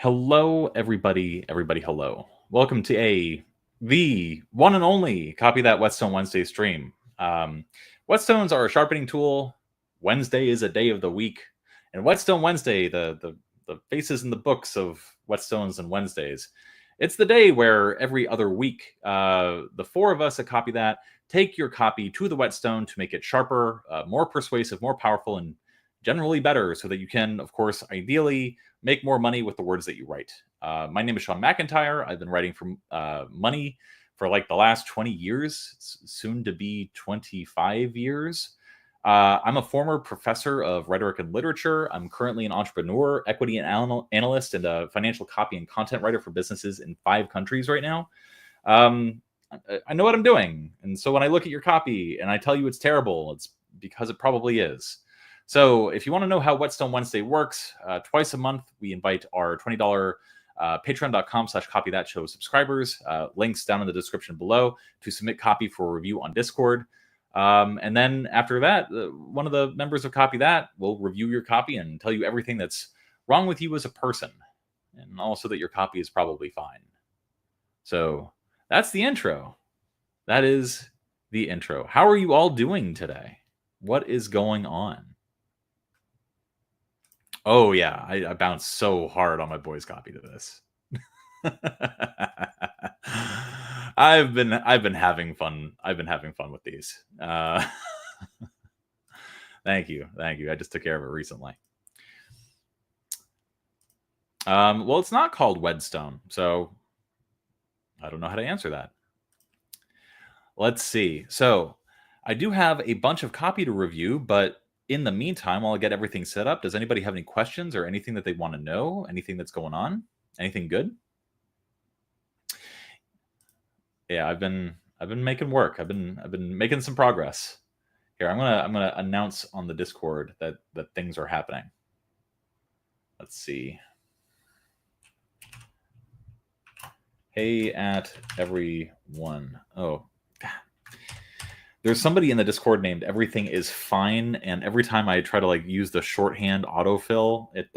Hello, everybody. Everybody, hello. Welcome to the one and only Copy That Whetstone Wednesday stream. Whetstones are a sharpening tool. Wednesday is a day of the week, and Whetstone Wednesday, the faces in the books of Whetstones and Wednesdays. It's the day where every other week, the four of us at Copy That take your copy to the Whetstone to make it sharper, more persuasive, more powerful, and generally better, so that you can, of course, ideally make more money with the words that you write. My name is Sean MacIntyre. I've been writing for money for like the last 20 years, soon to be 25 years. I'm a former professor of rhetoric and literature. I'm currently an entrepreneur, equity and analyst, and a financial copy and content writer for businesses in 5 countries right now. I know what I'm doing. And so when I look at your copy and I tell you it's terrible, it's because it probably is. So if you want to know how Whetstone Wednesday works, twice a month, we invite our $20 patreon.com/copythatshow subscribers, links down in the description below, to submit copy for review on Discord. And then after that, one of the members of Copy That will review your copy and tell you everything that's wrong with you as a person, and also that your copy is probably fine. So that's the intro. That is the intro. How are you all doing today? What is going on? Oh yeah, I bounced so hard on my boy's copy to this. I've been having fun. I've been having fun with these. Thank you. I just took care of it recently. Well, it's not called Whetstone, so I don't know how to answer that. Let's see. So I do have a bunch of copy to review, but in the meantime, while I get everything set up, does anybody have any questions or anything that they want to know? Anything that's going on? Anything good? Yeah, I've been making work. I've been making some progress. Here, I'm gonna announce on the Discord that things are happening. Let's see. Hey at everyone. Oh, God. There's somebody in the Discord named Everything Is Fine, and every time I try to like use the shorthand autofill, it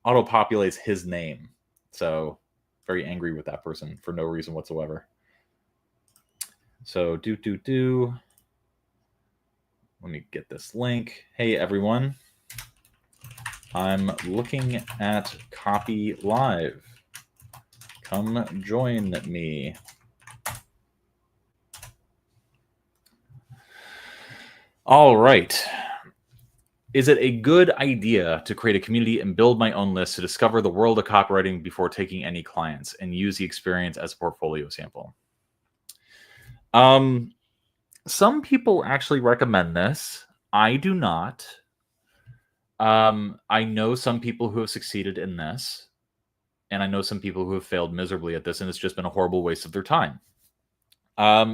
auto-populates his name. So very angry with that person for no reason whatsoever. So let me get this link. Hey everyone, I'm looking at Copy Live. Come join me. All right. Is it a good idea to create a community and build my own list to discover the world of copywriting before taking any clients and use the experience as a portfolio sample? Some people actually recommend this. I do not. I know some people who have succeeded in this, and I know some people who have failed miserably at this, and it's just been a horrible waste of their time.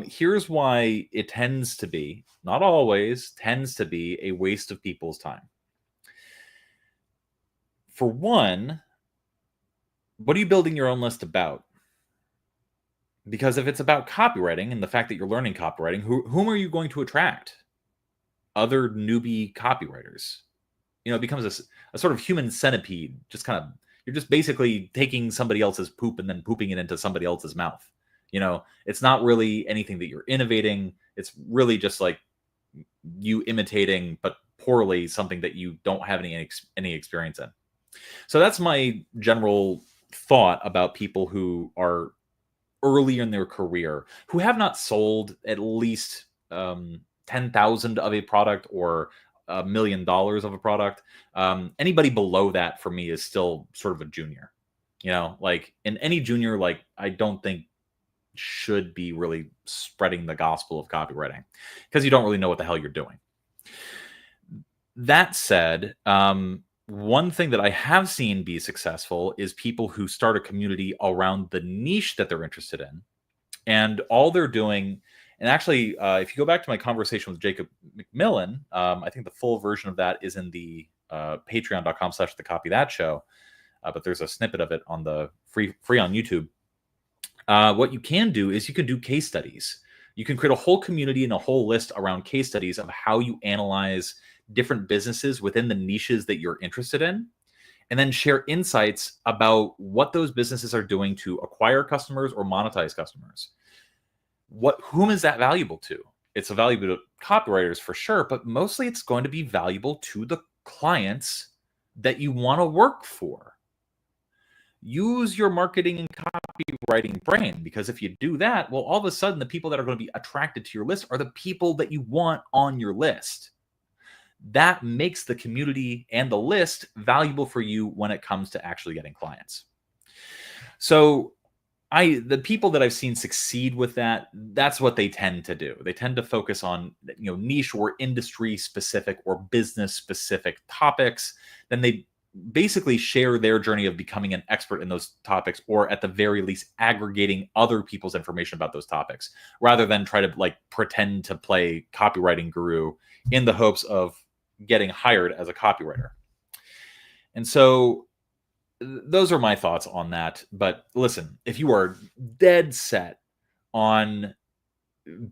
Here's why it tends to be, not always, tends to be a waste of people's time. For one, what are you building your own list about? Because if it's about copywriting and the fact that you're learning copywriting, whom are you going to attract? Other newbie copywriters. You know, it becomes a sort of human centipede. Just kind of, you're just basically taking somebody else's poop and then pooping it into somebody else's mouth. You know, it's not really anything that you're innovating. It's really just like you imitating, but poorly, something that you don't have any experience in. So that's my general thought about people who are early in their career, who have not sold at least 10,000 of a product or $1 million of a product. Anybody below that for me is still sort of a junior. You know, like in any junior, like I don't think should be really spreading the gospel of copywriting because you don't really know what the hell you're doing. That said, one thing that I have seen be successful is people who start a community around the niche that they're interested in, and all they're doing. And actually, if you go back to my conversation with Jacob McMillan, I think the full version of that is in the patreon.com/thecopythatshow, but there's a snippet of it on the free on YouTube. What you can do is you can do case studies. You can create a whole community and a whole list around case studies of how you analyze different businesses within the niches that you're interested in. and then share insights about what those businesses are doing to acquire customers or monetize customers. Whom is that valuable to? It's valuable to copywriters for sure, but mostly it's going to be valuable to the clients that you want to work for. Use your marketing and copywriting brain, because if you do that, well, all of a sudden the people that are going to be attracted to your list are the people that you want on your list. That makes the community and the list valuable for you when it comes to actually getting clients. So the people that I've seen succeed with that, that's what they tend to do. They tend to focus on, niche or industry specific or business specific topics. Then they basically share their journey of becoming an expert in those topics, or at the very least aggregating other people's information about those topics, rather than try to pretend to play copywriting guru in the hopes of getting hired as a copywriter. And so those are my thoughts on that. But listen, if you are dead set on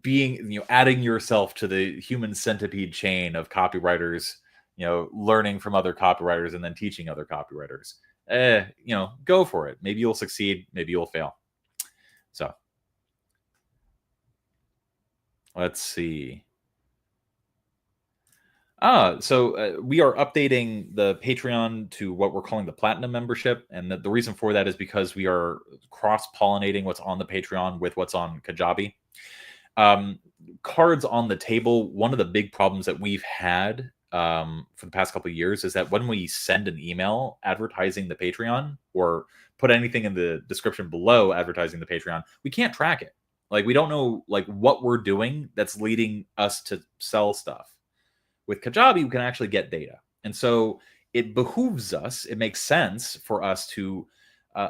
being, adding yourself to the human centipede chain of copywriters, learning from other copywriters and then teaching other copywriters, go for it. Maybe you'll succeed, maybe you'll fail. So let's see. We are updating the Patreon to what we're calling the Platinum membership. And the reason for that is because we are cross-pollinating what's on the Patreon with what's on Kajabi. Cards on the table, one of the big problems that we've had for the past couple of years is that when we send an email advertising the Patreon, or put anything in the description below advertising the Patreon, we can't track it. We don't know what we're doing that's leading us to sell stuff. With Kajabi, we can actually get data. And so it behooves us, it makes sense for us to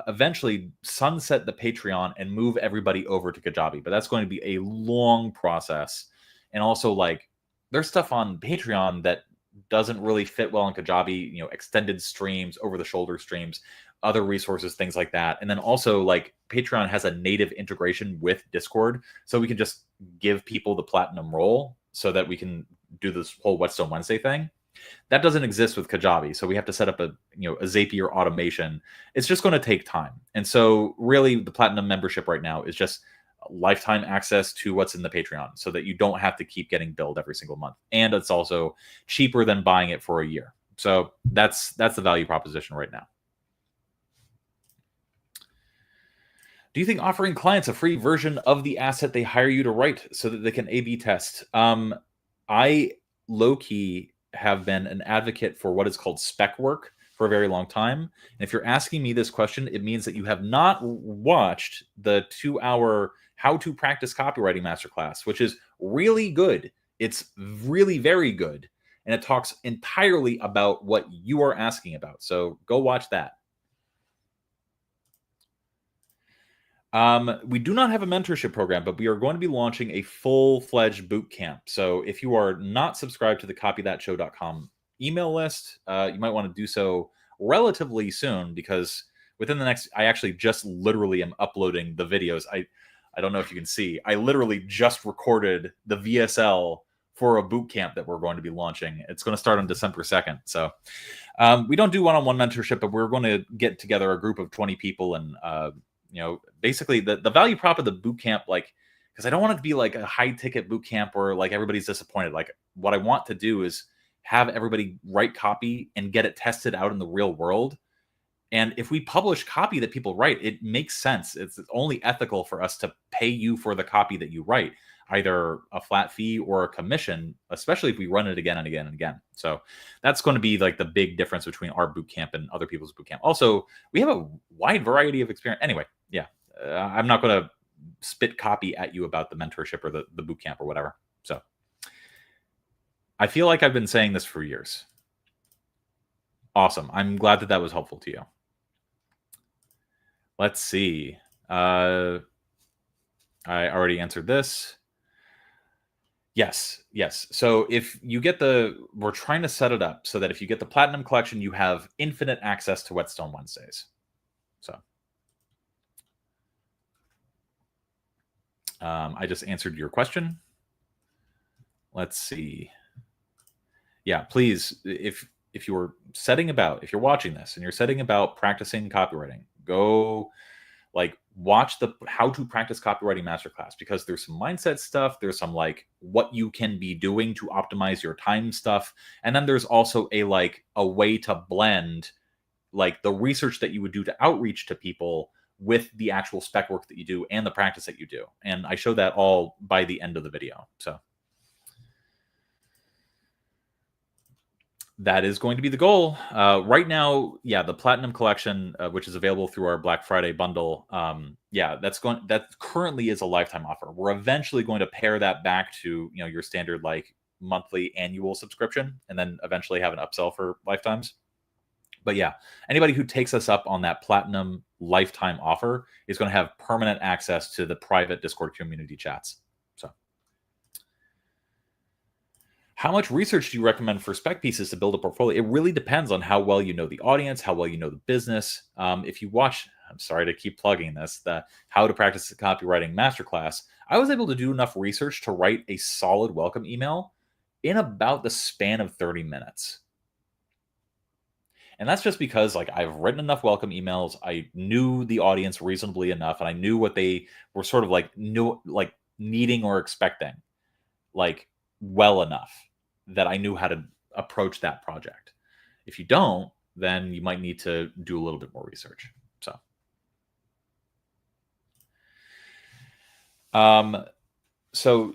eventually sunset the Patreon and move everybody over to Kajabi. But that's going to be a long process. And also, there's stuff on Patreon that doesn't really fit well in Kajabi, extended streams, over-the-shoulder streams, other resources, things like that. And then also, Patreon has a native integration with Discord. So we can just give people the Platinum role so that we can do this whole Whetstone Wednesday thing. That doesn't exist with Kajabi. So we have to set up a Zapier automation. It's just going to take time. And so really the Platinum membership right now is just lifetime access to what's in the Patreon, so that you don't have to keep getting billed every single month. And it's also cheaper than buying it for a year. So that's the value proposition right now. Do you think offering clients a free version of the asset they hire you to write so that they can A/B test? I low-key have been an advocate for what is called spec work for a very long time. And if you're asking me this question, it means that you have not watched the 2-hour How to Practice Copywriting Masterclass, which is really good. It's really very good. And it talks entirely about what you are asking about. So go watch that. We do not have a mentorship program, but we are going to be launching a full-fledged boot camp. So if you are not subscribed to the copythatshow.com email list, you might want to do so relatively soon, because within the next, I actually just literally am uploading the videos. I don't know if you can see, I literally just recorded the VSL for a boot camp that we're going to be launching. It's going to start on December 2nd. So we don't do one-on-one mentorship, but we're going to get together a group of 20 people and basically the value prop of the boot camp, because I don't want it to be a high ticket boot camp where everybody's disappointed. What I want to do is have everybody write copy and get it tested out in the real world. And if we publish copy that people write, it makes sense. It's only ethical for us to pay you for the copy that you write, either a flat fee or a commission, especially if we run it again and again and again. So that's going to be the big difference between our boot camp and other people's boot camp. Also, we have a wide variety of experience. Anyway, yeah, I'm not going to spit copy at you about the mentorship or the boot camp or whatever. So I feel like I've been saying this for years. Awesome. I'm glad that was helpful to you. Let's see. I already answered this. Yes. So if you get we're trying to set it up so that if you get the Platinum collection, you have infinite access to Whetstone Wednesdays. So I just answered your question. Let's see. Yeah, please, if if you're watching this and you're setting about practicing copywriting, go like watch the how to practice copywriting masterclass, because there's some mindset stuff, there's some like what you can be doing to optimize your time stuff, and then there's also a way to blend like the research that you would do to outreach to people with the actual spec work that you do and the practice that you do. And I show that all by the end of the video. So that is going to be the goal. Right now, yeah, the Platinum Collection, which is available through our Black Friday bundle, that currently is a lifetime offer. We're eventually going to pare that back to your standard like monthly annual subscription, and then eventually have an upsell for lifetimes. But yeah, anybody who takes us up on that Platinum lifetime offer is going to have permanent access to the private Discord community chats. So, how much research do you recommend for spec pieces to build a portfolio? It really depends on how well you know the audience, how well you know the business. If you watch, I'm sorry to keep plugging this, the How to Practice the Copywriting Masterclass, I was able to do enough research to write a solid welcome email in about the span of 30 minutes. And that's just because like I've written enough welcome emails, I knew the audience reasonably enough, and I knew what they were sort of like needing or expecting like well enough that I knew how to approach that project. If you don't, then you might need to do a little bit more research. So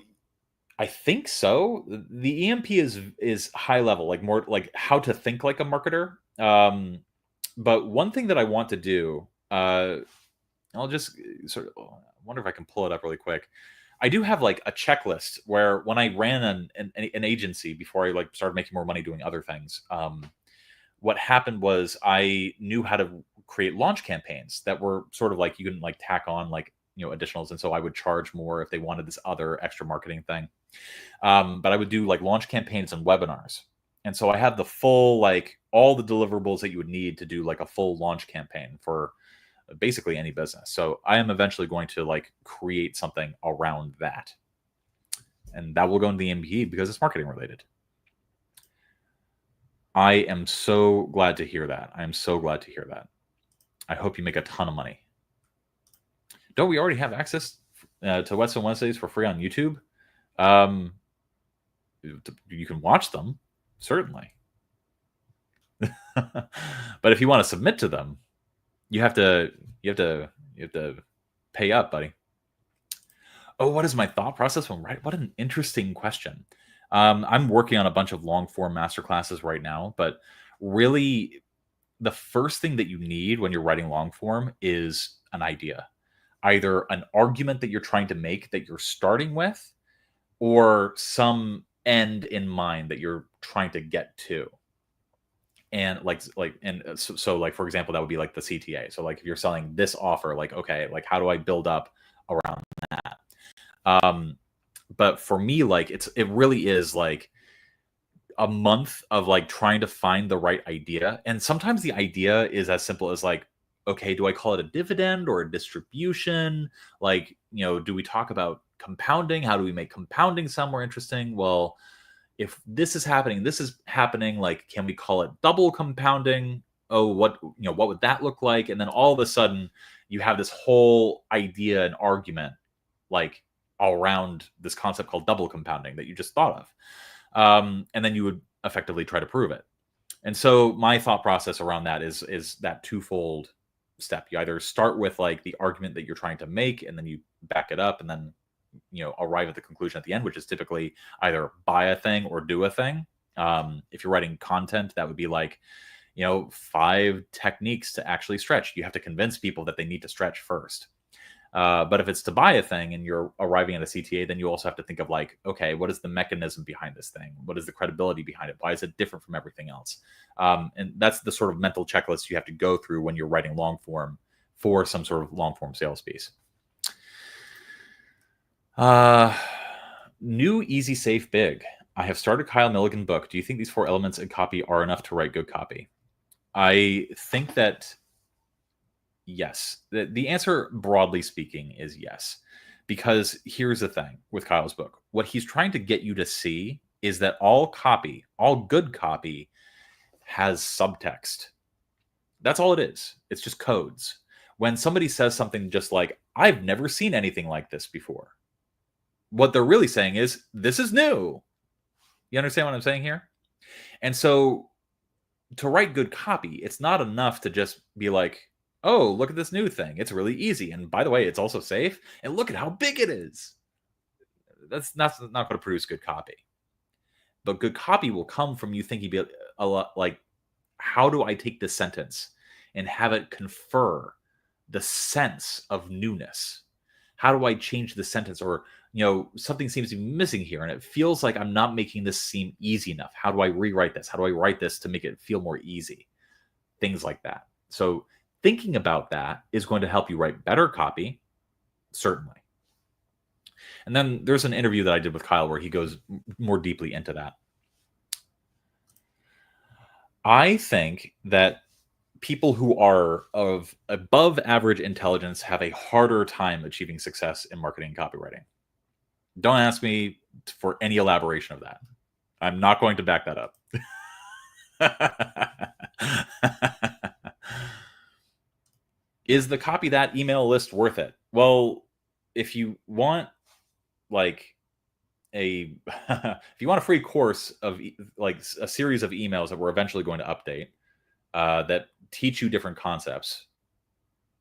I think so. The EMP is high level, like more like how to think like a marketer. But one thing that I want to do, I'll just sort of I wonder if I can pull it up really quick. I do have like a checklist where when I ran an agency before I like started making more money doing other things, what happened was I knew how to create launch campaigns that were sort of like you can like tack on like additionals, and so I would charge more if they wanted this other extra marketing thing. But I would do like launch campaigns and webinars. And so I have the full, like all the deliverables that you would need to do like a full launch campaign for basically any business. So I am eventually going to like create something around that. And that will go into the MBE because it's marketing related. I am so glad to hear that. I am so glad to hear that. I hope you make a ton of money. Don't we already have access to Whetstone Wednesdays for free on YouTube? You can watch them, certainly. But if you want to submit to them, you have to pay up, buddy. Oh, what is my thought process when right? What an interesting question. I'm working on a bunch of long form masterclasses right now, but really the first thing that you need when you're writing long form is an idea. Either an argument that you're trying to make that you're starting with, or some end in mind that you're trying to get to. And so like for example, that would be like the CTA. So like if you're selling this offer, like okay, like how do I build up around that? But for me, like it really is like a month of like trying to find the right idea. And sometimes the idea is as simple as like, okay, do I call it a dividend or a distribution? Like, do we talk about compounding? How do we make compounding sound more interesting? Well, if this is happening, like, can we call it double compounding? Oh, what would that look like? And then all of a sudden you have this whole idea and argument like around this concept called double compounding that you just thought of. And then you would effectively try to prove it. And so my thought process around that is that twofold step. You either start with like the argument that you're trying to make, and then you back it up, and then arrive at the conclusion at the end, which is typically either buy a thing or do a thing. If you're writing content, that would be like 5 techniques to actually stretch. You have to convince people that they need to stretch first. But if it's to buy a thing and you're arriving at a CTA, then you also have to think of like, okay, what is the mechanism behind this thing? What is the credibility behind it? Why is it different from everything else? And that's the sort of mental checklist you have to go through when you're writing long form for some sort of long form sales piece. New, easy, safe, big. I have started Kyle Milligan book. Do you think these 4 elements in copy are enough to write good copy? I think that yes. The answer, broadly speaking, is yes. Because here's the thing with Kyle's book. What he's trying to get you to see is that all copy, all good copy, has subtext. That's all it is. It's just codes. When somebody says something just like, I've never seen anything like this before, what they're really saying is, this is new. You understand what I'm saying here? And so to write good copy, it's not enough to just be like, oh, look at this new thing. It's really easy. And by the way, it's also safe. And look at how big it is. That's not going to produce good copy. But good copy will come from you thinking a lot like, how do I take this sentence and have it confer the sense of newness? How do I change the sentence? Or, something seems to be missing here, and it feels like I'm not making this seem easy enough. How do I rewrite this? How do I write this to make it feel more easy? Things like that. So thinking about that is going to help you write better copy, certainly. And then there's an interview that I did with Kyle where he goes more deeply into that. I think that people who are of above average intelligence have a harder time achieving success in marketing and copywriting. Don't ask me for any elaboration of that. I'm not going to back that up. Is the Copy That email list worth it? Well, if you want like if you want a free course of like a series of emails that we're eventually going to update that teach you different concepts,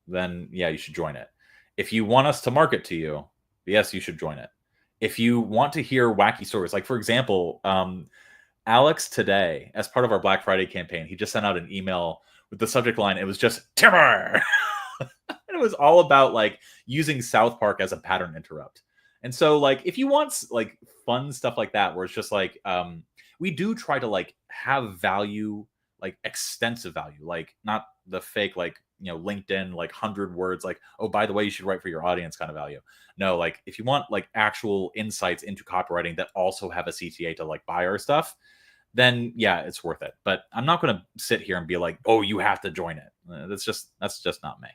then yeah, you should join it. If you want us to market to you, yes, you should join it. If you want to hear wacky stories, like for example, Alex today, as part of our Black Friday campaign, he just sent out an email with the subject line. It was just timber. It was all about like using South Park as a pattern interrupt. And so like, if you want like fun stuff like that, where it's just like, we do try to like have value, like extensive value, like not the fake, like, LinkedIn, like 100 words, like, oh, by the way, you should write for your audience kind of value. No, like if you want like actual insights into copywriting that also have a CTA to like buy our stuff, then yeah, it's worth it. But I'm not going to sit here and be like, oh, you have to join it. That's just not me.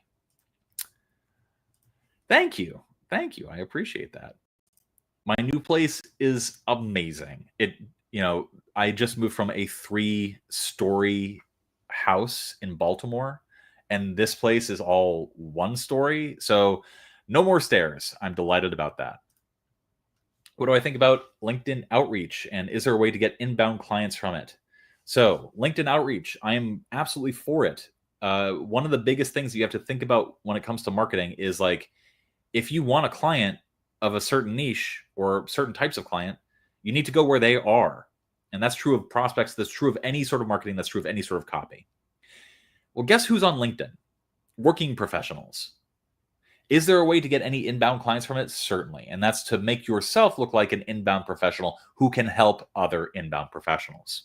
Thank you. I appreciate that. My new place is amazing. I just moved from a 3-story house in Baltimore, and this place is all 1 story. So no more stairs. I'm delighted about that. What do I think about LinkedIn outreach, and is there a way to get inbound clients from it? So LinkedIn outreach, I am absolutely for it. One of the biggest things you have to think about when it comes to marketing is like, if you want a client of a certain niche or certain types of client, you need to go where they are. And that's true of prospects. That's true of any sort of marketing. That's true of any sort of copy. Well, guess who's on LinkedIn? Working professionals. Is there a way to get any inbound clients from it? Certainly. And that's to make yourself look like an inbound professional who can help other inbound professionals.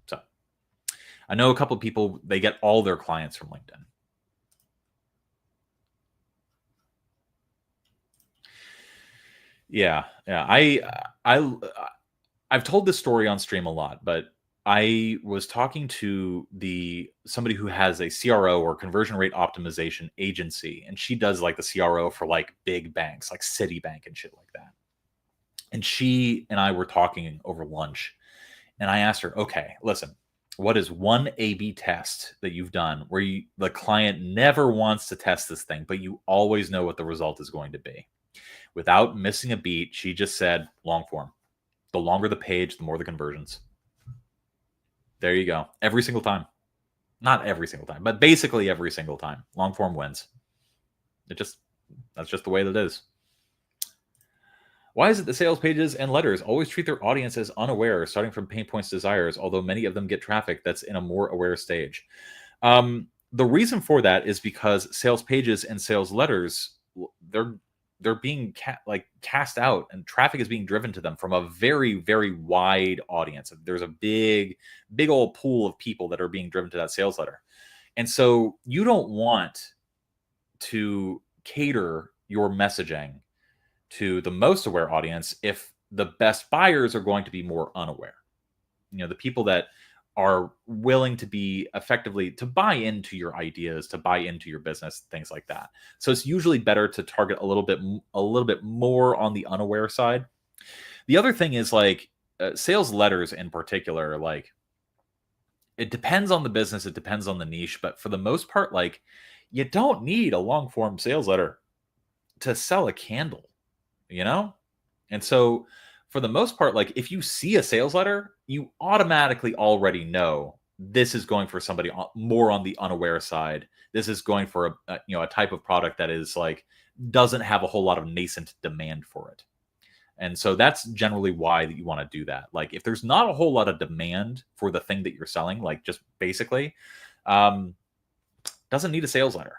So I know a couple of people, they get all their clients from LinkedIn. Yeah. I've told this story on stream a lot, but I was talking to somebody who has a CRO or conversion rate optimization agency, and she does like the CRO for like big banks, like Citibank and shit like that. And she and I were talking over lunch, and I asked her, okay, listen, what is one A/B test that you've done where the client never wants to test this thing, but you always know what the result is going to be? Without missing a beat, she just said long form. The longer the page, the more the conversions. There you go. Every single time. Not every single time, but basically every single time. Long form wins. That's just the way that it is. Why is it the sales pages and letters always treat their audience as unaware, starting from pain points to desires, although many of them get traffic that's in a more aware stage? The reason for that is because sales pages and sales letters, they're being cast out, and traffic is being driven to them from a very, very wide audience. There's a big old pool of people that are being driven to that sales letter. And so you don't want to cater your messaging to the most aware audience if the best buyers are going to be more unaware. The people that are willing to be effectively to buy into your ideas, to buy into your business, things like that. So it's usually better to target a little bit more on the unaware side. The other thing is like sales letters in particular, like it depends on the business, it depends on the niche, but for the most part, like, you don't need a long form sales letter to sell a candle, you know? And so for the most part, like if you see a sales letter, you automatically already know this is going for somebody more on the unaware side. This is going for a type of product that is like doesn't have a whole lot of nascent demand for it. And so that's generally why that you want to do that. Like if there's not a whole lot of demand for the thing that you're selling, like just basically, um, doesn't need a sales letter,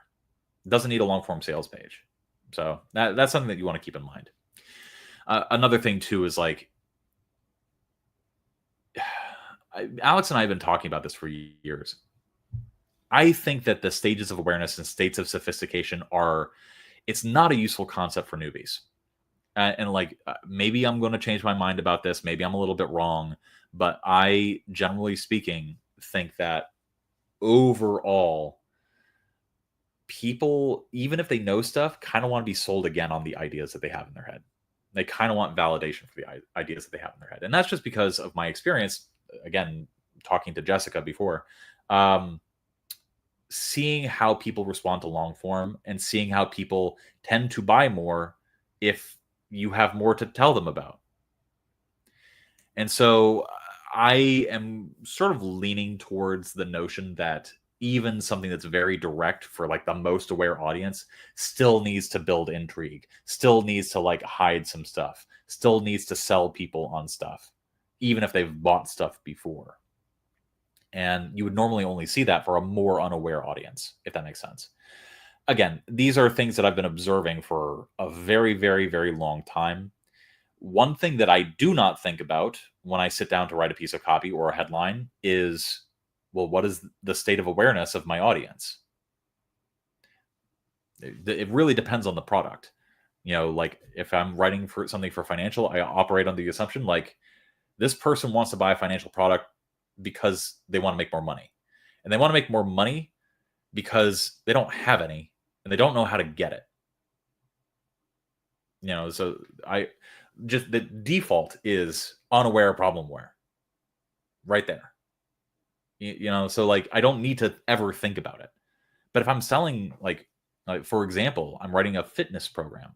doesn't need a long form sales page. So that's something that you want to keep in mind. Another thing too is like Alex and I have been talking about this for years. I think that the stages of awareness and states of sophistication it's not a useful concept for newbies. And like, maybe I'm going to change my mind about this. Maybe I'm a little bit wrong, but I, generally speaking, think that overall, people, even if they know stuff, kind of want to be sold again on the ideas that they have in their head. They kind of want validation for the ideas that they have in their head. And that's just because of my experience, again, talking to Jessica before, seeing how people respond to long form and seeing how people tend to buy more if you have more to tell them about. And so I am sort of leaning towards the notion that even something that's very direct for like the most aware audience still needs to build intrigue, still needs to like hide some stuff, still needs to sell people on stuff, even if they've bought stuff before. And you would normally only see that for a more unaware audience, if that makes sense. Again, these are things that I've been observing for a very, very, very long time. One thing that I do not think about when I sit down to write a piece of copy or a headline is, well, what is the state of awareness of my audience? It really depends on the product. Like if I'm writing for something for financial, I operate on the assumption like this person wants to buy a financial product because they want to make more money. And they want to make more money because they don't have any and they don't know how to get it. So the default is unaware, problemware right there. So like I don't need to ever think about it. But if I'm selling like for example, I'm writing a fitness program.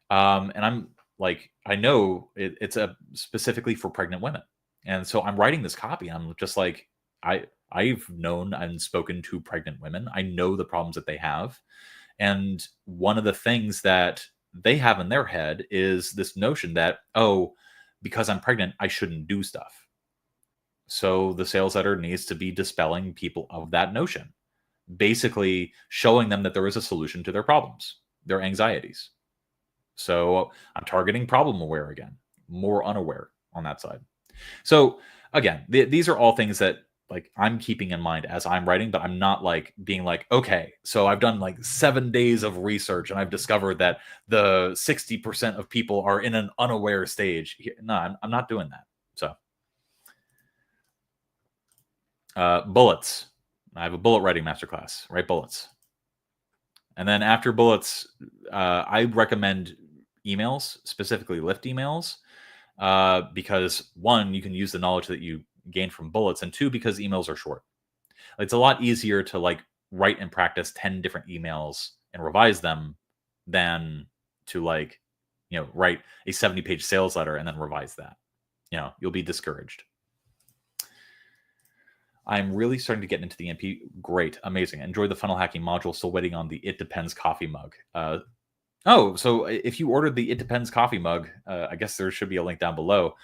And I'm like, I know it's specifically for pregnant women. And so I'm writing this copy. I'm just like, I've known and spoken to pregnant women. I know the problems that they have. And one of the things that they have in their head is this notion that, oh, because I'm pregnant, I shouldn't do stuff. So the sales letter needs to be dispelling people of that notion, basically showing them that there is a solution to their problems, their anxieties. So I'm targeting problem aware again, more unaware on that side. So again, these are all things that like I'm keeping in mind as I'm writing, but I'm not like being like, okay, so I've done like 7 days of research and I've discovered that the 60% of people are in an unaware stage. No, I'm not doing that. So bullets. I have a bullet writing masterclass, write bullets. And then after bullets, I recommend emails, specifically lift emails, because one, you can use the knowledge that you gain from bullets, and two, because emails are short. It's a lot easier to like write and practice 10 different emails and revise them than to like, write a 70-page sales letter and then revise that. You'll be discouraged. I'm really starting to get into the MP. Great. Amazing. Enjoy the funnel hacking module. Still waiting on the It Depends coffee mug. So if you ordered the It Depends coffee mug, I guess there should be a link down below.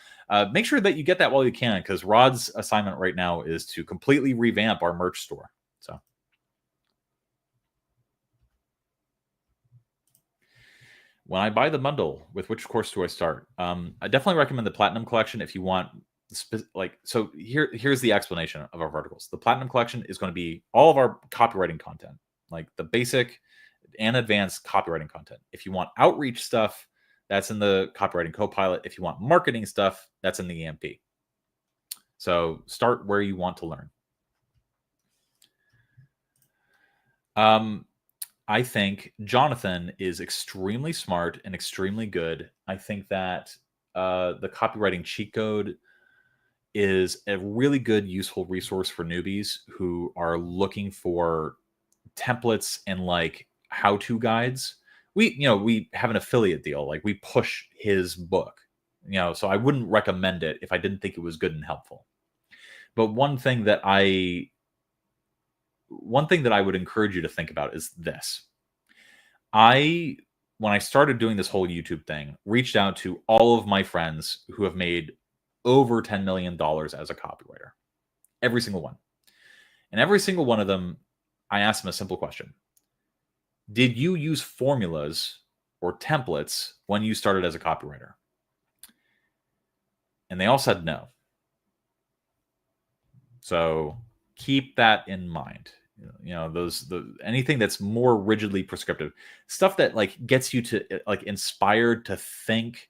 Make sure that you get that while you can, because Rod's assignment right now is to completely revamp our merch store. So when I buy the bundle, with which course do I start? I definitely recommend the Platinum Collection if you want. So here's the explanation of our verticals. The Platinum Collection is going to be all of our copywriting content, like the basic and advanced copywriting content. If you want outreach stuff, that's in the Copywriting Copilot. If you want marketing stuff, that's in the EMP. So start where you want to learn. I think Jonathan is extremely smart and extremely good. I think that the copywriting cheat code is a really good, useful resource for newbies who are looking for templates and like how-to guides. We have an affiliate deal. Like we push his book, so I wouldn't recommend it if I didn't think it was good and helpful. But one thing that I would encourage you to think about is this. When I started doing this whole YouTube thing, reached out to all of my friends who have made over $10 million as a copywriter. Every single one. And every single one of them, I asked them a simple question. Did you use formulas or templates when you started as a copywriter? And they all said no. So keep that in mind. Anything that's more rigidly prescriptive, stuff that like gets you to like inspired to think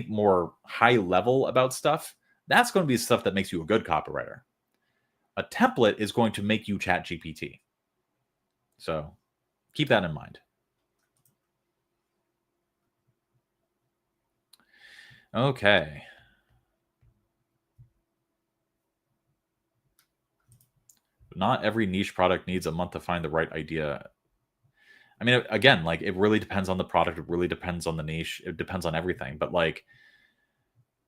more high level about stuff, that's going to be stuff that makes you a good copywriter. A template is going to make you chat GPT. So keep that in mind. Okay. Not every niche product needs a month to find the right idea. I mean, again, like it really depends on the product. It really depends on the niche. It depends on everything. But like,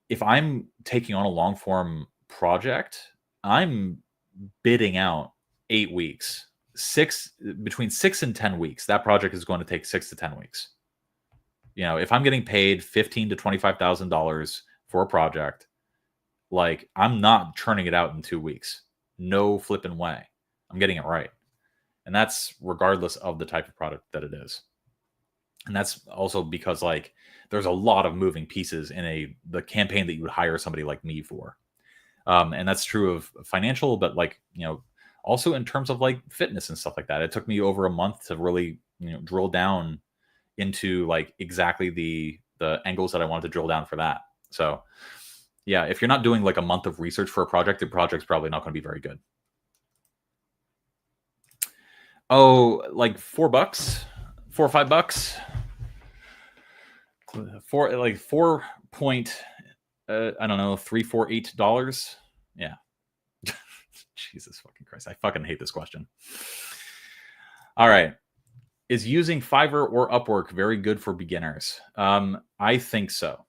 if I'm taking on a long form project, I'm bidding out 8 weeks, between 6 and 10 weeks. That project is going to take 6 to 10 weeks. If I'm getting paid $15,000 to $25,000 for a project, like I'm not churning it out in 2 weeks. No flipping way. I'm getting it right. And that's regardless of the type of product that it is. And that's also because like there's a lot of moving pieces in the campaign that you would hire somebody like me for. And that's true of financial, but like, also in terms of like fitness and stuff like that. It took me over a month to really, drill down into like exactly the angles that I wanted to drill down for that. So yeah, if you're not doing like a month of research for a project, the project's probably not going to be very good. Oh, like $4, $4 or $5, like 4 I don't know, $348. Yeah. Jesus fucking Christ. I fucking hate this question. All right. Is using Fiverr or Upwork very good for beginners? I think so.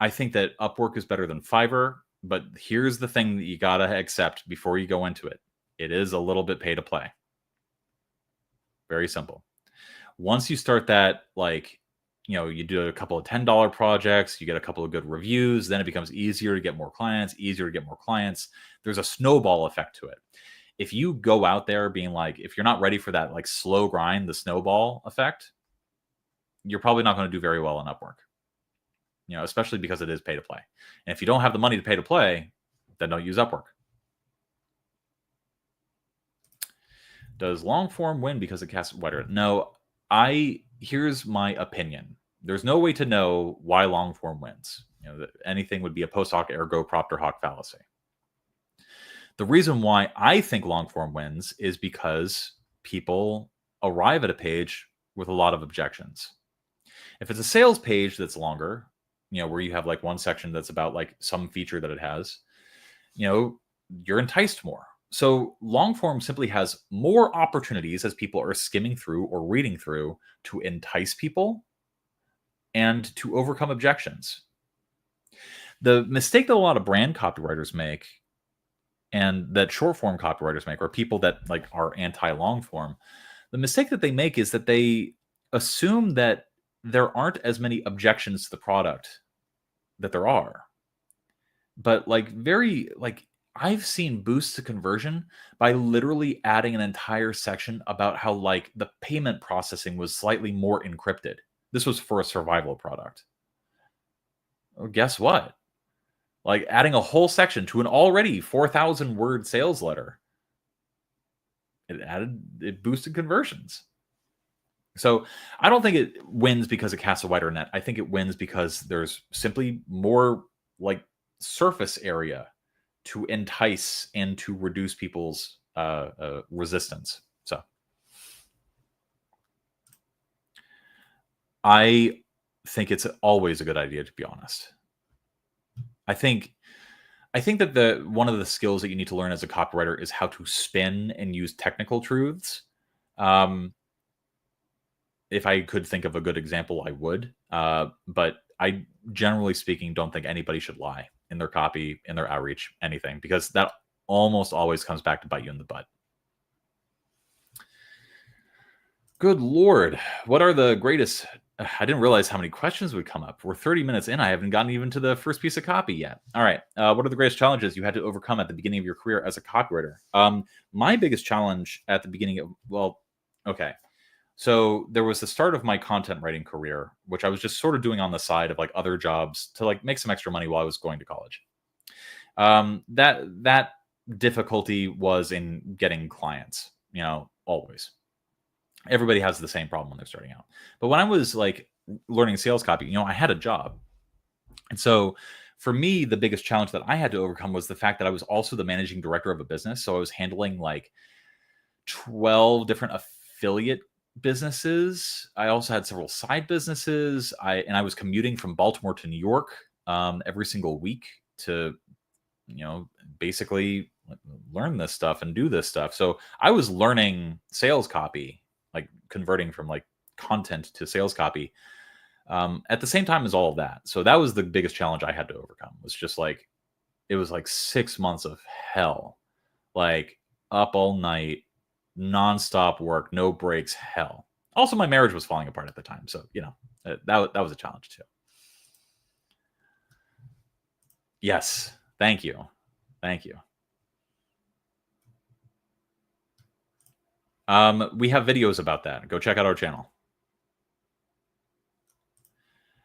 I think that Upwork is better than Fiverr, but here's the thing that you gotta accept before you go into it. It is a little bit pay to play. Very simple. Once you start that, like, you do a couple of $10 projects, you get a couple of good reviews, then it becomes easier to get more clients, There's a snowball effect to it. If you go out there being like, if you're not ready for that like slow grind, the snowball effect, you're probably not going to do very well on Upwork. Especially because it is pay to play. And if you don't have the money to pay to play, then don't use Upwork. Does long form win because it casts wider? No, here's my opinion. There's no way to know why long form wins. Anything would be a post hoc ergo propter hoc fallacy. The reason why I think long form wins is because people arrive at a page with a lot of objections. If it's a sales page that's longer, where you have like one section that's about like some feature that it has, you're enticed more. So long form simply has more opportunities as people are skimming through or reading through to entice people and to overcome objections. The mistake that a lot of brand copywriters make and that short form copywriters make, or people that like are anti long form, the mistake that they make is that they assume that there aren't as many objections to the product that there are. But I've seen boosts to conversion by literally adding an entire section about how like the payment processing was slightly more encrypted. This was for a survival product. Well, guess what? Like adding a whole section to an already 4,000 word sales letter, it boosted conversions. So I don't think it wins because it casts a wider net. I think it wins because there's simply more like surface area to entice and to reduce people's resistance. So I think it's always a good idea, to be honest. I think I think that one of the skills that you need to learn as a copywriter is how to spin and use technical truths. Um, if I could think of a good example, I would. But I, generally speaking, don't think anybody should lie in their copy, in their outreach, anything, because that almost always comes back to bite you in the butt. Good Lord. What are the greatest? I didn't realize how many questions would come up. We're 30 minutes in. I haven't gotten even to the first piece of copy yet. All right. What are the greatest challenges you had to overcome at the beginning of your career as a copywriter? My biggest challenge at the beginning of, well, okay. So there was the start of my content writing career, which I was just sort of doing on the side of like other jobs to like make some extra money while I was going to college. That difficulty was in getting clients, always. Everybody has the same problem when they're starting out. But when I was like learning sales copy, I had a job. And so for me, the biggest challenge that I had to overcome was the fact that I was also the managing director of a business. So I was handling like 12 different affiliate businesses. I also had several side businesses. I was commuting from Baltimore to New York every single week to, basically learn this stuff and do this stuff. So I was learning sales copy, like converting from like content to sales copy at the same time as all of that. So that was the biggest challenge I had to overcome. Was just like, it was like 6 months of hell, like up all night, nonstop work, no breaks, hell. Also, my marriage was falling apart at the time, so that was a challenge too. Yes, thank you. We have videos about that. Go check out our channel.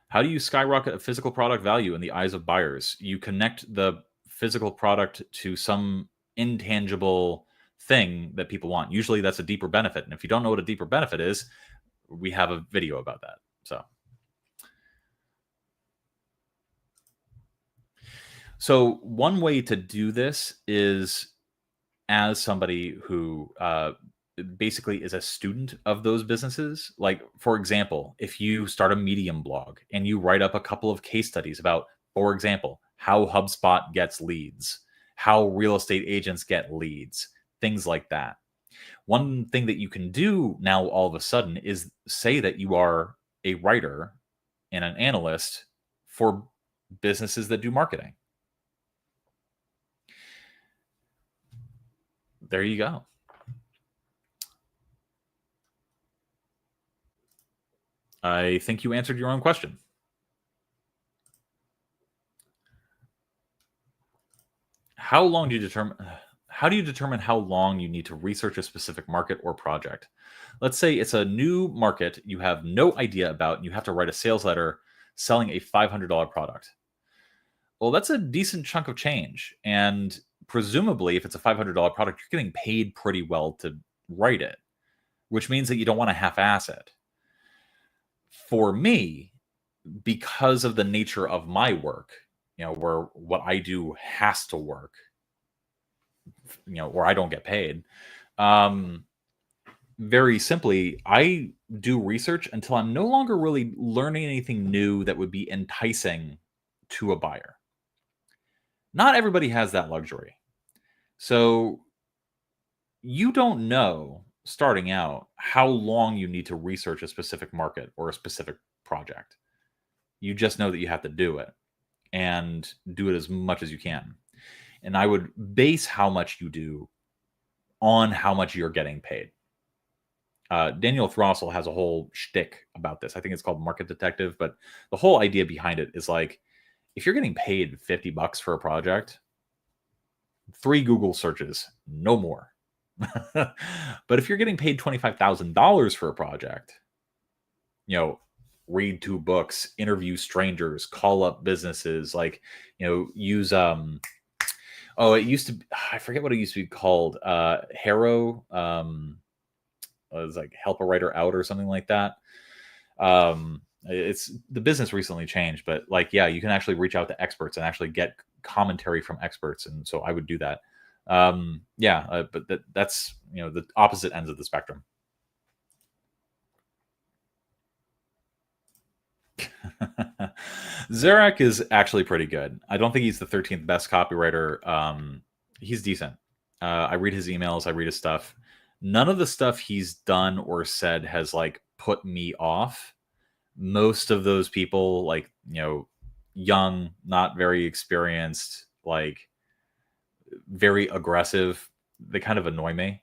How do you skyrocket a physical product value in the eyes of buyers? You connect the physical product to some intangible thing that people want. Usually that's a deeper benefit. And if you don't know what a deeper benefit is, we have a video about that. So one way to do this is as somebody who basically is a student of those businesses. Like, for example, if you start a Medium blog and you write up a couple of case studies about, for example, how HubSpot gets leads, how real estate agents get leads, things like that. One thing that you can do now all of a sudden is say that you are a writer and an analyst for businesses that do marketing. There you go. I think you answered your own question. How do you determine how long you need to research a specific market or project? Let's say it's a new market you have no idea about and you have to write a sales letter selling a $500 product. Well, that's a decent chunk of change. And presumably, if it's a $500 product, you're getting paid pretty well to write it, which means that you don't want to half-ass it. For me, because of the nature of my work, where what I do has to work, or I don't get paid. Very simply, I do research until I'm no longer really learning anything new that would be enticing to a buyer. Not everybody has that luxury. So you don't know starting out how long you need to research a specific market or a specific project. You just know that you have to do it and do it as much as you can. And I would base how much you do on how much you're getting paid. Daniel Throssell has a whole shtick about this. I think it's called Market Detective, but the whole idea behind it is like, if you're getting paid $50 for a project, 3 Google searches, no more. But if you're getting paid $25,000 for a project, read 2 books, interview strangers, call up businesses, like, use it used to, I forget what it used to be called, Harrow, it was like Help a Writer Out or something like that. It's the business recently changed, but like, yeah, you can actually reach out to experts and actually get commentary from experts. And so I would do that. But that's, the opposite ends of the spectrum. Zarek is actually pretty good. I don't think he's the 13th best copywriter. He's decent. I read his emails. I read his stuff. None of the stuff he's done or said has like put me off. Most of those people, like, young, not very experienced, like very aggressive, they kind of annoy me.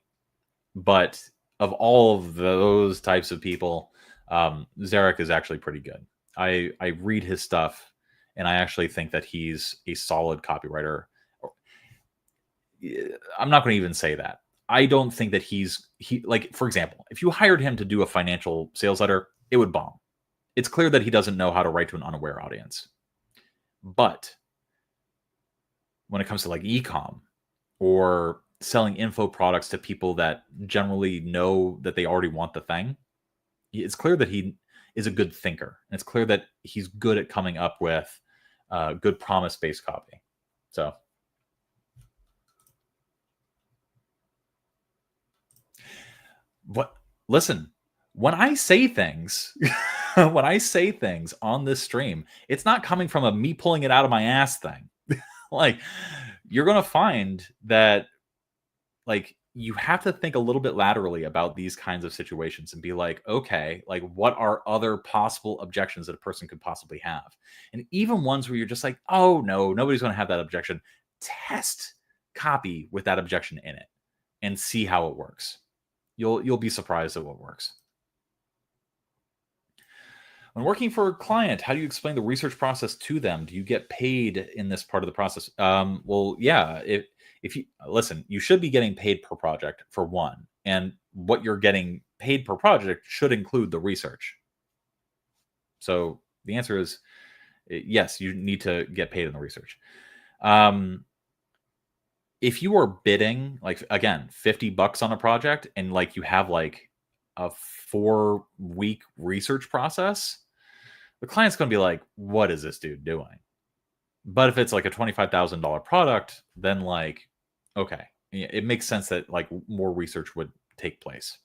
But of all of those types of people, Zarek is actually pretty good. I read his stuff, and I actually think that he's a solid copywriter. I'm not going to even say that. I don't think that he like, for example, if you hired him to do a financial sales letter, it would bomb. It's clear that he doesn't know how to write to an unaware audience. But when it comes to like e-com or selling info products to people that generally know that they already want the thing, it's clear that he is a good thinker. And it's clear that he's good at coming up with good promise-based copy. So listen, when I say things, when I say things on this stream, it's not coming from a me pulling it out of my ass thing. Like, you're going to find that, like, you have to think a little bit laterally about these kinds of situations and be like, okay, like, what are other possible objections that a person could possibly have? And even ones where you're just like, oh no, nobody's going to have that objection. Test copy with that objection in it and see how it works. You'll be surprised at what works. When working for a client, how do you explain the research process to them? Do you get paid in this part of the process? Well, yeah. If you listen, you should be getting paid per project for one, and what you're getting paid per project should include the research. So the answer is yes, you need to get paid in the research. If you are bidding, like, again, $50 on a project, and like you have like a 4-week research process, the client's going to be like, what is this dude doing? But if it's like a $25,000 product, then like, okay, it makes sense that like more research would take place.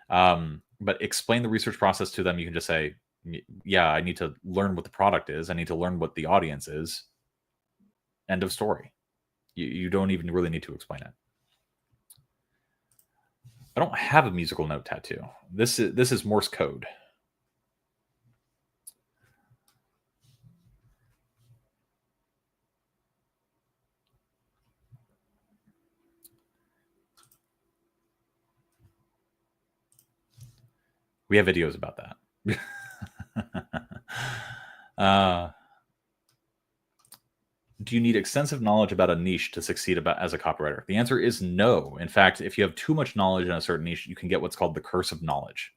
But explain the research process to them. You can just say, yeah, I need to learn what the product is. I need to learn what the audience is. End of story. You don't even really need to explain it. I don't have a musical note tattoo. This is Morse code. We have videos about that. Do you need extensive knowledge about a niche to succeed as a copywriter? The answer is no. In fact, if you have too much knowledge in a certain niche, you can get what's called the curse of knowledge,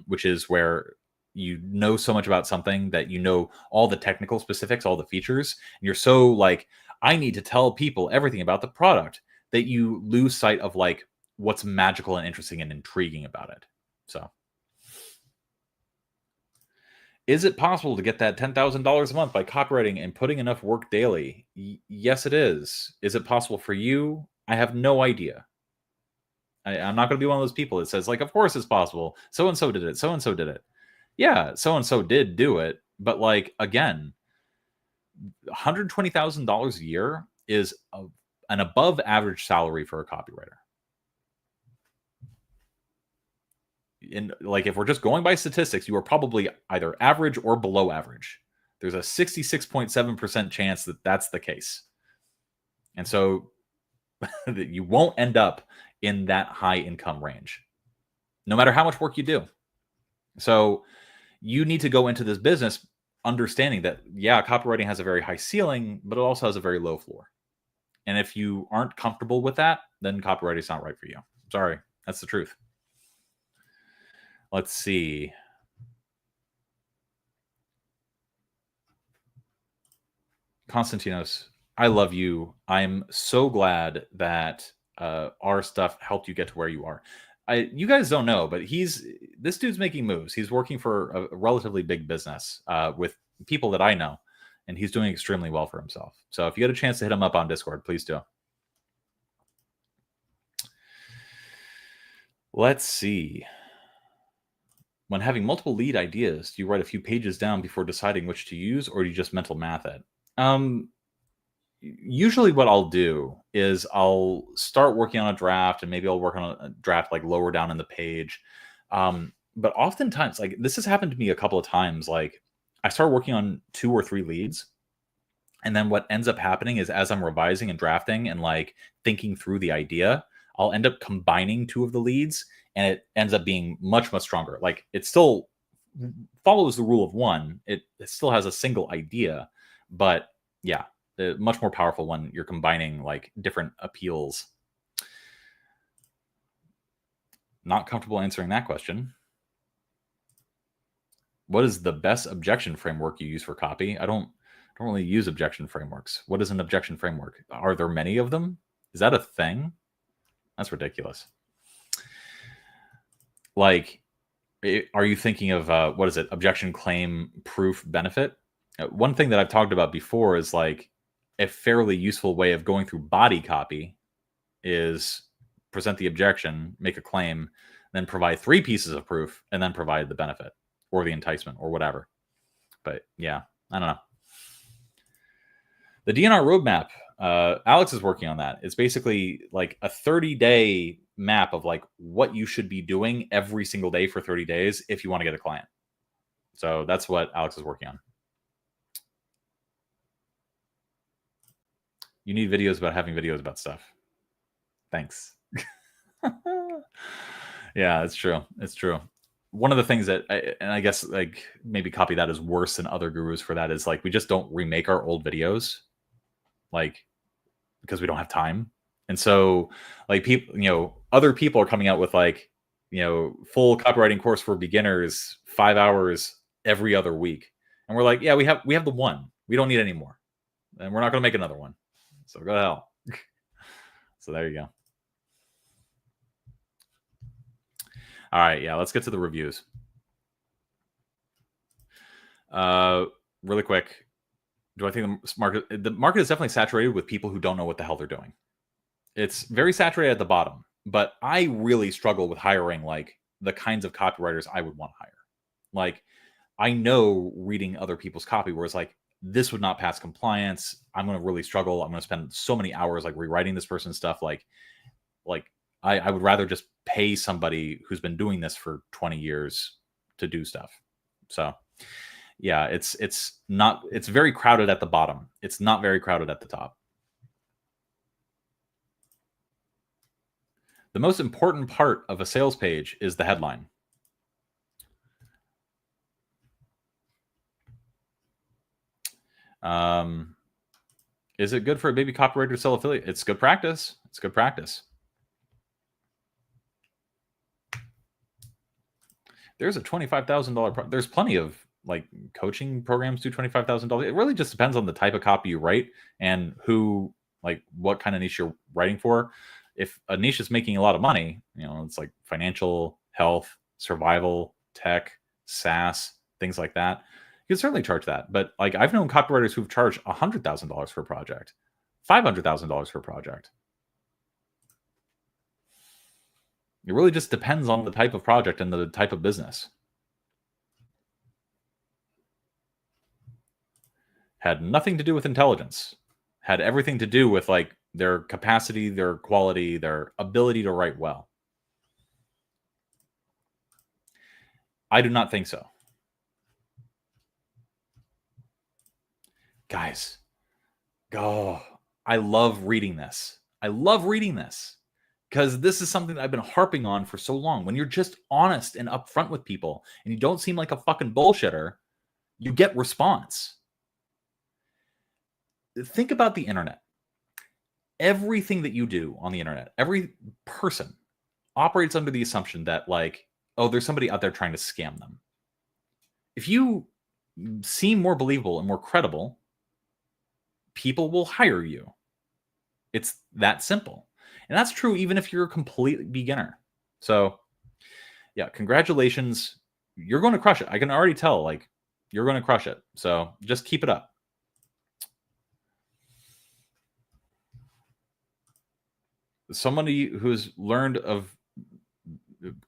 which is where you know so much about something that you know all the technical specifics, all the features, and you're so like, I need to tell people everything about the product, that you lose sight of like what's magical and interesting and intriguing about it. So, is it possible to get that $10,000 a month by copywriting and putting enough work daily? Yes, it is. Is it possible for you? I have no idea. I'm not going to be one of those people that says, like, of course it's possible. So-and-so did it. So-and-so did it. Yeah, so-and-so did do it. But, like, again, $120,000 a year is an above average salary for a copywriter. And like, if we're just going by statistics, you are probably either average or below average. There's a 66.7% chance that that's the case. And so you won't end up in that high income range, no matter how much work you do. So you need to go into this business understanding that, yeah, copywriting has a very high ceiling, but it also has a very low floor. And if you aren't comfortable with that, then copywriting is not right for you. Sorry, that's the truth. Let's see. Konstantinos, I love you. I'm so glad that our stuff helped you get to where you are. You guys don't know, but this dude's making moves. He's working for a relatively big business with people that I know, and he's doing extremely well for himself. So if you get a chance to hit him up on Discord, please do. Let's see. When having multiple lead ideas, do you write a few pages down before deciding which to use, or do you just mental math it? Usually what I'll do is I'll start working on a draft, and maybe I'll work on a draft like lower down in the page. But oftentimes, like this has happened to me a couple of times, like I start working on 2 or 3 leads, and then what ends up happening is as I'm revising and drafting and like thinking through the idea, I'll end up combining 2 of the leads, and it ends up being much, much stronger. Like it still follows the rule of 1. It still has a single idea, but yeah, much more powerful when you're combining like different appeals. Not comfortable answering that question. What is the best objection framework you use for copy? I don't really use objection frameworks. What is an objection framework? Are there many of them? Is that a thing? That's ridiculous. Like, are you thinking of what is it? Objection, claim, proof, benefit? One thing that I've talked about before is like a fairly useful way of going through body copy is present the objection, make a claim, then provide 3 pieces of proof, and then provide the benefit or the enticement or whatever. But yeah, I don't know. The DNR roadmap, Alex is working on that. It's basically like a 30-day map of like what you should be doing every single day for 30 days if you want to get a client. So that's what Alex is working on. You need videos about having videos about stuff. Thanks. Yeah, it's true. It's true. One of the things that, and I guess like maybe copy that is worse than other gurus for that, is like we just don't remake our old videos, like because we don't have time. And so like people, other people are coming out with like, full copywriting course for beginners, 5 hours every other week. And we're like, yeah, we have the one. We don't need any more. And we're not going to make another one. So go to hell. So there you go. All right, yeah, let's get to the reviews. Really quick, do I think the market is definitely saturated with people who don't know what the hell they're doing? It's very saturated at the bottom, but I really struggle with hiring like the kinds of copywriters I would want to hire. Like, I know reading other people's copy where it's like, this would not pass compliance. I'm going to really struggle. I'm going to spend so many hours like rewriting this person's stuff. Like I would rather just pay somebody who's been doing this for 20 years to do stuff. So yeah, it's very crowded at the bottom. It's not very crowded at the top. The most important part of a sales page is the headline. Is it good for a baby copywriter to sell affiliate? It's good practice. It's good practice. There's a $25,000. There's plenty of like coaching programs do $25,000. It really just depends on the type of copy you write and who, like what kind of niche you're writing for. If a niche is making a lot of money, it's like financial, health, survival, tech, SaaS, things like that. You can certainly charge that. But like I've known copywriters who've charged $100,000 for a project, $500,000 for a project. It really just depends on the type of project and the type of business. Had nothing to do with intelligence. Had everything to do with like their capacity, their quality, their ability to write well. I do not think so. Guys, I love reading this. I love reading this because this is something that I've been harping on for so long. When you're just honest and upfront with people and you don't seem like a fucking bullshitter, you get response. Think about the internet. Everything that you do on the internet, every person operates under the assumption that like, oh, there's somebody out there trying to scam them. If you seem more believable and more credible, people will hire you. It's that simple. And that's true even if you're a complete beginner. So yeah, congratulations. You're going to crush it. I can already tell, like, you're going to crush it. So just keep it up. Somebody who's learned of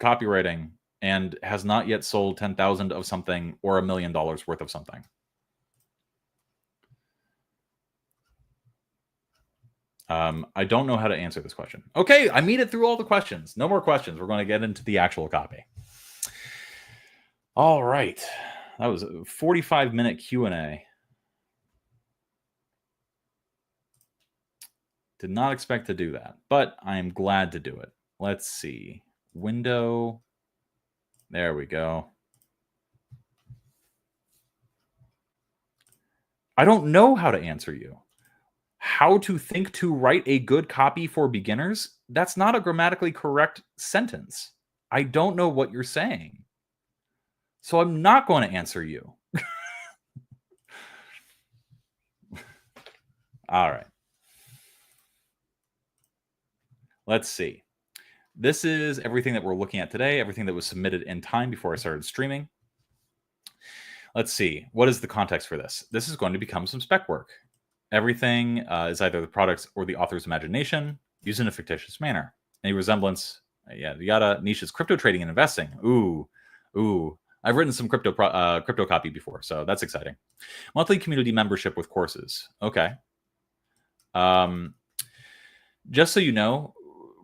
copywriting and has not yet sold 10,000 of something or $1 million worth of something. I don't know how to answer this question. Okay, I made it through all the questions. No more questions. We're going to get into the actual copy. All right. That was a 45-minute Q&A. Did not expect to do that, but I am glad to do it. Let's see. Window. There we go. I don't know how to answer you. How to think to write a good copy for beginners? That's not a grammatically correct sentence. I don't know what you're saying. So I'm not going to answer you. All right. Let's see. This is everything that we're looking at today, everything that was submitted in time before I started streaming. Let's see. What is the context for this? This is going to become some spec work. Everything is either the product's or the author's imagination used in a fictitious manner. Any resemblance, yada. Niche is crypto trading and investing. Ooh. I've written some crypto copy before, so that's exciting. Monthly community membership with courses. Okay. Just so you know,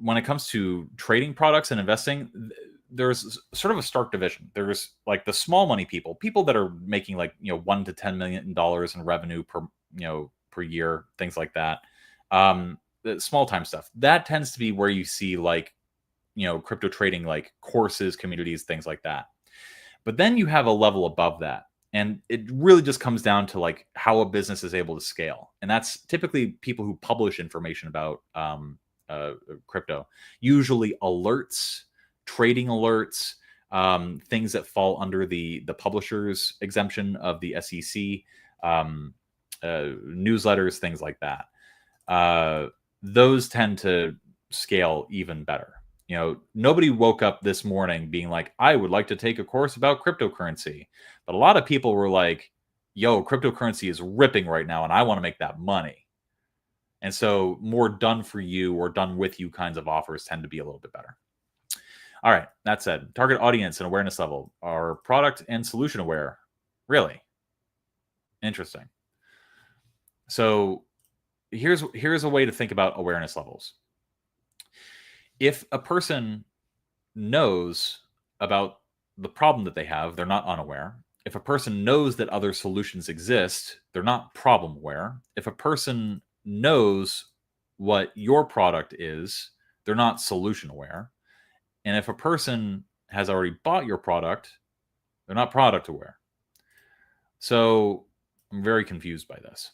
when it comes to trading products and investing, there's sort of a stark division. There's like the small money people that are making like, $1 to $10 million in revenue per year, things like that. The small time stuff that tends to be where you see like, crypto trading, like courses, communities, things like that. But then you have a level above that. And it really just comes down to like how a business is able to scale. And that's typically people who publish information about crypto, usually alerts, trading alerts, things that fall under the publisher's exemption of the SEC, newsletters, things like that. Those tend to scale even better. Nobody woke up this morning being like, I would like to take a course about cryptocurrency. But a lot of people were like, yo, cryptocurrency is ripping right now, and I want to make that money. And so more done for you or done with you kinds of offers tend to be a little bit better. All right, that said, target audience and awareness level are product and solution aware. Really? Interesting. So here's a way to think about awareness levels. If a person knows about the problem that they have, they're not unaware. If a person knows that other solutions exist, they're not problem aware. If a person knows what your product is, they're not solution aware. And if a person has already bought your product, they're not product aware. So I'm very confused by this.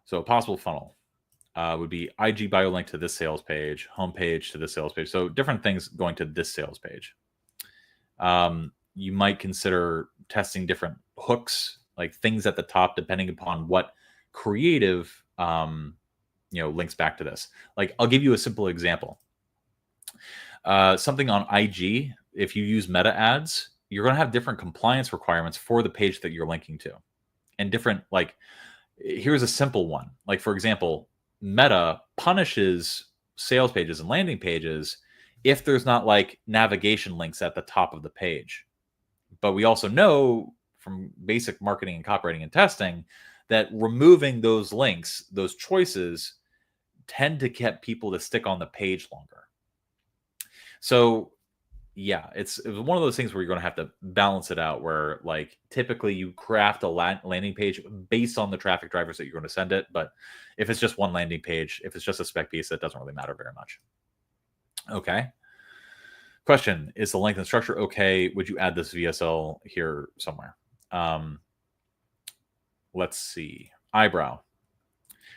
So a possible funnel would be IG bio link to this sales page, homepage to this sales page. So different things going to this sales page. You might consider testing different hooks, like things at the top, depending upon what creative, links back to this. Like I'll give you a simple example. Something on IG, if you use meta ads, you're going to have different compliance requirements for the page that you're linking to. And different, like, here's a simple one. Like, for example, Meta punishes sales pages and landing pages if there's not like navigation links at the top of the page. But we also know from basic marketing and copywriting and testing that removing those links, those choices, tend to get people to stick on the page longer. So yeah, it's one of those things where you're going to have to balance it out, where like typically you craft a landing page based on the traffic drivers that you're going to send it. But if it's just one landing page, if it's just a spec piece, that doesn't really matter very much. Okay. Question, is the length and structure okay? Would you add this VSL here somewhere? Let's see. Eyebrow.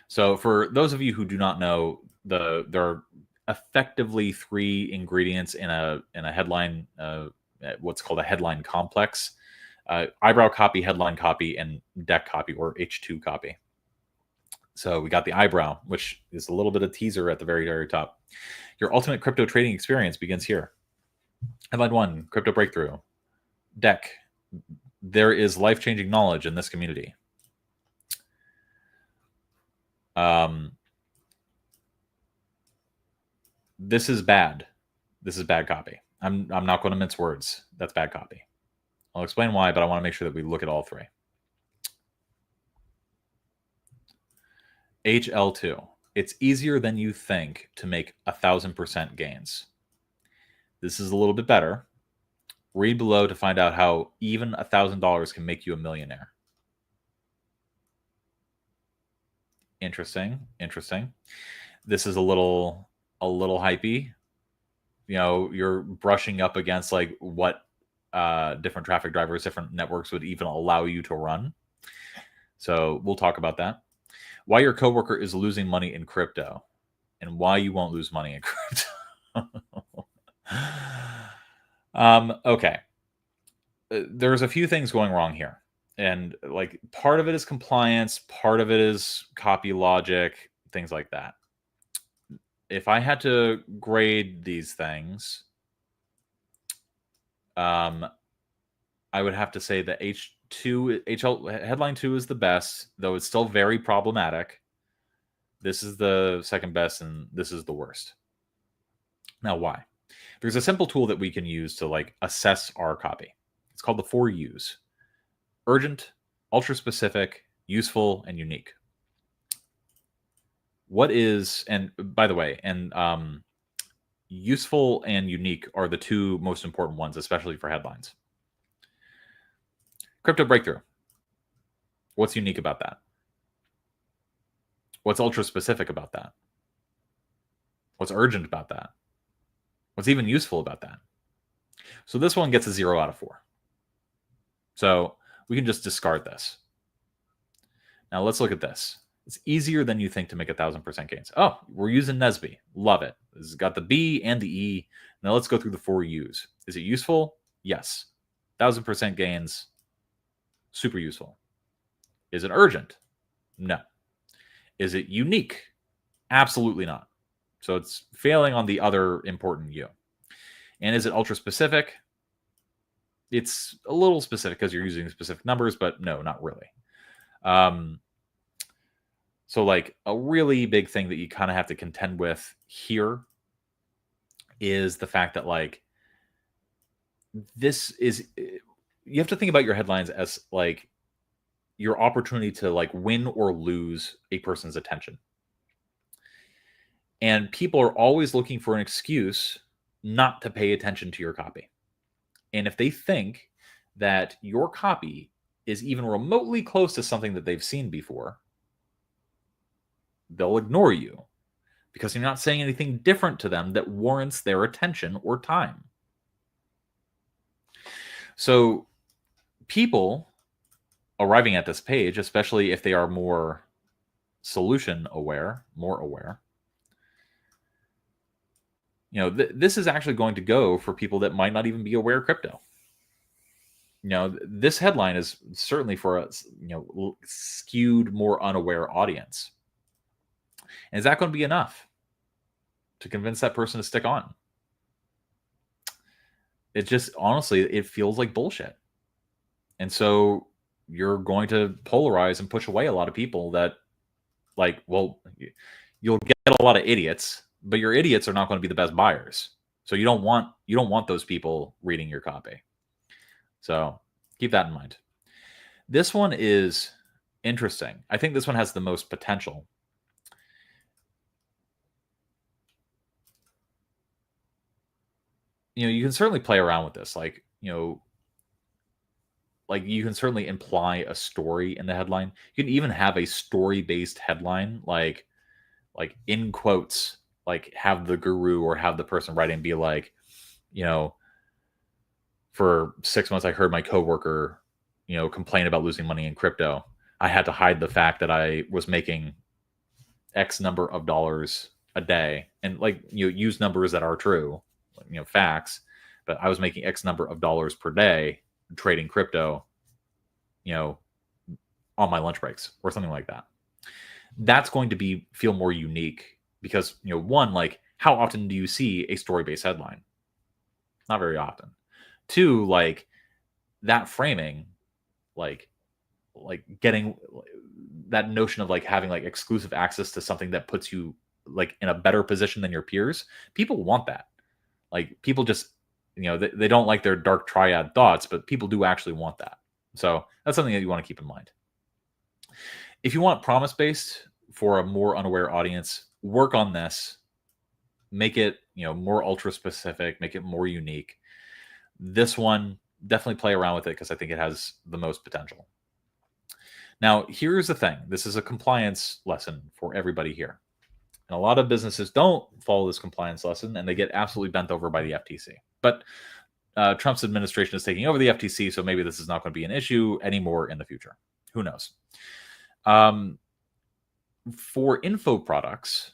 So for those of you who do not know, there are effectively 3 ingredients in a headline, what's called a headline complex: eyebrow copy, headline copy, and deck copy, or H2 copy. So we got the eyebrow, which is a little bit of teaser at the very, very top. Your ultimate crypto trading experience begins here. Headline 1, crypto breakthrough. Deck, there is life-changing knowledge in this community. This is bad. This is bad copy. I'm not going to mince words. That's bad copy. I'll explain why, but I want to make sure that we look at all three. HL2. It's easier than you think to make 1,000% gains. This is a little bit better. Read below to find out how even $1,000 can make you a millionaire. Interesting. This is a little hypey. You know, you're brushing up against like what different traffic drivers, different networks would even allow you to run. So we'll talk about that. Why your coworker is losing money in crypto and why you won't lose money in crypto. Okay. There's a few things going wrong here. And like part of it is compliance, part of it is copy logic, things like that. If I had to grade these things, I would have to say that headline 2 is the best, though it's still very problematic. This is the second best, and this is the worst. Now, why? There's a simple tool that we can use to like assess our copy. It's called the 4 U's: urgent, ultra specific, useful, and unique. What is, and by the way, and useful and unique are the 2 most important ones, especially for headlines. Crypto breakthrough. What's unique about that? What's ultra specific about that? What's urgent about that? What's even useful about that? So this one gets a 0 out of 4. So we can just discard this. Now let's look at this. It's easier than you think to make 1,000% gains. Oh, we're using Nesby. Love it. This has got the B and the E. Now let's go through the 4 U's. Is it useful? Yes. 1,000% gains. Super useful. Is it urgent? No. Is it unique? Absolutely not. So it's failing on the other important U. And is it ultra specific? It's a little specific because you're using specific numbers, but no, not really. So like a really big thing that you kind of have to contend with here is the fact that like this is, you have to think about your headlines as like your opportunity to like win or lose a person's attention. And people are always looking for an excuse not to pay attention to your copy. And if they think that your copy is even remotely close to something that they've seen before, they'll ignore you because you're not saying anything different to them that warrants their attention or time. So people arriving at this page, especially if they are more solution aware, more aware, you know, this is actually going to go for people that might not even be aware of crypto. You know, this headline is certainly for a, you know, skewed, more unaware audience. And is that going to be enough to convince that person to stick on? It just, honestly, it feels like bullshit. And so you're going to polarize and push away a lot of people that, like, well, you'll get a lot of idiots, but your idiots are not going to be the best buyers. So you don't want those people reading your copy. So keep that in mind. This one is interesting. I think this one has the most potential. You know, you can certainly play around with this. Like, you know, like you can certainly imply a story in the headline. You can even have a story-based headline, like in quotes, like have the guru or have the person writing be like, you know, for 6 months I heard my coworker, you know, complain about losing money in crypto. I had to hide the fact that I was making X number of dollars a day, and like, you know, use numbers that are true, you know, facts. But I was making X number of dollars per day trading crypto, you know, on my lunch breaks or something like that. That's going to feel more unique because, you know, one, like how often do you see a story-based headline? Not very often. Two, like that framing, like getting that notion of like having like exclusive access to something that puts you like in a better position than your peers. People want that. Like people just they don't like their dark triad thoughts, but people do actually want that. So that's something that you want to keep in mind. If you want promise-based for a more unaware audience, work on this. Make it, more ultra specific, make it more unique. This one, definitely play around with it because I think it has the most potential. Now, here's the thing. This is a compliance lesson for everybody here. And a lot of businesses don't follow this compliance lesson, and they get absolutely bent over by the FTC. But Trump's administration is taking over the FTC, so maybe this is not going to be an issue anymore in the future. Who knows? For info products,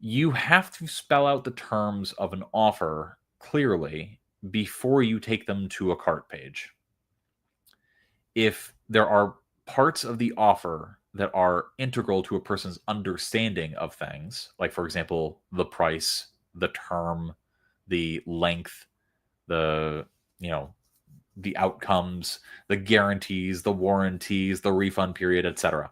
you have to spell out the terms of an offer clearly before you take them to a cart page. If there are parts of the offer that are integral to a person's understanding of things, like, for example, the price, the term, the length, the outcomes, the guarantees, the warranties, the refund period, etc.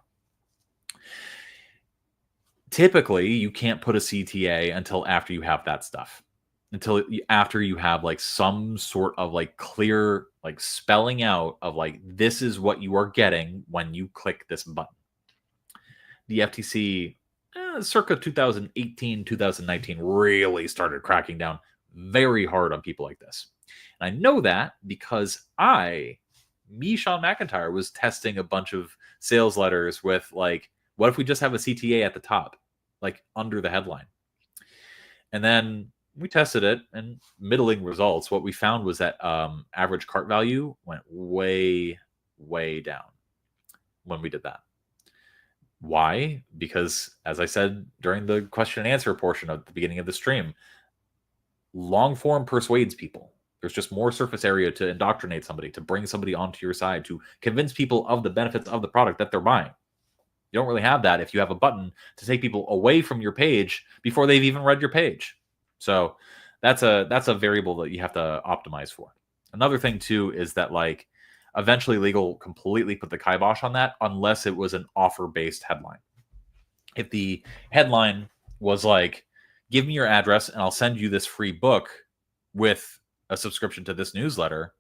Typically, you can't put a CTA until after you have that stuff. Until after you have some sort of clear spelling out of this is what you are getting when you click this button. The FTC circa 2018, 2019 really started cracking down very hard on people like this. And I know that because Sean MacIntyre, was testing a bunch of sales letters with what if we just have a CTA at the top, under the headline? And then we tested it, and middling results. What we found was that average cart value went way, way down when we did that. Why? Because, as I said during the question and answer portion of the beginning of the stream, long form persuades people. There's just more surface area to indoctrinate somebody, to bring somebody onto your side, to convince people of the benefits of the product that they're buying. You don't really have that if you have a button to take people away from your page before they've even read your page. So that's a variable that you have to optimize for. Another thing too is that eventually legal completely put the kibosh on that unless it was an offer-based headline. If the headline was give me your address and I'll send you this free book with a subscription to this newsletter,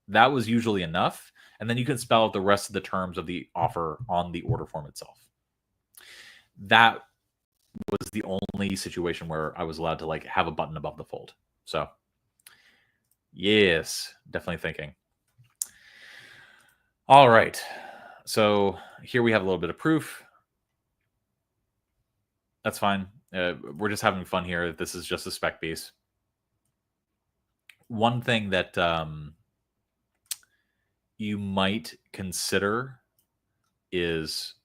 that was usually enough. And then you can spell out the rest of the terms of the offer on the order form itself. That was the only situation where I was allowed to have a button above the fold. So yes, definitely thinking. All right. So here we have a little bit of proof. That's fine. We're just having fun here. This is just a spec piece. One thing that you might consider is,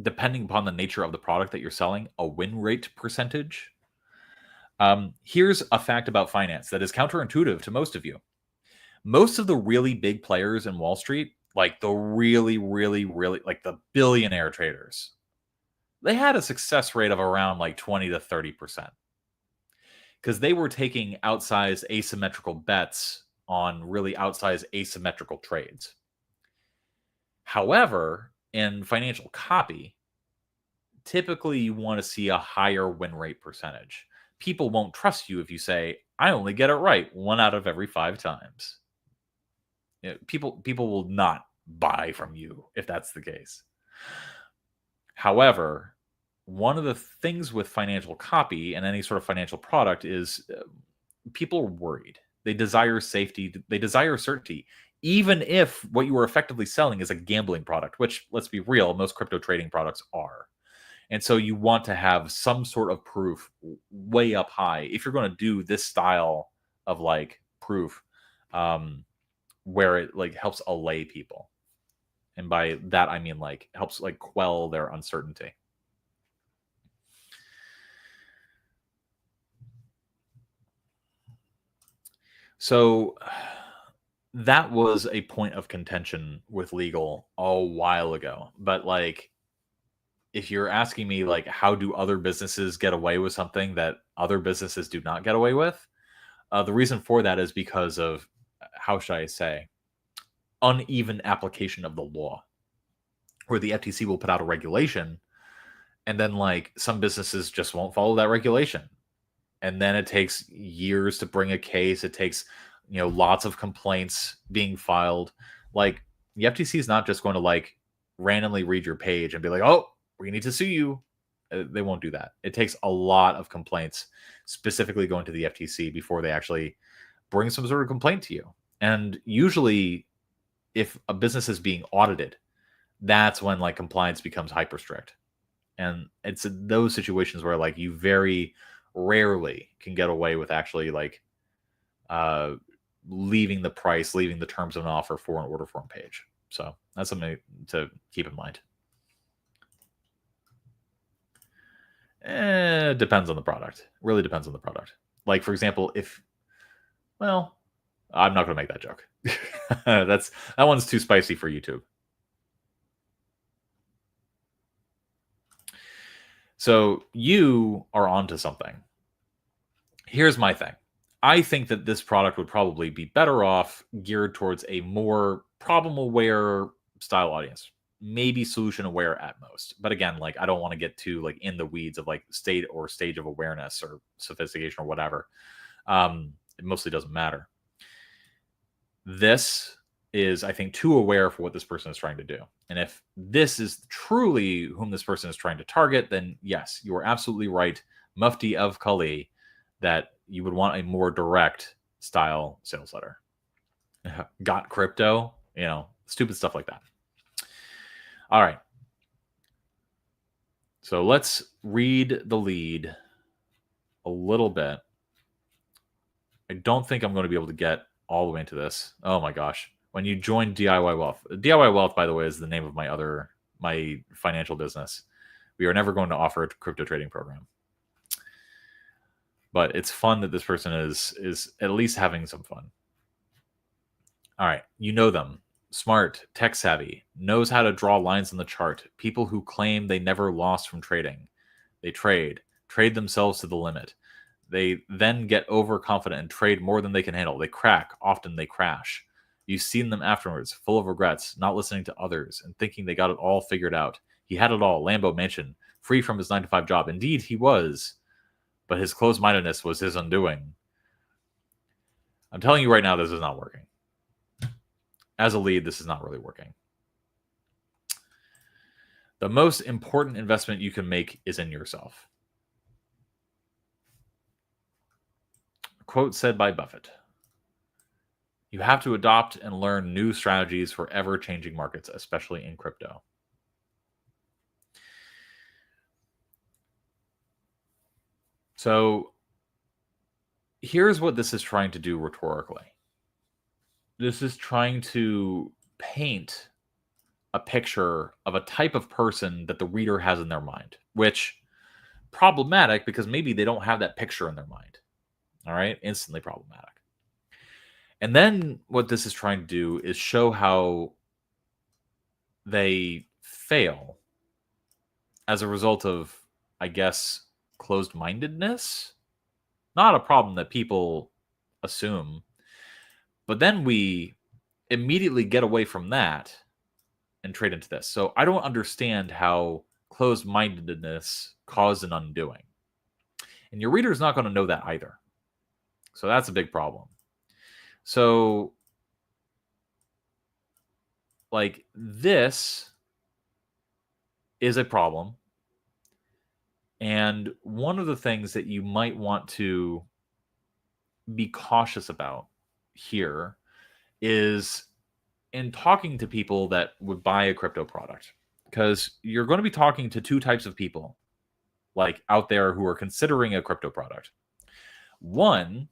depending upon the nature of the product that you're selling, a win rate percentage. Here's a fact about finance that is counterintuitive to most of you. Most of the really big players in Wall Street, the really, really, really, the billionaire traders, they had a success rate of around 20 to 30%. Because they were taking outsized asymmetrical bets on really outsized asymmetrical trades. However, in financial copy, typically you want to see a higher win rate percentage. People won't trust you if you say, I only get it right 1 out of every 5 times. People will not buy from you if that's the case. However, one of the things with financial copy and any sort of financial product is people are worried. They desire safety. They desire certainty. Even if what you are effectively selling is a gambling product, which, let's be real, most crypto trading products are. And so you want to have some sort of proof way up high if you're going to do this style of proof, where it helps allay people. And by that, I mean helps quell their uncertainty. So that was a point of contention with legal a while ago. But if you're asking me how do other businesses get away with something that other businesses do not get away with, the reason for that is because of, how should I say, uneven application of the law, where the FTC will put out a regulation and then some businesses just won't follow that regulation. and then it takes years to bring a case. It takes, lots of complaints being filed. Like, the FTC is not just going to like randomly read your page and be like, oh, we need to sue you. They won't do that. It takes a lot of complaints specifically going to the FTC before they actually bring some sort of complaint to you. And usually, if a business is being audited, that's when like compliance becomes hyper strict. And it's those situations where like you very rarely can get away with actually like leaving the price, leaving the terms of an offer for an order form page. So that's something to keep in mind. It depends on the product. Really depends on the product. Like, for example, I'm not going to make that joke. That one's too spicy for YouTube. So you are onto something. Here's my thing. I think that this product would probably be better off geared towards a more problem-aware style audience. Maybe solution-aware at most. But again, like, I don't want to get too like in the weeds of like state or stage of awareness or sophistication or whatever. It mostly doesn't matter. This is, I think, too aware for what this person is trying to do. And if this is truly whom this person is trying to target, then yes, you are absolutely right, Mufti of Kali, that you would want a more direct style sales letter. Got crypto, stupid stuff like that. All right. So let's read the lead a little bit. I don't think I'm going to be able to get all the way into this. Oh my gosh. When you join DIY Wealth. DIY Wealth, by the way, is the name of my financial business. We are never going to offer a crypto trading program. But it's fun that this person is at least having some fun. All right. You know them. Smart, tech savvy, knows how to draw lines on the chart. People who claim they never lost from trading. They trade themselves to the limit. They then get overconfident and trade more than they can handle. They crack. Often they crash. You've seen them afterwards, full of regrets, not listening to others, and thinking they got it all figured out. He had it all, Lambo mansion, free from his 9-to-5 job. Indeed, he was. But his closed-mindedness was his undoing. I'm telling you right now, this is not working. As a lead, this is not really working. The most important investment you can make is in yourself. A quote said by Buffett. You have to adopt and learn new strategies for ever-changing markets, especially in crypto. So here's what this is trying to do rhetorically. This is trying to paint a picture of a type of person that the reader has in their mind, which problematic because maybe they don't have that picture in their mind. All right, instantly problematic. And then what this is trying to do is show how they fail as a result of, I guess, closed-mindedness. Not a problem that people assume. But then we immediately get away from that and trade into this. So I don't understand how closed-mindedness caused an undoing. And your reader is not going to know that either. So that's a big problem. So, like, this is a problem. And one of the things that you might want to be cautious about here is in talking to people that would buy a crypto product, because you're going to be talking to two types of people like out there who are considering a crypto product. One,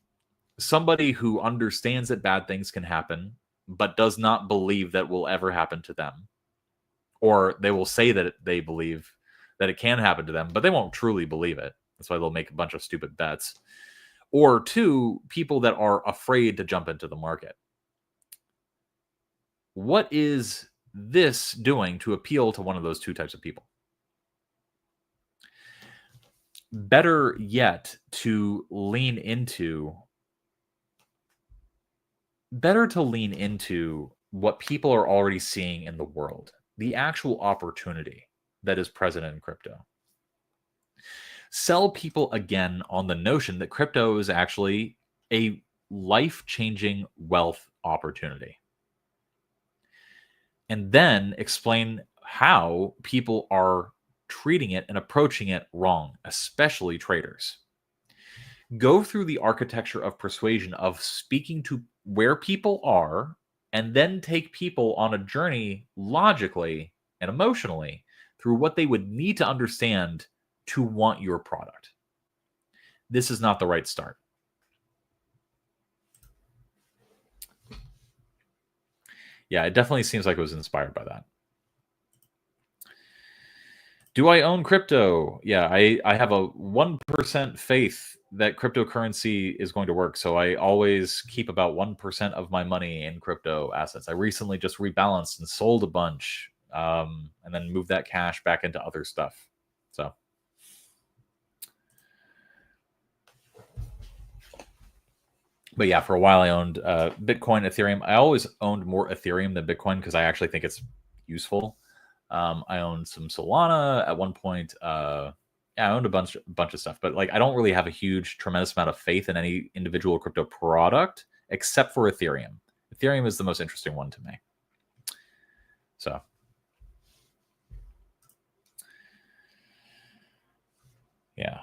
somebody who understands that bad things can happen, but does not believe that will ever happen to them. Or they will say that they believe that it can happen to them, but they won't truly believe it. That's why they'll make a bunch of stupid bets. Or two, people that are afraid to jump into the market. What is this doing to appeal to one of those two types of people? Better yet, to lean into what people are already seeing in the world, the actual opportunity that is present in crypto. Sell people again on the notion that crypto is actually a life-changing wealth opportunity. And then explain how people are treating it and approaching it wrong, especially traders. Go through the architecture of persuasion of speaking to where people are, and then take people on a journey logically and emotionally through what they would need to understand to want your product. This is not the right start. Yeah, it definitely seems like it was inspired by that. Do I own crypto? Yeah, I have a 1% faith that cryptocurrency is going to work. So I always keep about 1% of my money in crypto assets. I recently just rebalanced and sold a bunch, and then moved that cash back into other stuff. So. But yeah, for a while I owned Bitcoin, Ethereum. I always owned more Ethereum than Bitcoin because I actually think it's useful. I owned some Solana at one point. Yeah, I owned a bunch of stuff, but like I don't really have a huge, tremendous amount of faith in any individual crypto product except for Ethereum. Ethereum is the most interesting one to me. So, yeah,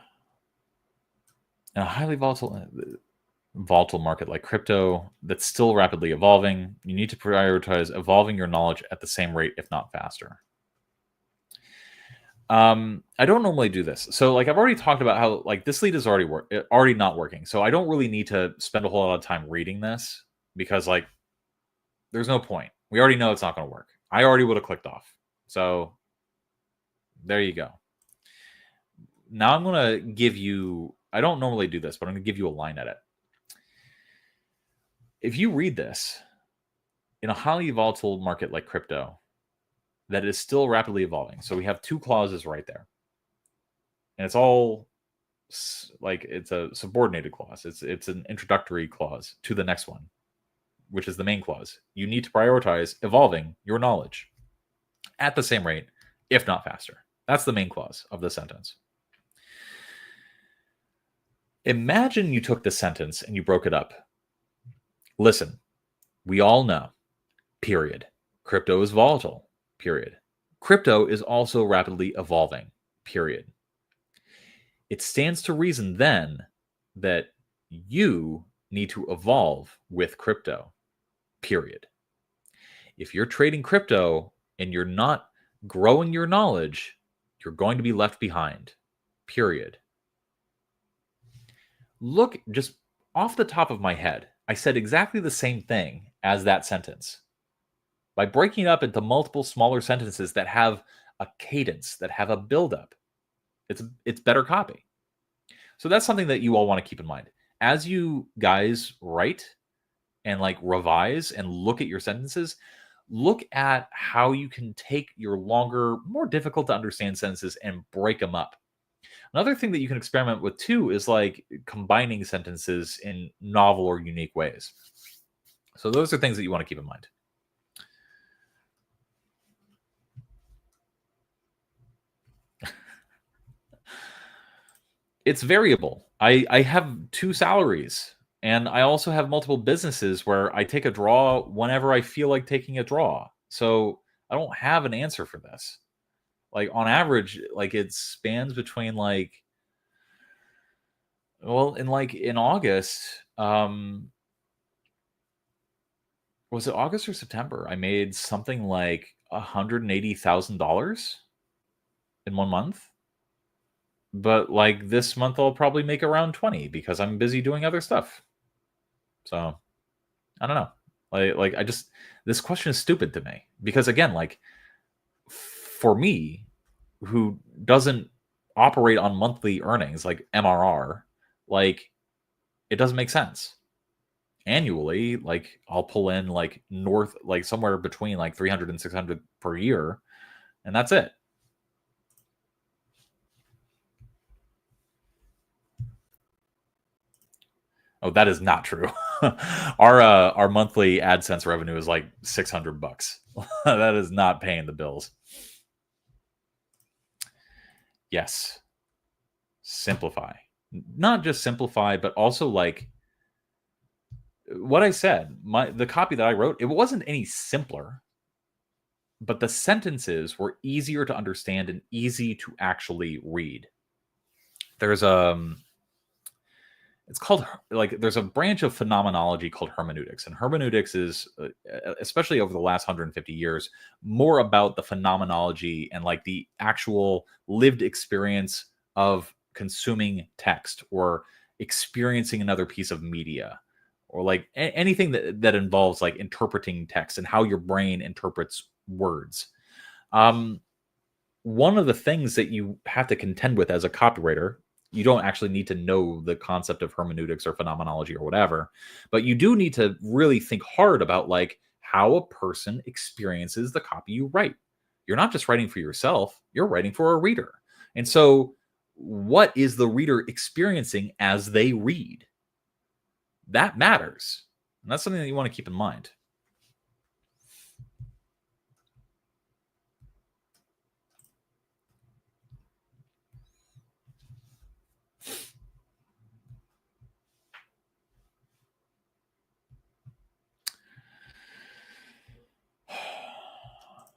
and a highly volatile market like crypto that's still rapidly evolving, you need to prioritize evolving your knowledge at the same rate, if not faster. I don't normally do this. So like I've already talked about how like this lead is already not working. So I don't really need to spend a whole lot of time reading this because like there's no point. We already know it's not going to work. I already would have clicked off. So there you go. Now I'm going to give you, I don't normally do this, but I'm going to give you a line edit. If you read this in a highly volatile market like crypto, that is still rapidly evolving. So we have two clauses right there. And it's all like it's a subordinated clause. It's an introductory clause to the next one, which is the main clause. You need to prioritize evolving your knowledge at the same rate, if not faster. That's the main clause of the sentence. Imagine you took this sentence and you broke it up. Listen, we all know, period. Crypto is volatile. Period. Crypto is also rapidly evolving, period. It stands to reason then that you need to evolve with crypto, period. If you're trading crypto and you're not growing your knowledge, you're going to be left behind, period. Look, just off the top of my head, I said exactly the same thing as that sentence. By breaking it up into multiple smaller sentences that have a cadence, that have a buildup, it's better copy. So that's something that you all want to keep in mind. As you guys write and like revise and look at your sentences, look at how you can take your longer, more difficult to understand sentences and break them up. Another thing that you can experiment with too is like combining sentences in novel or unique ways. So those are things that you want to keep in mind. It's variable. I have 2 salaries, and I also have multiple businesses where I take a draw whenever I feel like taking a draw. So I don't have an answer for this. Like on average, like it spans between like, well, in August, was it August or September? I made something like $180,000 in 1 month. But like this month I'll probably make around 20 because I'm busy doing other stuff. So I don't know. Like I just, this question is stupid to me because again, like for me who doesn't operate on monthly earnings like MRR, like it doesn't make sense. Annually, like I'll pull in like like somewhere between like 300 and 600 per year, and that's it. Oh, that is not true. Our monthly AdSense revenue is like $600. That is not paying the bills. Yes. simplify. Not just simplify, but also like what I said, the copy that I wrote, it wasn't any simpler, but the sentences were easier to understand and easy to actually read. There's it's called like there's a branch of phenomenology called hermeneutics, and hermeneutics is especially over the last 150 years more about the phenomenology and like the actual lived experience of consuming text or experiencing another piece of media or like anything that involves like interpreting text and how your brain interprets words. um One of the things that you have to contend with as a copywriter, you don't actually need to know the concept of hermeneutics or phenomenology or whatever, but you do need to really think hard about like how a person experiences the copy you write. You're not just writing for yourself, you're writing for a reader. And so what is the reader experiencing as they read? That matters. And that's something that you want to keep in mind.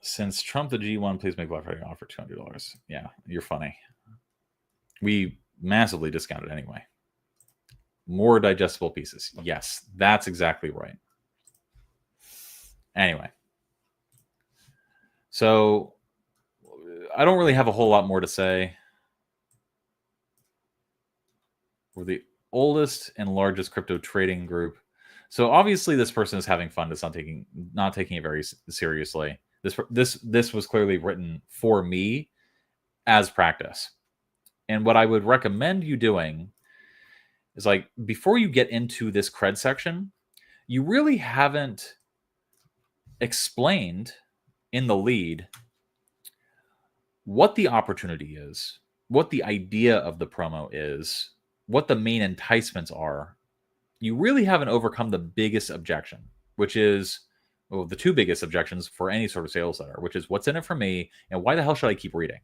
Since Trump the G1, please make Black Friday offer $200. Yeah, you're funny. We massively discounted anyway. More digestible pieces. Yes, that's exactly right. Anyway, so I don't really have a whole lot more to say. We're the oldest and largest crypto trading group. So obviously this person is having fun. It's not taking it very seriously. This was clearly written for me as practice. And what I would recommend you doing is like before you get into this cred section, you really haven't explained in the lead what the opportunity is, what the idea of the promo is, what the main enticements are. You really haven't overcome the biggest objection, which is the two biggest objections for any sort of sales letter, which is what's in it for me and why the hell should I keep reading?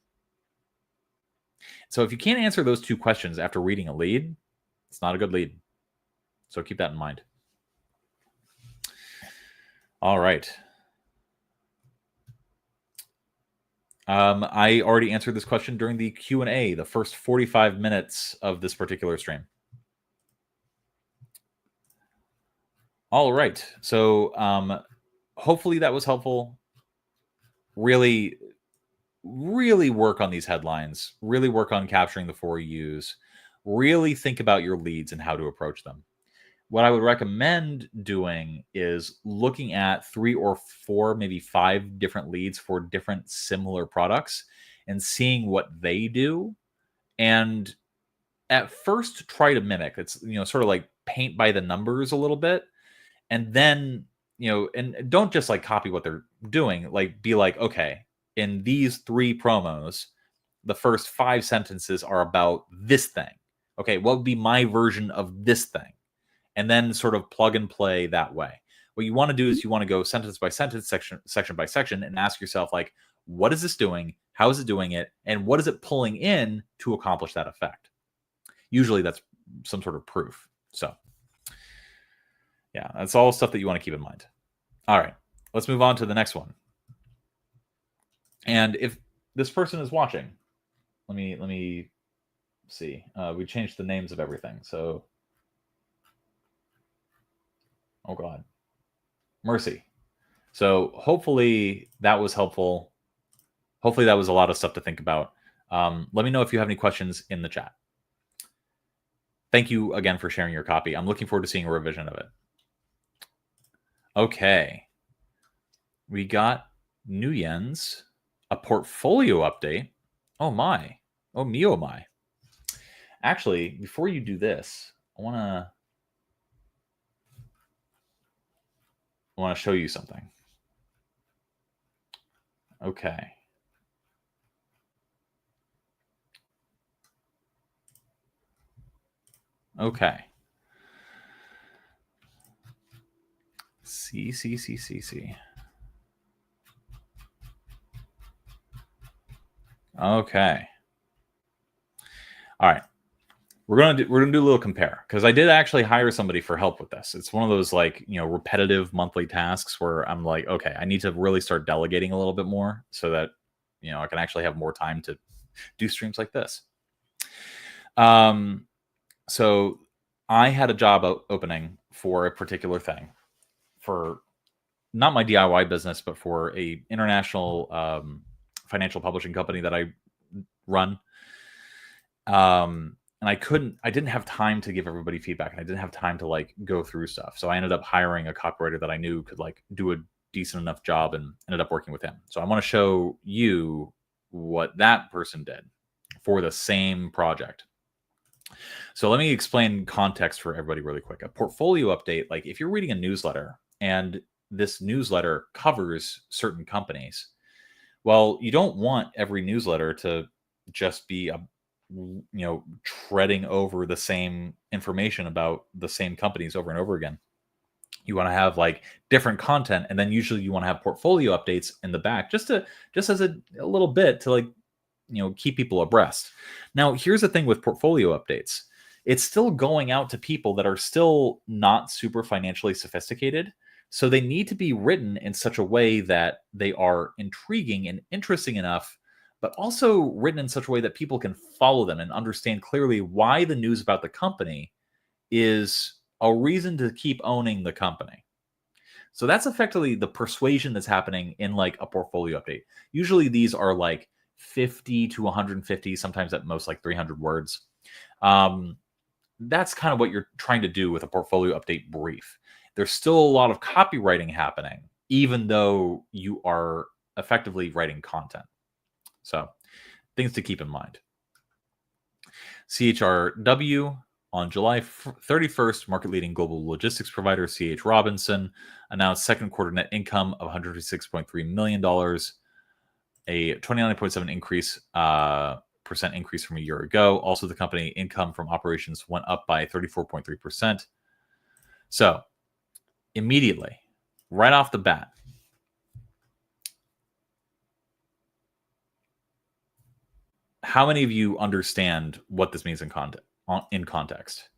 So if you can't answer those two questions after reading a lead, it's not a good lead. So keep that in mind. All right. I already answered this question during the Q&A, the first 45 minutes of this particular stream. All right. So hopefully that was helpful. Really, really work on these headlines. Really work on capturing the 4 U's. Really think about your leads and how to approach them. What I would recommend doing is looking at 3 or 4, maybe 5 different leads for different similar products and seeing what they do. And at first try to mimic. It's, sort of like paint by the numbers a little bit. And then, and don't just like copy what they're doing. Like be like, okay, in these 3 promos, the first 5 sentences are about this thing. Okay, what would be my version of this thing? And then sort of plug and play that way. What you want to do is you want to go sentence by sentence, section by section, and ask yourself, like, what is this doing? How is it doing it? And what is it pulling in to accomplish that effect? Usually that's some sort of proof. So yeah, that's all stuff that you want to keep in mind. All right, let's move on to the next one. And if this person is watching, let me see. We changed the names of everything. So, oh God, Mercy. So hopefully that was helpful. Hopefully that was a lot of stuff to think about. Let me know if you have any questions in the chat. Thank you again for sharing your copy. I'm looking forward to seeing a revision of it. Okay. We got Nguyen's, a portfolio update. Oh my. Oh me, oh my. Actually, before you do this, I want to show you something. Okay. Okay. See. Okay. All right. we're gonna do a little compare, because I did actually hire somebody for help with this. It's one of those, like, repetitive monthly tasks where I'm like, okay, I need to really start delegating a little bit more so that I can actually have more time to do streams like this. So I had a job opening for a particular thing, for not my DIY business, but for a international financial publishing company that I run. And I didn't have time to give everybody feedback, and I didn't have time to like go through stuff. So I ended up hiring a copywriter that I knew could like do a decent enough job, and ended up working with him. So I want to show you what that person did for the same project. So let me explain context for everybody really quick. A portfolio update, like if you're reading a newsletter and this newsletter covers certain companies, well, you don't want every newsletter to just be treading over the same information about the same companies over and over again. You want to have like different content, and then usually you want to have portfolio updates in the back, just as a little bit to like keep people abreast. Now, here's the thing with portfolio updates. It's still going out to people that are still not super financially sophisticated. So they need to be written in such a way that they are intriguing and interesting enough, but also written in such a way that people can follow them and understand clearly why the news about the company is a reason to keep owning the company. So that's effectively the persuasion that's happening in like a portfolio update. Usually these are like 50 to 150, sometimes at most like 300 words. That's kind of what you're trying to do with a portfolio update brief. There's still a lot of copywriting happening, even though you are effectively writing content. So things to keep in mind. CHRW, on July 31st, market-leading global logistics provider C.H. Robinson announced second quarter net income of $156.3 million, a 29.7% increase from a year ago. Also, the company income from operations went up by 34.3%. So immediately, right off the bat, how many of you understand what this means in context?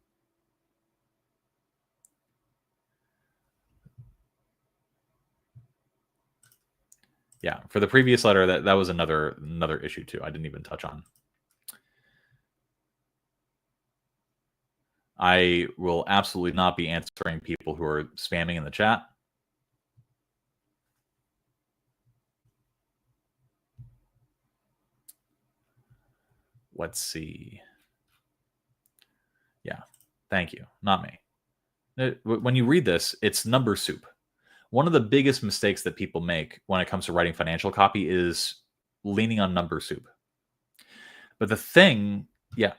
Yeah, for the previous letter, that was another issue too. I didn't even touch on. I will absolutely not be answering people who are spamming in the chat. Let's see. Yeah, thank you. Not me. When you read this, it's number soup. One of the biggest mistakes that people make when it comes to writing financial copy is leaning on number soup. But the thing, yeah,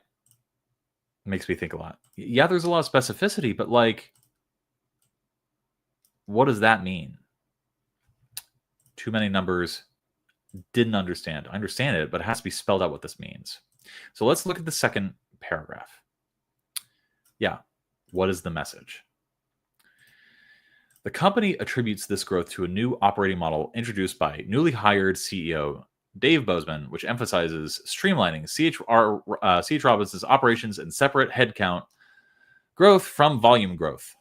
makes me think a lot. Yeah, there's a lot of specificity, but like, what does that mean? Too many numbers, didn't understand. I understand it, but it has to be spelled out what this means. So let's look at the second paragraph. Yeah, what is the message? The company attributes this growth to a new operating model introduced by newly hired CEO Dave Bozeman, which emphasizes streamlining CH Robinson's operations and separate headcount growth from volume growth.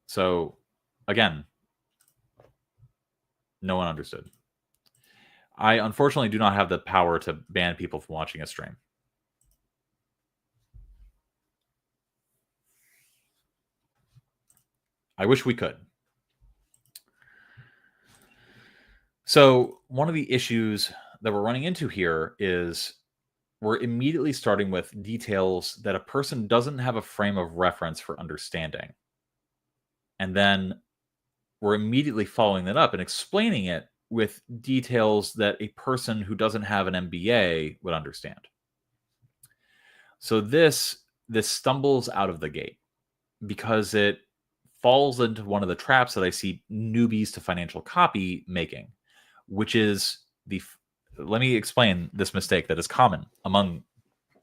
So, again, no one understood. I unfortunately do not have the power to ban people from watching a stream. I wish we could. So one of the issues that we're running into here is we're immediately starting with details that a person doesn't have a frame of reference for understanding. And then we're immediately following that up and explaining it with details that a person who doesn't have an MBA would understand. So this stumbles out of the gate because it falls into one of the traps that I see newbies to financial copy making, which is let me explain this mistake that is common among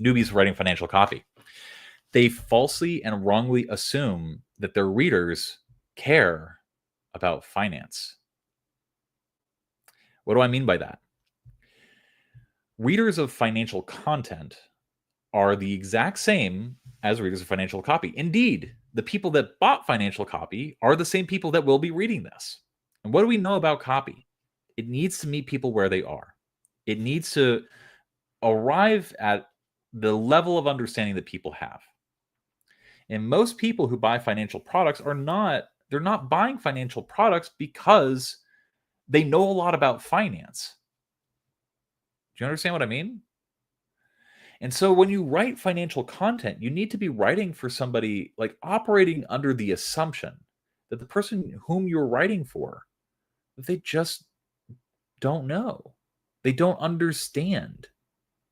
newbies writing financial copy. They falsely and wrongly assume that their readers care about finance. What do I mean by that? Readers of financial content are the exact same as readers of financial copy. Indeed, the people that bought financial copy are the same people that will be reading this. And what do we know about copy? It needs to meet people where they are. It needs to arrive at the level of understanding that people have. And most people who buy financial products they're not buying financial products because they know a lot about finance. Do you understand what I mean? And so when you write financial content, you need to be writing for somebody like operating under the assumption that the person whom you're writing for, that they just don't know. They don't understand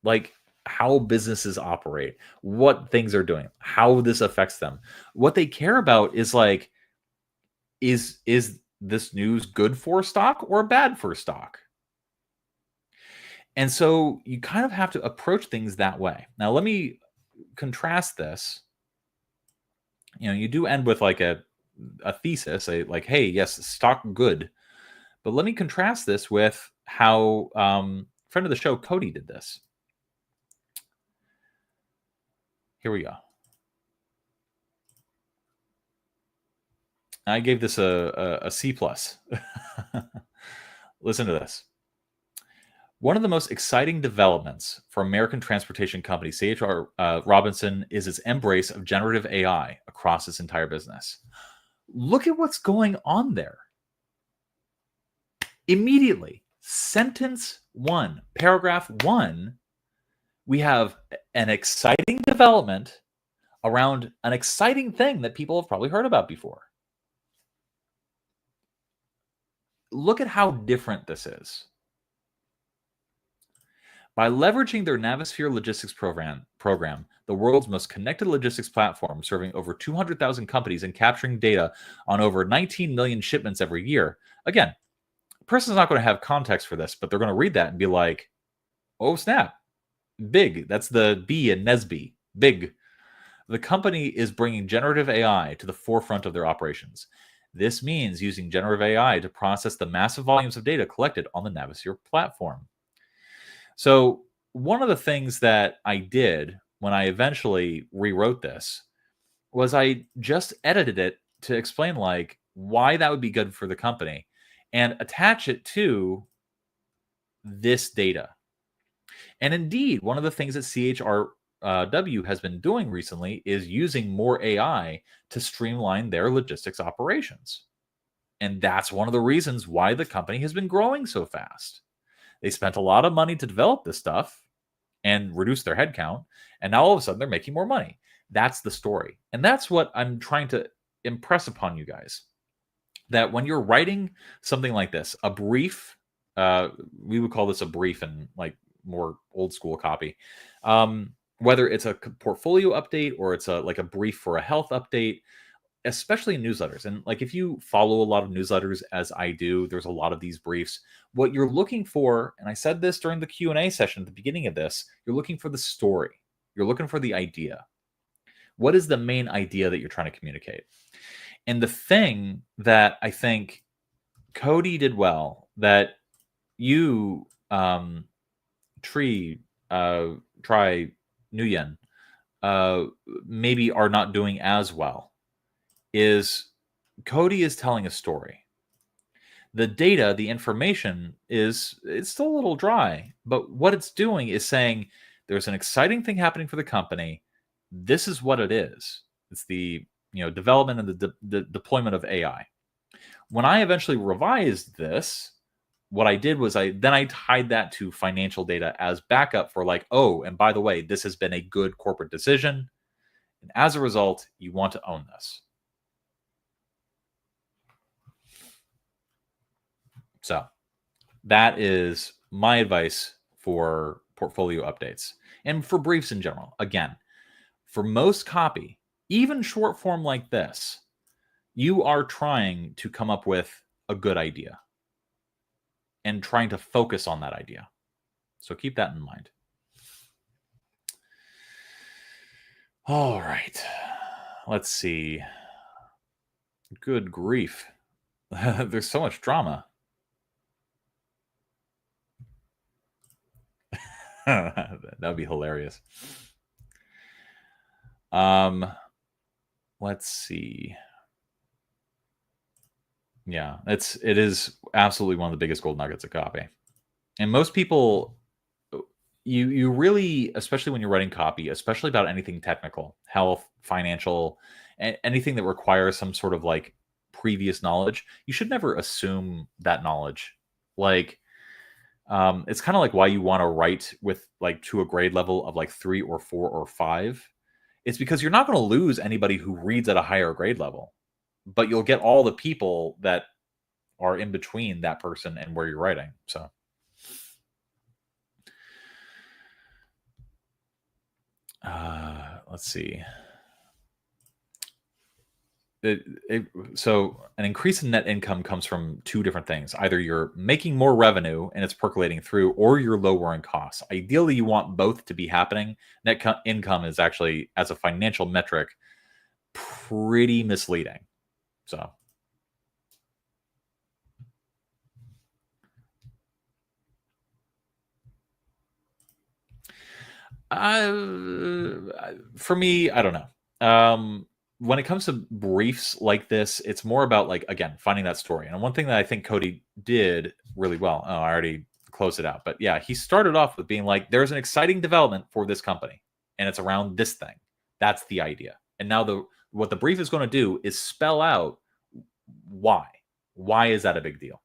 like how businesses operate, what things are doing, how this affects them. What they care about is like, is this news good for stock or bad for stock? And so you kind of have to approach things that way. Now, let me contrast this. You do end with like a thesis, like, hey, yes, stock good. But let me contrast this with how friend of the show, Cody, did this. Here we go. I gave this a C plus. Listen to this. One of the most exciting developments for American transportation company C.H.R. Robinson is its embrace of generative AI across its entire business. Look at what's going on there. Immediately, sentence 1, paragraph 1, we have an exciting development around an exciting thing that people have probably heard about before. Look at how different this is. By leveraging their Navisphere logistics program, the world's most connected logistics platform, serving over 200,000 companies and capturing data on over 19 million shipments every year. Again, a person's not going to have context for this, but they're going to read that and be like, oh, snap. Big. That's the B in NESB. Big. The company is bringing generative AI to the forefront of their operations. This means using generative AI to process the massive volumes of data collected on the Navisphere platform. So one of the things that I did when I eventually rewrote this was I just edited it to explain like why that would be good for the company and attach it to this data. And indeed, one of the things that CHRW has been doing recently is using more AI to streamline their logistics operations. And that's one of the reasons why the company has been growing so fast. They spent a lot of money to develop this stuff and reduce their headcount, and now all of a sudden they're making more money. That's the story. And that's what I'm trying to impress upon you guys. That when you're writing something like this, a brief, we would call this a brief in like more old school copy, whether it's a portfolio update or it's like a brief for a health update, especially in newsletters. And like if you follow a lot of newsletters as I do, there's a lot of these briefs. What you're looking for, and I said this during the Q&A session at the beginning of this, you're looking for the story. You're looking for the idea. What is the main idea that you're trying to communicate? And the thing that I think Cody did well, that you, Try Nguyen, maybe are not doing as well, is Cody is telling a story. The data, the information it's still a little dry, but what it's doing is saying there's an exciting thing happening for the company. This is what it is. It's the development and the deployment of AI. When I eventually revised this, what I did was I tied that to financial data as backup for like, oh, and by the way, this has been a good corporate decision. And as a result, you want to own this. So that is my advice for portfolio updates and for briefs in general. Again, for most copy, even short form like this, you are trying to come up with a good idea and trying to focus on that idea. So keep that in mind. All right. Let's see. Good grief. There's so much drama. That would be hilarious. Let's see. Yeah, it is absolutely one of the biggest gold nuggets of copy. And most people, you really, especially when you're writing copy, especially about anything technical, health, financial, anything that requires some sort of like previous knowledge, you should never assume that knowledge. Like, it's kind of like why you want to write with like to a grade level of like 3 or 4 or 5. It's because you're not going to lose anybody who reads at a higher grade level, but you'll get all the people that are in between that person and where you're writing. So, let's see. So an increase in net income comes from two different things. Either you're making more revenue and it's percolating through, or you're lowering costs. Ideally, you want both to be happening. Income is actually, as a financial metric, pretty misleading. So. For me, I don't know. When it comes to briefs like this, it's more about like, again, finding that story. And one thing that I think Cody did really well. Oh, I already closed it out, but yeah, he started off with being like, "There's an exciting development for this company, and it's around this thing." That's the idea. And now what the brief is going to do is spell out why. Why is that a big deal?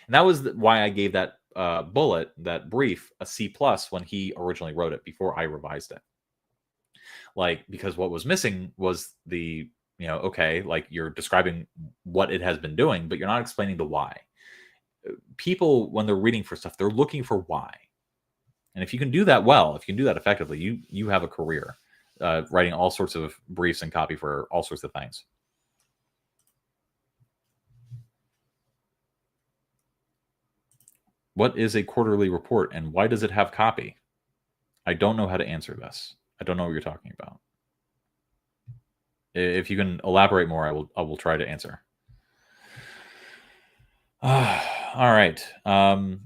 And that was why I gave that that brief, a C plus when he originally wrote it before I revised it. Like, because what was missing was the, okay, like you're describing what it has been doing, but you're not explaining the why. People, when they're reading for stuff, they're looking for why. And if you can do that well, if you can do that effectively, you have a career writing all sorts of briefs and copy for all sorts of things. What is a quarterly report and why does it have copy? I don't know how to answer this. I don't know what you're talking about. If you can elaborate more, I will try to answer. All right. One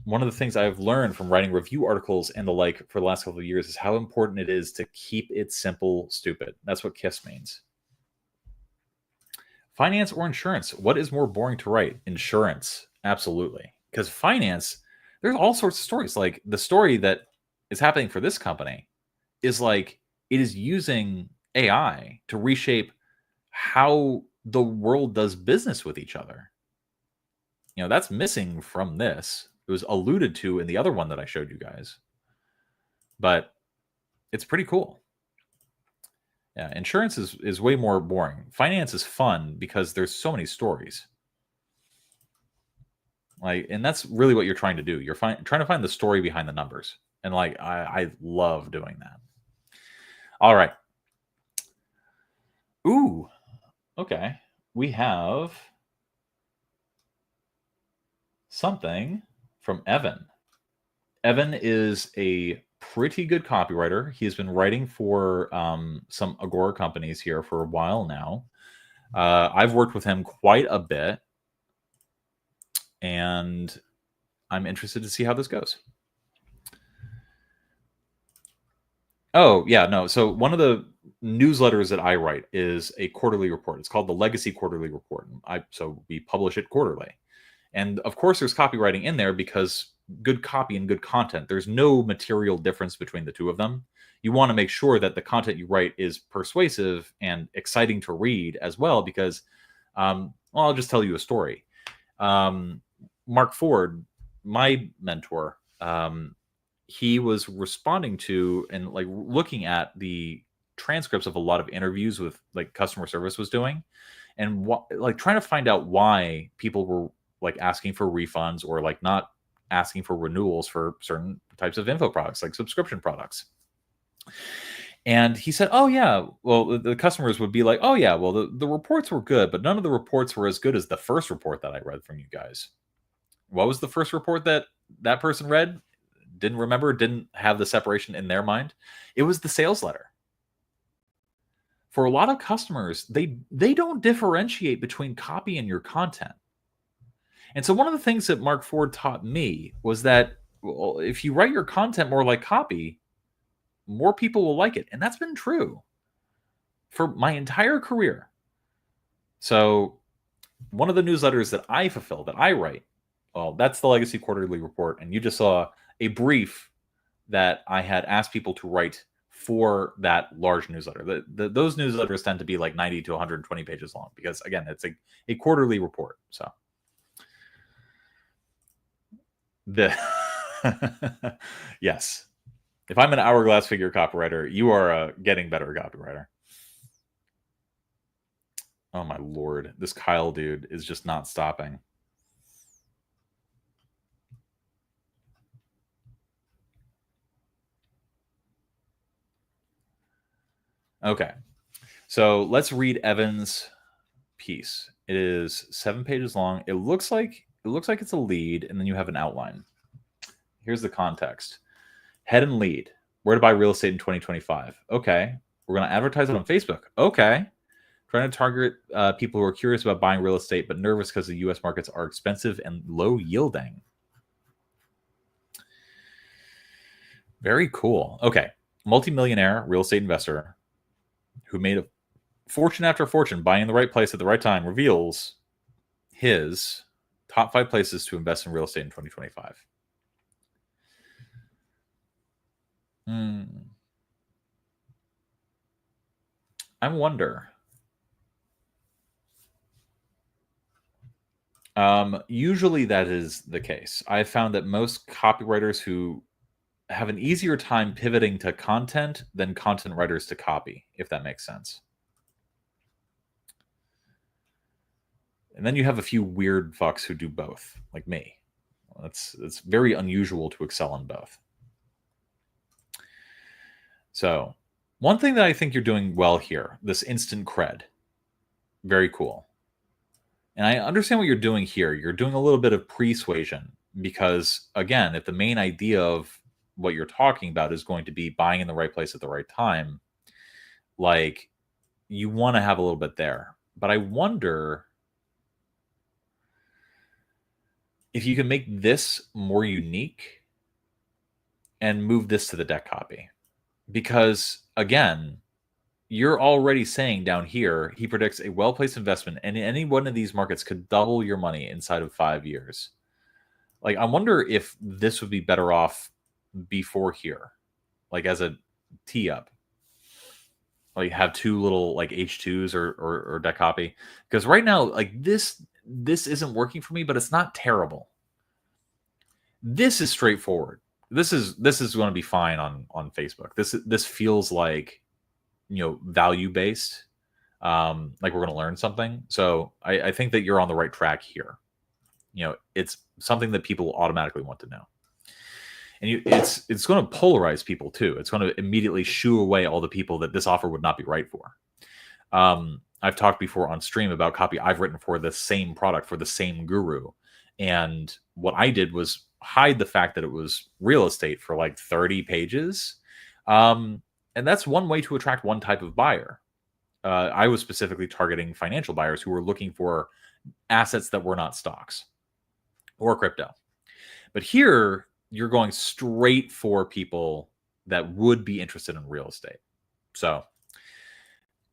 of the things I've learned from writing review articles and the like for the last couple of years is how important it is to keep it simple, stupid. That's what KISS means. Finance or insurance? What is more boring to write? Insurance. Absolutely. Because finance, there's all sorts of stories. Like the story that is happening for this company is like it is using AI to reshape how the world does business with each other. That's missing from this. It was alluded to in the other one that I showed you guys. But it's pretty cool. Yeah, insurance is way more boring. Finance is fun because there's so many stories. Like, and that's really what you're trying to do. You're trying to find the story behind the numbers. And like, I love doing that. All right. Ooh, okay. We have something from Evan. Evan is a pretty good copywriter. He's been writing for some Agora companies here for a while now. I've worked with him quite a bit, and I'm interested to see how this goes. Oh, yeah, no. So one of the newsletters that I write is a quarterly report. It's called the Legacy Quarterly Report. So we publish it quarterly. And of course, there's copywriting in there because good copy and good content, there's no material difference between the two of them. You want to make sure that the content you write is persuasive and exciting to read as well, because, well, I'll just tell you a story. Mark Ford, my mentor, he was responding to and like looking at the transcripts of a lot of interviews with like customer service was doing, and like trying to find out why people were like asking for refunds or like not asking for renewals for certain types of info products, like subscription products. And he said, "Oh yeah, well the customers would be like, oh yeah, well the reports were good, but none of the reports were as good as the first report that I read from you guys." What was the first report that person read? Didn't remember, didn't have the separation in their mind. It was the sales letter. For a lot of customers, they don't differentiate between copy and your content. And so one of the things that Mark Ford taught me was that well, if you write your content more like copy, more people will like it. And that's been true for my entire career. So one of the newsletters that I fulfill, that I write, well, that's the Legacy Quarterly Report. And you just saw a brief that I had asked people to write for that large newsletter. Those newsletters tend to be like 90 to 120 pages long because, again, it's a quarterly report. So the yes, if I'm an hourglass figure copywriter, you are a getting better copywriter. Oh my lord, this Kyle dude is just not stopping. Okay, so let's read Evan's piece. It is 7 pages long. It looks like it's a lead, and then you have an outline. Here's the context. Head and lead. Where to buy real estate in 2025. Okay. We're going to advertise it on Facebook. Okay. Trying to target people who are curious about buying real estate, but nervous because the U.S. markets are expensive and low yielding. Very cool. Okay. Multimillionaire real estate investor who made a fortune after fortune buying in the right place at the right time reveals his top 5 places to invest in real estate in 2025. I wonder. Usually that is the case. I've found that most copywriters who have an easier time pivoting to content than content writers to copy, if that makes sense. And then you have a few weird fucks who do both, like me. It's very unusual to excel in both. So one thing that I think you're doing well here, this instant cred, very cool. And I understand what you're doing here. You're doing a little bit of persuasion because, again, if the main idea of what you're talking about is going to be buying in the right place at the right time, like, you want to have a little bit there. But I wonder if you can make this more unique and move this to the deck copy. Because, again, you're already saying down here, he predicts a well-placed investment, and any one of these markets could double your money inside of 5 years. Like, I wonder if this would be better off before here, like as a tee up. Like, have 2 little like H2s or deck copy. Because right now, like this isn't working for me, but it's not terrible. This is straightforward. This is going to be fine on Facebook. This feels like, value based, like we're going to learn something. So I think that you're on the right track here. It's something that people automatically want to know, and it's going to polarize people too. It's going to immediately shoo away all the people that this offer would not be right for. I've talked before on stream about copy I've written for the same product for the same guru, and what I did was hide the fact that it was real estate for like 30 pages. And that's one way to attract one type of buyer. I was specifically targeting financial buyers who were looking for assets that were not stocks or crypto. But here, you're going straight for people that would be interested in real estate. So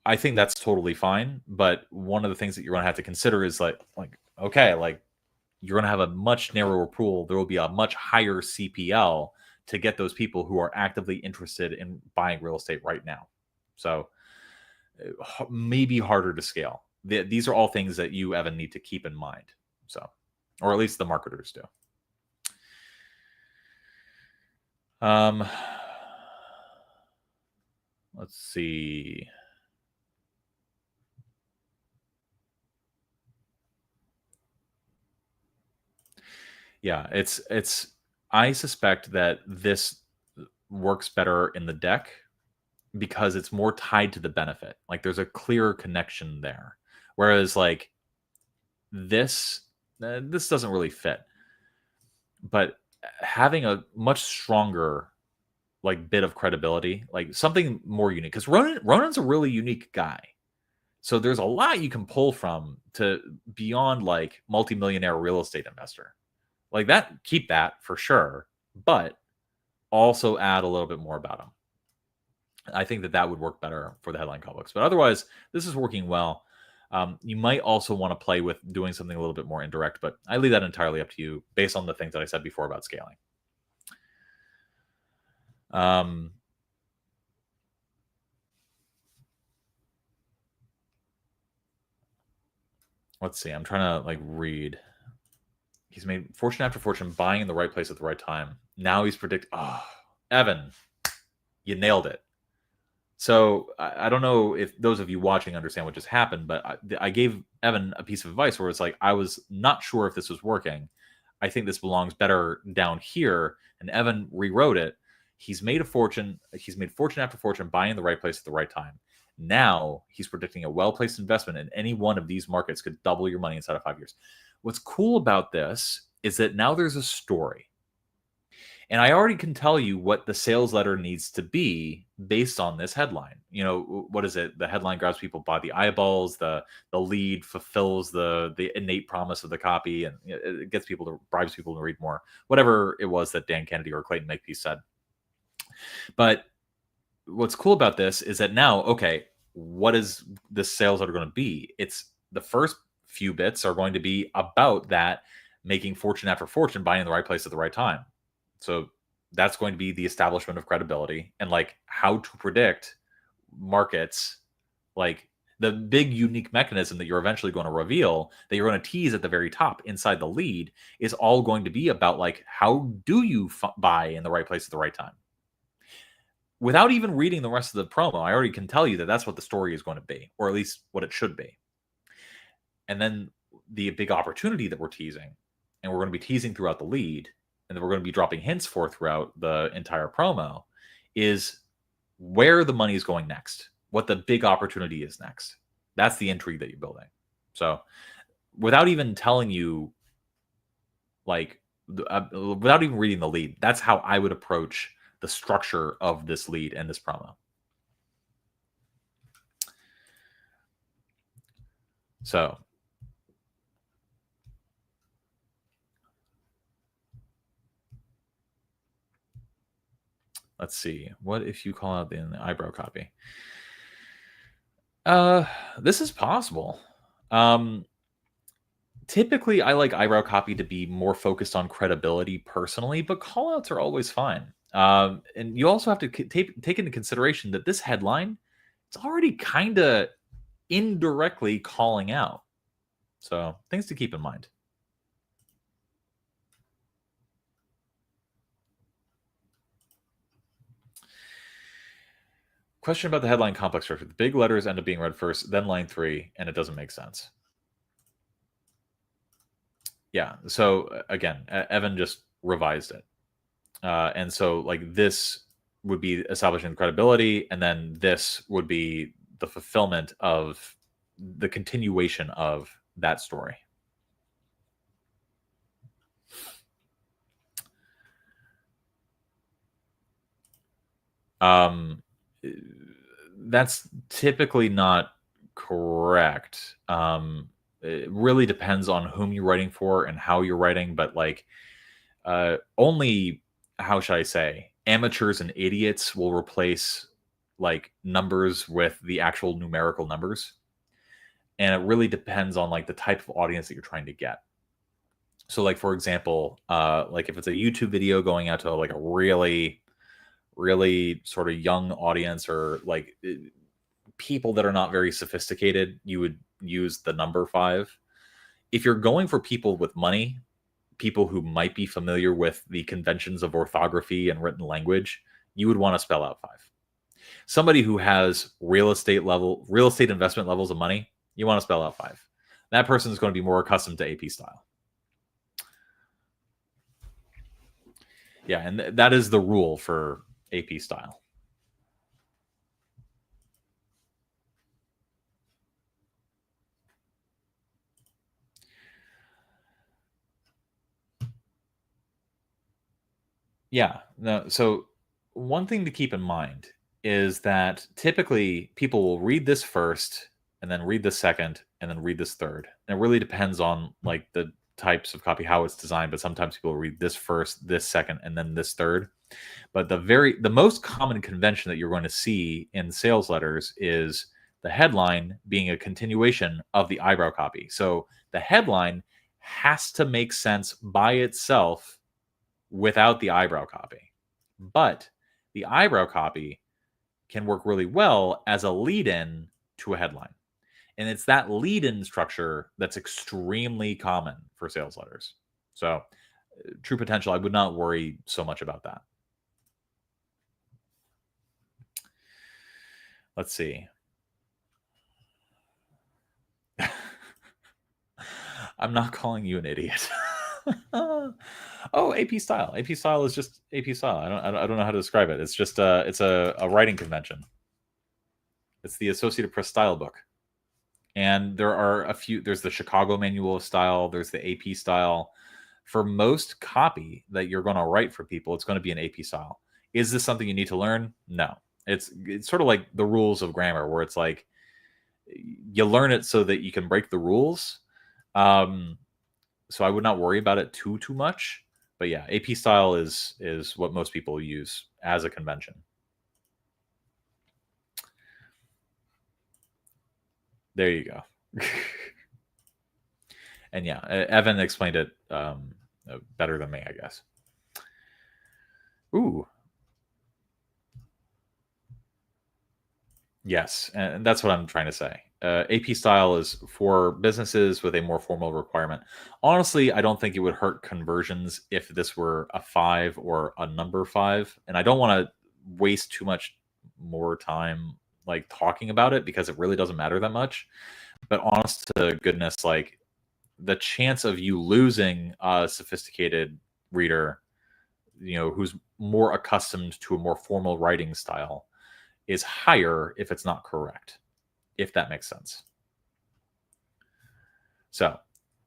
I think that's totally fine. But one of the things that you're going to have to consider is okay, like you're going to have a much narrower pool. There will be a much higher CPL to get those people who are actively interested in buying real estate right now. So maybe harder to scale. These are all things that you, Evan, need to keep in mind. So, or at least the marketers do. Let's see. Yeah, I suspect that this works better in the deck because it's more tied to the benefit. Like there's a clearer connection there. Whereas like this doesn't really fit. But having a much stronger like bit of credibility, like something more unique, because Ronan's a really unique guy. So there's a lot you can pull from to beyond like multimillionaire real estate investor. Like that, keep that for sure. but also add a little bit more about him. I think that would work better for the headline complex. But otherwise, this is working well. You might also want to play with doing something a little bit more indirect, but I leave that entirely up to you based on the things that I said before about scaling. Let's see. I'm trying to like read. He's made fortune after fortune buying in the right place at the right time. Now he's Evan, you nailed it. So I don't know if those of you watching understand what just happened, but I gave Evan a piece of advice where it's like, I was not sure if this was working. I think this belongs better down here. And Evan rewrote it. He's made a fortune. He's made fortune after fortune buying in the right place at the right time. Now he's predicting a well-placed investment in any one of these markets could double your money inside of 5 years. What's cool about this is that now there's a story. And I already can tell you what the sales letter needs to be based on this headline. You know, what is it? The headline grabs people by the eyeballs. The lead fulfills the innate promise of the copy, and it gets people to bribes people to read more. Whatever it was that Dan Kennedy or Clayton Makepeace said. But what's cool about this is that now, okay, what is the sales letter going to be? It's the first few bits are going to be about that making fortune after fortune, buying in the right place at the right time. So that's going to be the establishment of credibility and like how to predict markets, like the big unique mechanism that you're eventually going to reveal that you're going to tease at the very top inside the lead is all going to be about like, how do you buy in the right place at the right time? Without even reading the rest of the promo, I already can tell you that that's what the story is going to be, or at least what it should be. And then the big opportunity that we're teasing, and we're going to be teasing throughout the lead, and then we're going to be dropping hints for throughout the entire promo, is where the money is going next, what the big opportunity is next. That's the intrigue that you're building. So without even telling you, like, without even reading the lead, that's how I would approach the structure of this lead and this promo. So let's see. What if you call out the eyebrow copy? This is possible. Typically, I like eyebrow copy to be more focused on credibility personally, but callouts are always fine. And you also have to take into consideration that this headline, it's already kind of indirectly calling out. So things to keep in mind. Question about the headline complex structure. The big letters end up being read first, then line 3, and it doesn't make sense. Yeah. So again, Evan just revised it. And so like this would be establishing credibility, and then this would be the fulfillment of the continuation of that story. That's typically not correct. It really depends on whom you're writing for and how you're writing, but like only, how should I say, amateurs and idiots will replace like numbers with the actual numerical numbers. And it really depends on like the type of audience that you're trying to get. So like, for example, like if it's a YouTube video going out to like a really sort of young audience, or like people that are not very sophisticated, you would use the number 5. If you're going for people with money, people who might be familiar with the conventions of orthography and written language, you would want to spell out 5. Somebody who has real estate investment levels of money, you want to spell out 5. That person is going to be more accustomed to AP style. Yeah, and that is the rule for AP style. Yeah, no, so one thing to keep in mind is that typically people will read this first and then read the second and then read this third. And it really depends on like the types of copy, how it's designed, but sometimes people read this first, this second, and then this third. But the most common convention that you're going to see in sales letters is the headline being a continuation of the eyebrow copy. So the headline has to make sense by itself without the eyebrow copy. But the eyebrow copy can work really well as a lead-in to a headline. And it's that lead-in structure that's extremely common for sales letters. So true potential, I would not worry so much about that. Let's see. I'm not calling you an idiot. Oh, AP style. AP style is just AP style. I don't know how to describe it. It's just it's a writing convention. It's the Associated Press style book. And there are a few. There's the Chicago Manual of Style. There's the AP style. For most copy that you're going to write for people, it's going to be an AP style. Is this something you need to learn? No. It's sort of like the rules of grammar, where it's like you learn it so that you can break the rules. So I would not worry about it too much. But yeah, AP style is what most people use as a convention. There you go. And yeah, Evan explained it better than me, I guess. Ooh. Yes, and that's what I'm trying to say. AP style is for businesses with a more formal requirement. Honestly, I don't think it would hurt conversions if this were a 5 or a number 5. And I don't want to waste too much more time like talking about it, because it really doesn't matter that much. But honest to goodness, like the chance of you losing a sophisticated reader, who's more accustomed to a more formal writing style, is higher if it's not correct, if that makes sense. So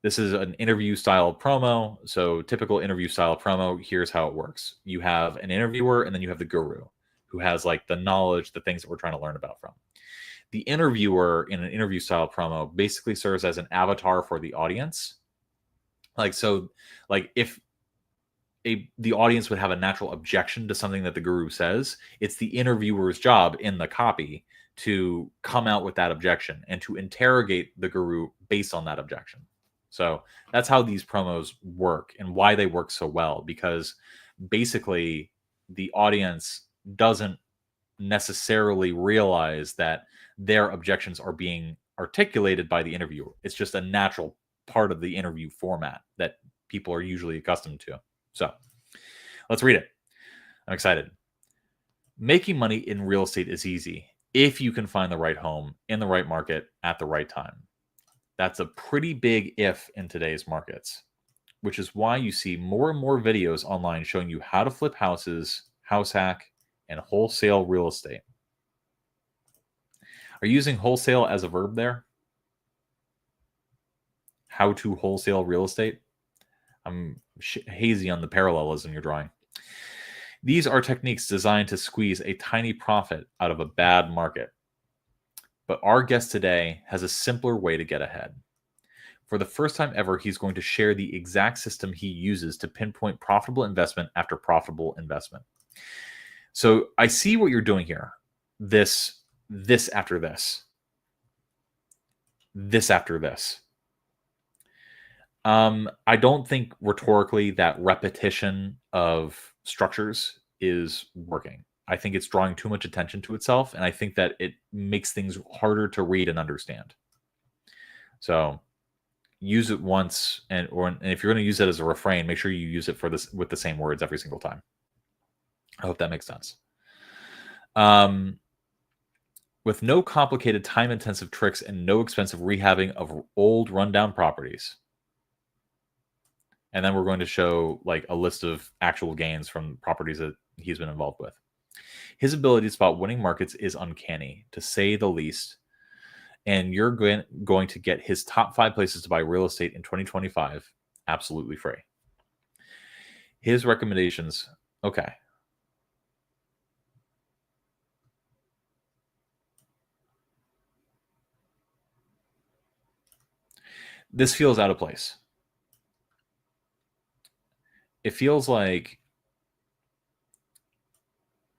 this is an interview style promo. So typical interview style promo, here's how it works. You have an interviewer, and then you have the guru who has like the knowledge, the things that we're trying to learn about from. The interviewer in an interview style promo basically serves as an avatar for the audience. Like, so like if the audience would have a natural objection to something that the guru says, it's the interviewer's job in the copy to come out with that objection and to interrogate the guru based on that objection. So that's how these promos work and why they work so well, because basically the audience doesn't necessarily realize that their objections are being articulated by the interviewer. It's just a natural part of the interview format that people are usually accustomed to. So let's read it. I'm excited. Making money in real estate is easy if you can find the right home in the right market at the right time. That's a pretty big if in today's markets, which is why you see more and more videos online showing you how to flip houses, house hack, and wholesale real estate. Are you using wholesale as a verb there? How to wholesale real estate? I'm hazy on the parallelism you're drawing. These are techniques designed to squeeze a tiny profit out of a bad market. But our guest today has a simpler way to get ahead. For the first time ever, he's going to share the exact system he uses to pinpoint profitable investment after profitable investment. So I see what you're doing here. This after this. This after this. I don't think rhetorically that repetition of structures is working. I think it's drawing too much attention to itself, and I think that it makes things harder to read and understand. So use it once, and if you're going to use it as a refrain, make sure you use it for this with the same words every single time. I hope that makes sense. With no complicated, time-intensive tricks and no expensive rehabbing of old, rundown properties. And then we're going to show like a list of actual gains from properties that he's been involved with. His ability to spot winning markets is uncanny, to say the least. And you're going to get his top 5 places to buy real estate in 2025 absolutely free. His recommendations. Okay. This feels out of place. it feels like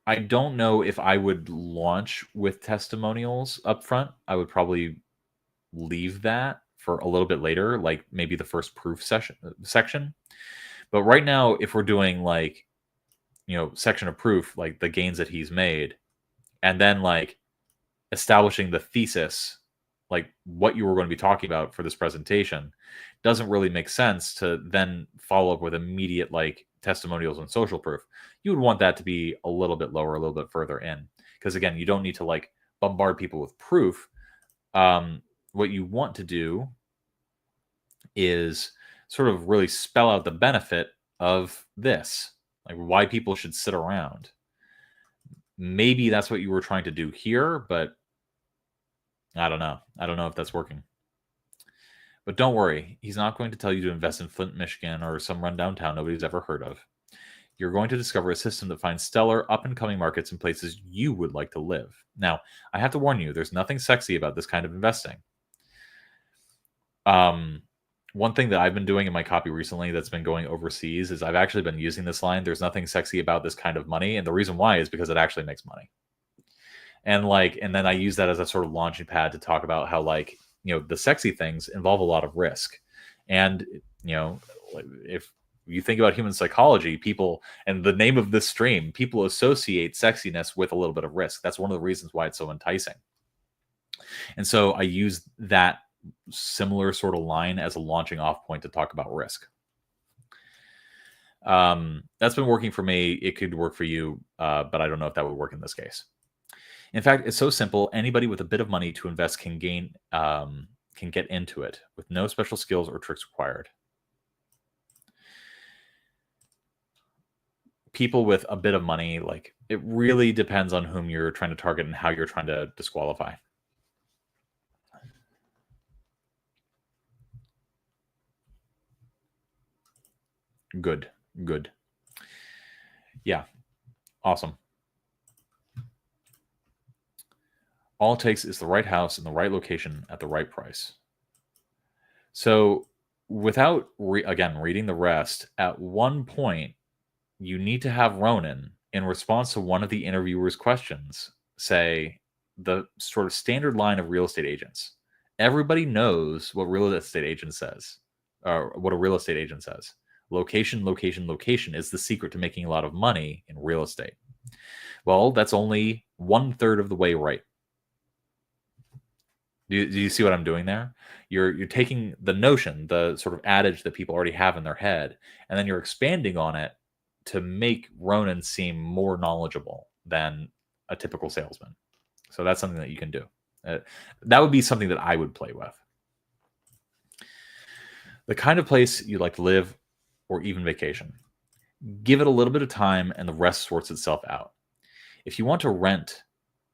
I don't know if I would launch with testimonials up front. I would probably leave that for a little bit later, like maybe the first proof section. But right now, if we're doing like, section of proof, like the gains that he's made, and then like establishing the thesis, like what you were going to be talking about for this presentation, doesn't really make sense to then follow up with immediate like testimonials and social proof. You would want that to be a little bit lower, a little bit further in, because again, you don't need to like bombard people with proof. What you want to do is sort of really spell out the benefit of this, like why people should sit around. Maybe that's what you were trying to do here, but I don't know. I don't know if that's working. But don't worry, he's not going to tell you to invest in Flint, Michigan, or some rundown town nobody's ever heard of. You're going to discover a system that finds stellar, up-and-coming markets in places you would like to live. Now, I have to warn you, there's nothing sexy about this kind of investing. One thing that I've been doing in my copy recently that's been going overseas is I've actually been using this line, there's nothing sexy about this kind of money, and the reason why is because it actually makes money. And then I use that as a sort of launching pad to talk about how like, the sexy things involve a lot of risk. And, if you think about human psychology, people, and the name of this stream, people associate sexiness with a little bit of risk. That's one of the reasons why it's so enticing. And so I use that similar sort of line as a launching off point to talk about risk. That's been working for me. It could work for you, but I don't know if that would work in this case. In fact, it's so simple. Anybody with a bit of money to invest can get into it with no special skills or tricks required. People with a bit of money, like it really depends on whom you're trying to target and how you're trying to disqualify. Good. Yeah. Awesome. All it takes is the right house in the right location at the right price. So without, again, reading the rest, at one point, you need to have Ronan, in response to one of the interviewer's questions, say the sort of standard line of real estate agents. Everybody knows what real estate agent says, or what a real estate agent says. Location, location, location is the secret to making a lot of money in real estate. Well, that's only 1/3 of the way right. Do you see what I'm doing there? You're taking the notion, the sort of adage that people already have in their head, and then you're expanding on it to make Ronan seem more knowledgeable than a typical salesman. So that's something that you can do. That would be something that I would play with. The kind of place you'd like to live or even vacation. Give it a little bit of time and the rest sorts itself out. If you want to rent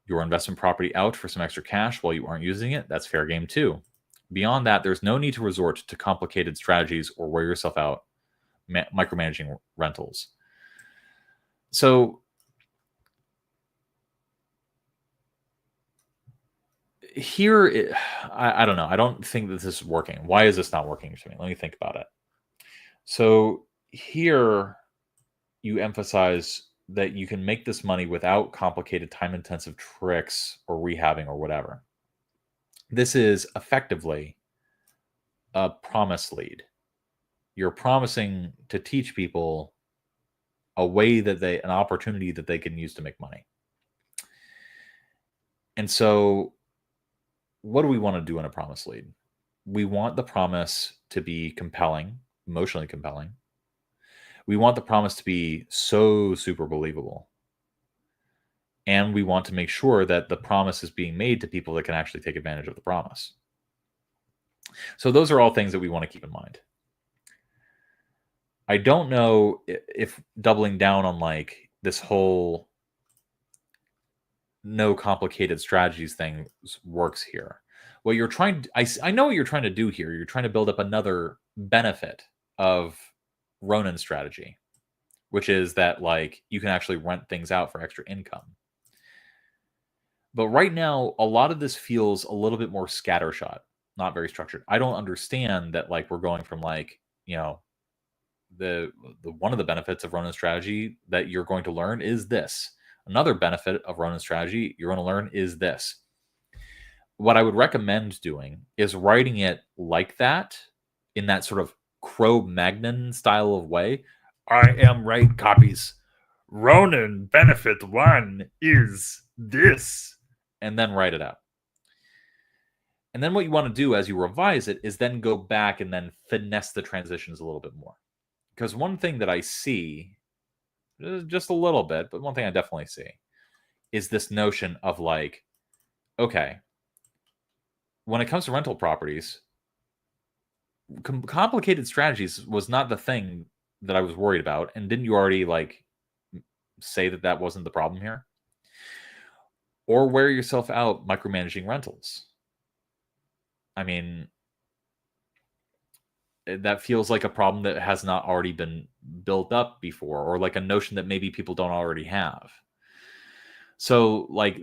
your investment property out for some extra cash while you aren't using it, that's fair game too. Beyond that, there's no need to resort to complicated strategies or wear yourself out micromanaging rentals. So here, I don't know. I don't think that this is working. Why is this not working to me? Let me think about it. So here you emphasize that you can make this money without complicated time-intensive tricks or rehabbing or whatever. This is effectively a promise lead. You're promising to teach people a way that an opportunity that they can use to make money. And so what do we want to do in a promise lead? We want the promise to be compelling, emotionally compelling. We want the promise to be so super believable. And we want to make sure that the promise is being made to people that can actually take advantage of the promise. So those are all things that we want to keep in mind. I don't know if doubling down on like this whole no complicated strategies thing works here. What you're trying to, I know what you're trying to do here. You're trying to build up another benefit of Ronan's strategy, which is that like you can actually rent things out for extra income. But right now, a lot of this feels a little bit more scattershot, not very structured. I don't understand that like we're going from like, one of the benefits of Ronin strategy that you're going to learn is this. Another benefit of Ronin strategy you're going to learn is this. What I would recommend doing is writing it like that, in that sort of Cro-Magnon style of way. I am right, copies. Ronin benefit one is this. And then write it out. And then what you want to do as you revise it is then go back and then finesse the transitions a little bit more. Because one thing that I see, just a little bit, but one thing I definitely see, is this notion of like, okay, when it comes to rental properties, complicated strategies was not the thing that I was worried about. And didn't you already like say that wasn't the problem here? Or wear yourself out micromanaging rentals. I mean, that feels like a problem that has not already been built up before, or like a notion that maybe people don't already have. So like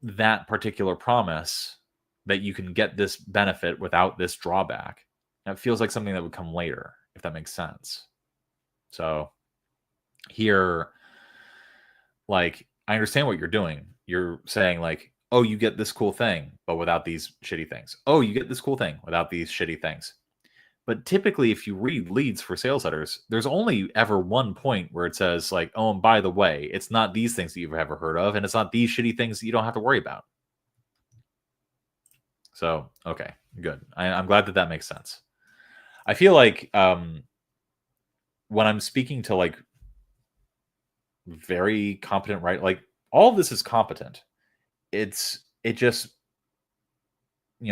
that particular promise that you can get this benefit without this drawback, that feels like something that would come later, if that makes sense. So here, like, I understand what you're doing. You're saying like, oh, you get this cool thing, but without these shitty things. Oh, you get this cool thing without these shitty things. But typically, if you read leads for sales letters, there's only ever one point where it says like, oh, and by the way, it's not these things that you've ever heard of, and it's not these shitty things that you don't have to worry about. So, okay, good. I'm glad that makes sense. I feel like when I'm speaking to like very competent, right? Like all of this is competent. It just, it's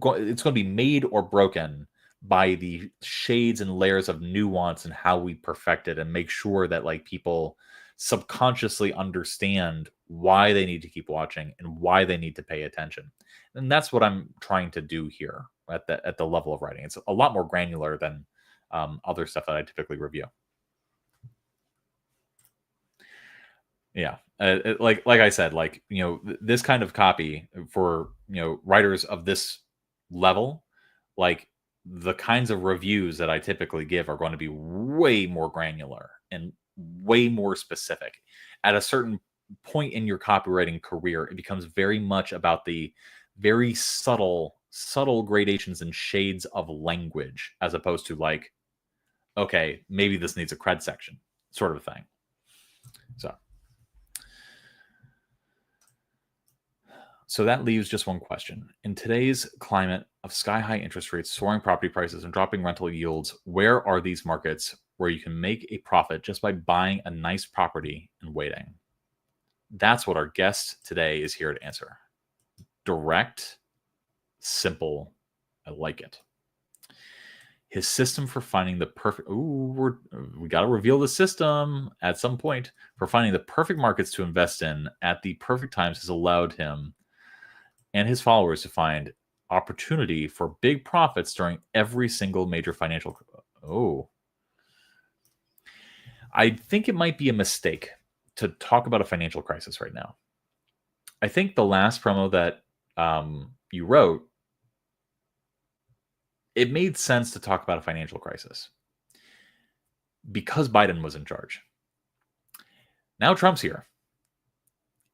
going to be made or broken by the shades and layers of nuance and how we perfect it and make sure that like people subconsciously understand why they need to keep watching and why they need to pay attention. And that's what I'm trying to do here at the level of writing. It's a lot more granular than other stuff that I typically review. Yeah. Like I said, like, this kind of copy for, writers of this level, like the kinds of reviews that I typically give are going to be way more granular and way more specific. At a certain point in your copywriting career, it becomes very much about the very subtle gradations and shades of language, as opposed to like, okay, maybe this needs a cred section sort of thing. So that leaves just one question. In today's climate of sky-high interest rates, soaring property prices, and dropping rental yields, where are these markets where you can make a profit just by buying a nice property and waiting? That's what our guest today is here to answer. Direct, simple, I like it. His system for finding the perfect... we got to reveal the system at some point. For finding the perfect markets to invest in at the perfect times has allowed him and his followers to find opportunity for big profits during every single major financial... I think it might be a mistake to talk about a financial crisis right now. I think the last promo that you wrote, it made sense to talk about a financial crisis because Biden was in charge. Now Trump's here.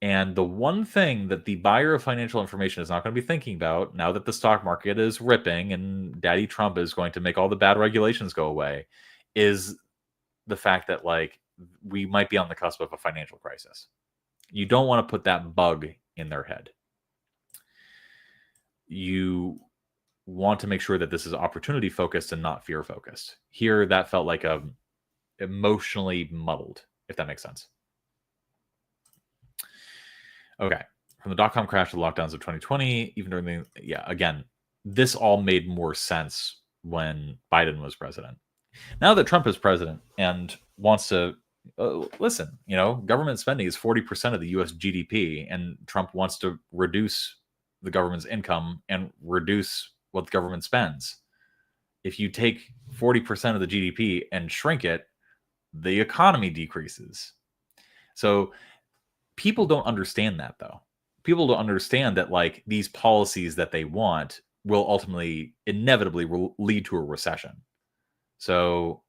And the one thing that the buyer of financial information is not going to be thinking about, now that the stock market is ripping and Daddy Trump is going to make all the bad regulations go away, is the fact that like we might be on the cusp of a financial crisis. You don't want to put that bug in their head. You want to make sure that this is opportunity focused and not fear focused. Here, that felt like emotionally muddled, if that makes sense. Okay. From the dot-com crash to the lockdowns of 2020, even during again, this all made more sense when Biden was president. Now that Trump is president and wants to listen, government spending is 40% of the US GDP, and Trump wants to reduce the government's income and reduce what the government spends. If you take 40% of the GDP and shrink it, the economy decreases. So people don't understand that, though. People don't understand that like these policies that they want will ultimately inevitably lead to a recession. So,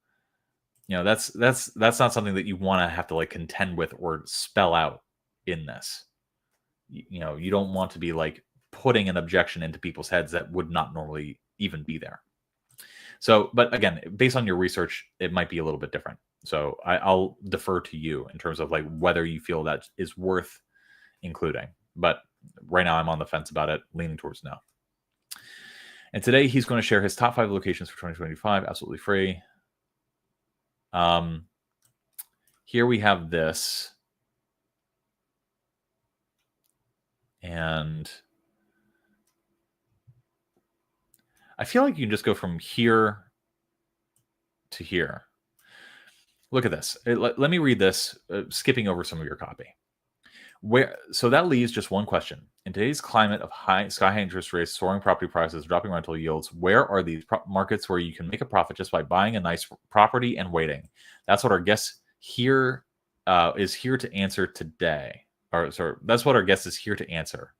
that's not something that you want to have to like contend with or spell out in this. You don't want to be like putting an objection into people's heads that would not normally even be there. So, but again, based on your research, it might be a little bit different. So I'll defer to you in terms of like whether you feel that is worth including. But right now I'm on the fence about it, leaning towards no. And today he's going to share his top 5 locations for 2025, absolutely free. Here we have this. And I feel like you can just go from here to here. Look at this. Let me read this, skipping over some of your copy. So that leaves just one question. In today's climate of sky-high interest rates, soaring property prices, dropping rental yields, where are these markets where you can make a profit just by buying a nice property and waiting? That's what our guest here is here to answer today. Or sorry, that's what our guest is here to answer.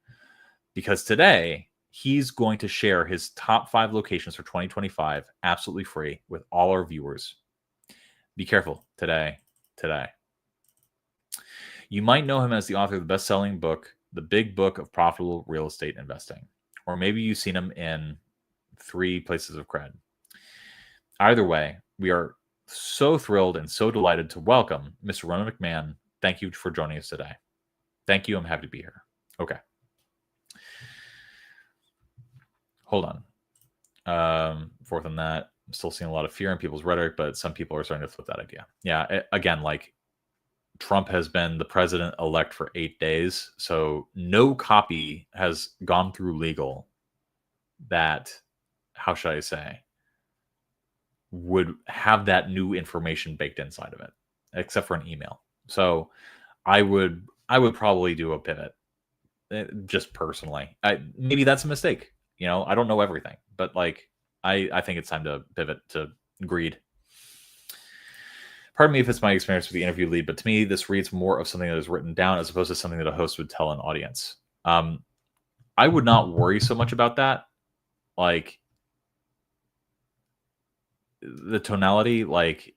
Because today he's going to share his top 5 locations for 2025 absolutely free with all our viewers. Be careful today. You might know him as the author of the best-selling book, The Big Book of Profitable Real Estate Investing. Or maybe you've seen him in 3 Places of Cred. Either way, we are so thrilled and so delighted to welcome Mr. Ronan McMahon. Thank you for joining us today. Thank you. I'm happy to be here. Okay. Hold on. Fourth on that. I'm still seeing a lot of fear in people's rhetoric, but some people are starting to flip that idea. Yeah, again, like Trump has been the president-elect for 8 days, so no copy has gone through legal that, how should I say, would have that new information baked inside of it, except for an email. So I would probably do a pivot, just personally. Maybe that's a mistake. I don't know everything, but like I think it's time to pivot to greed. Pardon me if it's my experience with the interview lead, but to me, this reads more of something that is written down as opposed to something that a host would tell an audience. I would not worry so much about that. Like the tonality, like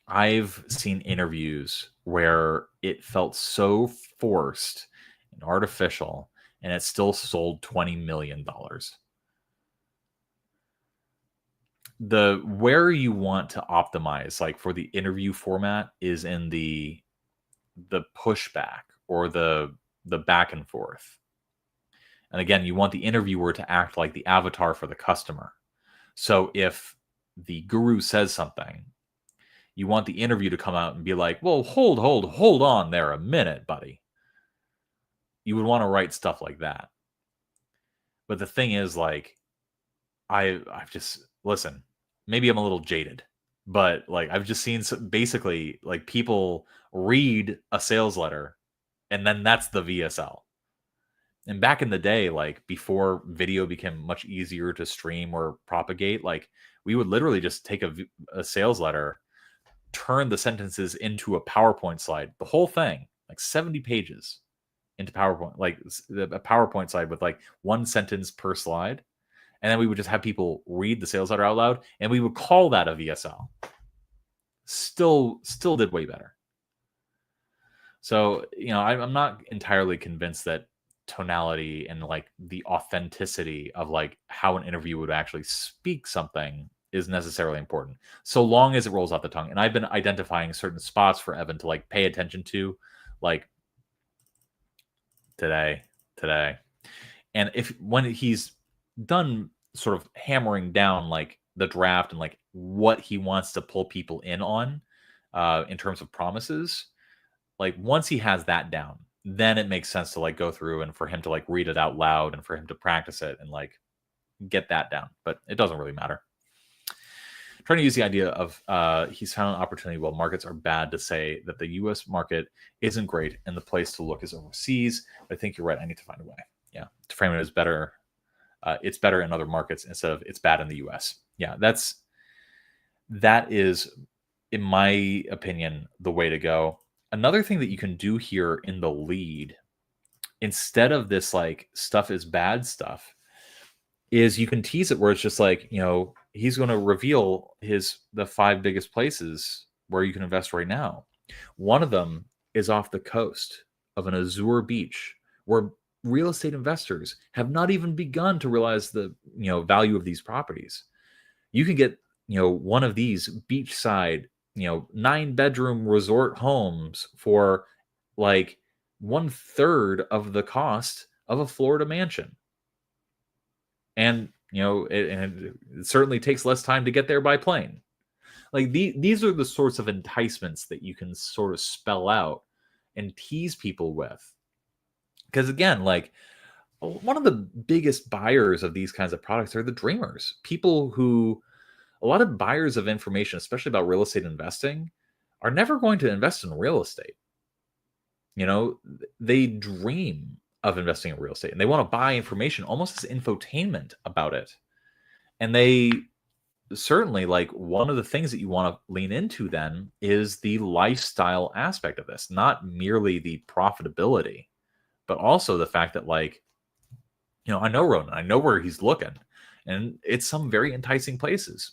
I've seen interviews where it felt so forced and artificial, and it still sold $20 million. Where you want to optimize, like for the interview format, is in the pushback or the back and forth. And again, you want the interviewer to act like the avatar for the customer. So if the guru says something, you want the interview to come out and be like, well, hold on there a minute, buddy. You would want to write stuff like that. But the thing is, like, I've just, listen, maybe I'm a little jaded, but like I've just seen basically like people read a sales letter and then that's the VSL. And back in the day, like before video became much easier to stream or propagate, like we would literally just take a sales letter, turn the sentences into a PowerPoint slide, the whole thing, like 70 pages into PowerPoint, like a PowerPoint slide with like 1 sentence per slide. And then we would just have people read the sales letter out loud, and we would call that a VSL. Still did way better. So, I'm not entirely convinced that tonality and like the authenticity of like how an interview would actually speak something is necessarily important, so long as it rolls off the tongue. And I've been identifying certain spots for Evan to like pay attention to, like today. And when he's done sort of hammering down like the draft and like what he wants to pull people in on in terms of promises, like once he has that down, then it makes sense to like go through and for him to like read it out loud and for him to practice it and like get that down. But it doesn't really matter. Trying to use the idea of he's found an opportunity while markets are bad to say that the U.S. market isn't great and the place to look is overseas. But I think you're right. I need to find a way. Yeah, to frame it as better. It's better in other markets instead of it's bad in the U.S. Yeah, that is, in my opinion, the way to go. Another thing that you can do here in the lead, instead of this like stuff is bad stuff, is you can tease it where it's just like, he's going to reveal the 5 biggest places where you can invest right now. One of them is off the coast of an azure beach where real estate investors have not even begun to realize the value of these properties. You can get one of these beachside 9-bedroom resort homes for like 1/3 of the cost of a Florida mansion. And it certainly takes less time to get there by plane. Like these are the sorts of enticements that you can sort of spell out and tease people with. Because again, like one of the biggest buyers of these kinds of products are the dreamers. People who, a lot of buyers of information, especially about real estate investing, are never going to invest in real estate. They dream of investing in real estate and they want to buy information almost as infotainment about it. And they certainly, like, one of the things that you want to lean into then is the lifestyle aspect of this, not merely the profitability, but also the fact that, like, I know Ronan, I know where he's looking, and it's some very enticing places.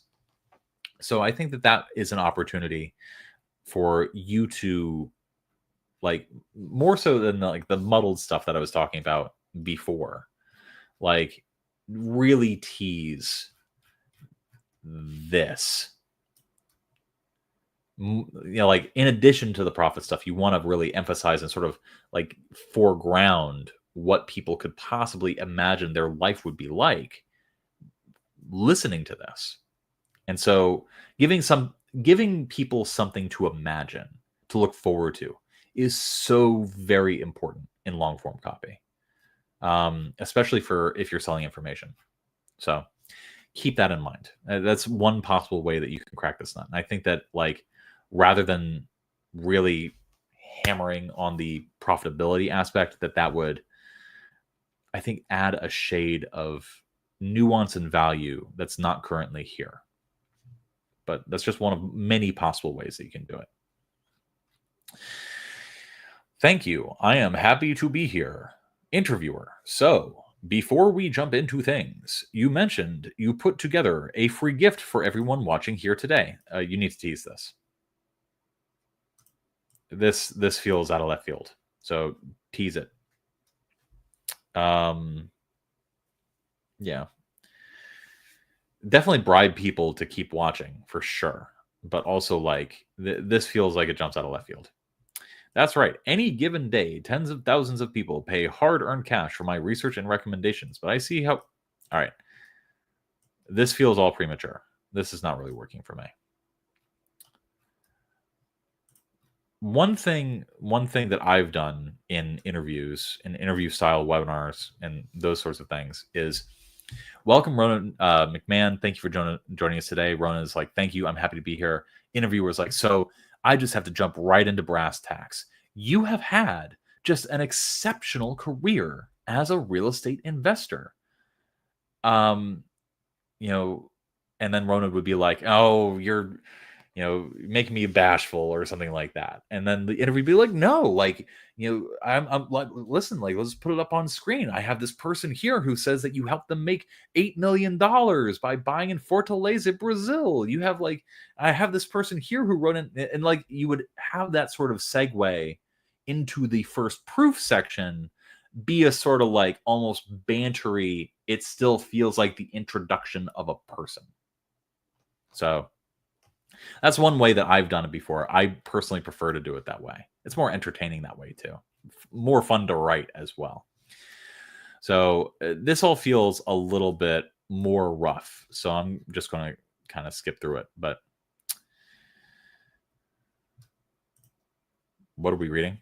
So I think that is an opportunity for you to, like, more so than like the muddled stuff that I was talking about before, like, really tease this. Like, in addition to the profit stuff, you want to really emphasize and sort of like foreground what people could possibly imagine their life would be like listening to this. And so giving people something to imagine, to look forward to, is so very important in long form copy, especially for if you're selling information. So keep that in mind. That's one possible way that you can crack this nut. And I think that, like, rather than really hammering on the profitability aspect, that would, I think, add a shade of nuance and value that's not currently here. But that's just one of many possible ways that you can do it. Thank you. I am happy to be here. Interviewer. So, before we jump into things, you mentioned you put together a free gift for everyone watching here today. You need to tease this. This feels out of left field. So tease it. Yeah. Definitely bribe people to keep watching for sure. But also, like, this feels like it jumps out of left field. That's right. Any given day, tens of thousands of people pay hard-earned cash for my research and recommendations. But I see how... All right. This feels all premature. This is not really working for me. One thing that I've done in interviews, in interview-style webinars, and those sorts of things is... Welcome, Ronan McMahon. Thank you for joining us today. Ronan is like, thank you. I'm happy to be here. Interviewer is like, so I just have to jump right into brass tacks. You have had just an exceptional career as a real estate investor. And then Ronan would be like, oh, you're, making me bashful or something like that. And then the interview would be like, no, like, I'm like, listen, like, let's put it up on screen. I have this person here who says that you helped them make $8 million by buying in Fortaleza, Brazil. You have, like, I have this person here who wrote in, and like, you would have that sort of segue into the first proof section be a sort of like almost bantery. It still feels like the introduction of a person. So that's one way that I've done it before. I personally prefer to do it that way. It's more entertaining that way too. More fun to write as well. So this all feels a little bit more rough. So I'm just going to kind of skip through it. But what are we reading?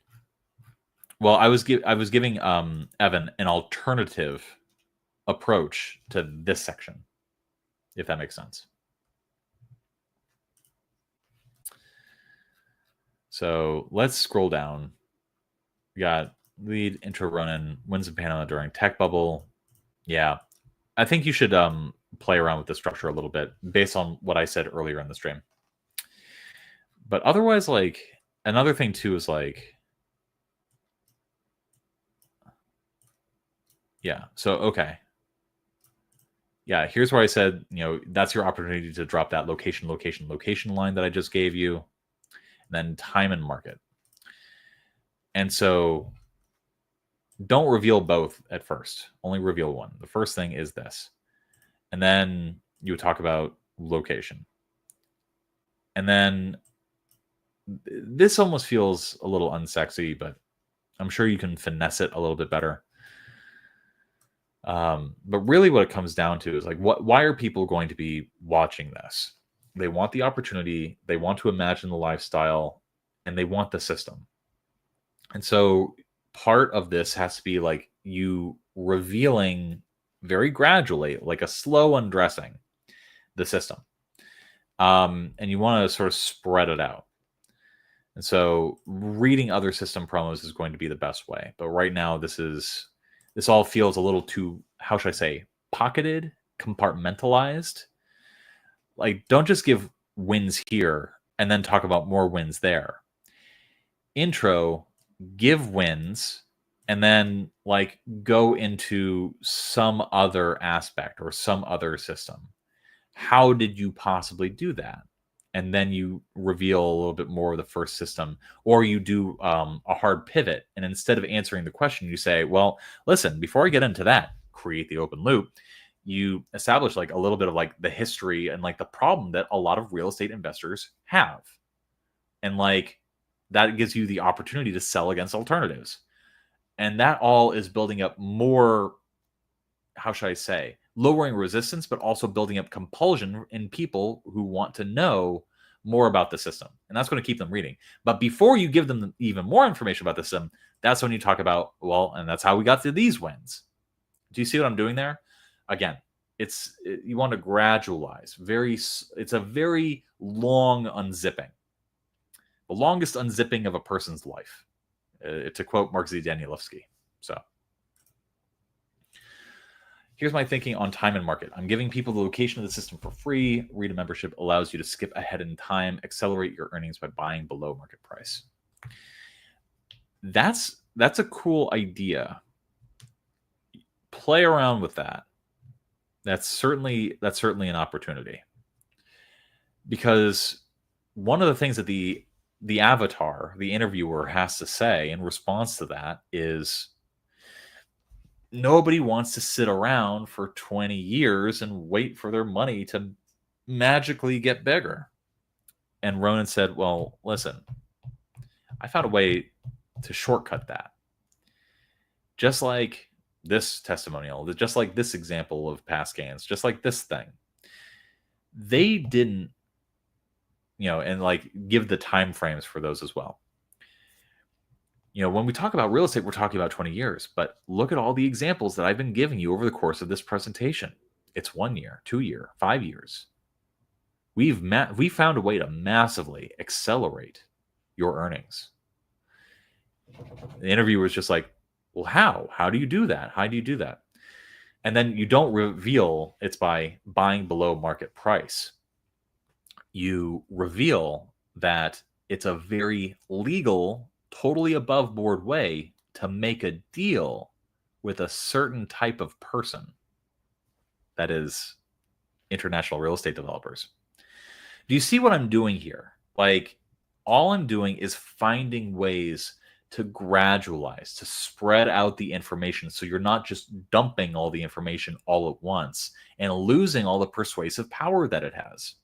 Well, I was giving Evan an alternative approach to this section, if that makes sense. So let's scroll down. We got lead, intro, Ronan, wins in Panama during tech bubble. Yeah, I think you should play around with the structure a little bit based on what I said earlier in the stream. But otherwise, like, another thing too is like, yeah. So okay. Yeah, here's where I said, that's your opportunity to drop that location line that I just gave you, and then time and market. And so don't reveal both at first. Only reveal one. The first thing is this. And then you would talk about location. And then this almost feels a little unsexy, but I'm sure you can finesse it a little bit better. But really what it comes down to is like, why are people going to be watching this? They want the opportunity, they want to imagine the lifestyle, and they want the system. And so part of this has to be like you revealing very gradually, like a slow undressing the system. And you want to sort of spread it out. And so reading other system promos is going to be the best way. But right now, this all feels a little too, how should I say, pocketed, compartmentalized. Like, don't just give wins here and then talk about more wins there. Intro, give wins, and then like go into some other aspect or some other system. How did you possibly do that? And then you reveal a little bit more of the first system, or you do a hard pivot. And instead of answering the question, you say, well, listen, before I get into that, create the open loop, you establish like a little bit of like the history and like the problem that a lot of real estate investors have. And like that gives you the opportunity to sell against alternatives. And that all is building up more, how should I say, lowering resistance, but also building up compulsion in people who want to know more about the system. And that's going to keep them reading. But before you give them even more information about the system, that's when you talk about, well, and that's how we got to these wins. Do you see what I'm doing there? Again, you want to gradualize. It's a very long unzipping. The longest unzipping of a person's life, to quote Mark Z. Danielewski. So here's my thinking on time and market. I'm giving people the location of the system for free. Read a membership allows you to skip ahead in time, accelerate your earnings by buying below market price. That's a cool idea. Play around with that. That's certainly an opportunity. Because one of the things that the avatar, the interviewer, has to say in response to that is, nobody wants to sit around for 20 years and wait for their money to magically get bigger. And Ronan said, well, listen, I found a way to shortcut that. Just like this testimonial, just like this example of past gains, just like this thing. They didn't, and like give the time frames for those as well. When we talk about real estate, we're talking about 20 years, but look at all the examples that I've been giving you over the course of this presentation. It's 1 year, 2 year, 5 years. We found a way to massively accelerate your earnings. The interviewer was just like, well, how? How do you do that? How do you do that? And then you don't reveal it's by buying below market price. You reveal that it's a very legal, totally above board way to make a deal with a certain type of person, that is international real estate developers. Do you see what I'm doing here? Like, all I'm doing is finding ways to gradualize, to spread out the information, so you're not just dumping all the information all at once and losing all the persuasive power that it has.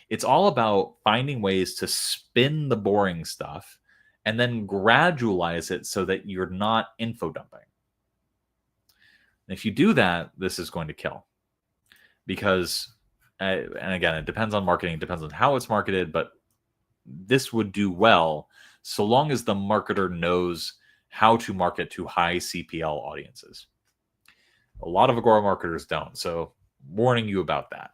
It's all about finding ways to spin the boring stuff and then gradualize it so that you're not info dumping. And if you do that, this is going to kill. Because, and again, it depends on marketing, it depends on how it's marketed, but this would do well so long as the marketer knows how to market to high CPL audiences. A lot of Agora marketers don't, so warning you about that.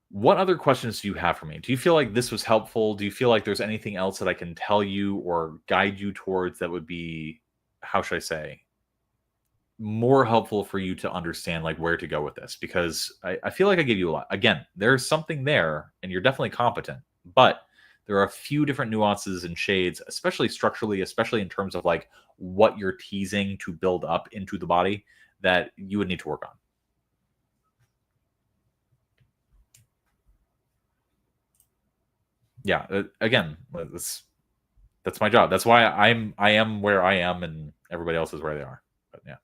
What other questions do you have for me? Do you feel like this was helpful? Do you feel like there's anything else that I can tell you or guide you towards that would be, how should I say, more helpful for you to understand like where to go with this? Because I feel like I gave you a lot. Again, there's something there and you're definitely competent, but there are a few different nuances and shades, especially structurally, especially in terms of like what you're teasing to build up into the body, that you would need to work on. yeah, again, that's my job. That's why I am where I am, and everybody else is where they are. But yeah,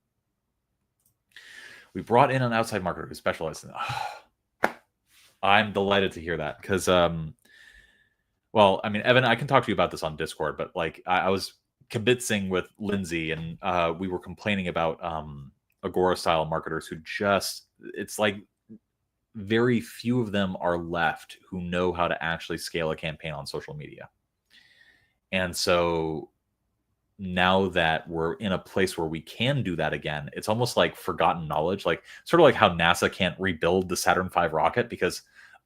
we brought in an outside marketer who specializes in. I'm delighted to hear that because, well, I mean, Evan, I can talk to you about this on Discord, but like I was kibitzing with Lindsey, and we were complaining about Agora style marketers who just, it's like very few of them are left who know how to actually scale a campaign on social media. And so now that we're in a place where we can do that again, it's almost like forgotten knowledge, like sort of like how NASA can't rebuild the Saturn V rocket because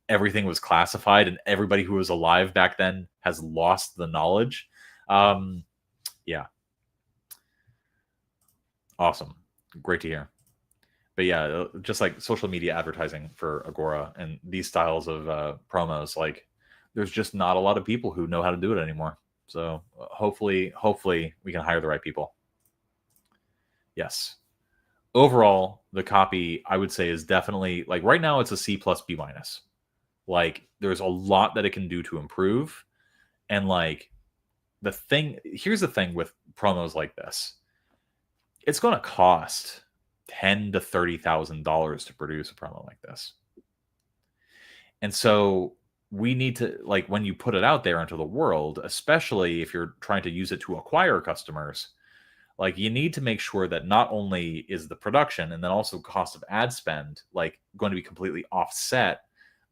everything was classified and everybody who was alive back then has lost the knowledge. Yeah. Awesome. Great to hear. But yeah, just like social media advertising for Agora and these styles of promos, like there's just not a lot of people who know how to do it anymore. So hopefully we can hire the right people. Yes. Overall, the copy I would say is definitely, like, right now it's a C plus B minus. Like there's a lot that it can do to improve. And like here's the thing with promos like this. It's going to cost $10,000 to $30,000 to produce a promo like this. And so we need to, like, when you put it out there into the world, especially if you're trying to use it to acquire customers, like you need to make sure that not only is the production and then also cost of ad spend like going to be completely offset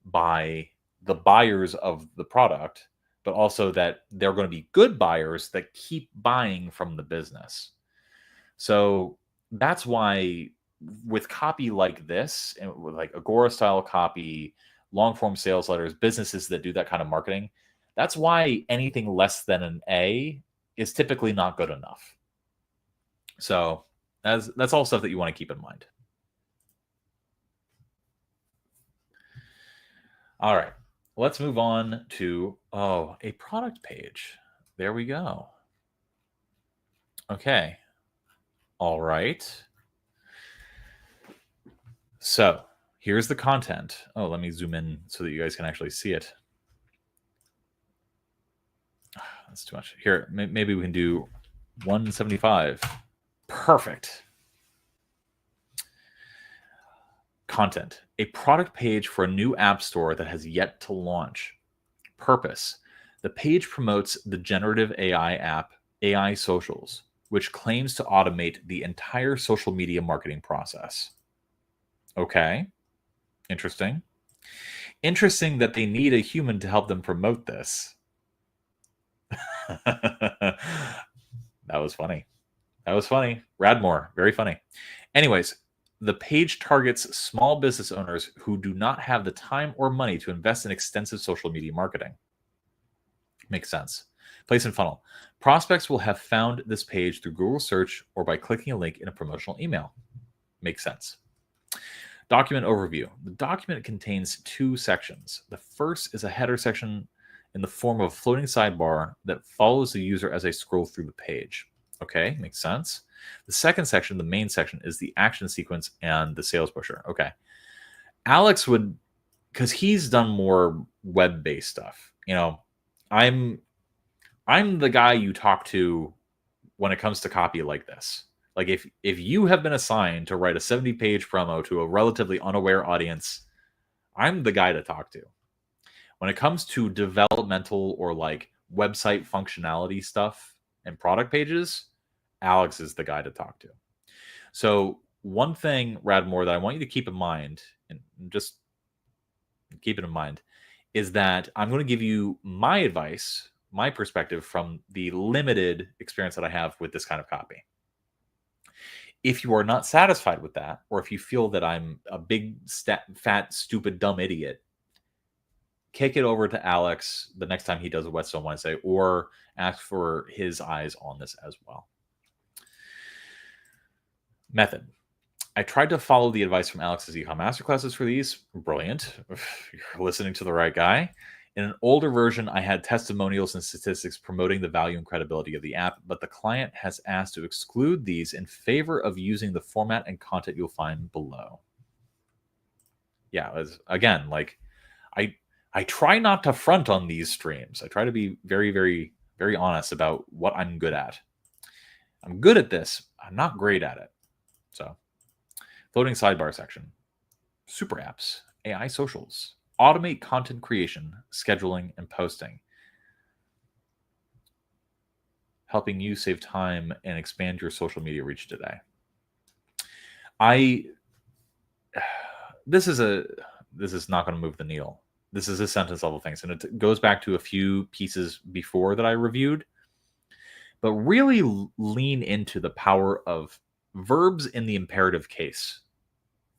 by the buyers of the product, but also that they're going to be good buyers that keep buying from the business. So that's why with copy like this, and with like Agora style copy, long form sales letters, businesses that do that kind of marketing, that's why anything less than an A is typically not good enough. So that's all stuff that you want to keep in mind. All right, let's move on to, a product page. There we go. Okay. All right. So here's the content. Oh, let me zoom in so that you guys can actually see it. That's too much. Here, maybe we can do 175. Perfect. Content. A product page for a new app store that has yet to launch. Purpose. The page promotes the generative AI app, AI Socials, which claims to automate the entire social media marketing process. Okay. Interesting. Interesting that they need a human to help them promote this. That was funny. That was funny. Radmore, very funny. Anyways, the page targets small business owners who do not have the time or money to invest in extensive social media marketing. Makes sense. Place and funnel. Prospects will have found this page through Google search or by clicking a link in a promotional email. Makes sense. Document overview. The document contains two sections. The first is a header section in the form of a floating sidebar that follows the user as they scroll through the page. Okay, makes sense. The second section, the main section, is the action sequence and the sales pusher. Okay. Alex would, because he's done more web-based stuff. You know, I'm the guy you talk to when it comes to copy like this. Like if you have been assigned to write a 70-page promo to a relatively unaware audience, I'm the guy to talk to. When it comes to developmental or like website functionality stuff and product pages, Alex is the guy to talk to. So one thing, Radmore, that I want you to keep in mind, and just keep it in mind, is that I'm going to give you my advice, my perspective from the limited experience that I have with this kind of copy. If you are not satisfied with that, or if you feel that I'm a big, fat, stupid, dumb idiot, kick it over to Alex the next time he does a Whetstone Wednesday, or ask for his eyes on this as well. Method. I tried to follow the advice from Alex's econ masterclasses for these. Brilliant. You're listening to the right guy. In an older version, I had testimonials and statistics promoting the value and credibility of the app, but the client has asked to exclude these in favor of using the format and content you'll find below. Yeah, again, like I I try not to front on these streams. I try to be very, very, very honest about what I'm good at. I'm good at this. I'm not great at it. So, floating sidebar section, super apps, AI socials, automate content creation, scheduling, and posting, helping you save time and expand your social media reach today. This is not going to move the needle. This is a sentence level things, and it goes back to a few pieces before that I reviewed. But really lean into the power of verbs in the imperative case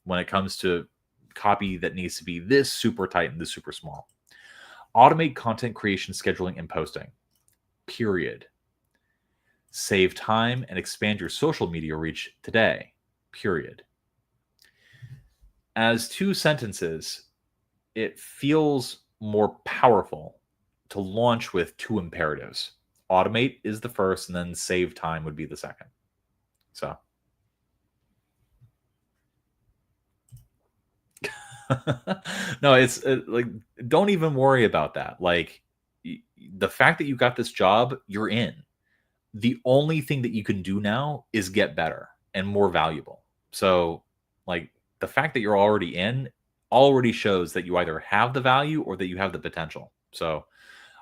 when it comes to copy that needs to be this super tight and this super small. Automate content creation, scheduling, and posting. Period. Save time and expand your social media reach today. Period. As two sentences, it feels more powerful to launch with two imperatives. Automate is the first, and then save time would be the second. So, no, it's like, don't even worry about that. Like, the fact that you got this job, you're in. The only thing that you can do now is get better and more valuable. So, like, the fact that you're already in already shows that you either have the value or that you have the potential. So,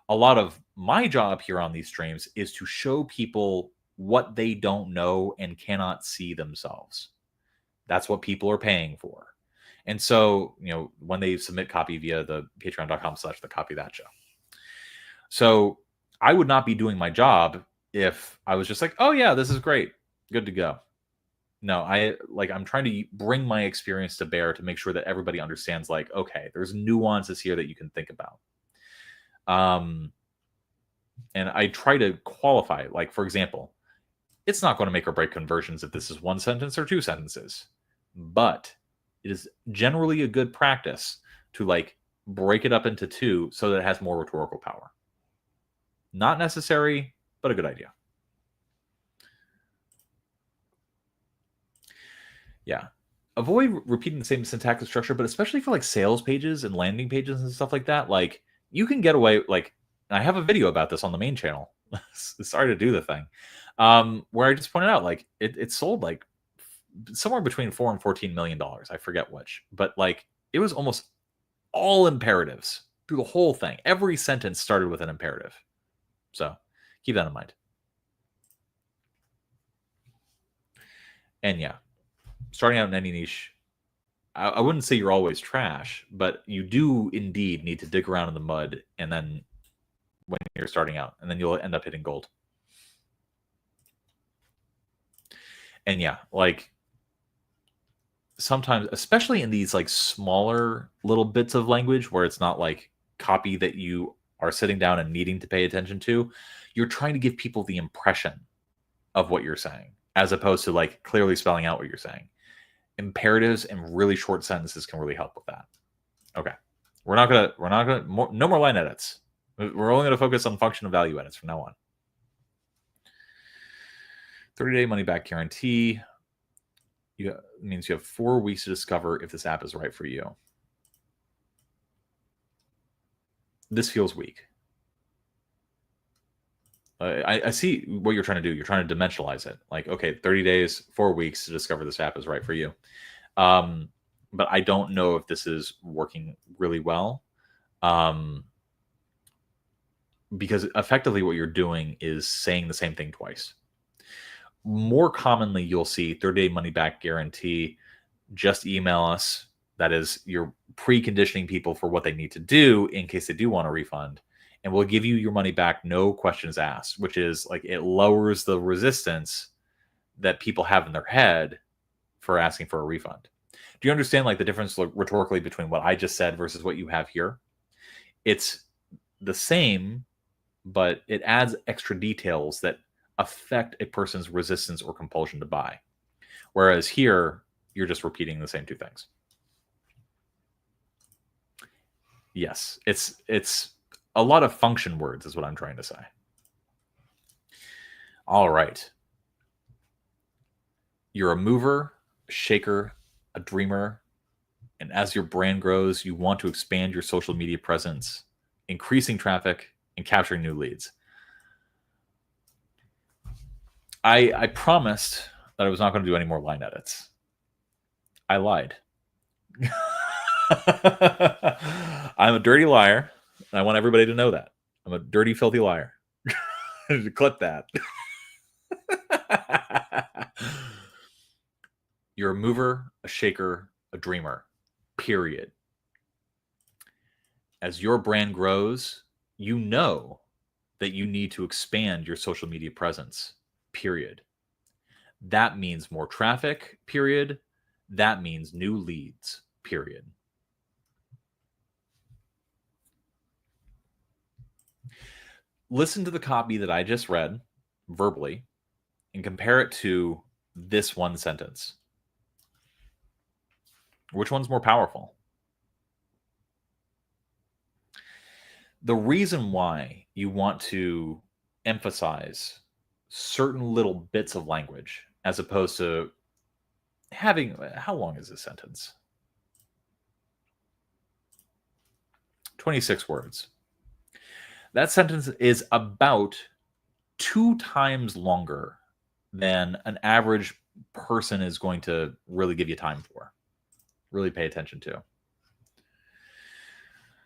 a lot of my job here on these streams is to show people what they don't know and cannot see themselves. That's what people are paying for. And so, when they submit copy via the patreon.com/thecopythatshow. So I would not be doing my job if I was just like, oh yeah, this is great. Good to go. No, I'm trying to bring my experience to bear to make sure that everybody understands, like, okay, there's nuances here that you can think about. And I try to qualify, like, for example, it's not going to make or break conversions if this is one sentence or two sentences, but it is generally a good practice to, like, break it up into two so that it has more rhetorical power. Not necessary, but a good idea. Yeah. Avoid repeating the same syntactic structure, but especially for, like, sales pages and landing pages and stuff like that. Like, you can get away, like, I have a video about this on the main channel. Sorry to do the thing. Where I just pointed out, like, it sold like somewhere between $4 and $14 million. I forget which, but, like, it was almost all imperatives through the whole thing. Every sentence started with an imperative. So keep that in mind. And yeah, starting out in any niche, I wouldn't say you're always trash, but you do indeed need to dig around in the mud, and then when you're starting out, and then you'll end up hitting gold. And yeah, like, sometimes, especially in these, like, smaller little bits of language where it's not like copy that you are sitting down and needing to pay attention to, you're trying to give people the impression of what you're saying, as opposed to, like, clearly spelling out what you're saying. Imperatives and really short sentences can really help with that. Okay. No more line edits. We're only going to focus on function and value edits from now on. 30-day money-back guarantee. Means you have 4 weeks to discover if this app is right for you. This feels weak. I see what you're trying to do. You're trying to dimensionalize it. Like, okay, 30 days, 4 weeks to discover this app is right for you. But I don't know if this is working really well. Because effectively what you're doing is saying the same thing twice. More commonly, you'll see 30-day money-back guarantee. Just email us. That is, you're preconditioning people for what they need to do in case they do want a refund. And we'll give you your money back, no questions asked, which is, like, it lowers the resistance that people have in their head for asking for a refund. Do you understand, like, the difference, like, rhetorically between what I just said versus what you have here? It's the same, but it adds extra details that affect a person's resistance or compulsion to buy. Whereas here, you're just repeating the same two things. Yes, it's a lot of function words is what I'm trying to say. All right. You're a mover, a shaker, a dreamer, And as your brand grows, you want to expand your social media presence, increasing traffic and capturing new leads. I promised that I was not going to do any more line edits. I lied. I'm a dirty liar, and I want everybody to know that. I'm a dirty, filthy liar. Clip that. You're a mover, a shaker, a dreamer, period. As your brand grows, you know that you need to expand your social media presence, period. That means more traffic, period. That means new leads, period. Listen to the copy that I just read verbally and compare it to this one sentence. Which one's more powerful? The reason why you want to emphasize certain little bits of language as opposed to having, how long is this sentence? 26 words. That sentence is about 2 times longer than an average person is going to really give you time for, really pay attention to.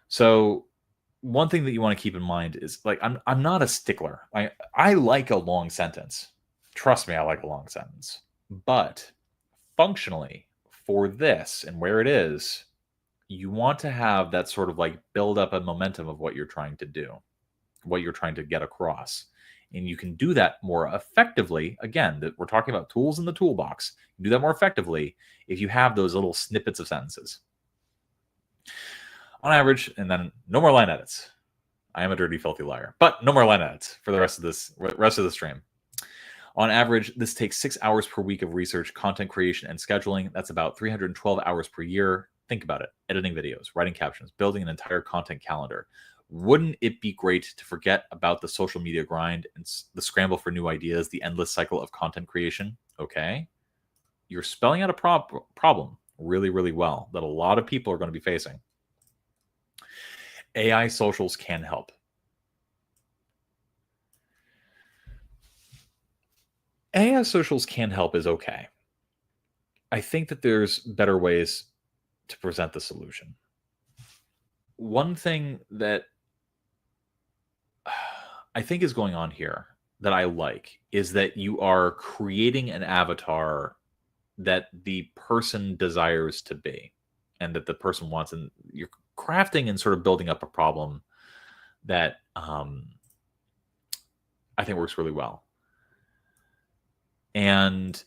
So one thing that you want to keep in mind is, like, I'm not a stickler. I like a long sentence. Trust me, I like a long sentence. But functionally, for this and where it is, you want to have that sort of like build up a momentum of what you're trying to do, what you're trying to get across. And you can do that more effectively. Again, that we're talking about tools in the toolbox. You do that more effectively if you have those little snippets of sentences. On average, and then no more line edits. I am a dirty, filthy liar, but no more line edits for the rest of the stream. On average, this takes 6 hours per week of research, content creation, and scheduling. That's about 312 hours per year. Think about it. Editing videos, writing captions, building an entire content calendar. Wouldn't it be great to forget about the social media grind and the scramble for new ideas, the endless cycle of content creation? Okay. You're spelling out a problem really, really well that a lot of people are going to be facing. AI socials can help. AI socials can help is okay. I think that there's better ways to present the solution. One thing that I think is going on here that I like is that you are creating an avatar that the person desires to be and that the person wants, and you're crafting and sort of building up a problem that I think works really well. And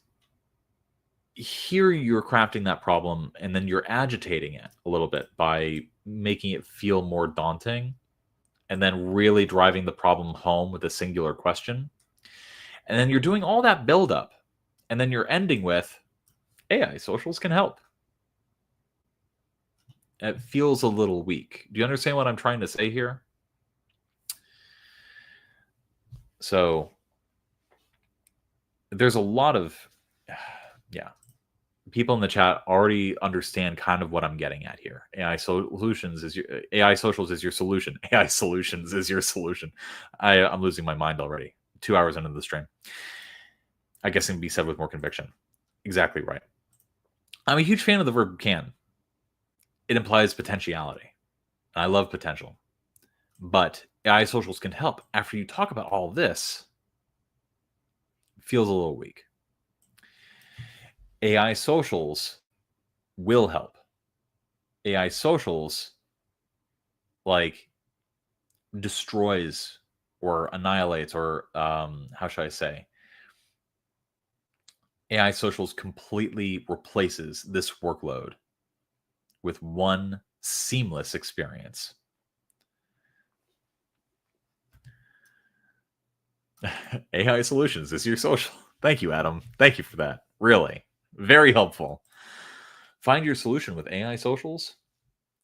here you're crafting that problem and then you're agitating it a little bit by making it feel more daunting and then really driving the problem home with a singular question. And then you're doing all that buildup and then you're ending with AI socials can help. It feels a little weak. Do you understand what I'm trying to say here? So there's a lot of, people in the chat already understand kind of what I'm getting at here. AI socials is your solution. AI solutions is your solution. I'm losing my mind already. 2 hours into the stream. I guess it can be said with more conviction. Exactly right. I'm a huge fan of the verb can. It implies potentiality. I love potential. But AI socials can help. After you talk about all of this, it feels a little weak. AI socials will help. AI socials like destroys or annihilates, or how should I say? AI socials completely replaces this workload with one seamless experience. AI solutions is your social. Thank you, Adam. Thank you for that. Really. Very helpful. Find your solution with AI socials.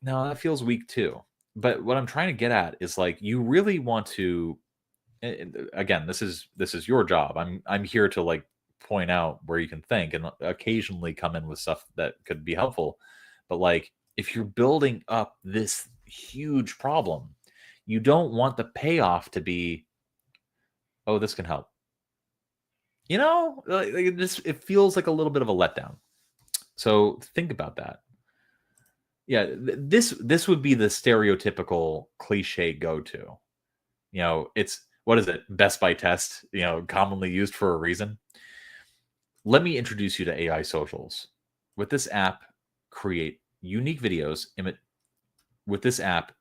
No, that feels weak too. But what I'm trying to get at is, like, you really want to, again, this is your job. I'm here to like point out where you can think and occasionally come in with stuff that could be helpful. But like, if you're building up this huge problem, you don't want the payoff to be, oh, this can help. You know, it feels like a little bit of a letdown. So think about that. Yeah, this would be the stereotypical cliche go-to. You know, it's what is it? Best by test, you know, commonly used for a reason. Let me introduce you to AI socials. With this app, create unique videos. With this app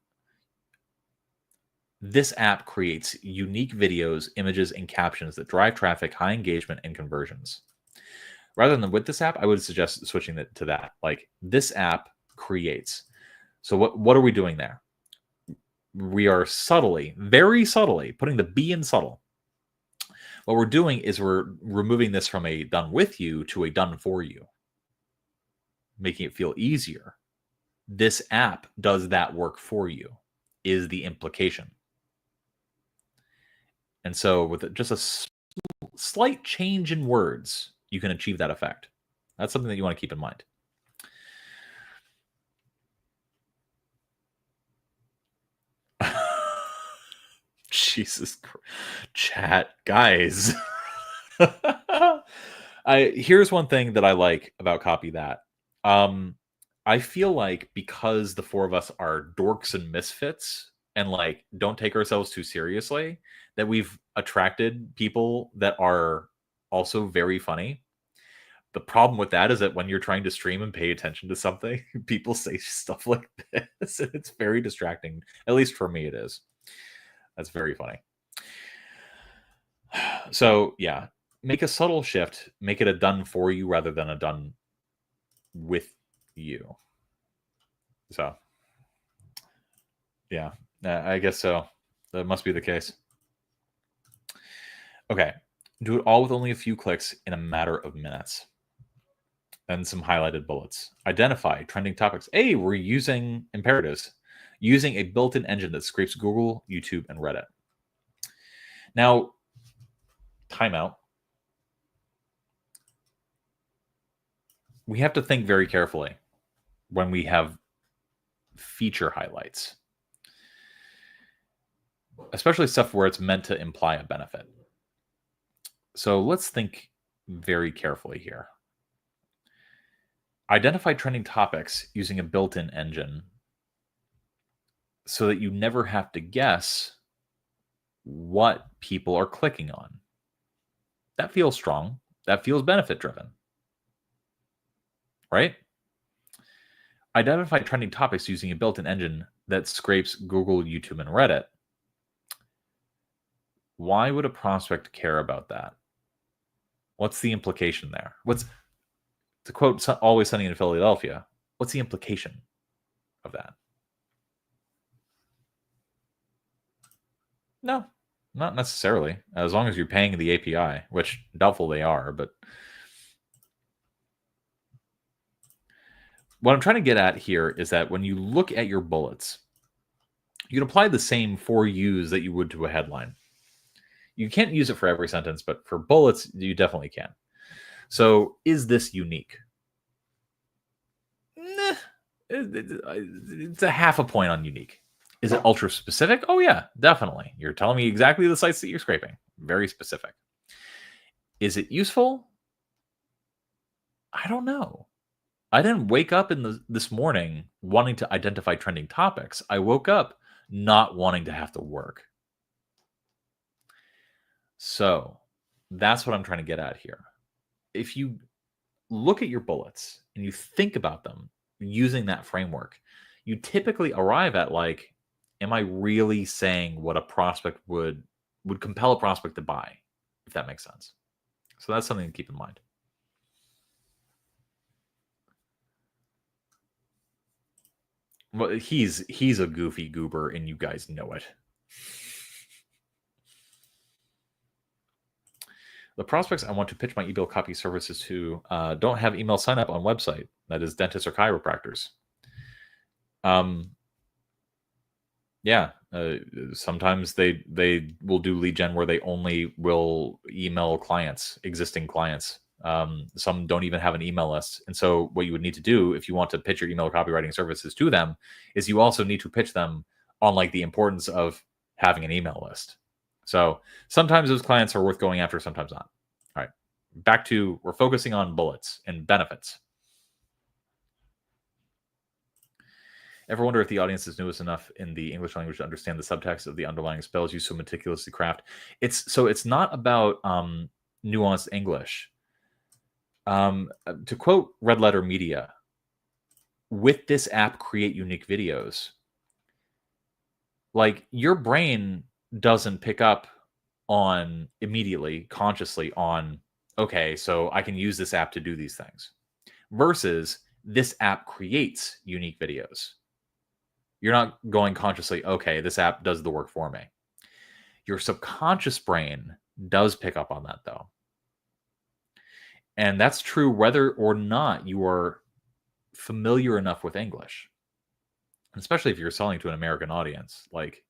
creates unique videos, images, and captions that drive traffic, high engagement, and conversions. Rather than with this app, I would suggest switching it to that. Like this app creates. So what are we doing there? We are subtly, very subtly, putting the B in subtle. What we're doing is we're removing this from a done with you to a done for you, making it feel easier. This app does that work for you, is the implication. And so with just a slight change in words, you can achieve that effect. That's something that you want to keep in mind. Jesus Christ. Chat, guys. Here's one thing that I like about Copy That. I feel like because the four of us are dorks and misfits and like don't take ourselves too seriously, that we've attracted people that are also very funny. The problem with that is that when you're trying to stream and pay attention to something, people say stuff like this, and it's very distracting. At least for me, it is. That's very funny. So yeah, make a subtle shift. Make it a done for you rather than a done with you. So yeah, I guess so. That must be the case. Okay, do it all with only a few clicks in a matter of minutes. Then some highlighted bullets. Identify trending topics. Hey, we're using imperatives, using a built-in engine that scrapes Google, YouTube, and Reddit. Now, timeout. We have to think very carefully when we have feature highlights, especially stuff where it's meant to imply a benefit. So let's think very carefully here. Identify trending topics using a built-in engine so that you never have to guess what people are clicking on. That feels strong. That feels benefit-driven, right? Identify trending topics using a built-in engine that scrapes Google, YouTube, and Reddit. Why would a prospect care about that? What's the implication there? To quote Always Sunny in Philadelphia, what's the implication of that? No, not necessarily. As long as you're paying the API, which doubtful they are, but what I'm trying to get at here is that when you look at your bullets, you can apply the same for yous that you would to a headline. You can't use it for every sentence, but for bullets, you definitely can. So is this unique? Nah, it's a half a point on unique. Is it ultra specific? Oh yeah, definitely. You're telling me exactly the sites that you're scraping. Very specific. Is it useful? I don't know. I didn't wake up this morning wanting to identify trending topics. I woke up not wanting to have to work. So that's what I'm trying to get at here. If you look at your bullets and you think about them using that framework, you typically arrive at like, am I really saying what a prospect would compel a prospect to buy, if that makes sense? So that's something to keep in mind. Well, he's a goofy goober, and you guys know it. The prospects I want to pitch my email copy services to don't have email sign up on website. That is dentists or chiropractors. Yeah, sometimes they will do lead gen where they only will email clients, existing clients, Some don't even have an email list. And so what you would need to do if you want to pitch your email copywriting services to them is you also need to pitch them on like the importance of having an email list. So sometimes those clients are worth going after, sometimes not. All right. Back to, we're focusing on bullets and benefits. Ever wonder if the audience is newest enough in the English language to understand the subtext of the underlying spells you so meticulously craft? It's not about nuanced English. To quote Red Letter Media, with this app, create unique videos. Like your brain doesn't pick up on immediately, consciously on, okay, so I can use this app to do these things, versus this app creates unique videos. You're not going consciously, okay, this app does the work for me. Your subconscious brain does pick up on that, though. And that's true whether or not you are familiar enough with English. Especially if you're selling to an American audience, like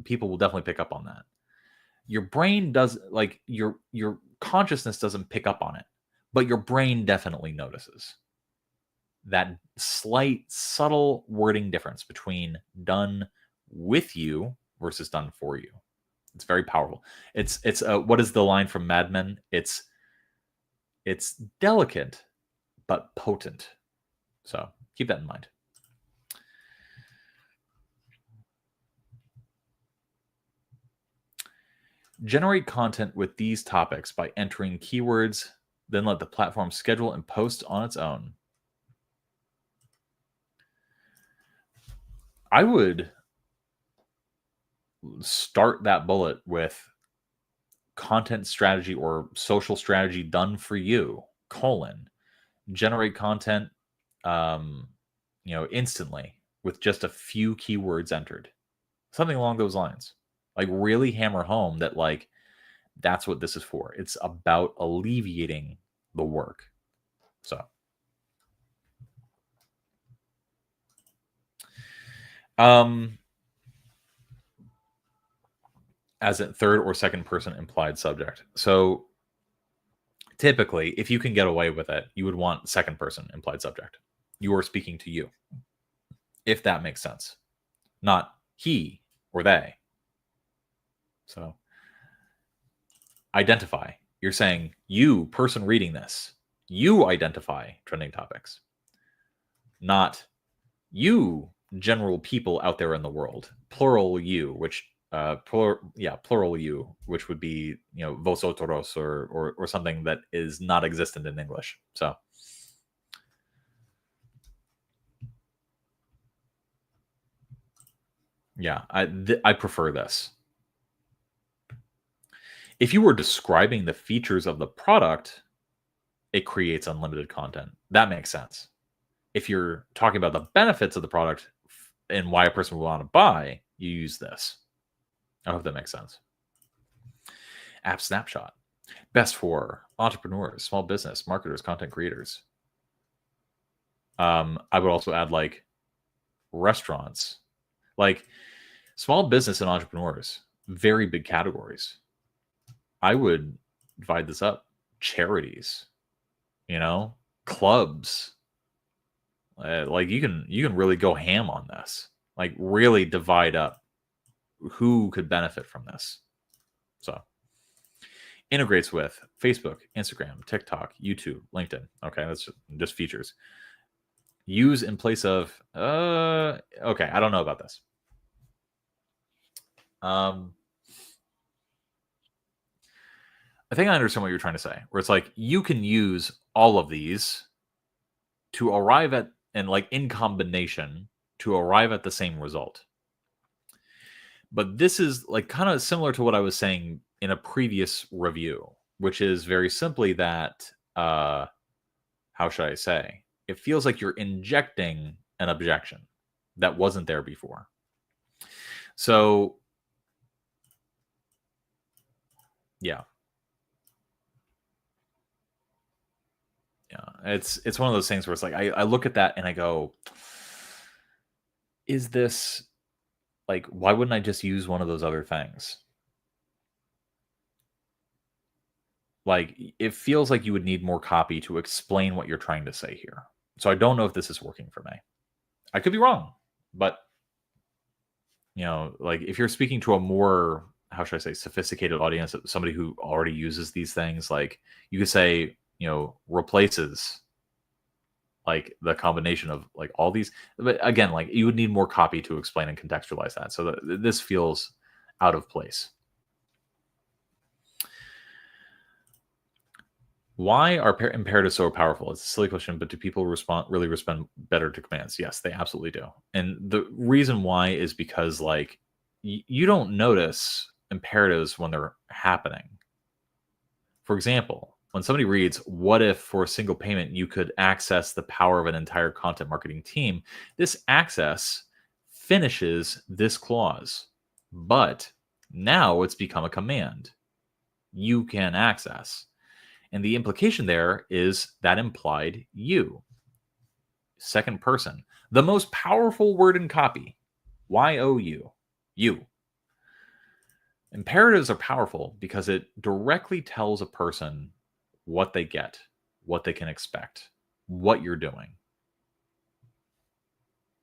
people will definitely pick up on that. Your brain does, like your consciousness doesn't pick up on it, but your brain definitely notices that slight, subtle wording difference between done with you versus done for you. It's very powerful. It's what is the line from Mad Men? It's delicate but potent. So keep that in mind. Generate content with these topics by entering keywords, then let the platform schedule and post on its own. I would start that bullet with content strategy or social strategy done for you, generate content, instantly with just a few keywords entered. Something along those lines. Like really hammer home that like, that's what this is for. It's about alleviating the work. So, as a third or second person implied subject. So typically, if you can get away with it, you would want second person implied subject. You are speaking to you, if that makes sense, not he or they. So identify. You're saying, you, person reading this, you identify trending topics, not you, general people out there in the world, plural you, which plural you, which would be vosotros or something that is not existent in English. So yeah, I prefer this. If you were describing the features of the product, it creates unlimited content. That makes sense. If you're talking about the benefits of the product and why a person would want to buy, you use this. I hope that makes sense. App snapshot. Best for entrepreneurs, small business, marketers, content creators. I would also add like restaurants, like small business and entrepreneurs, very big categories. I would divide this up. Charities, clubs. Like you can really go ham on this. Like really divide up who could benefit from this. So integrates with Facebook, Instagram, TikTok, YouTube, LinkedIn. Okay, that's just features. Use in place of okay, I don't know about this. I think I understand what you're trying to say, where it's like you can use all of these to arrive at, and like in combination to arrive at the same result. But this is like kind of similar to what I was saying in a previous review, which is very simply that, how should I say? It feels like you're injecting an objection that wasn't there before. So, yeah. Yeah, it's one of those things where it's like I look at that and I go, is this like, why wouldn't I just use one of those other things? like it feels like you would need more copy to explain what you're trying to say here. So I don't know if this is working for me. I could be wrong, but like if you're speaking to a more, how should I say, sophisticated audience, somebody who already uses these things, like you could say, replaces like the combination of like all these. But again, like you would need more copy to explain and contextualize that. So this feels out of place. Why are imperatives so powerful? It's a silly question, but do people really respond better to commands? Yes, they absolutely do. And the reason why is because like you don't notice imperatives when they're happening. For example, when somebody reads, what if for a single payment you could access the power of an entire content marketing team? This access finishes this clause, but now it's become a command. You can access. And the implication there is that implied you. Second person. The most powerful word in copy. Y-O-U. You. Imperatives are powerful because it directly tells a person what they get, what they can expect, what you're doing.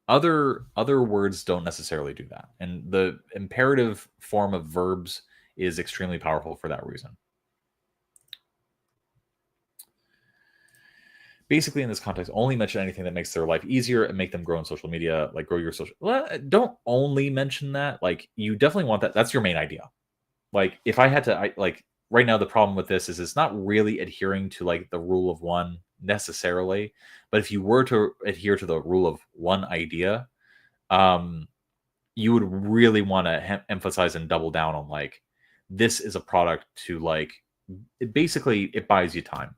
Other words don't necessarily do that. And the imperative form of verbs is extremely powerful for that reason. Basically, in this context, only mention anything that makes their life easier and make them grow in social media, like grow your social. Well, don't only mention that. Like, you definitely want that. That's your main idea. Like, if I had to, like, right now, the problem with this is it's not really adhering to like the rule of one necessarily. But if you were to adhere to the rule of one idea, you would really want to emphasize and double down on like, this is a product to like, it buys you time.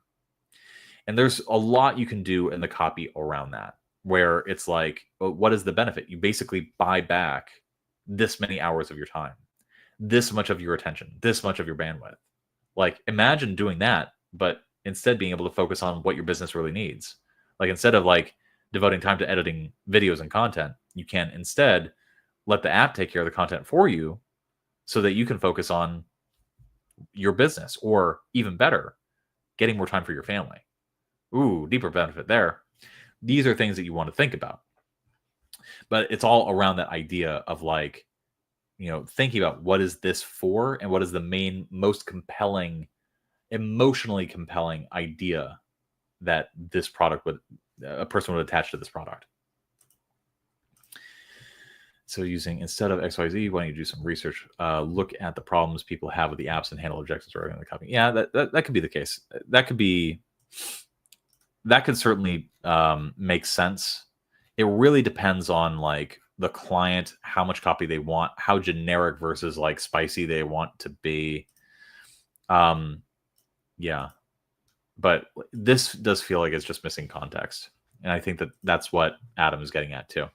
And there's a lot you can do in the copy around that, where it's like, what is the benefit? You basically buy back this many hours of your time, this much of your attention, this much of your bandwidth. Like, imagine doing that, but instead being able to focus on what your business really needs. Like, instead of like devoting time to editing videos and content, you can instead let the app take care of the content for you so that you can focus on your business, or even better, getting more time for your family. Ooh, deeper benefit there. These are things that you want to think about. But it's all around that idea of like, thinking about what is this for and what is the main, most compelling, emotionally compelling idea that this product a person would attach to this product. So using, instead of XYZ, why don't you do some research? Look at the problems people have with the apps and handle objections regarding the company. Yeah, that could be the case. That could certainly make sense. It really depends on like the client, how much copy they want, how generic versus like spicy they want to be. Yeah, but this does feel like it's just missing context. And I think that that's what Adam is getting at too.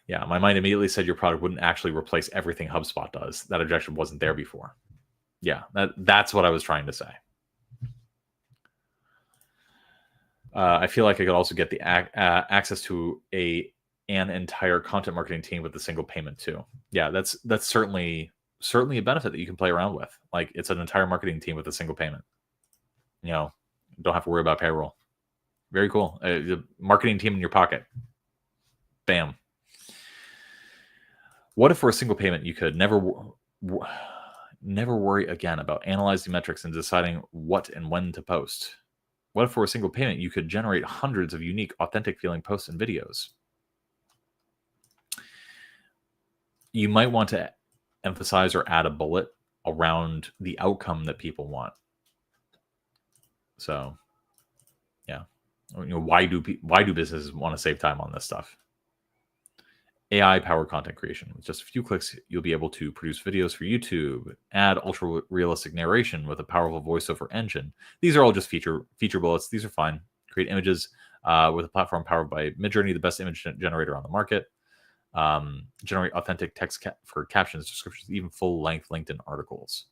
Yeah, my mind immediately said your product wouldn't actually replace everything HubSpot does. That objection wasn't there before. Yeah, that's what I was trying to say. I feel like I could also get the access to an entire content marketing team with a single payment too. Yeah, that's certainly a benefit that you can play around with. Like, it's an entire marketing team with a single payment. Don't have to worry about payroll. Very cool. The marketing team in your pocket. Bam. What if for a single payment you could never worry again about analyzing metrics and deciding what and when to post? What if for a single payment you could generate hundreds of unique, authentic feeling posts and videos? You might want to emphasize or add a bullet around the outcome that people want. So, yeah, why do businesses want to save time on this stuff? AI-powered content creation. With just a few clicks, you'll be able to produce videos for YouTube, add ultra-realistic narration with a powerful voiceover engine. These are all just feature bullets. These are fine. Create images with a platform powered by Midjourney, the best image generator on the market. Generate authentic text for captions, descriptions, even full-length LinkedIn articles.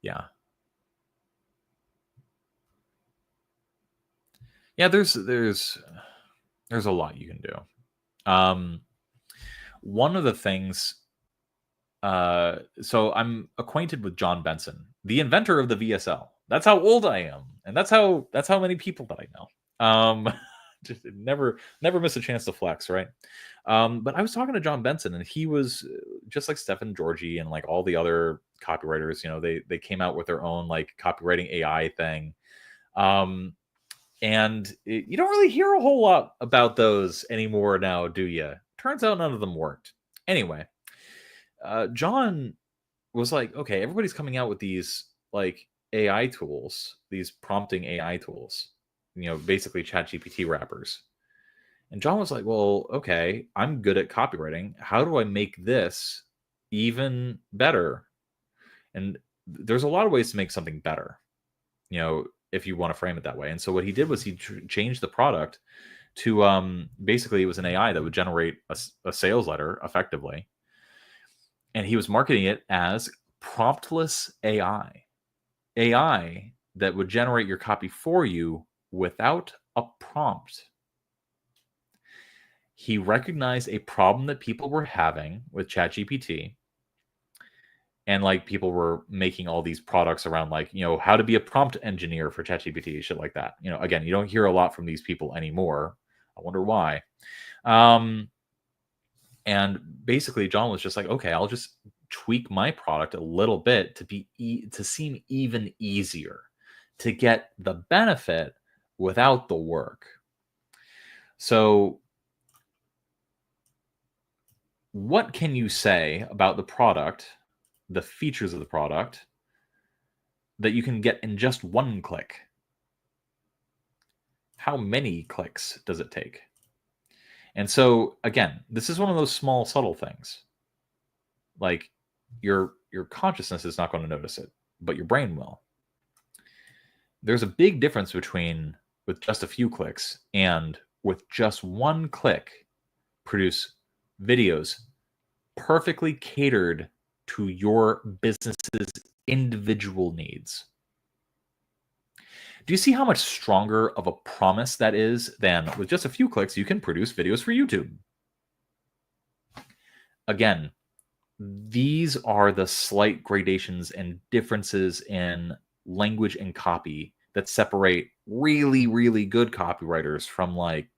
Yeah. Yeah, there's a lot you can do. One of the things So I'm acquainted with John Benson, the inventor of the VSL. That's how old I am, and that's how many people that I know. Just never miss a chance to flex, right? But I was talking to John Benson, and he was just like Stephen Georgi and like all the other copywriters. You know, they came out with their own like copywriting AI thing. And you don't really hear a whole lot about those anymore now, do you? Turns out none of them worked. Anyway, John was like, okay, everybody's coming out with these like AI tools, these prompting AI tools, basically ChatGPT wrappers. And John was like, well, okay, I'm good at copywriting. How do I make this even better? And there's a lot of ways to make something better, if you want to frame it that way. And so what he did was he changed the product to basically it was an AI that would generate a sales letter effectively. And he was marketing it as promptless AI that would generate your copy for you without a prompt. He recognized a problem that people were having with ChatGPT. And like people were making all these products around like, how to be a prompt engineer for ChatGPT, shit like that. Again, you don't hear a lot from these people anymore. I wonder why. And basically John was just like, okay, I'll just tweak my product a little bit to seem even easier, to get the benefit without the work. So what can you say about the product, the features of the product, that you can get in just one click? How many clicks does it take? And so again, this is one of those small, subtle things. Like your consciousness is not going to notice it, but your brain will. There's a big difference between with just a few clicks and with just one click produce videos perfectly catered to your business's individual needs. Do you see how much stronger of a promise that is than with just a few clicks, you can produce videos for YouTube? Again, these are the slight gradations and differences in language and copy that separate really, really good copywriters from like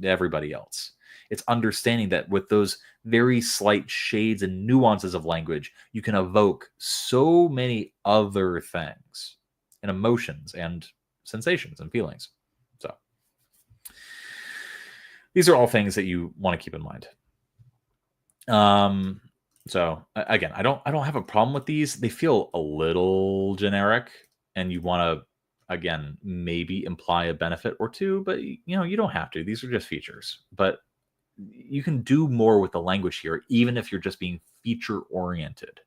everybody else. It's understanding that with those very slight shades and nuances of language, you can evoke so many other things and emotions and sensations and feelings. So these are all things that you want to keep in mind. So again, I don't have a problem with these. They feel a little generic, and you want to again maybe imply a benefit or two, but you don't have to. These are just features. But you can do more with the language here, even if you're just being feature oriented.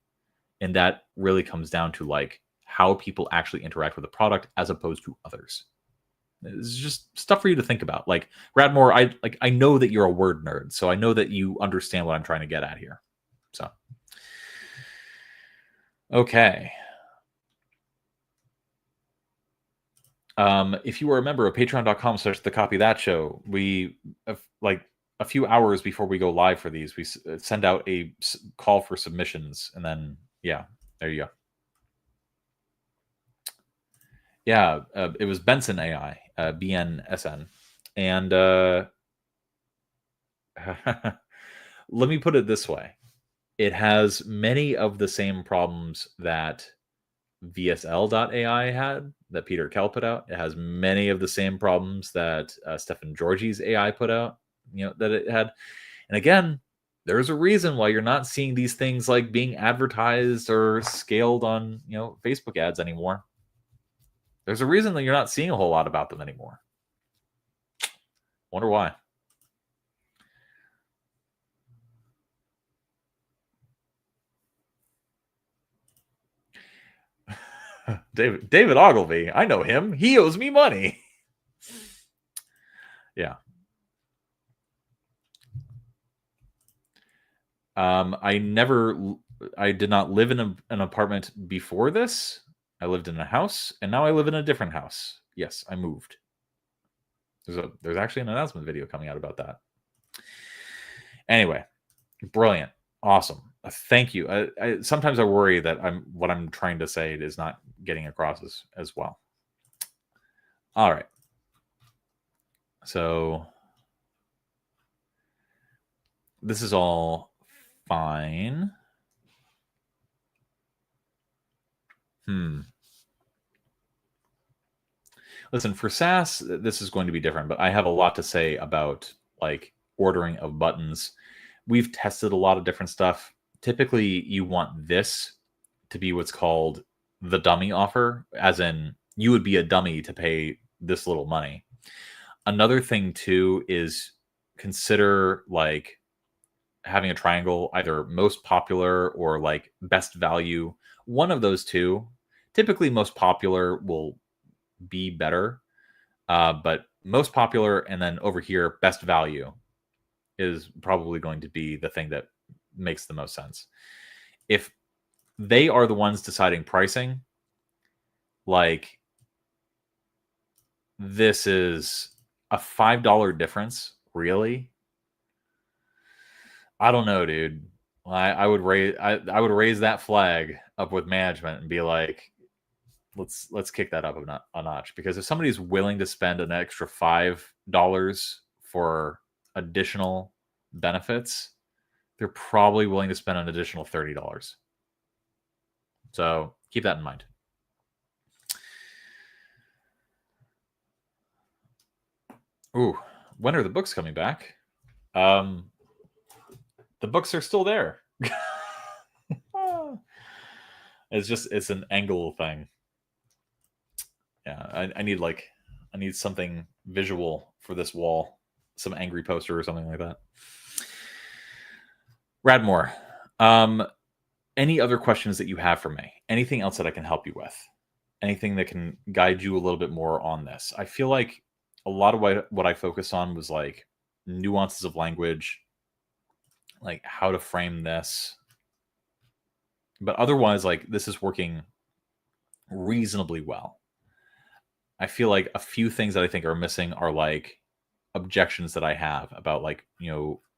And that really comes down to like how people actually interact with the product as opposed to others. It's just stuff for you to think about. Like Radmore, I know that you're a word nerd, so I know that you understand what I'm trying to get at here. So, okay. If you were a member of patreon.com/the copy that show, we like a few hours before we go live for these, we send out a call for submissions, and then yeah, there you go. Yeah, it was Benson AI, BNSN, and let me put it this way: it has many of the same problems that VSL.ai had, that Peter Kell put out. It has many of the same problems that Stephen Georgi's AI put out, that it had. And again, there's a reason why you're not seeing these things like being advertised or scaled on, Facebook ads anymore. There's a reason that you're not seeing a whole lot about them anymore. Wonder why. David Ogilvy, I know him. He owes me money. Yeah. I did not live in an apartment before this. I lived in a house, and now I live in a different house. Yes, I moved. There's actually an announcement video coming out about that. Anyway, brilliant. Awesome. Thank you. Sometimes I worry that what I'm trying to say is not getting across as well. All right. So this is all fine. Listen, for SaaS, this is going to be different, but I have a lot to say about like ordering of buttons. We've tested a lot of different stuff. Typically, you want this to be what's called the dummy offer, as in you would be a dummy to pay this little money. Another thing too is consider like having a triangle, either most popular or like best value. One of those two. Typically, most popular will be better, but most popular, and then over here, best value is probably going to be the thing that makes the most sense. If they are the ones deciding pricing, like this is a $5 difference, really? I don't know, dude. I would raise that flag up with management and be like, let's kick that up a notch, because if somebody's willing to spend an extra $5 for additional benefits, they're probably willing to spend an additional $30. So keep that in mind. Ooh, when are the books coming back? The books are still there. It's an angle thing. Yeah, I need something visual for this wall, some angry poster or something like that. Radmore, any other questions that you have for me? Anything else that I can help you with? Anything that can guide you a little bit more on this? I feel like a lot of what I focused on was like nuances of language, like how to frame this. But otherwise, like this is working reasonably well. I feel like a few things that I think are missing are like objections that I have about like,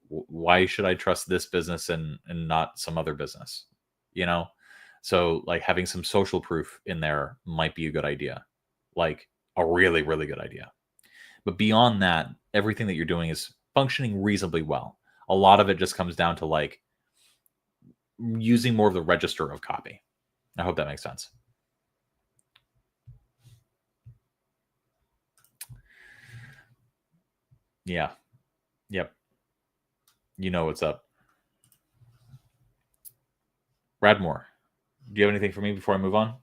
why should I trust this business and not some other business? So like having some social proof in there might be a good idea, like a really, really good idea. But beyond that, everything that you're doing is functioning reasonably well. A lot of it just comes down to like using more of the register of copy. I hope that makes sense. Yeah. Yep. You know what's up. Radmore, do you have anything for me before I move on?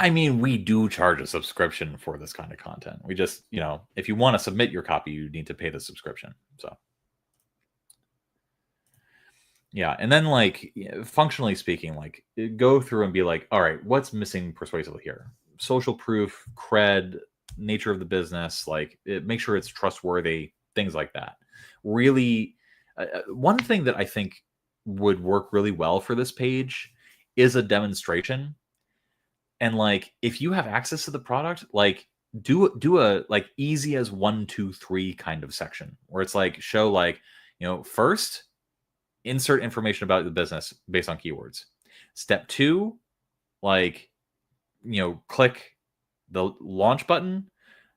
I mean, we do charge a subscription for this kind of content. We just, if you want to submit your copy, you need to pay the subscription. So, yeah. And then, like, functionally speaking, like, go through and be like, all right, what's missing persuasively here? Social proof, cred, nature of the business, like, make sure it's trustworthy, things like that. Really, one thing that I think would work really well for this page is a demonstration. And like, if you have access to the product, like do a like easy as 1, 2, 3 kind of section where it's like show like, first insert information about the business based on keywords. Step 2, like, click the launch button.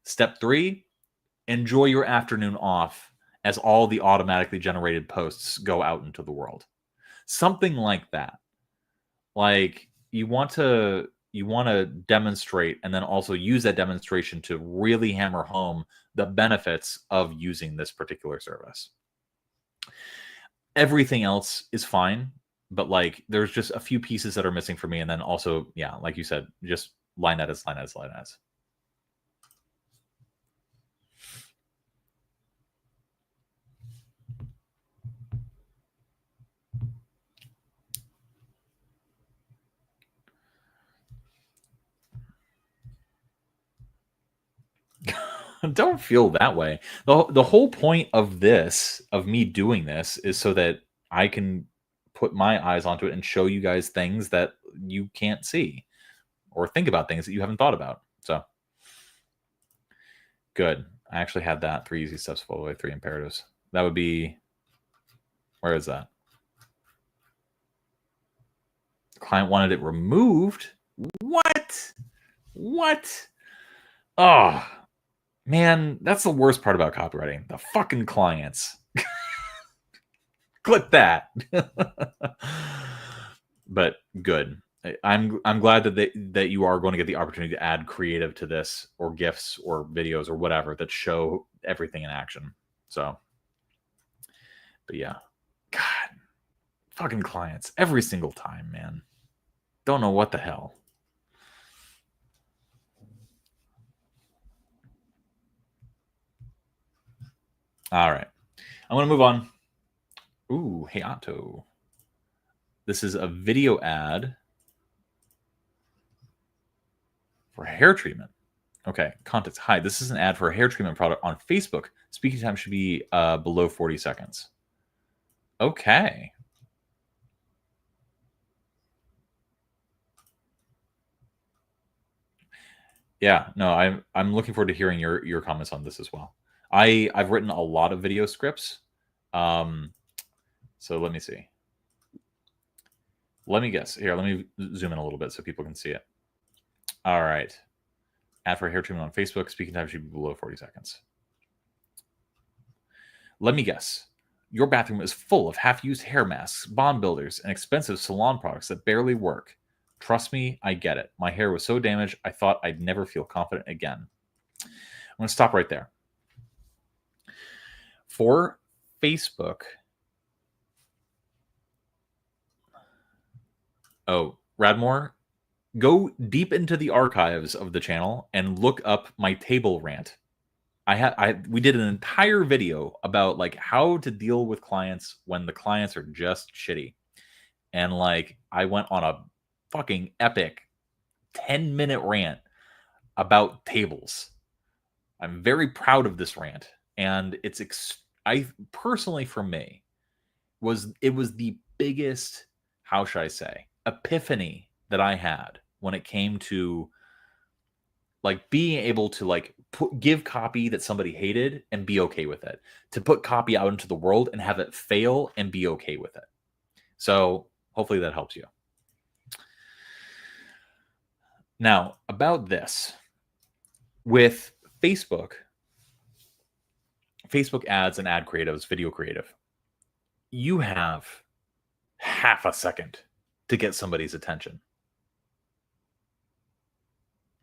Step 3, enjoy your afternoon off as all the automatically generated posts go out into the world. Something like that. Like you want to demonstrate and then also use that demonstration to really hammer home the benefits of using this particular service. Everything else is fine, but like there's just a few pieces that are missing for me. And then also, yeah, like you said, just line edits. Don't feel that way. The whole point of me doing this is so that I can put my eyes onto it and show you guys things that you can't see, or think about things that you haven't thought about. So good. I actually had that 3 easy steps, follow the way 3 imperatives. That would be, where is that? The client wanted it removed. What? Oh, man, that's the worst part about copywriting. The fucking clients. Clip that. But good. I'm glad that you are going to get the opportunity to add creative to this, or GIFs or videos or whatever that show everything in action. So, but yeah, God, fucking clients every single time, man. Don't know what the hell. All right, I'm going to move on. Ooh, hey Otto. This is a video ad for hair treatment. Okay, context. Hi, this is an ad for a hair treatment product on Facebook. Speaking time should be below 40 seconds. Okay. Yeah, no, I'm looking forward to hearing your comments on this as well. I've written a lot of video scripts. So let me see. Let me guess. Here, let me zoom in a little bit so people can see it. All right. Ad for hair treatment on Facebook. Speaking time should be below 40 seconds. Let me guess. Your bathroom is full of half-used hair masks, bond builders, and expensive salon products that barely work. Trust me, I get it. My hair was so damaged, I thought I'd never feel confident again. I'm going to stop right there. For Facebook, Radmore, go deep into the archives of the channel and look up my table rant. We did an entire video about like how to deal with clients when the clients are just shitty. And like I went on a fucking epic 10-minute rant about tables. I'm very proud of this rant, and I personally, for me, it was the biggest, how should I say, epiphany that I had when it came to like being able to like give copy that somebody hated and be okay with it, to put copy out into the world and have it fail and be okay with it. So hopefully that helps you. Now, about this, with Facebook ads and ad creatives, video creative, you have half a second to get somebody's attention.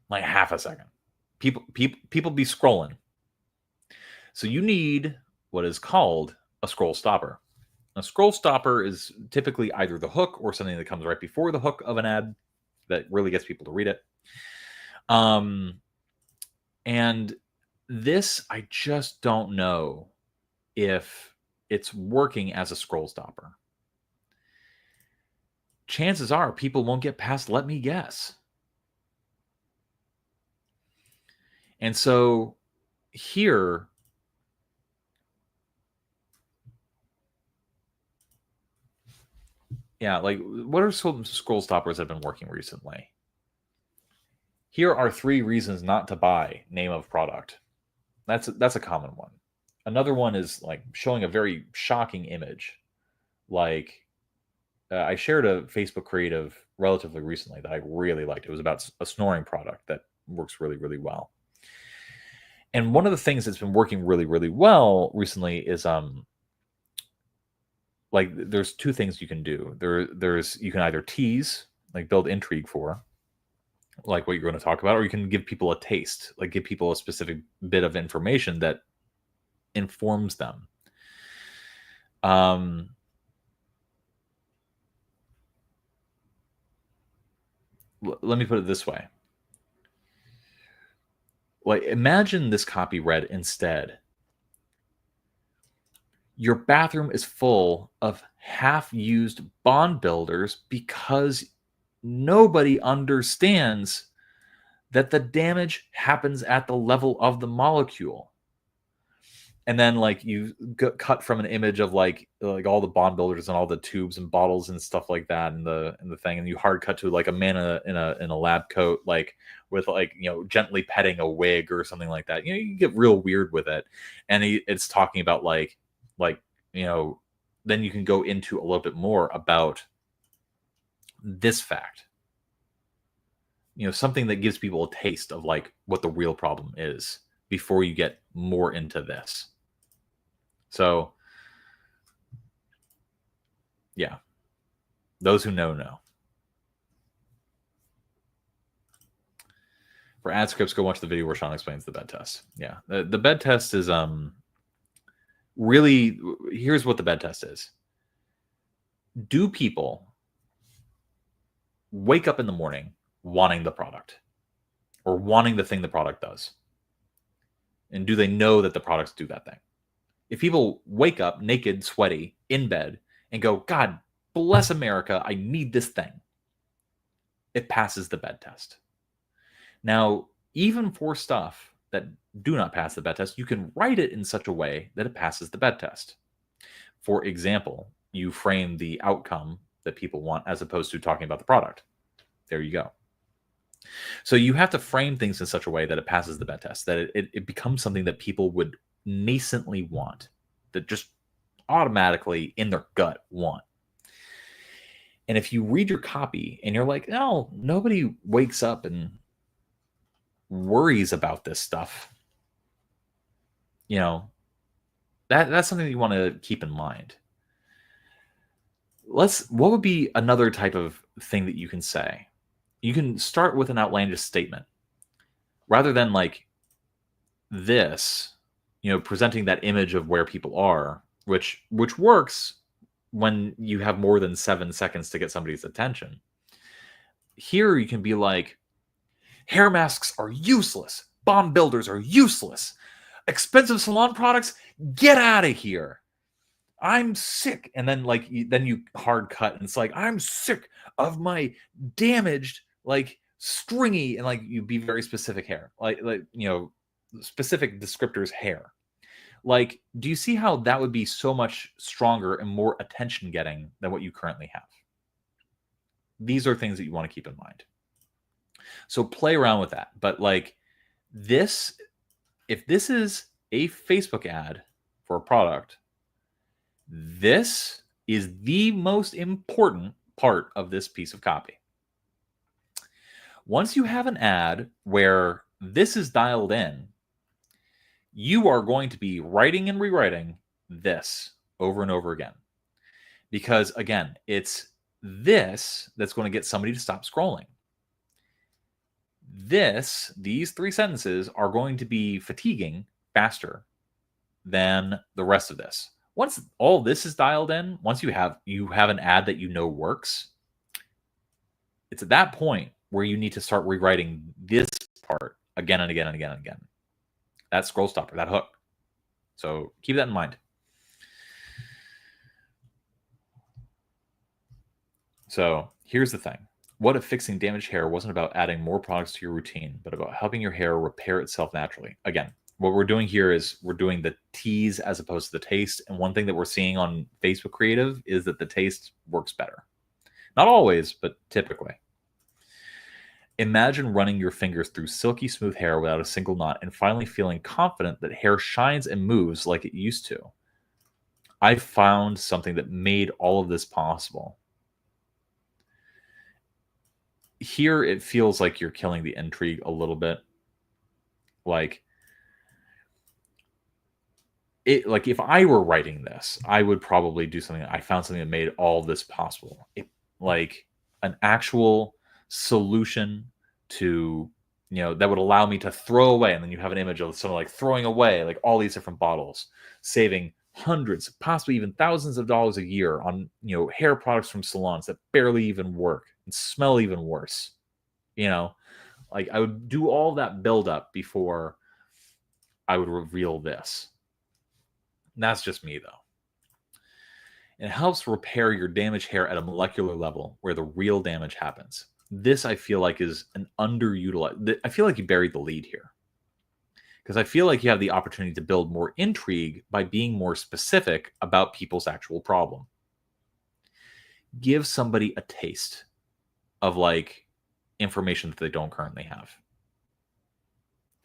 Like half a second. People be scrolling. So you need what is called a scroll stopper. A scroll stopper is typically either the hook or something that comes right before the hook of an ad that really gets people to read it. And this, I just don't know if it's working as a scroll stopper. Chances are people won't get past let me guess. And so here, yeah, like what are some scroll stoppers that have been working recently? Here are 3 reasons not to buy name of product. That's a common one. Another one is like showing a very shocking image. Like I shared a Facebook creative relatively recently that I really liked. It was about a snoring product that works really, really well. And one of the things that's been working really, really well recently is like there's 2 things you can do. There's you can either tease, like build intrigue for, like what you're going to talk about, or you can give people a taste, like give people a specific bit of information that informs them. Let me put it this way. Like, imagine this copy read instead: your bathroom is full of half-used bond builders because nobody understands that the damage happens at the level of the molecule. And then like you cut from an image of like all the bond builders and all the tubes and bottles and stuff like that in the thing, and you hard cut to like a man in a lab coat, like with like, you know, gently petting a wig or something like that. You know, you get real weird with it, and it's talking about like you know, then you can go into a little bit more about this fact, you know, something that gives people a taste of like what the real problem is before you get more into this. So, yeah, those who know. For ad scripts, go watch the video where Sean explains the bed test. Yeah, the bed test is really, here's what the bed test is. Do people wake up in the morning wanting the product or wanting the thing the product does? And do they know that the products do that thing? If people wake up naked, sweaty, in bed, and go, God bless America, I need this thing, it passes the bed test. Now, even for stuff that do not pass the bed test, you can write it in such a way that it passes the bed test. For example, you frame the outcome that people want as opposed to talking about the product. There you go. So you have to frame things in such a way that it passes the bed test, that it becomes something that people would nascently want, that just automatically in their gut want. And if you read your copy and you're like, no, nobody wakes up and worries about this stuff, you know, that's something that you want to keep in mind. What would be another type of thing that you can say? You can start with an outlandish statement rather than like this, you know, presenting that image of where people are, which works when you have more than 7 seconds to get somebody's attention. Here you can be like, hair masks are useless. Bomb builders are useless. Expensive salon products, get out of here. I'm sick. And then like then you hard cut and it's like, I'm sick of my damaged, like stringy, and like you be very specific hair. Like you know, specific descriptors hair. Like, do you see how that would be so much stronger and more attention getting than what you currently have? These are things that you want to keep in mind. So play around with that. But like this, if this is a Facebook ad for a product, this is the most important part of this piece of copy. Once you have an ad where this is dialed in, you are going to be writing and rewriting this over and over again. Because again, it's this that's going to get somebody to stop scrolling. These 3 sentences are going to be fatiguing faster than the rest of this. Once all this is dialed in, once you have an ad that you know works, it's at that point where you need to start rewriting this part again and again and again and again. That scroll stopper, that hook. So keep that in mind. So here's the thing. What if fixing damaged hair wasn't about adding more products to your routine, but about helping your hair repair itself naturally? Again, what we're doing here is we're doing the tease as opposed to the taste. And one thing that we're seeing on Facebook Creative is that the taste works better. Not always, but typically. Imagine running your fingers through silky smooth hair without a single knot and finally feeling confident that hair shines and moves like it used to. I found something that made all of this possible. Here, it feels like you're killing the intrigue a little bit. Like if I were writing this, I would probably do something. I found something that made all this possible. Like an actual solution to, you know, that would allow me to throw away. And then you have an image of someone like throwing away like all these different bottles, saving hundreds, possibly even thousands of dollars a year on, you know, hair products from salons that barely even work and smell even worse. You know, like I would do all that buildup before I would reveal this. And that's just me, though. It helps repair your damaged hair at a molecular level where the real damage happens. This, I feel like, is an underutilized. I feel like you buried the lead here. because I feel like you have the opportunity to build more intrigue by being more specific about people's actual problem. Give somebody a taste of like information that they don't currently have.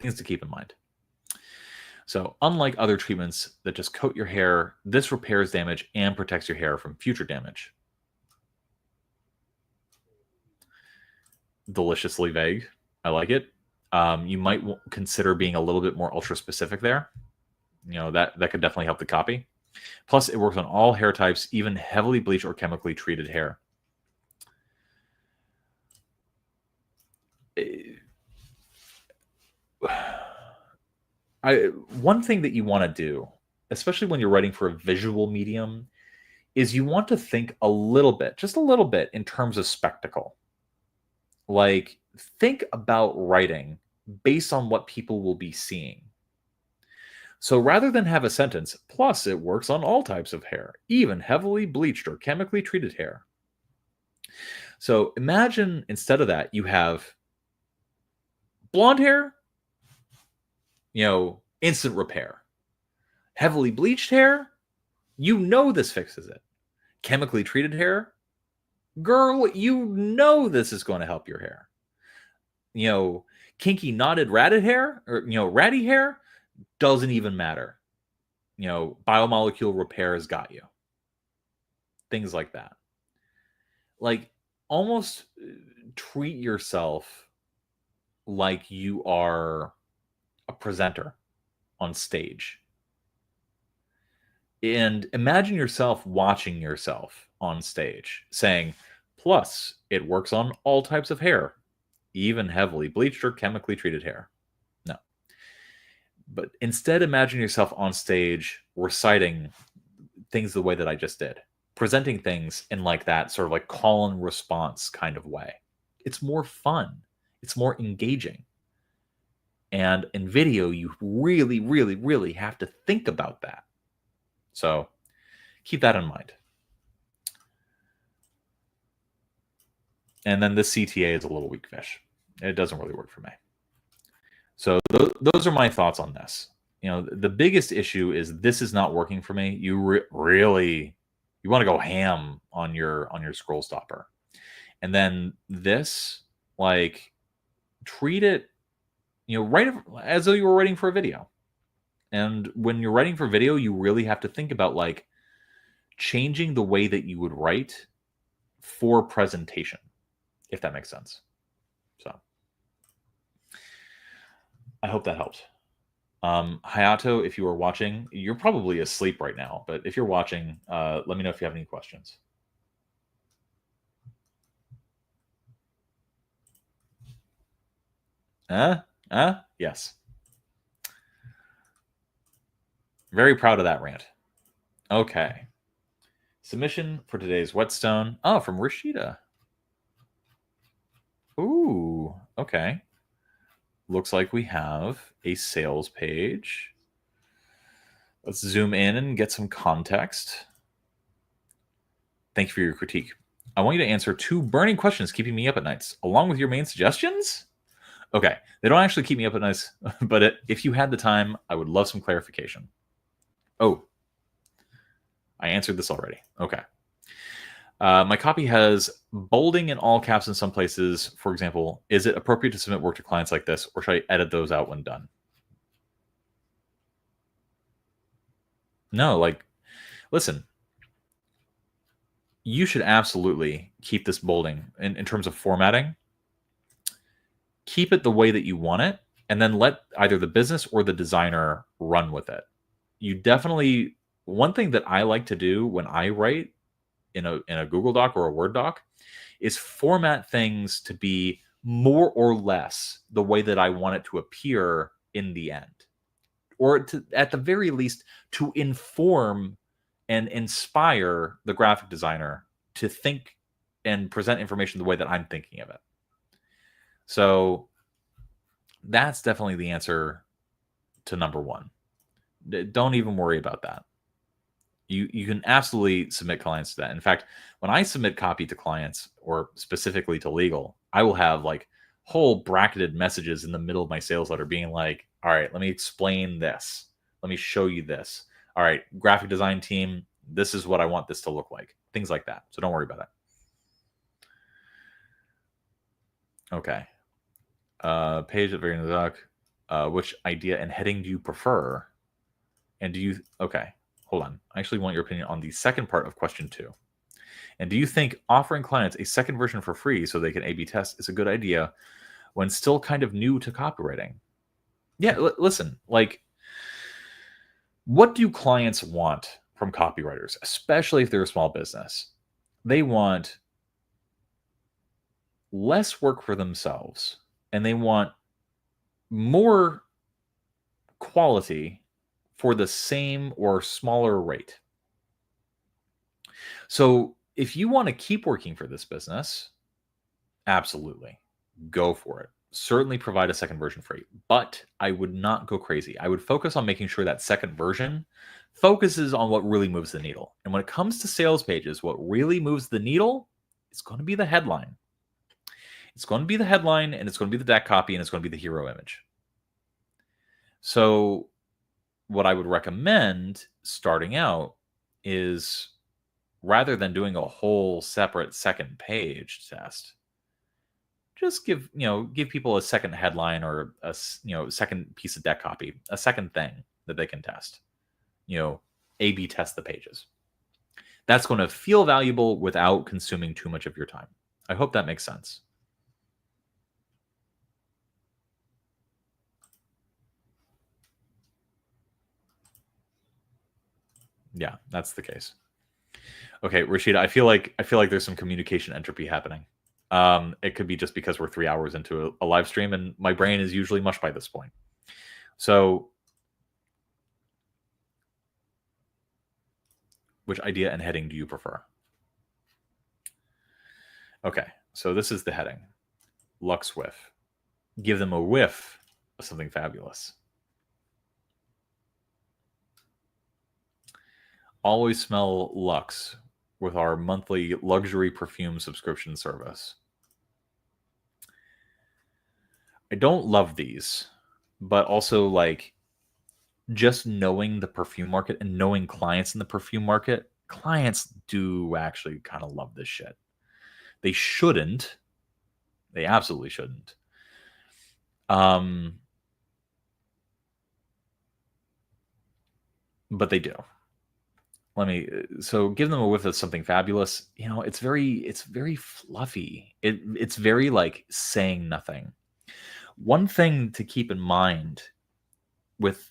Things to keep in mind. So unlike other treatments that just coat your hair, this repairs damage and protects your hair from future damage. Deliciously vague. I like it. You might consider being a little bit more ultra specific there. That could definitely help the copy. Plus, it works on all hair types, even heavily bleached or chemically treated hair. One thing that you want to do, especially when you're writing for a visual medium, is you want to think a little bit, just a little bit, in terms of spectacle. Like, think about writing based on what people will be seeing. So rather than have a sentence, plus it works on all types of hair, even heavily bleached or chemically treated hair. So imagine instead of that, you have blonde hair, instant repair. Heavily bleached hair, this fixes it. Chemically treated hair, girl, this is going to help your hair. Kinky knotted ratted hair, or ratty hair, doesn't even matter. Biomolecule repair has got you. Things like that. Like, almost treat yourself like you are a presenter on stage. And imagine yourself watching yourself on stage saying, plus, it works on all types of hair, even heavily bleached or chemically treated hair. No. But instead, imagine yourself on stage reciting things the way that I just did, presenting things in like that sort of like call and response kind of way. It's more fun. It's more engaging. And in video, you really, really, really have to think about that. So keep that in mind. And then the CTA is a little weak fish. It doesn't really work for me. So those are my thoughts on this. The biggest issue is this is not working for me. You really want to go ham on your scroll stopper. And then this, like, treat it, write it as though you were writing for a video. And when you're writing for video, you really have to think about like changing the way that you would write for presentation, if that makes sense. So I hope that helped. Hayato, if you are watching, you're probably asleep right now, but if you're watching, let me know if you have any questions. Yes. Very proud of that rant. Okay. Submission for today's whetstone. Oh, from Rashida. Ooh, okay. Looks like we have a sales page. Let's zoom in and get some context. Thank you for your critique. I want you to answer 2 burning questions keeping me up at nights, along with your main suggestions. Okay, they don't actually keep me up at nights, but if you had the time, I would love some clarification. Oh, I answered this already. Okay. My copy has bolding in all caps in some places. For example, is it appropriate to submit work to clients like this, or should I edit those out when done? No, like, listen, you should absolutely keep this bolding in terms of formatting. Keep it the way that you want it, and then let either the business or the designer run with it. You definitely, one thing that I like to do when I write in a Google Doc or a Word doc is format things to be more or less the way that I want it to appear in the end, or to, at the very least, to inform and inspire the graphic designer to think and present information the way that I'm thinking of it. So that's definitely the answer to number 1. Don't even worry about that. You can absolutely submit clients to that. In fact, when I submit copy to clients, or specifically to legal, I will have like whole bracketed messages in the middle of my sales letter being like, all right, let me explain this. Let me show you this. All right, graphic design team, this is what I want this to look like. Things like that. So don't worry about that. Okay. Page at very doc. Which idea and heading do you prefer? And do you, okay, hold on. I actually want your opinion on the second part of question 2. And do you think offering clients a second version for free so they can A/B test is a good idea when still kind of new to copywriting? Yeah, listen, like, what do clients want from copywriters, especially if they're a small business? They want less work for themselves, and they want more quality for the same or smaller rate. So if you want to keep working for this business, absolutely go for it. Certainly provide a second version free, but I would not go crazy. I would focus on making sure that second version focuses on what really moves the needle. And when it comes to sales pages, what really moves the needle is going to be the headline. It's going to be the headline, and it's going to be the deck copy, and it's going to be the hero image. So what I would recommend starting out is, rather than doing a whole separate second page test, just give people a second headline or a second piece of deck copy, a second thing that they can test. A/B test the pages. That's going to feel valuable without consuming too much of your time. I hope that makes sense. Yeah, that's the case. Okay, Rashida, I feel like there's some communication entropy happening. It could be just because we're 3 hours into a live stream, and my brain is usually mush by this point. So, which idea and heading do you prefer? Okay, so this is the heading. Lux whiff. Give them a whiff of something fabulous. Always smell Lux with our monthly luxury perfume subscription service. I don't love these, but also, like, just knowing the perfume market and knowing clients in the perfume market, clients do actually kind of love this shit. They shouldn't. They absolutely shouldn't. But they do. So give them a whiff of something fabulous. It's very fluffy. It's very, like, saying nothing. One thing to keep in mind with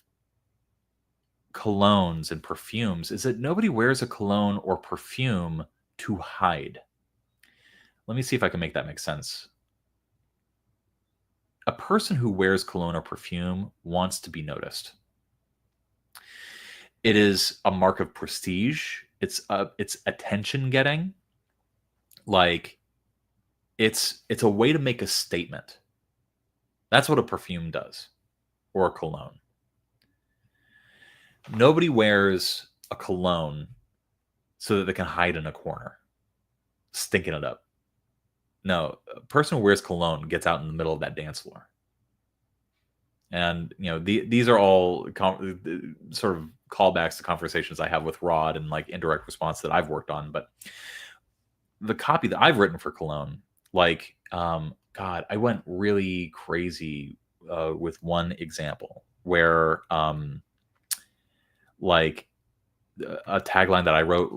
colognes and perfumes is that nobody wears a cologne or perfume to hide. Let me see if I can make that make sense. A person who wears cologne or perfume wants to be noticed. It is a mark of prestige. It's attention getting. Like, it's a way to make a statement. That's what a perfume does, or a cologne. Nobody wears a cologne so that they can hide in a corner, stinking it up. No, a person who wears cologne gets out in the middle of that dance floor. And these are all sort of callbacks to conversations I have with Rod and, like, indirect response that I've worked on. But the copy that I've written for cologne, like, God, I went really crazy with one example where, like, a tagline that I wrote,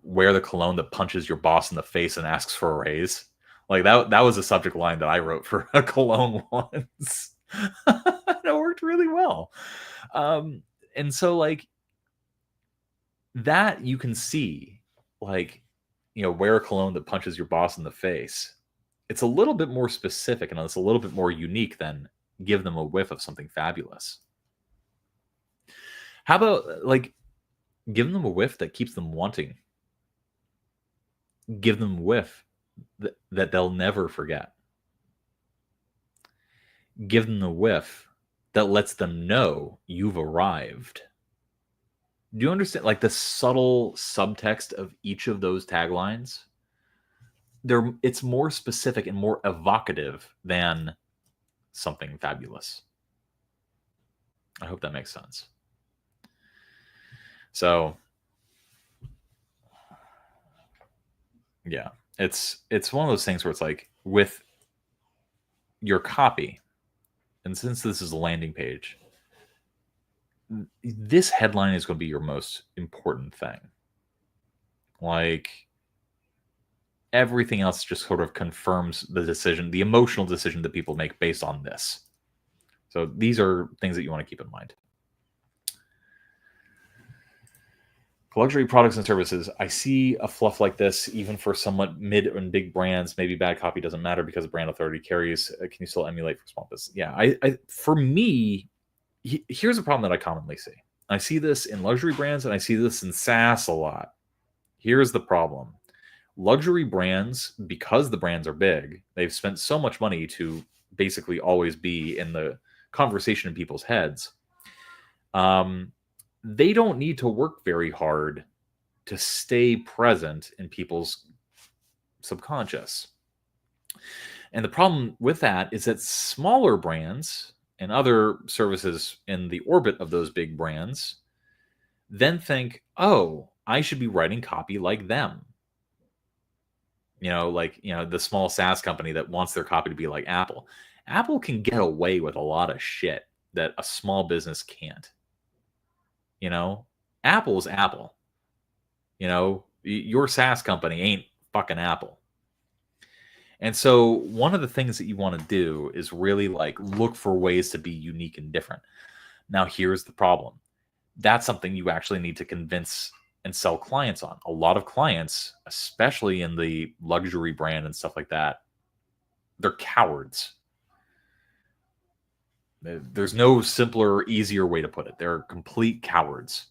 wear the cologne that punches your boss in the face and asks for a raise. Like, that was a subject line that I wrote for a cologne once. It worked really well. And so, like, that you can see, like, wear a cologne that punches your boss in the face. It's a little bit more specific, and it's a little bit more unique than give them a whiff of something fabulous. How about, like, give them a whiff that keeps them wanting? Give them a whiff that they'll never forget. Give them a whiff that lets them know you've arrived. Do you understand, like, the subtle subtext of each of those taglines? It's more specific and more evocative than something fabulous. I hope that makes sense. So yeah, it's one of those things where it's like with your copy, and since this is a landing page, this headline is going to be your most important thing. Like everything else just sort of confirms the decision, the emotional decision that people make based on this. So these are things that you want to keep in mind. Luxury products and services. I see a fluff like this even for somewhat mid and big brands. Maybe bad copy doesn't matter because brand authority carries. Can you still emulate for small business? Yeah, I for me, here's a problem that I commonly see. I see this in luxury brands and I see this in SaaS a lot. Here's the problem. Luxury brands, because the brands are big, they've spent so much money to basically always be in the conversation in people's heads. They don't need to work very hard to stay present in people's subconscious. And the problem with that is that smaller brands and other services in the orbit of those big brands then think, oh, I should be writing copy like them. The small SaaS company that wants their copy to be like Apple. Apple can get away with a lot of shit that a small business can't. Apple's Apple. Your SaaS company ain't fucking Apple. And so one of the things that you want to do is really look for ways to be unique and different. Now, here's the problem. That's something you actually need to convince and sell clients on. A lot of clients, especially in the luxury brand and stuff like that, they're cowards. There's no simpler, easier way to put it. They're complete cowards.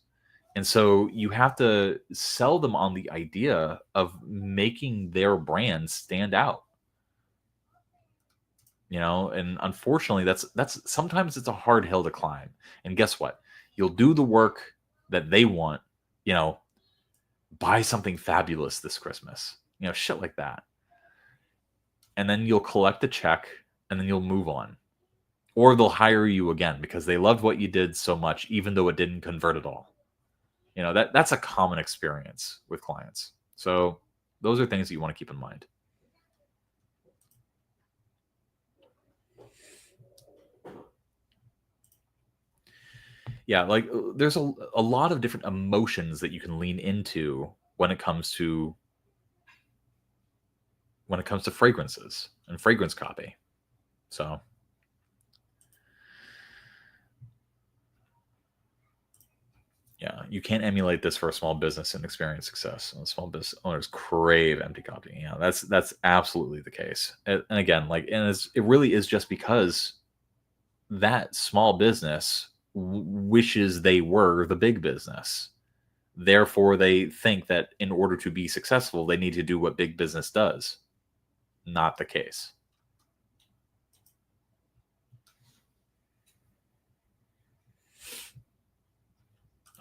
And so you have to sell them on the idea of making their brand stand out. And unfortunately, that's sometimes it's a hard hill to climb. And guess what? You'll do the work that they want, buy something fabulous this Christmas, shit like that. And then you'll collect the check and then you'll move on. Or they'll hire you again because they loved what you did so much, even though it didn't convert at all. That's a common experience with clients. So those are things that you want to keep in mind. Yeah, there's a lot of different emotions that you can lean into when it comes to fragrances and fragrance copy. So yeah, you can't emulate this for a small business and experience success. Small business owners crave empty copy. Yeah, that's absolutely the case. And again, it really is just because that small business wishes they were the big business. Therefore, they think that in order to be successful, they need to do what big business does. Not the case.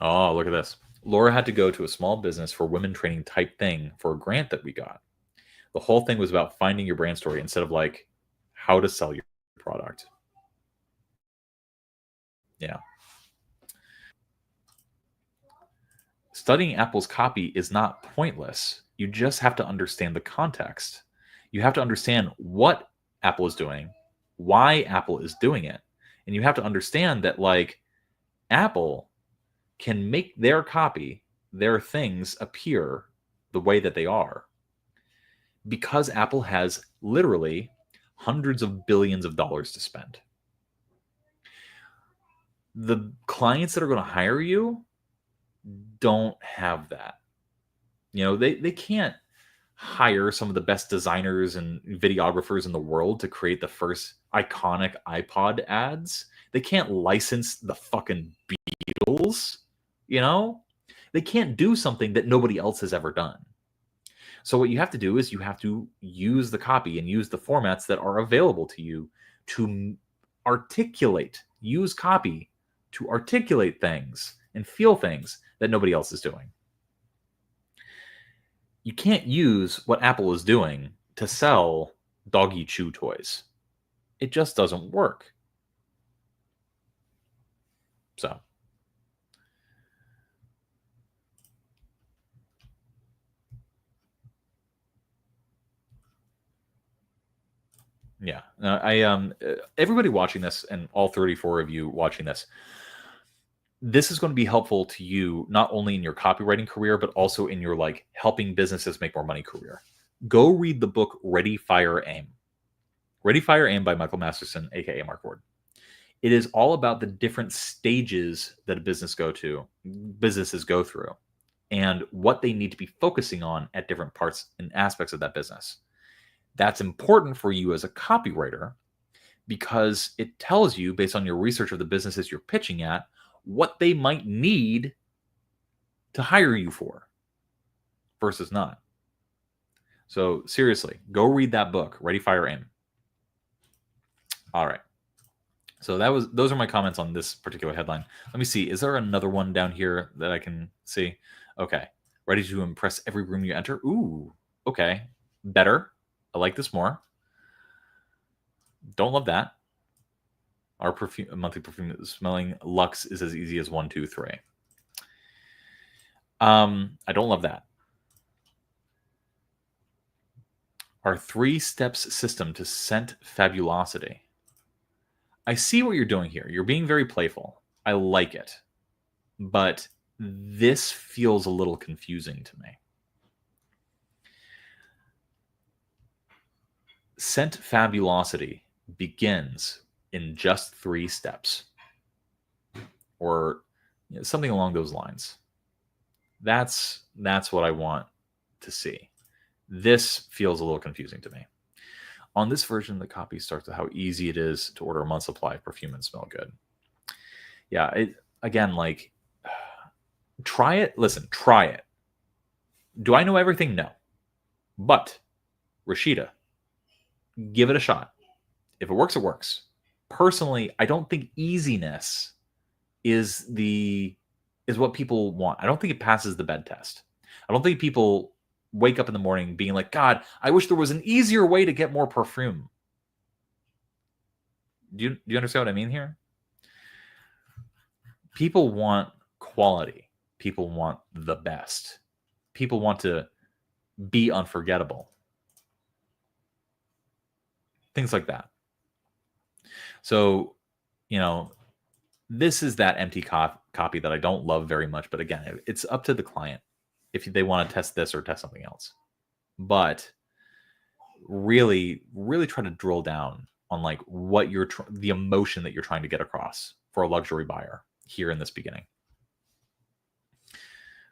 Oh, look at this. Laura had to go to a small business for women training type thing for a grant that we got. The whole thing was about finding your brand story instead of how to sell your product. Yeah. Studying Apple's copy is not pointless. You just have to understand the context. You have to understand what Apple is doing, why Apple is doing it. And you have to understand that Apple can make their copy, their things appear the way that they are because Apple has literally hundreds of billions of dollars to spend. The clients that are going to hire you don't have that. They can't hire some of the best designers and videographers in the world to create the first iconic iPod ads. They can't license the fucking Beatles. They can't do something that nobody else has ever done. So what you have to do is you have to use the copy and use the formats that are available to you to use copy to articulate things and feel things that nobody else is doing. You can't use what Apple is doing to sell doggy chew toys. It just doesn't work. So, yeah. Everybody watching this and all 34 of you watching this is going to be helpful to you not only in your copywriting career but also in your like helping businesses make more money career. Go read the book Ready, Fire, Aim. Ready, Fire, Aim by Michael Masterson, aka Mark Ward. It is all about the different stages that businesses go through, and what they need to be focusing on at different parts and aspects of that business. That's important for you as a copywriter because it tells you, based on your research of the businesses you're pitching at, what they might need to hire you for versus not. So seriously, go read that book, Ready, Fire, Aim. All right. So those are my comments on this particular headline. Let me see. Is there another one down here that I can see? Okay. Ready to impress every room you enter. Ooh. Okay. Better. I like this more. Don't love that. Our monthly perfume smelling Lux is as easy as 1, 2, 3. I don't love that. Our 3 steps system to scent fabulosity. I see what you're doing here. You're being very playful. I like it. But this feels a little confusing to me. Scent fabulosity begins in just 3 steps. Or something along those lines. That's what I want to see. This feels a little confusing to me. On this version, the copy starts with how easy it is to order a month's supply of perfume and smell good. Yeah, again, like, try it. Listen, try it. Do I know everything? No. But, Rashida, give it a shot. If it works, it works. Personally, I don't think easiness is what people want. I don't think it passes the bed test. I don't think people wake up in the morning being like, God, I wish there was an easier way to get more perfume. Do you understand what I mean here? People want quality. People want the best. People want to be unforgettable. Things like that. So, this is that empty copy that I don't love very much. But again, it's up to the client if they want to test this or test something else. But really, really try to drill down on like what the emotion that you're trying to get across for a luxury buyer here in this beginning.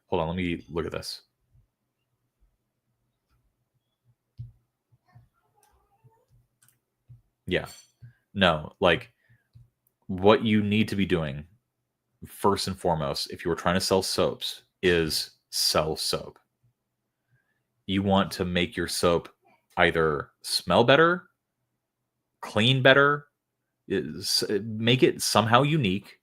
Hold on, let me look at this. Yeah. No, like what you need to be doing first and foremost, if you were trying to sell soaps, is sell soap. You want to make your soap either smell better, clean better, make it somehow unique,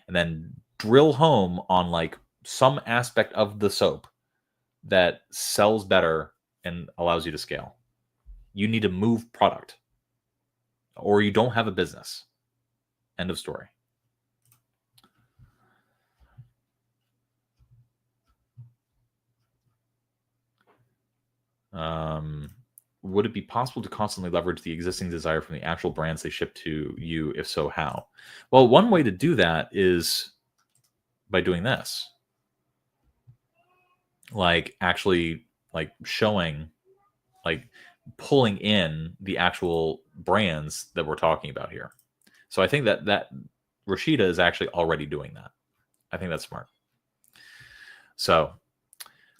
and then drill home on like some aspect of the soap that sells better and allows you to scale. You need to move product, or you don't have a business. End of story. Would it be possible to constantly leverage the existing desire from the actual brands they ship to you? If so, how? Well, one way to do that is by doing this. Like actually like showing, like pulling in the actual brands that we're talking about here. So I think that Rashida is actually already doing that. I think that's smart. So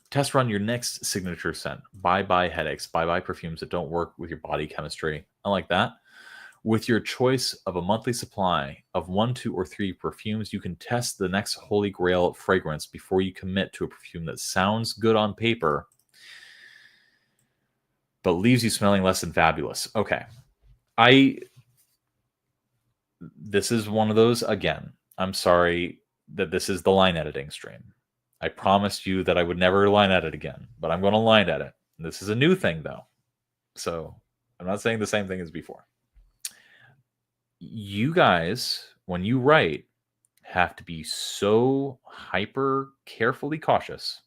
test run your next signature scent. Bye-bye headaches. Bye-bye perfumes that don't work with your body chemistry. I like that. With your choice of a monthly supply of 1, 2, or 3 perfumes, you can test the next holy grail fragrance before you commit to a perfume that sounds good on paper, but leaves you smelling less than fabulous. Okay. This is one of those, again, I'm sorry that this is the line editing stream. I promised you that I would never line edit again, but I'm going to line edit. This is a new thing, though. So I'm not saying the same thing as before. You guys, when you write, have to be so hyper carefully cautious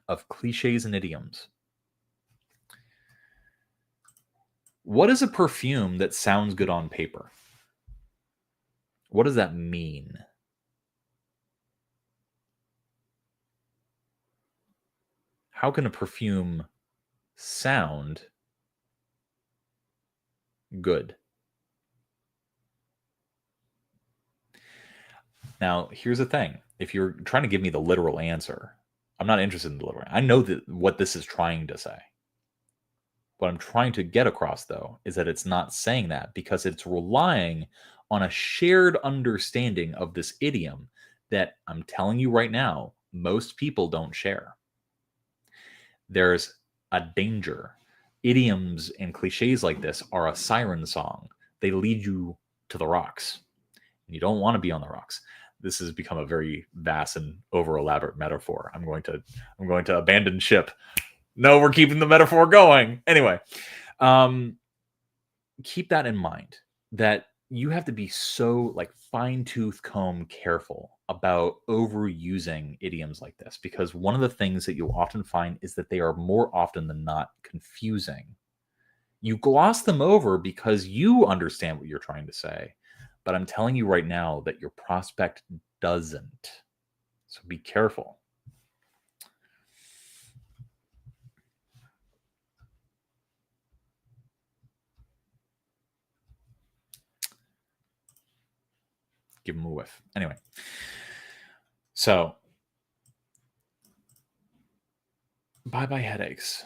of cliches and idioms. What is a perfume that sounds good on paper? What does that mean? How can a perfume sound good? Now, here's the thing. If you're trying to give me the literal answer, I'm not interested in the literal. I know that what this is trying to say. What I'm trying to get across, though, is that it's not saying that because it's relying on a shared understanding of this idiom that I'm telling you right now, most people don't share. There's a danger. Idioms and cliches like this are a siren song. They lead you to the rocks. And you don't want to be on the rocks. This has become a very vast and over elaborate metaphor. I'm going to abandon ship. No, we're keeping the metaphor going. Anyway, keep that in mind, that you have to be so like fine-tooth comb careful about overusing idioms like this, because one of the things that you'll often find is that they are more often than not confusing. You gloss them over because you understand what you're trying to say, but I'm telling you right now that your prospect doesn't. So be careful. Give them a whiff. Anyway, so bye-bye headaches.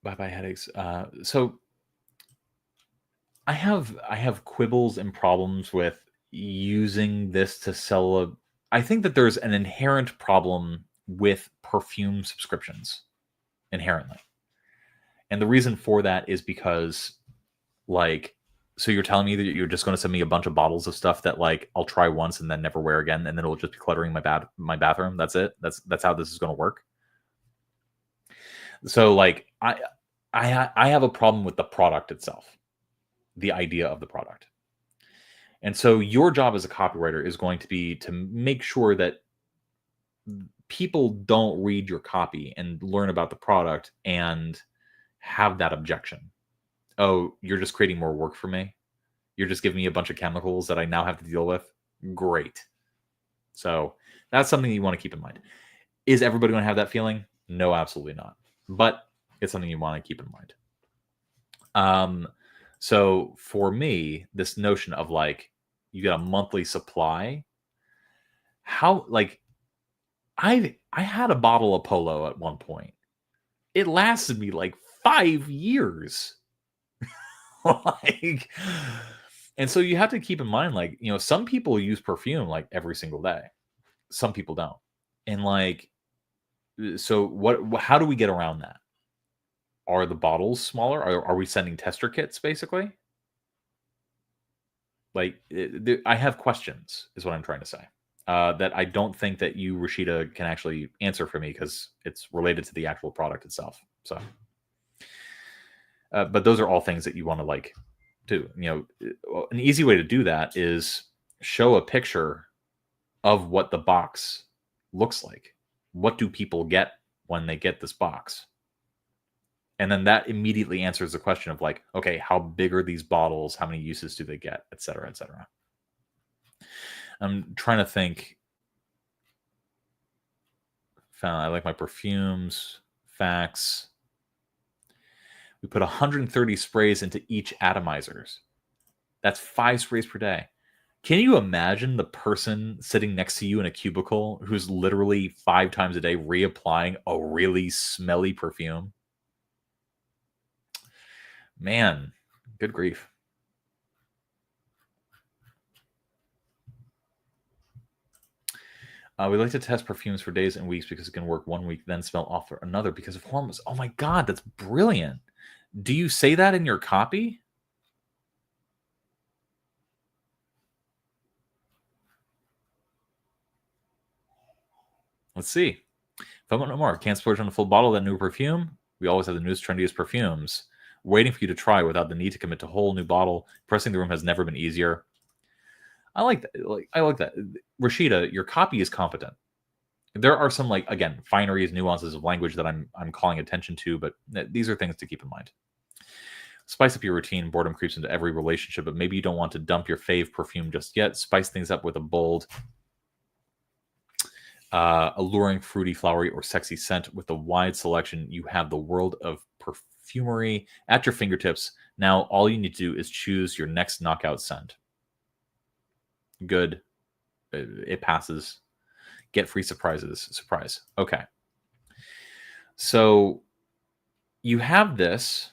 Bye-bye headaches. So I have quibbles and problems with using this to sell a. I think that there's an inherent problem with perfume subscriptions inherently. And the reason for that is because, like, so you're telling me that you're just going to send me a bunch of bottles of stuff that like I'll try once and then never wear again, and then it'll just be cluttering my bathroom. That's it. That's how this is going to work. So like I have a problem with the product itself, the idea of the product. And so your job as a copywriter is going to be to make sure that people don't read your copy and learn about the product and have that objection. Oh, you're just creating more work for me. You're just giving me a bunch of chemicals that I now have to deal with. Great. So that's something you want to keep in mind. Is everybody going to have that feeling? No, absolutely not. But it's something you want to keep in mind. So for me, this notion of like you get a monthly supply, how like I had a bottle of Polo at one point. It lasted me like 5 years. Like, and so you have to keep in mind, like, you know, some people use perfume like every single day. Some people don't. And like, so how do we get around that? Are the bottles smaller? Are we sending tester kits basically? Like, I have questions, is what I'm trying to say. That I don't think that you, Rashida, can actually answer for me because it's related to the actual product itself. So, but those are all things that you want to like do. You know, an easy way to do that is show a picture of what the box looks like. What do people get when they get this box? And then that immediately answers the question of like, okay, how big are these bottles? How many uses do they get, et cetera, et cetera. I'm trying to think. I like my perfumes, facts. We put 130 sprays into each atomizers. That's 5 sprays per day. Can you imagine the person sitting next to you in a cubicle who's literally 5 times a day reapplying a really smelly perfume? Man, good grief. We like to test perfumes for days and weeks because it can work one week, then smell off for another because of hormones. Oh my God, that's brilliant. Do you say that in your copy? Let's see. If I want no more, can't splurge on a full bottle of that new perfume. We always have the newest, trendiest perfumes. waiting for you to try without the need to commit to a whole new bottle. Pressing the room has never been easier. I like that. I like that. Rashida, your copy is competent. There are some, like, again, fineries, nuances of language that I'm calling attention to, but these are things to keep in mind. Spice up your routine. Boredom creeps into every relationship, but maybe you don't want to dump your fave perfume just yet. Spice things up with a bold, alluring, fruity, flowery, or sexy scent. With a wide selection, you have the world of perfumery at your fingertips. Now, all you need to do is choose your next knockout scent. Good. It passes. Get free surprises. Surprise. Okay. So you have this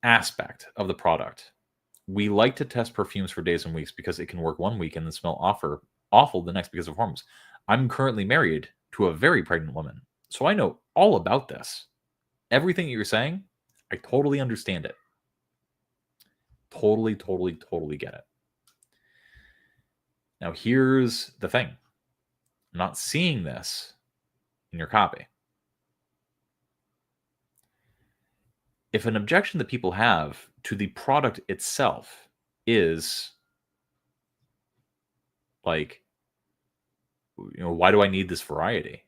aspect of the product. We like to test perfumes for days and weeks because it can work one week and then smell awful the next because of hormones. I'm currently married to a very pregnant woman, so I know all about this. Everything you're saying, I totally understand it. Totally get it. Now, here's the thing. I'm not seeing this in your copy. If an objection that people have to the product itself is like, why do I need this variety?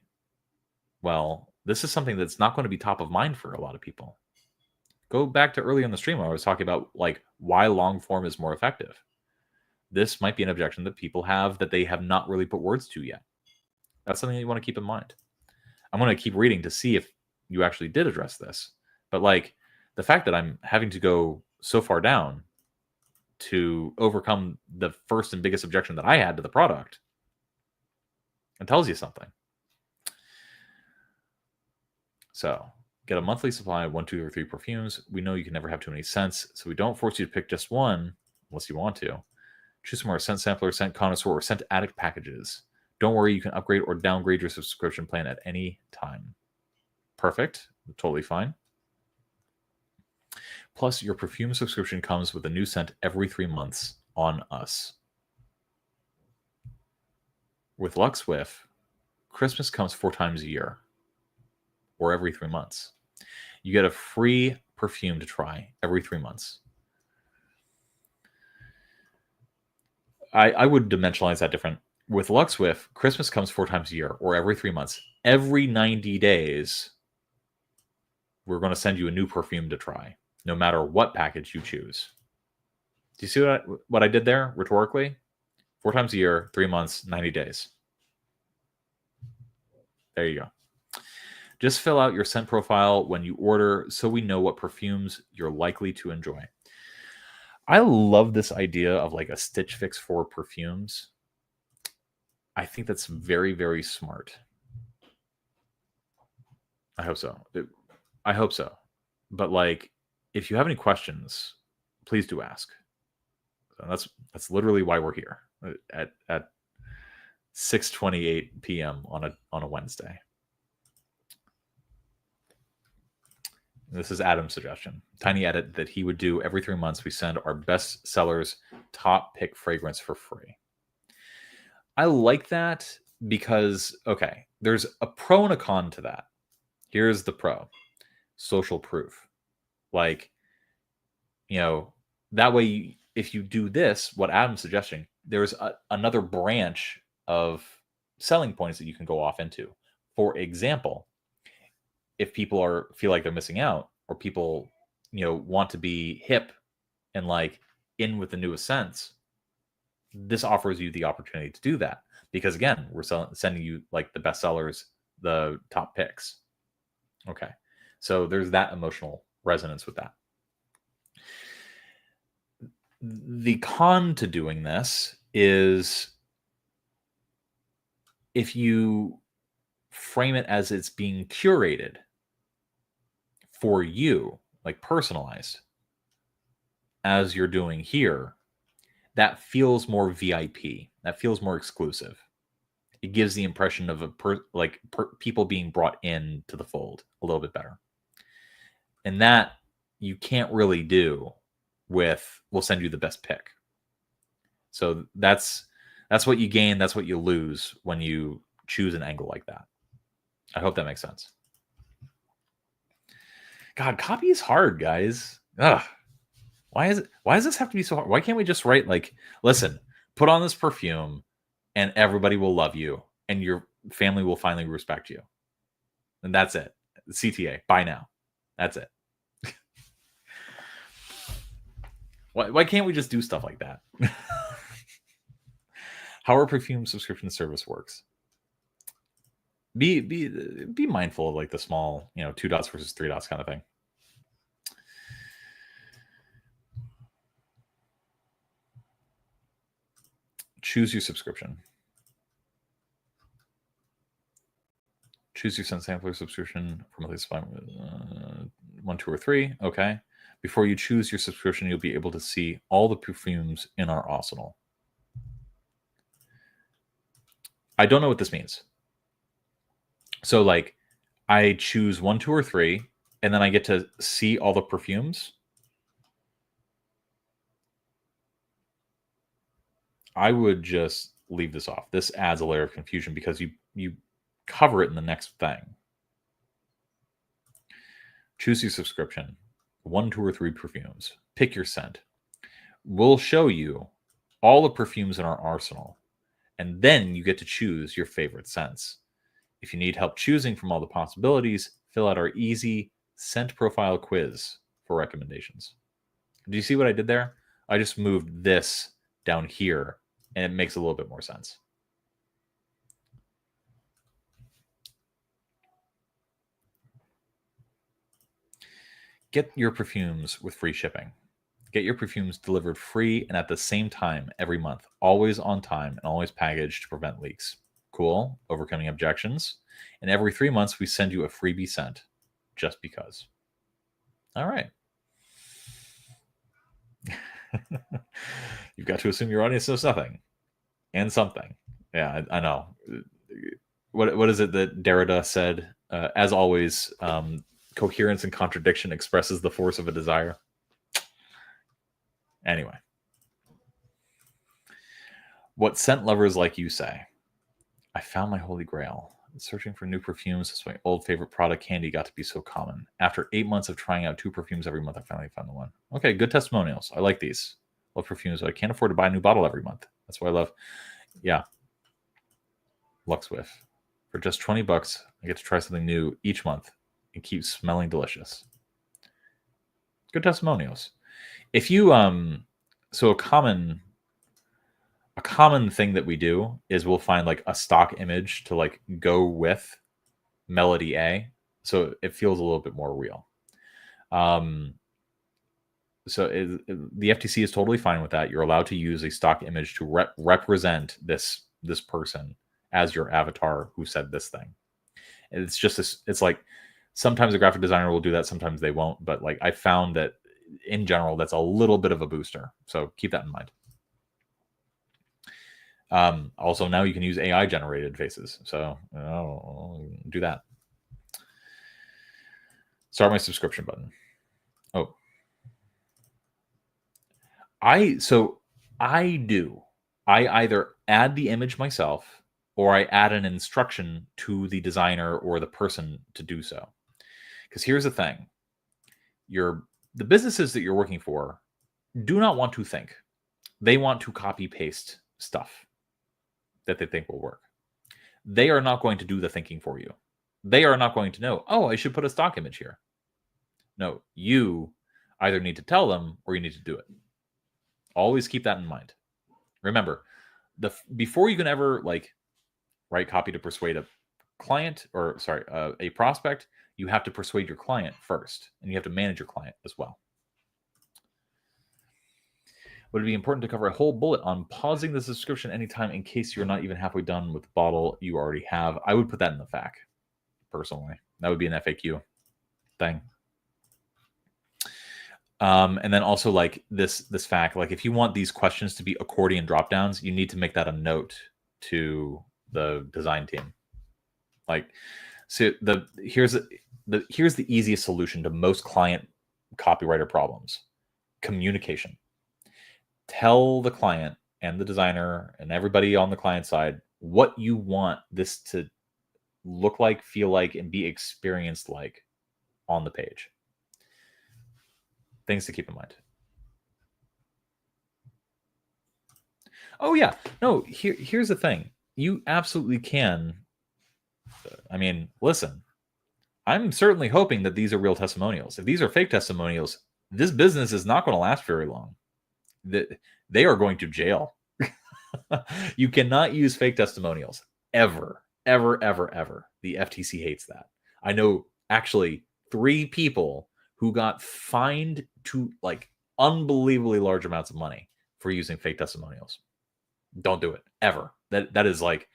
Well, this is something that's not going to be top of mind for a lot of people. Go back to earlier in the stream when I was talking about like why long form is more effective. This might be an objection that people have that they have not really put words to yet. That's something that you want to keep in mind. I'm going to keep reading to see if you actually did address this. But like the fact that I'm having to go so far down to overcome the first and biggest objection that I had to the product, it tells you something. So get a monthly supply of 1, 2, or 3 perfumes. We know you can never have too many scents, so we don't force you to pick just one unless you want to. Choose from our scent sampler, scent connoisseur, or scent addict packages. Don't worry, you can upgrade or downgrade your subscription plan at any time. Perfect. Totally fine. Plus, your perfume subscription comes with a new scent every 3 months on us. With Lux Whiff, Christmas comes 4 times a year, or every 3 months. You get a free perfume to try every 3 months. I would dimensionalize that different. With Lux Whiff, Christmas comes 4 times a year, or every 3 months. Every 90 days, we're going to send you a new perfume to try, no matter what package you choose. Do you see what I did there rhetorically? 4 times a year, 3 months, 90 days. There you go. Just fill out your scent profile when you order so we know what perfumes you're likely to enjoy. I love this idea of like a Stitch Fix for perfumes. I think that's very, very smart. I hope so. I hope so. But like, if you have any questions, please do ask. So that's literally why we're here at 6:28 p.m. on a Wednesday. This is Adam's suggestion. Tiny edit that he would do every 3 months. We send our best sellers top pick fragrance for free. I like that because, okay, there's a pro and a con to that. Here's the pro. Social proof. Like, that way, if you do this, what Adam's suggesting, there's another branch of selling points that you can go off into. For example, if people feel like they're missing out, or people, want to be hip and like in with the newest scents, this offers you the opportunity to do that. Because again, we're sending you like the best sellers, the top picks. Okay. So there's that emotional resonance with that. The con to doing this is if you frame it as it's being curated for you, like personalized, as you're doing here, that feels more VIP. That feels more exclusive. It gives the impression of people being brought in to the fold a little bit better. And that you can't really do with, we'll send you the best pick. So that's what you gain. That's what you lose when you choose an angle like that. I hope that makes sense. God, copy is hard, guys. Ugh. Why does this have to be so hard? Why can't we just write like, listen, put on this perfume and everybody will love you and your family will finally respect you. And that's it. CTA, buy now. That's it. Why can't we just do stuff like that? How our perfume subscription service works. Be mindful of like the small, 2 dots versus 3 dots kind of thing. Choose your subscription. Choose your scent sampler subscription for monthly supply. 1, 2, or 3. Okay. Before you choose your subscription, you'll be able to see all the perfumes in our arsenal. I don't know what this means. So like I choose 1, 2, or 3, and then I get to see all the perfumes. I would just leave this off. This adds a layer of confusion because you cover it in the next thing. Choose your subscription. 1, 2, or 3 perfumes. Pick your scent. We'll show you all the perfumes in our arsenal, and then you get to choose your favorite scents. If you need help choosing from all the possibilities, fill out our easy scent profile quiz for recommendations. Do you see what I did there? I just moved this down here, and it makes a little bit more sense. Get your perfumes with free shipping. Get your perfumes delivered free and at the same time every month, always on time and always packaged to prevent leaks. Cool, overcoming objections. And every 3 months, we send you a freebie scent just because. All right. You've got to assume your audience knows nothing and something. Yeah, I know. What is it that Derrida said? As always, coherence and contradiction expresses the force of a desire. Anyway. What scent lovers like you say? I found my holy grail. Searching for new perfumes since my old favorite product candy got to be so common. After 8 months of trying out 2 perfumes every month, I finally found the one. Okay, good testimonials. I like these. Love perfumes, but I can't afford to buy a new bottle every month. That's why I love, Luxwiff. For just $20, I get to try something new each month and keep smelling delicious. Good testimonials. If you so a common thing that we do is we'll find like a stock image to like go with Melody A, so it feels a little bit more real. So the FTC is totally fine with that. You're allowed to use a stock image to represent this person as your avatar who said this thing. And it's just this. It's like sometimes a graphic designer will do that, sometimes they won't. But like I found that in general, that's a little bit of a booster. So keep that in mind. Also, now you can use AI generated faces. So do that. Start my subscription button. Oh, I either add the image myself or I add an instruction to the designer or the person to do so. Because here's the thing. The businesses that you're working for do not want to think. They want to copy paste stuff that they think will work. They are not going to do the thinking for you. They are not going to know, oh, I should put a stock image here. No, you either need to tell them or you need to do it. Always keep that in mind. Remember, before you can ever write copy to persuade a client a prospect, you have to persuade your client first, and you have to manage your client as well. Would it be important to cover a whole bullet on pausing the subscription anytime in case you're not even halfway done with the bottle you already have? I would put that in the FAQ, personally. That would be an FAQ thing. And then also like this fact, like if you want these questions to be accordion drop downs, you need to make that a note to the design team. Like, so here's the easiest solution to most client copywriter problems: communication. Tell the client and the designer and everybody on the client side what you want this to look like, feel like, and be experienced like on the page. Things to keep in mind. Oh yeah, no. Here's the thing. You absolutely can. I mean, listen. I'm certainly hoping that these are real testimonials. If these are fake testimonials, this business is not going to last very long. They are going to jail. You cannot use fake testimonials ever, ever, ever, ever. The FTC hates that. I know actually 3 people who got fined to like unbelievably large amounts of money for using fake testimonials. Don't do it ever. That is like,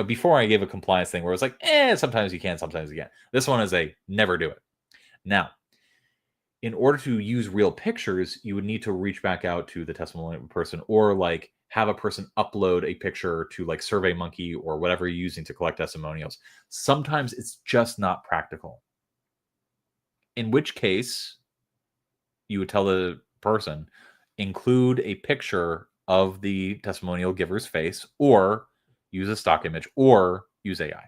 before I gave a compliance thing where it's like, sometimes you can, sometimes you can't. This one is a never do it. Now, in order to use real pictures, you would need to reach back out to the testimonial person, or like have a person upload a picture to like SurveyMonkey or whatever you're using to collect testimonials. Sometimes it's just not practical. In which case, you would tell the person, include a picture of the testimonial giver's face, or use a stock image, or use AI.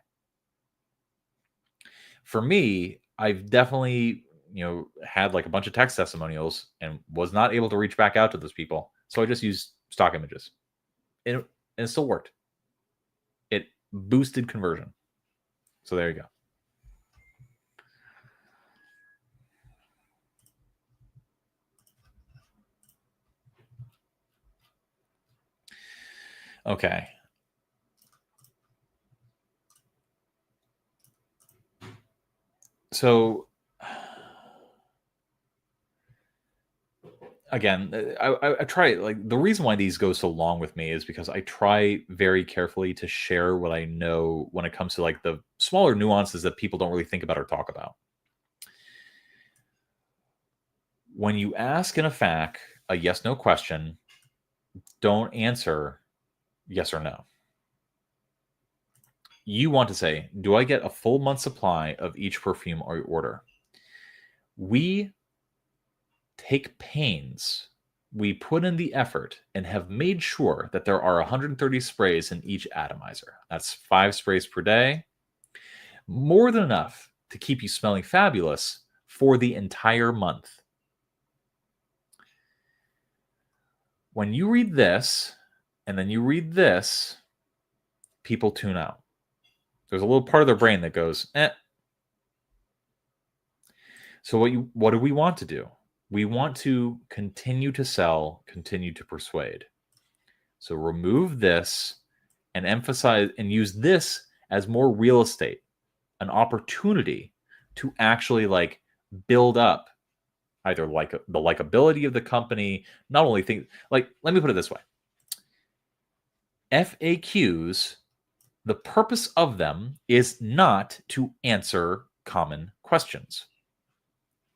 For me, I've definitely had like a bunch of text testimonials and was not able to reach back out to those people, so I just used stock images, and it still worked. It boosted conversion. So there you go. Okay. So again, I try, like, the reason why these go so long with me is because I try very carefully to share what I know when it comes to like the smaller nuances that people don't really think about or talk about. When you ask in a FAQ a yes no question, don't answer yes or no. You want to say, do I get a full month supply of each perfume or order? We take pains. We put in the effort and have made sure that there are 130 sprays in each atomizer. That's 5 sprays per day. More than enough to keep you smelling fabulous for the entire month. When you read this, and then you read this, people tune out. There's a little part of their brain that goes, eh. So what do we want to do? We want to continue to sell, continue to persuade. So remove this and emphasize and use this as more real estate, an opportunity to actually like build up either like the likability of the company, not only think like, let me put it this way. FAQs, the purpose of them is not to answer common questions.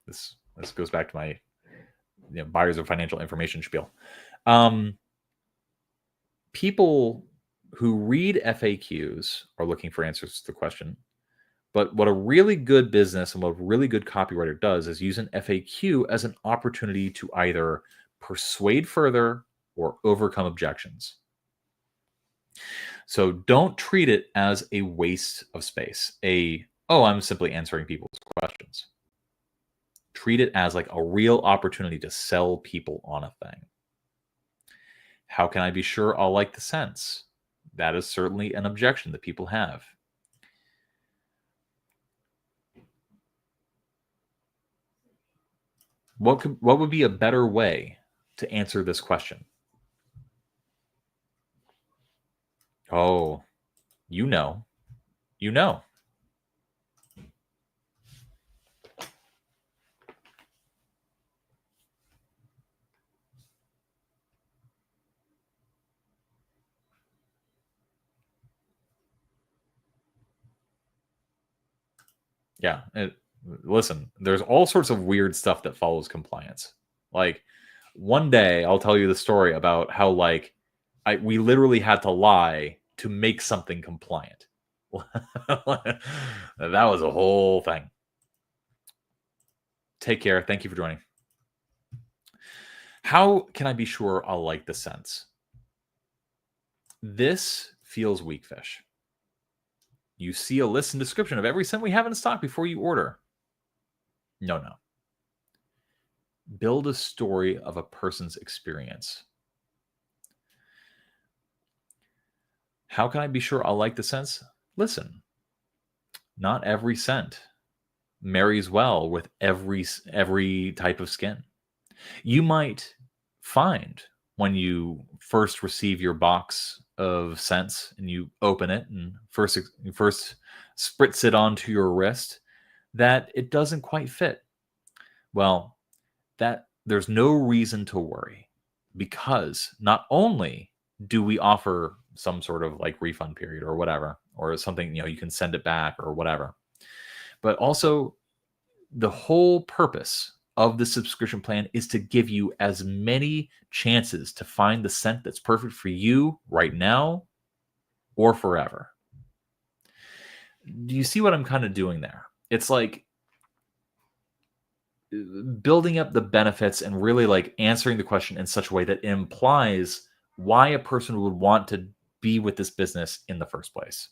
This goes back to my buyers of financial information spiel. People who read FAQs are looking for answers to the question. But what a really good business and what a really good copywriter does is use an FAQ as an opportunity to either persuade further or overcome objections. So don't treat it as a waste of space. I'm simply answering people's questions. Treat it as like a real opportunity to sell people on a thing. How can I be sure I'll like the scents? That is certainly an objection that people have. What would be a better way to answer this question? Oh, you know. Yeah. Listen, there's all sorts of weird stuff that follows compliance. Like one day I'll tell you the story about how like we literally had to lie to make something compliant. That was a whole thing. Take care. Thank you for joining. How can I be sure I'll like the scents? This feels weak fish. You see a list and description of every scent we have in stock before you order. No. Build a story of a person's experience. How can I be sure I'll like the scents? Listen, not every scent marries well with every type of skin. You might find when you first receive your box of scents and you open it and first spritz it onto your wrist that it doesn't quite fit. Well, that there's no reason to worry, because not only do we offer some sort of like refund period or whatever, or something, you can send it back or whatever, but also the whole purpose of the subscription plan is to give you as many chances to find the scent that's perfect for you right now or forever. Do you see what I'm kind of doing there? It's like building up the benefits and really like answering the question in such a way that implies why a person would want to be with this business in the first place.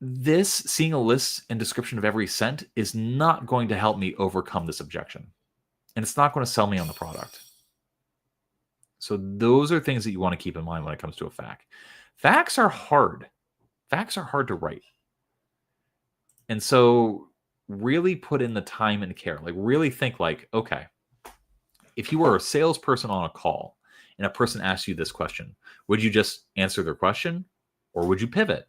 This seeing a list and description of every scent is not going to help me overcome this objection. And it's not going to sell me on the product. So those are things that you want to keep in mind when it comes to a FAQ. Facts are hard. Facts are hard to write. And so really put in the time and care. Like really think like, okay, if you were a salesperson on a call and a person asks you this question, would you just answer their question, or would you pivot?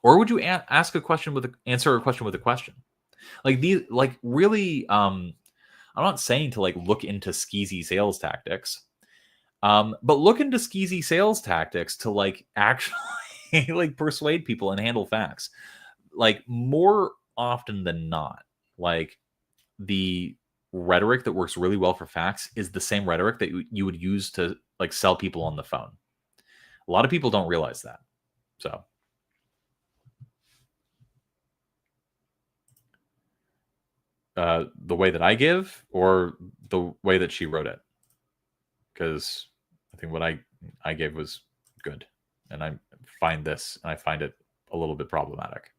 Or would you ask a question answer a question with a question? Like these, like really, I'm not saying to like look into skeezy sales tactics, but look into skeezy sales tactics to like actually like persuade people and handle facts. Like more often than not, like the rhetoric that works really well for facts is the same rhetoric that you would use to like sell people on the phone. A lot of people don't realize that. So the way that I give, or the way that she wrote it, because I think what I gave was good, and I find it a little bit problematic.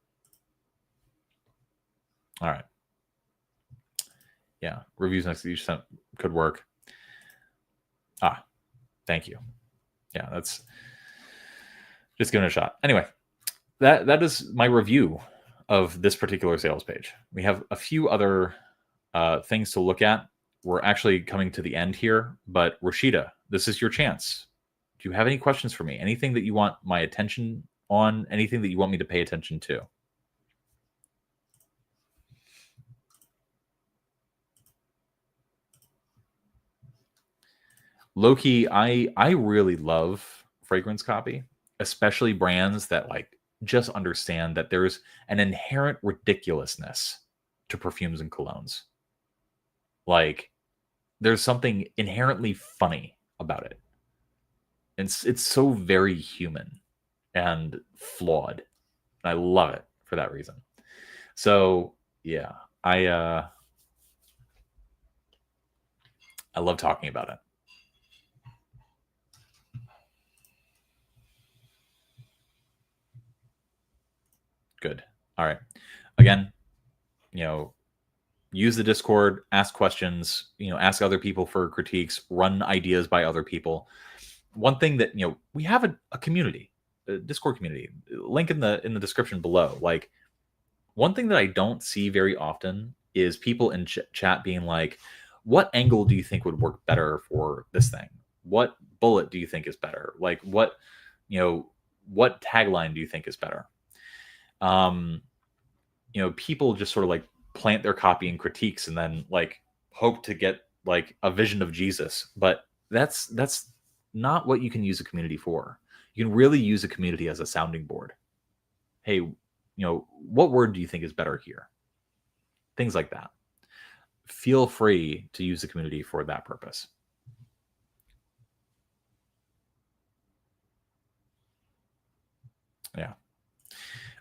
All right. Yeah, reviews next to each cent could work. Thank you. Yeah, that's just giving it a shot. Anyway, that is my review of this particular sales page. We have a few other things to look at. We're actually coming to the end here, but Rashida, this is your chance. Do you have any questions for me? Anything that you want my attention on? Anything that you want me to pay attention to? Low-key, I really love fragrance copy, especially brands that like just understand that there's an inherent ridiculousness to perfumes and colognes. Like there's something inherently funny about it. It's so very human and flawed. I love it for that reason. So yeah, I love talking about it. Good. All right. Again, use the Discord, ask questions, ask other people for critiques, run ideas by other people. One thing that, we have a community, a Discord community, link in the description below. Like one thing that I don't see very often is people in chat being like, what angle do you think would work better for this thing? What bullet do you think is better? Like what tagline do you think is better? People just sort of like plant their copy and critiques and then like hope to get like a vision of Jesus. But that's not what you can use a community for. You can really use a community as a sounding board. Hey, what word do you think is better here? Things like that. Feel free to use the community for that purpose. Yeah.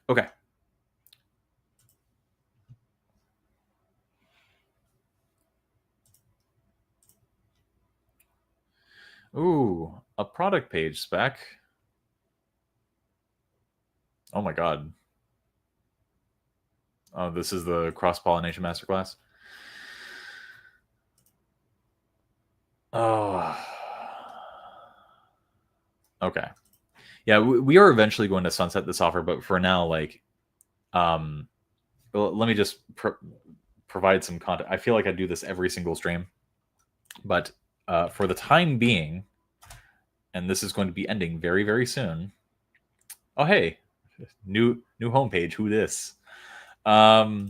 Okay. Ooh, a product page spec. Oh my God. Oh, this is the cross-pollination masterclass. Oh, okay. Yeah, we are eventually going to sunset this offer, but for now, like, well, let me just provide some content. I feel like I do this every single stream, but for the time being, and this is going to be ending very, very soon. Oh, hey, new homepage. Who this? Go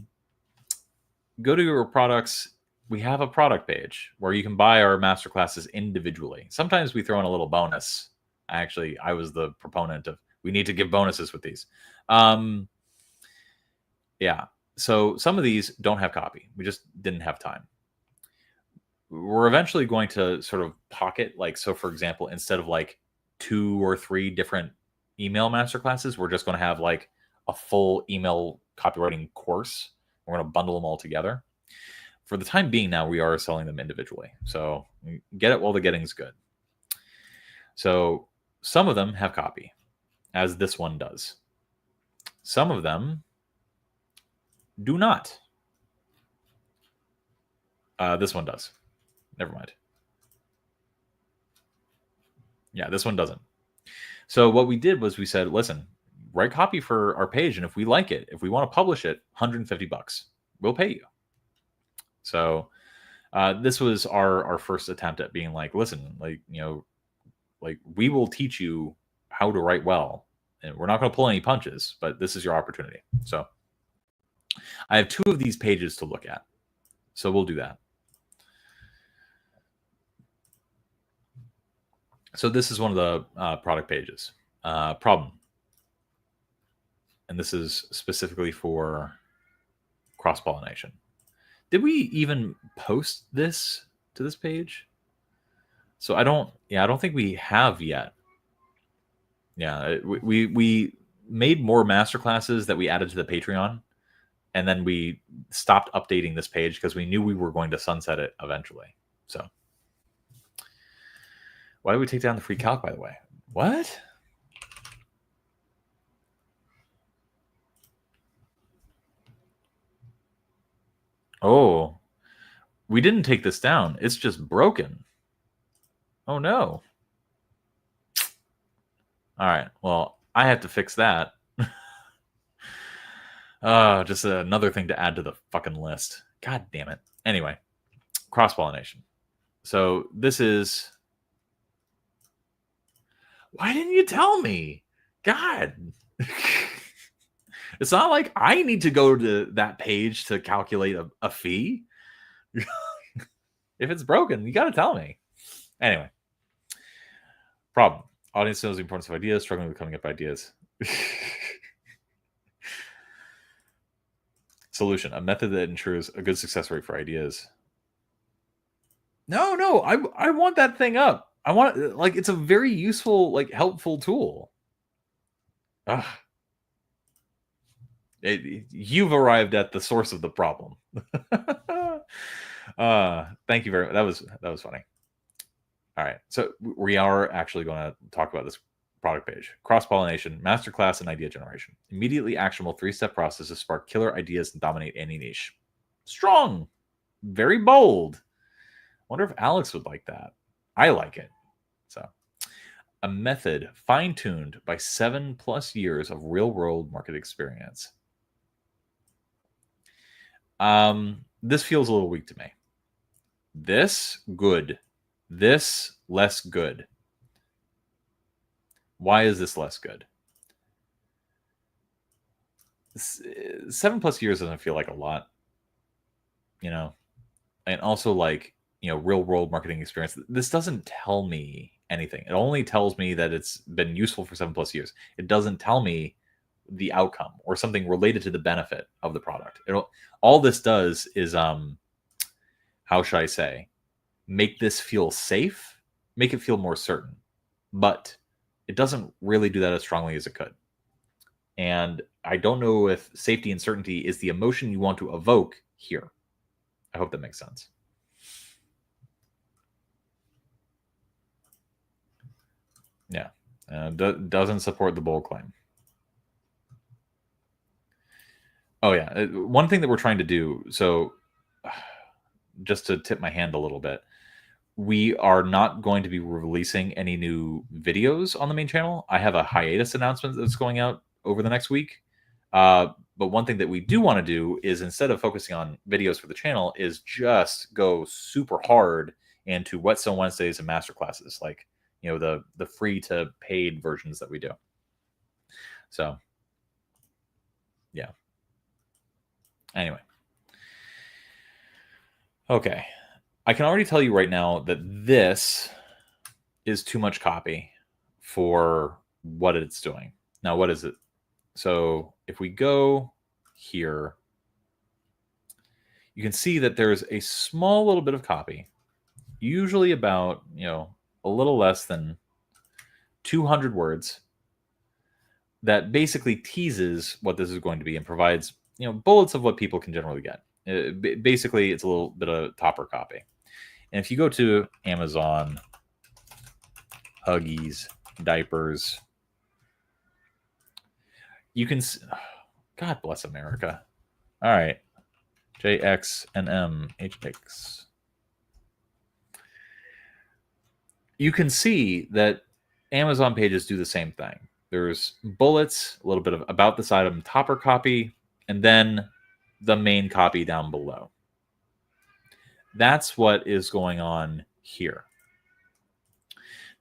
to your products. We have a product page where you can buy our masterclasses individually. Sometimes we throw in a little bonus. Actually, I was the proponent of we need to give bonuses with these. Yeah. So some of these don't have copy. We just didn't have time. We're eventually going to sort of pocket, like, so for example, instead of like 2 or 3 different email masterclasses, we're just going to have like a full email copywriting course. We're going to bundle them all together. For the time being now, we are selling them individually. So get it while the getting's good. So some of them have copy, as this one does. Some of them do not. This one does. Never mind. Yeah, this one doesn't. So what we did was we said, listen, write copy for our page, and if we like it, if we want to publish it, $150, we'll pay you. So this was our first attempt at being like, listen, like, you know, like we will teach you how to write well, and we're not going to pull any punches, but this is your opportunity. So I have 2 of these pages to look at, so we'll do that. So this is one of the product pages. Problem. And this is specifically for cross-pollination. Did we even post this to this page? So I don't think we have yet. Yeah, we made more masterclasses that we added to the Patreon, and then we stopped updating this page because we knew we were going to sunset it eventually. So why did we take down the free calc, by the way? What? Oh, we didn't take this down. It's just broken. Oh, no. All right. Well, I have to fix that. Just another thing to add to the fucking list. God damn it. Anyway, cross-pollination. So this is... Why didn't you tell me? God. It's not like I need to go to that page to calculate a fee. If it's broken, you got to tell me. Anyway. Problem. Audience knows the importance of ideas, struggling with coming up with ideas. Solution. A method that ensures a good success rate for ideas. No, I want that thing up. I want, like, it's a very useful, like, helpful tool. Ugh. You've arrived at the source of the problem. Thank you very much. That was funny. All right, so we are actually going to talk about this product page. Cross-pollination, masterclass, and idea generation. Immediately actionable 3-step process to spark killer ideas and dominate any niche. Strong, very bold. Wonder if Alex would like that. I like it. So, a method fine-tuned by 7+ years of real-world market experience. This feels a little weak to me. This, good. This, less good. Why is this less good? 7+ years doesn't feel like a lot, you know? And also, like, you know, real world marketing experience. This doesn't tell me anything. It only tells me that it's been useful for 7+ years. It doesn't tell me the outcome or something related to the benefit of the product. All this does is, how should I say, make this feel safe, make it feel more certain, but it doesn't really do that as strongly as it could. And I don't know if safety and certainty is the emotion you want to evoke here. I hope that makes sense. Yeah. Doesn't support the bold claim. Oh yeah, one thing that we're trying to do. So, just to tip my hand a little bit, we are not going to be releasing any new videos on the main channel. I have a hiatus announcement that's going out over the next week. But one thing that we do want to do is, instead of focusing on videos for the channel, is just go super hard into Whetstone Wednesdays and masterclasses, like the free to paid versions that we do. So yeah. Anyway, okay. I can already tell you right now that this is too much copy for what it's doing. Now, what is it? So if we go here, you can see that there's a small little bit of copy, usually about, a little less than 200 words, that basically teases what this is going to be and provides, bullets of what people can generally get. Basically, it's a little bit of topper copy. And if you go to Amazon, Huggies, diapers, you can, God bless America. All right. JXNMHX. You can see that Amazon pages do the same thing. There's bullets, a little bit of about this item, topper copy, and then the main copy down below. That's what is going on here.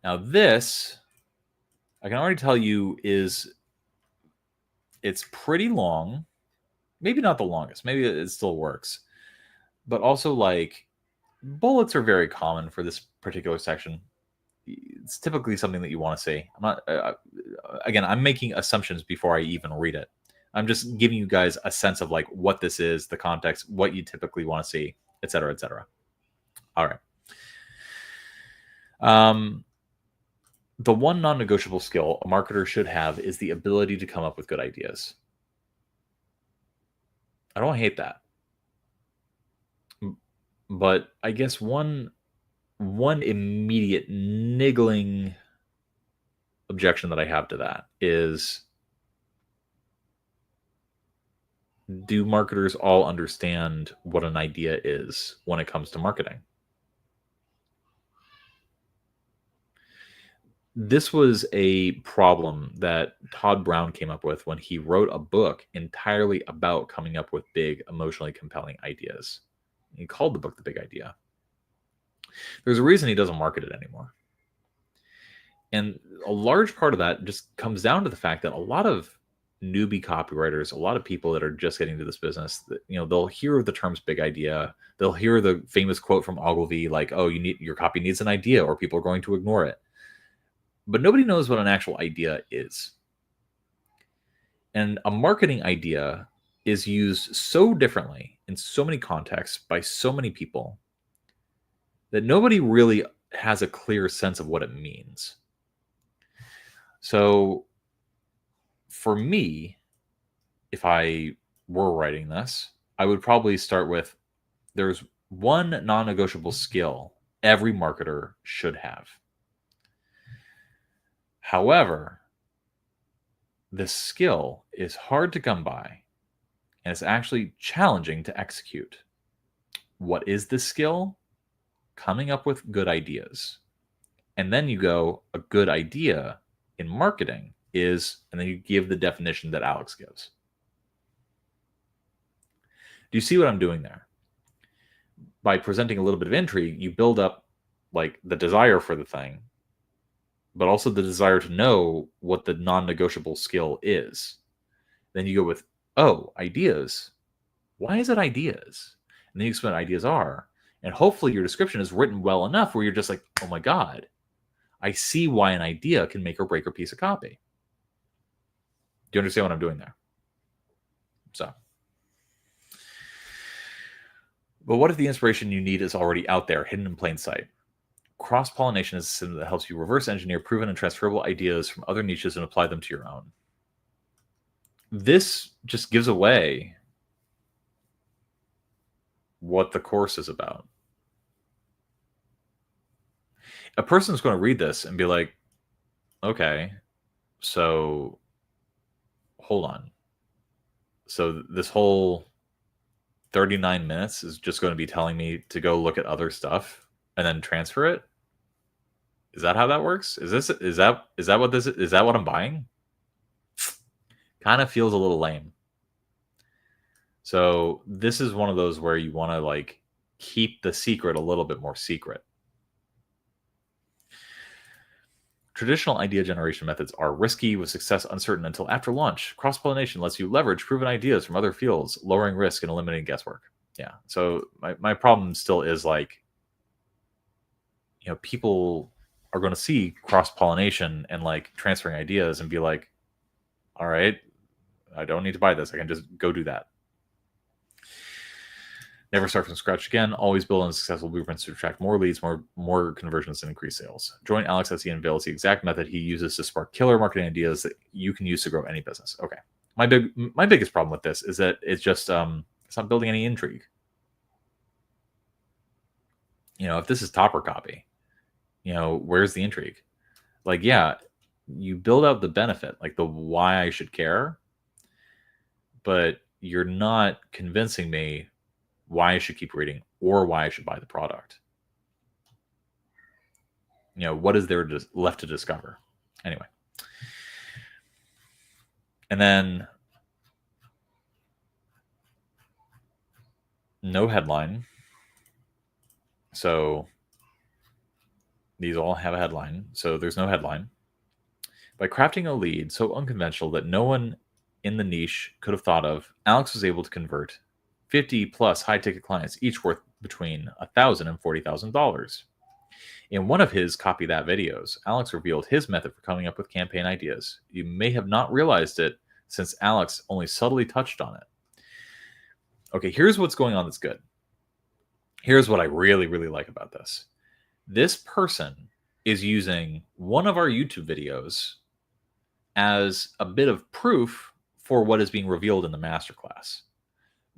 Now this, I can already tell you, it's pretty long. Maybe not the longest. Maybe it still works. But also, like, bullets are very common for this particular section. It's typically something that you want to see. I'm not, again, I'm making assumptions before I even read it. I'm just giving you guys a sense of like what this is, the context, what you typically want to see, et cetera, et cetera. All right. The one non-negotiable skill a marketer should have is the ability to come up with good ideas. I don't hate that. But I guess one immediate niggling objection that I have to that is, do marketers all understand what an idea is when it comes to marketing? This was a problem that Todd Brown came up with when he wrote a book entirely about coming up with big, emotionally compelling ideas. He called the book The Big Idea. There's a reason he doesn't market it anymore. And a large part of that just comes down to the fact that a lot of newbie copywriters, a lot of people that are just getting into this business, that, they'll hear the terms big idea. They'll hear the famous quote from Ogilvy, like, oh, your copy needs an idea or people are going to ignore it. But nobody knows what an actual idea is. And a marketing idea is used so differently in so many contexts by so many people that nobody really has a clear sense of what it means. So for me, if I were writing this, I would probably start with, there's one non-negotiable skill every marketer should have. However, this skill is hard to come by, and it's actually challenging to execute. What is this skill? Coming up with good ideas. And then you go, a good idea in marketing is, and then you give the definition that Alex gives. Do you see what I'm doing there? By presenting a little bit of intrigue, you build up like the desire for the thing, but also the desire to know what the non-negotiable skill is. Then you go with, oh, ideas. Why is it ideas? And then you explain what ideas are. And hopefully your description is written well enough where you're just like, oh my God, I see why an idea can make or break a piece of copy. Do you understand what I'm doing there? So, but what if the inspiration you need is already out there, hidden in plain sight? Cross-pollination is a system that helps you reverse engineer proven and transferable ideas from other niches and apply them to your own. This just gives away what the course is about. A person's going to read this and be like, okay, so hold on. So this whole 39 minutes is just going to be telling me to go look at other stuff and then transfer it. Is that how that works? Is that what this is? Is that what I'm buying? Kind of feels a little lame. So this is one of those where you want to like keep the secret a little bit more secret. Traditional idea generation methods are risky, with success uncertain until after launch. Cross-pollination lets you leverage proven ideas from other fields, lowering risk and eliminating guesswork. Yeah. So my problem still is like, people are going to see cross-pollination and like transferring ideas and be like, all right, I don't need to buy this. I can just go do that. Never start from scratch again. Always build on successful blueprints to attract more leads, more conversions, and increase sales. Join Alex as he unveils the exact method he uses to spark killer marketing ideas that you can use to grow any business. Okay. My biggest problem with this is that it's just it's not building any intrigue. If this is topper copy, where's the intrigue? Like, yeah, you build out the benefit, like the why I should care, but you're not convincing me why I should keep reading or why I should buy the product. What is there left to discover? Anyway. And then no headline. So these all have a headline. So there's no headline. By crafting a lead so unconventional that no one in the niche could have thought of, Alex was able to convert 50 plus high ticket clients, each worth between $1,000 and $40,000. In one of his Copy That videos, Alex revealed his method for coming up with campaign ideas. You may have not realized it since Alex only subtly touched on it. Okay, here's what's going on that's good. Here's what I really, really like about this. This person is using one of our YouTube videos as a bit of proof for what is being revealed in the masterclass.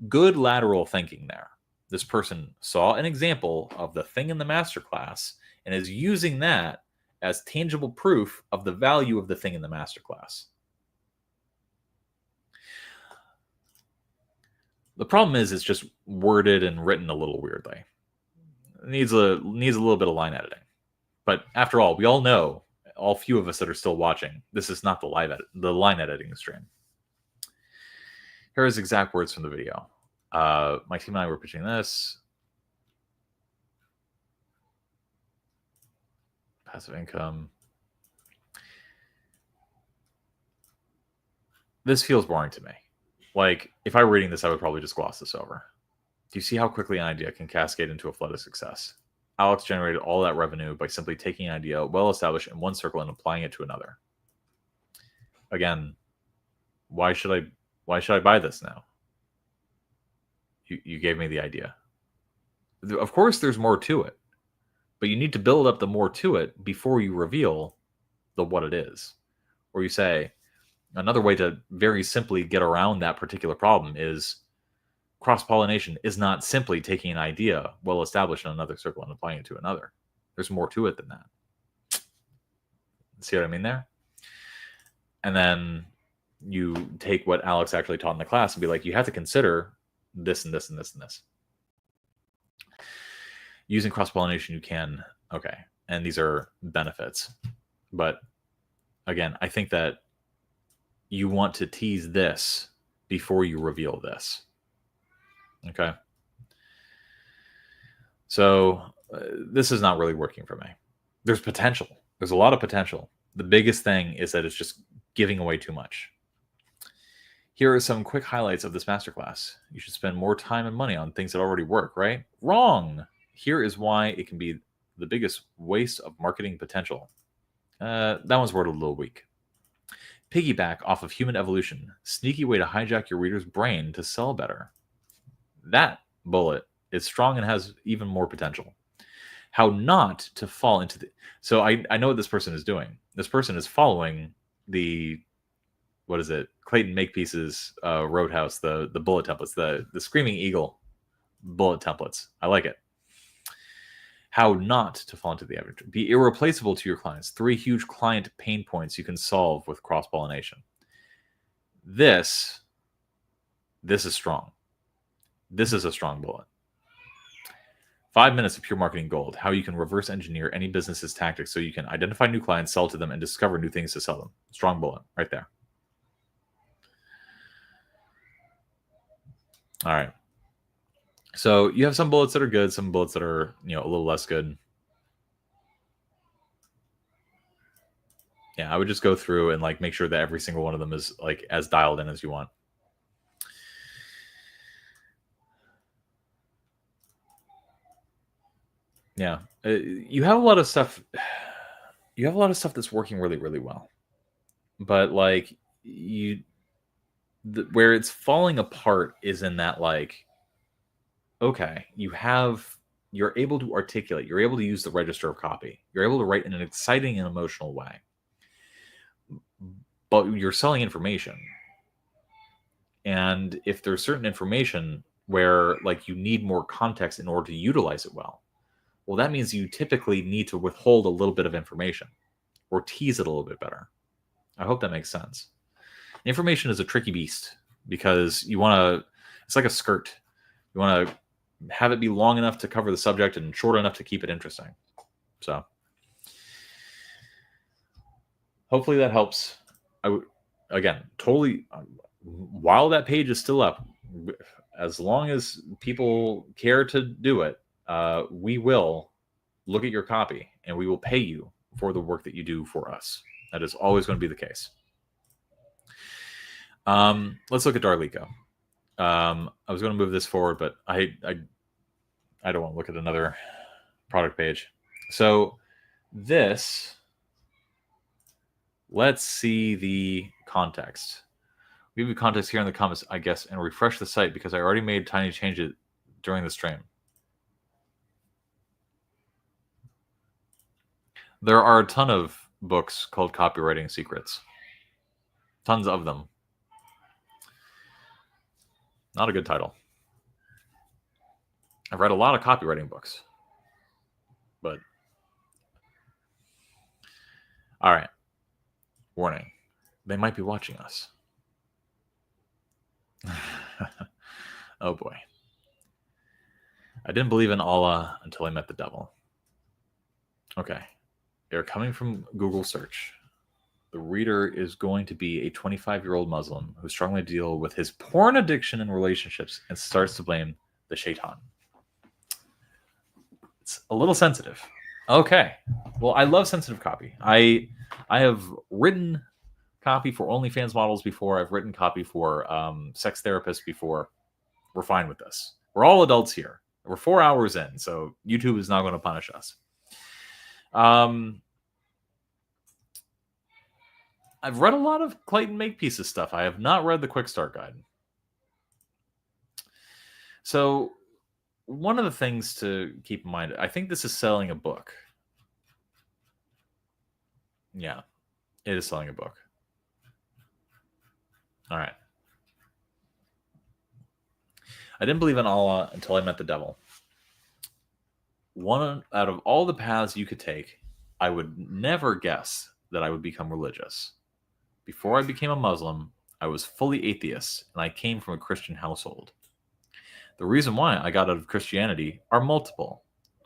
Good lateral thinking there. This person saw an example of the thing in the masterclass and is using that as tangible proof of the value of the thing in the masterclass. The problem is it's just worded and written a little weirdly. It needs a little bit of line editing. But after all, we all know, all few of us that are still watching, this is not the line editing stream. Here are his exact words from the video. My team and I were pitching this. Passive income. This feels boring to me. Like, if I were reading this, I would probably just gloss this over. Do you see how quickly an idea can cascade into a flood of success? Alex generated all that revenue by simply taking an idea well established in one circle and applying it to another. Again, why should I buy this now? You gave me the idea. Of course, there's more to it, but you need to build up the more to it before you reveal the what it is. Or you say, another way to very simply get around that particular problem is cross-pollination is not simply taking an idea well established in another circle and applying it to another. There's more to it than that. See what I mean there? And then you take what Alex actually taught in the class and be like, you have to consider this and this and this and this. Using cross-pollination, you can, okay, and these are benefits. But again, I think that you want to tease this before you reveal this. Okay. So this is not really working for me. There's potential. There's a lot of potential. The biggest thing is that it's just giving away too much. Here are some quick highlights of this masterclass. You should spend more time and money on things that already work, right? Wrong. Here is why it can be the biggest waste of marketing potential. That one's worded a little weak. Piggyback off of human evolution. Sneaky way to hijack your reader's brain to sell better. That bullet is strong and has even more potential. How not to fall into the... So I know what this person is doing. This person is following the... What is it? Clayton Makepeace's Roadhouse, the bullet templates, the Screaming Eagle bullet templates. I like it. How not to fall into the average. Be irreplaceable to your clients. 3 huge client pain points you can solve with cross-pollination. This This is strong. This is a strong bullet. 5 minutes of pure marketing gold. How you can reverse engineer any business's tactics so you can identify new clients, sell to them, and discover new things to sell them. Strong bullet right there. All right. So you have some bullets that are good, some bullets that are, a little less good. Yeah, I would just go through and make sure that every single one of them is as dialed in as you want. Yeah, you have a lot of stuff. You have a lot of stuff that's working really, really well, but where it's falling apart is in that okay, you're able to articulate, you're able to use the register of copy, you're able to write in an exciting and emotional way, but you're selling information. And if there's certain information where you need more context in order to utilize it well, that means you typically need to withhold a little bit of information or tease it a little bit better. I hope that makes sense. Information is a tricky beast because it's like a skirt. You want to have it be long enough to cover the subject and short enough to keep it interesting. So hopefully that helps. Totally, while that page is still up, as long as people care to do it, we will look at your copy and we will pay you for the work that you do for us. That is always going to be the case. Let's look at Darlico. I was going to move this forward, but I don't want to look at another product page. So let's see the context. We'll give you context here in the comments, I guess, and refresh the site because I already made tiny changes during the stream. There are a ton of books called Copywriting Secrets. Tons of them. Not a good title. I've read a lot of copywriting books. But all right. Warning. They might be watching us. Oh boy. I didn't believe in Allah until I met the devil. Okay. They're coming from Google search. The reader is going to be a 25-year-old Muslim who strongly deals with his porn addiction and relationships and starts to blame the shaitan. It's a little sensitive. Okay. Well, I love sensitive copy. I have written copy for OnlyFans models before. I've written copy for sex therapists before. We're fine with this. We're all adults here. We're 4 hours in, so YouTube is not going to punish us. I've read a lot of Clayton Makepeace's stuff. I have not read the Quick Start Guide. So one of the things to keep in mind, I think this is selling a book. Yeah, it is selling a book. All right. I didn't believe in Allah until I met the devil. One out of all the paths you could take, I would never guess that I would become religious. Before I became a Muslim, I was fully atheist, and I came from a Christian household. The reason why I got out of Christianity are multiple.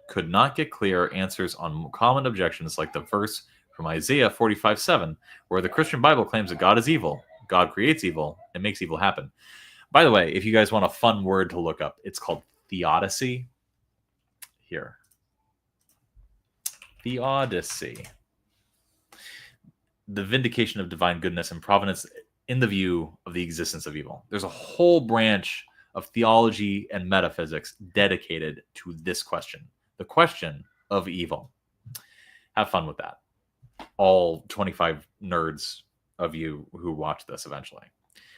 Could not get clear answers on common objections like the verse from Isaiah 45:7, where the Christian Bible claims that God is evil, God creates evil, and makes evil happen. By the way, if you guys want a fun word to look up, it's called theodicy. Here. Theodicy. The vindication of divine goodness and providence in the view of the existence of evil. There's a whole branch of theology and metaphysics dedicated to this question, the question of evil. Have fun with that. All 25 nerds of you who watch this eventually.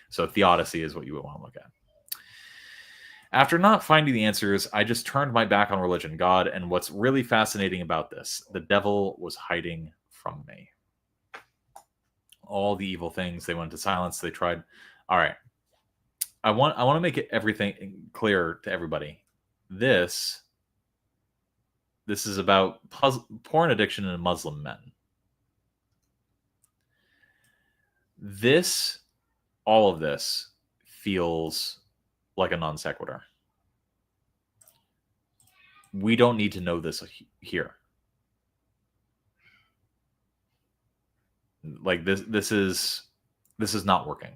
So theodicy is what you would want to look at. After not finding the answers, I just turned my back on religion, God, and what's really fascinating about this, the devil was hiding from me. All the evil things they went to silence. They tried. All right. I want to make it everything clear to everybody. This is about porn addiction in Muslim men. All of this feels like a non sequitur. We don't need to know this here. Like this is not working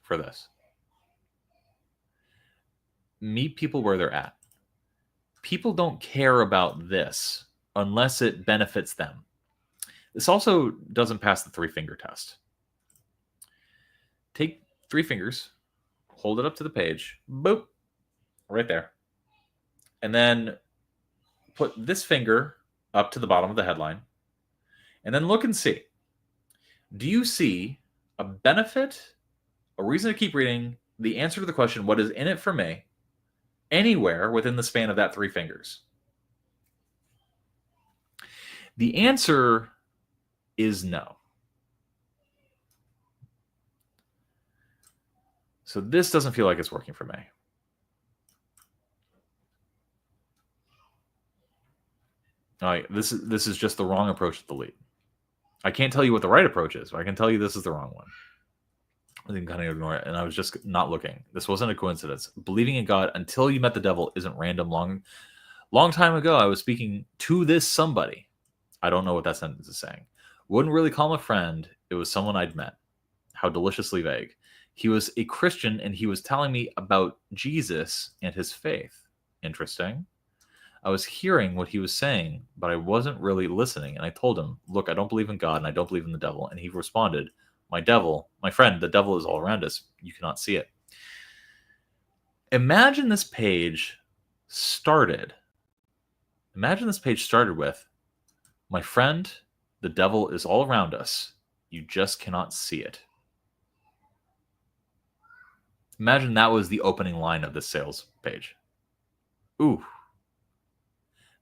for this. Meet people where they're at. People don't care about this unless it benefits them. This also doesn't pass the 3-finger test. Take 3 fingers, hold it up to the page, boop, right there. And then put this finger up to the bottom of the headline. And then look and see. Do you see a benefit, a reason to keep reading, the answer to the question, what is in it for me, anywhere within the span of that 3 fingers? The answer is no. So this doesn't feel like it's working for me. All right, this is just the wrong approach to the lead. I can't tell you what the right approach is, but I can tell you this is the wrong one. I can kind of ignore it, and I was just not looking. This wasn't a coincidence. Believing in God until you met the devil isn't random. Long time ago, I was speaking to this somebody. I don't know what that sentence is saying. Wouldn't really call him a friend. It was someone I'd met. How deliciously vague. He was a Christian, and he was telling me about Jesus and his faith. Interesting. I was hearing what he was saying, but I wasn't really listening. And I told him, look, I don't believe in God, and I don't believe in the devil. And he responded, my friend, the devil is all around us. You cannot see it. Imagine this page started with, my friend, the devil is all around us. You just cannot see it. Imagine that was the opening line of the sales page. Ooh.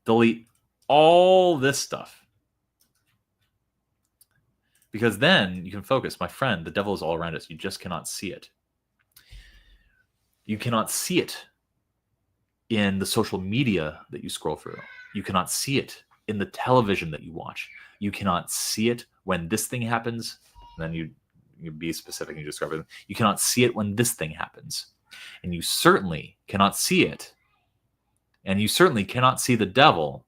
Delete all this stuff. Because then you can focus. My friend, the devil is all around us. You just cannot see it. You cannot see it in the social media that you scroll through. You cannot see it in the television that you watch. You cannot see it when this thing happens. And then you be specific and you describe it. You cannot see it when this thing happens. And you certainly cannot see it. And you certainly cannot see the devil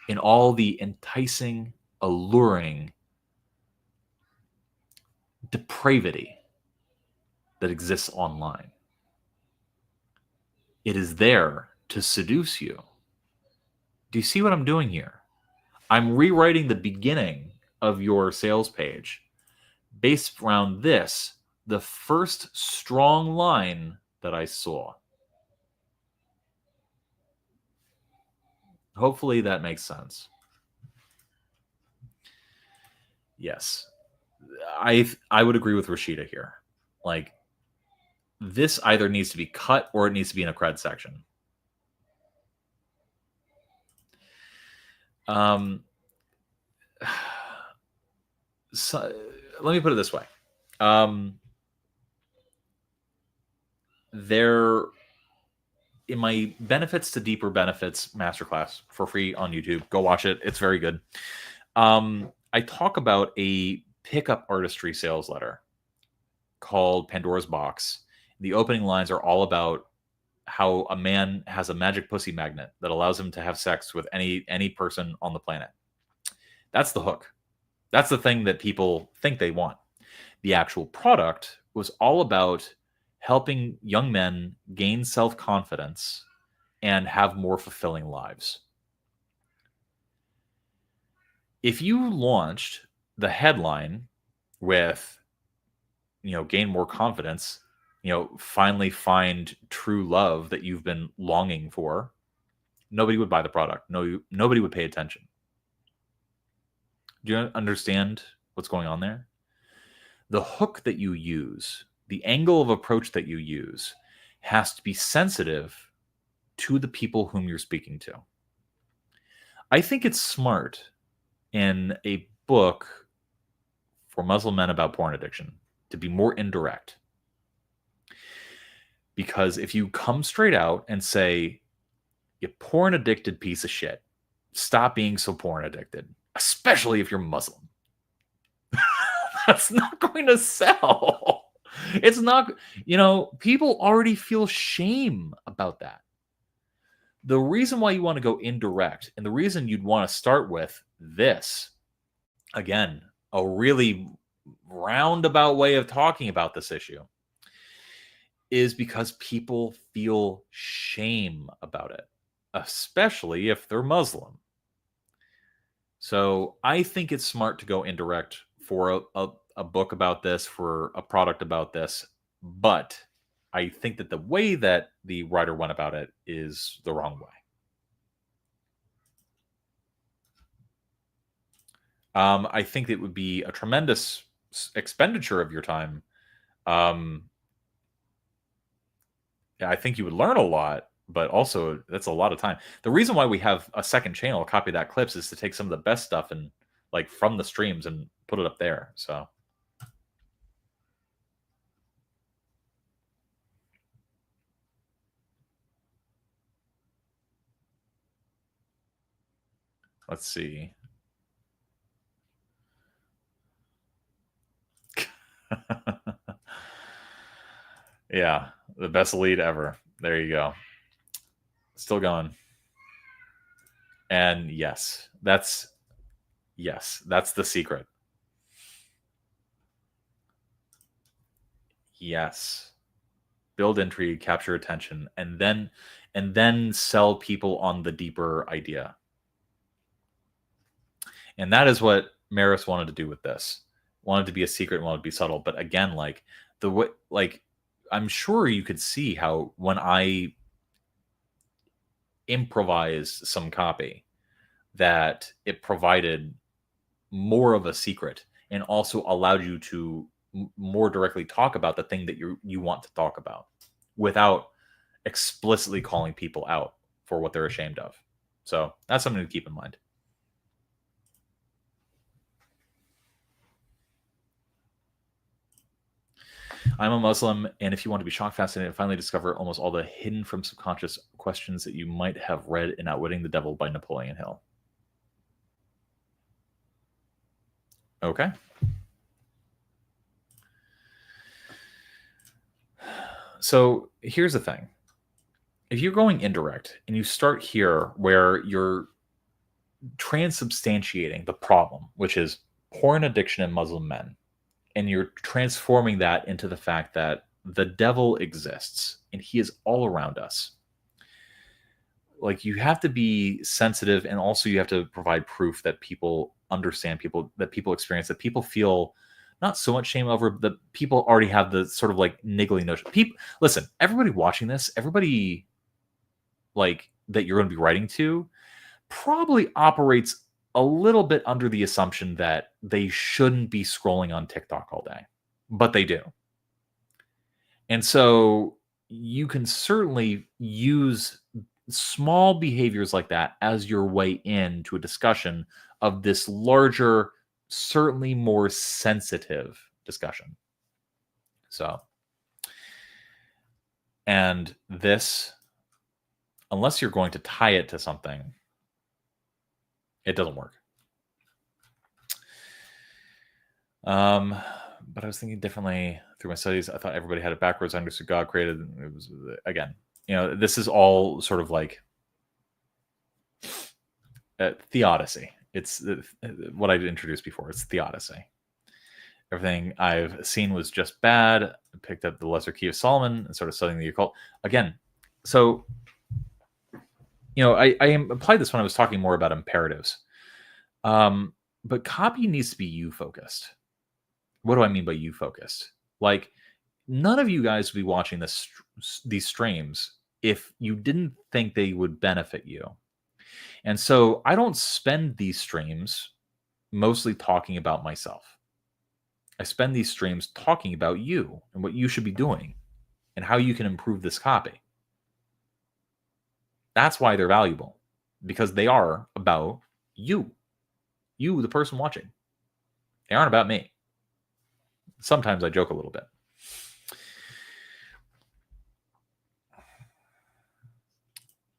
in all the enticing, alluring depravity that exists online. It is there to seduce you. Do you see what I'm doing here? I'm rewriting the beginning of your sales page based around this, the first strong line that I saw. Hopefully that makes sense. Yes. I would agree with Rashida here. Like, this either needs to be cut or it needs to be in a cred section. So, let me put it this way. In my Benefits to Deeper Benefits masterclass for free on YouTube, go watch it. It's very good. I talk about a pickup artistry sales letter called Pandora's Box. The opening lines are all about how a man has a magic pussy magnet that allows him to have sex with any person on the planet. That's the hook. That's the thing that people think they want. The actual product was all about helping young men gain self-confidence and have more fulfilling lives. If you launched the headline with, gain more confidence, finally find true love that you've been longing for, nobody would buy the product. Nobody would pay attention. Do you understand what's going on there? The hook that you use, the angle of approach that you use, has to be sensitive to the people whom you're speaking to. I think it's smart in a book for Muslim men about porn addiction to be more indirect. Because if you come straight out and say, you porn addicted piece of shit, stop being so porn addicted, especially if you're Muslim, that's not going to sell. It's not, people already feel shame about that. The reason why you want to go indirect and the reason you'd want to start with this, again, a really roundabout way of talking about this issue, is because people feel shame about it, especially if they're Muslim. So I think it's smart to go indirect for a book about this, for a product about this. But I think that the way that the writer went about it is the wrong way. I think it would be a tremendous expenditure of your time. I think you would learn a lot, but also that's a lot of time. The reason why we have a second channel, Copy That Clips, is to take some of the best stuff and like from the streams and put it up there. So let's see. Yeah, the best lead ever. There you go. Still going. And yes, that's the secret. Yes. Build intrigue, capture attention, and then sell people on the deeper idea. And that is what Maris wanted to do with this. Wanted to be a secret, wanted to be subtle. But again, like the way, like I'm sure you could see how when I improvised some copy, that it provided more of a secret and also allowed you to more directly talk about the thing that you want to talk about without explicitly calling people out for what they're ashamed of. So that's something to keep in mind. I'm a Muslim, and if you want to be shocked, fascinated, and finally discover almost all the hidden from subconscious questions that you might have read in Outwitting the Devil by Napoleon Hill. Okay. So here's the thing. If you're going indirect and you start here where you're transubstantiating the problem, which is porn addiction in Muslim men, and you're transforming that into the fact that the devil exists and he is all around us, like you have to be sensitive, and also you have to provide proof that people understand, that people experience, that people feel not so much shame over, that people already have the sort of like niggling notion. People, listen, everybody watching this, everybody like that you're going to be writing to probably operates a little bit under the assumption that they shouldn't be scrolling on TikTok all day, but they do. And so you can certainly use small behaviors like that as your way into a discussion of this larger, certainly more sensitive discussion. So, and this, unless you're going to tie it to something, it doesn't work. But I was thinking differently through my studies. I thought everybody had it backwards. I understood God created. It was, again, this is all sort of like theodicy. It's what I introduced before. It's theodicy. Everything I've seen was just bad. I picked up the Lesser Key of Solomon and started studying the occult again. So, I applied this when I was talking more about imperatives. But copy needs to be you focused. What do I mean by you focused? Like, none of you guys would be watching these streams if you didn't think they would benefit you. And so I don't spend these streams mostly talking about myself. I spend these streams talking about you and what you should be doing and how you can improve this copy. That's why they're valuable, because they are about you, the person watching. They aren't about me. Sometimes I joke a little bit.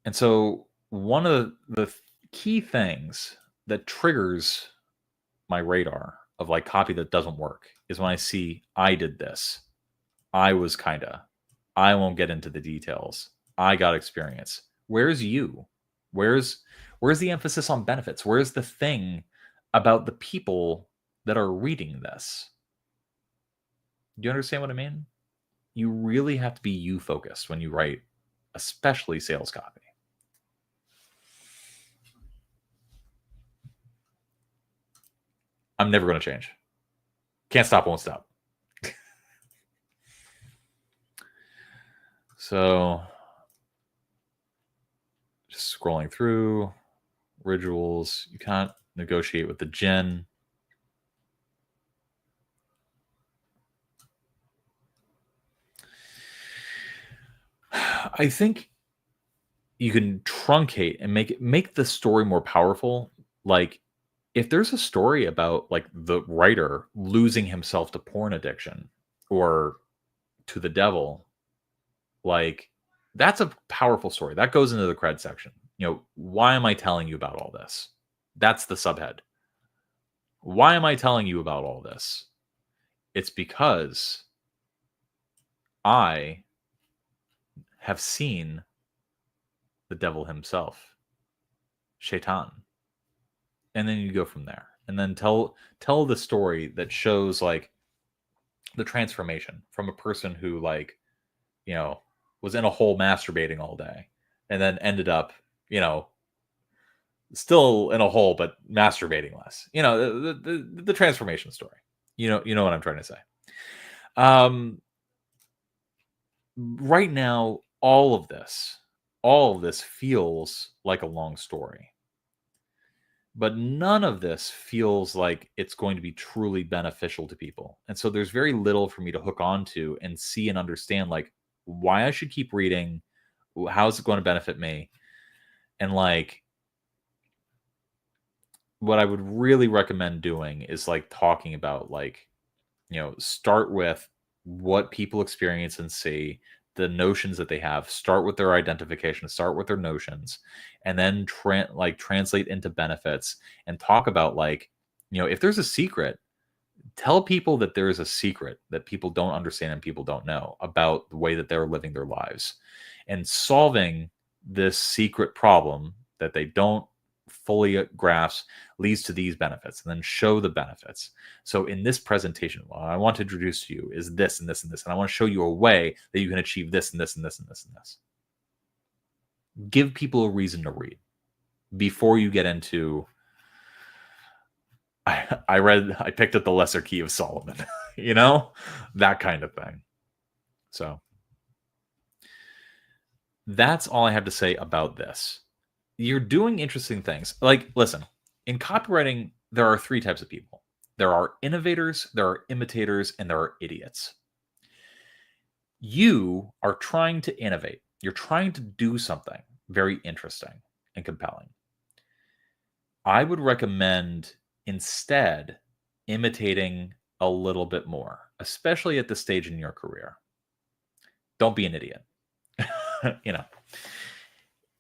And so one of the key things that triggers my radar of like copy that doesn't work is when I see I did this. I was kinda. I won't get into the details. I got experience. Where's you? Where's the emphasis on benefits? Where's the thing about the people that are reading this? Do you understand what I mean? You really have to be you focused when you write, especially sales copy. I'm never going to change. Can't stop, won't stop. So, just scrolling through rituals. You can't negotiate with the djinn. I think you can truncate and make the story more powerful. Like, if there's a story about like the writer losing himself to porn addiction or to the devil, like that's a powerful story. That goes into the cred section. Why am I telling you about all this? That's the subhead. Why am I telling you about all this? It's because I have seen the devil himself, Shaitan. And then you go from there. And then tell the story that shows like the transformation from a person who was in a hole masturbating all day and then ended up, still in a hole but masturbating less. The transformation story. You know what I'm trying to say. Right now, all of this feels like a long story. But none of this feels like it's going to be truly beneficial to people. And so there's very little for me to hook onto and see and understand like why I should keep reading, how is it going to benefit me? And like what I would really recommend doing is like talking about like, start with what people experience and see, the notions that they have, start with their identification, start with their notions, and then translate into benefits and talk about like, if there's a secret, tell people that there is a secret that people don't understand and people don't know about the way that they're living their lives, and solving this secret problem that they don't fully grasp leads to these benefits, and then show the benefits. So in this presentation, what I want to introduce to you is this and this and this, and I want to show you a way that you can achieve this and this and this and this and this. Give people a reason to read before you get into I picked up the lesser key of Solomon, that kind of thing. So that's all I have to say about this. You're doing interesting things. Like, listen, in copywriting, there are 3 types of people. There are innovators, there are imitators, and there are idiots. You are trying to innovate. You're trying to do something very interesting and compelling. I would recommend instead imitating a little bit more, especially at this stage in your career. Don't be an idiot.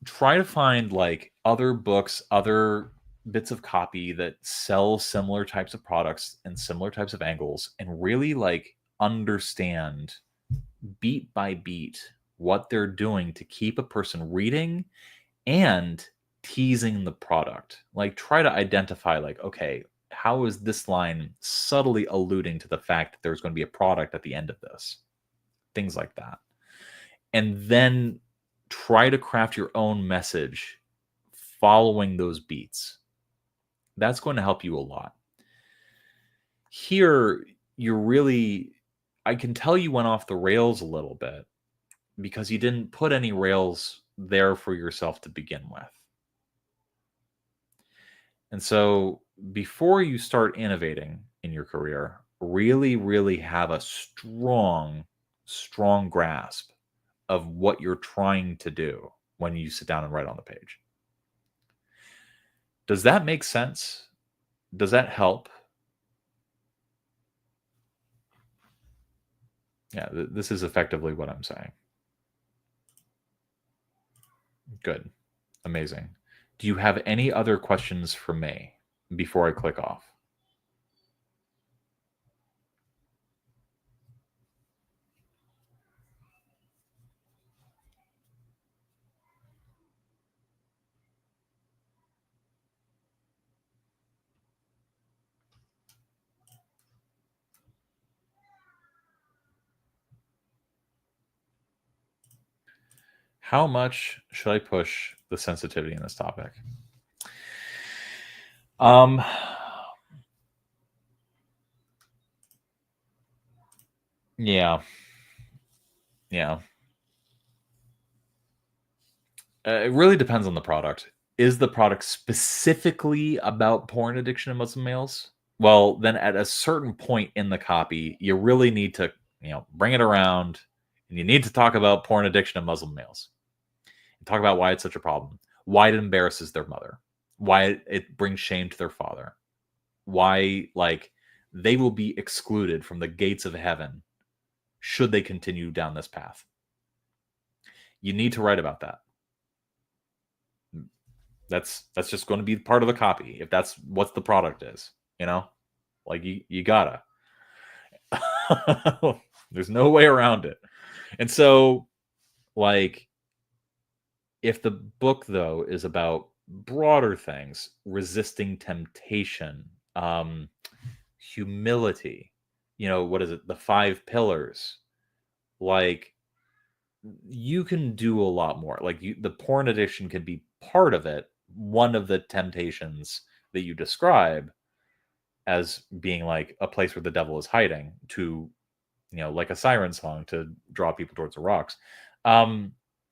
Try to find like other books, other bits of copy that sell similar types of products and similar types of angles, and really like understand beat by beat what they're doing to keep a person reading and teasing the product. Like try to identify like, okay, how is this line subtly alluding to the fact that there's going to be a product at the end of this? Things like that. And then try to craft your own message following those beats. That's going to help you a lot. Here, I can tell you went off the rails a little bit because you didn't put any rails there for yourself to begin with. And so before you start innovating in your career, really, really have a strong grasp of what you're trying to do when you sit down and write on the page. Does that make sense? Does that help? Yeah, this is effectively what I'm saying. Good. Amazing. Do you have any other questions for me before I click off? How much should I push the sensitivity in this topic? Yeah. Yeah. It really depends on the product. Is the product specifically about porn addiction in Muslim males? Well, then at a certain point in the copy, you really need to, bring it around, and you need to talk about porn addiction in Muslim males. Talk about why it's such a problem, why it embarrasses their mother, why it brings shame to their father, why they will be excluded from the gates of heaven should they continue down this path. You need to write about that. That's just going to be part of the copy if that's what the product is, you gotta. There's no way around it. And so, if the book though is about broader things, resisting temptation, humility, what is it, the 5 pillars, like you can do a lot more. The porn addiction can be part of it, one of the temptations that you describe as being like a place where the devil is hiding, to like a siren song to draw people towards the rocks.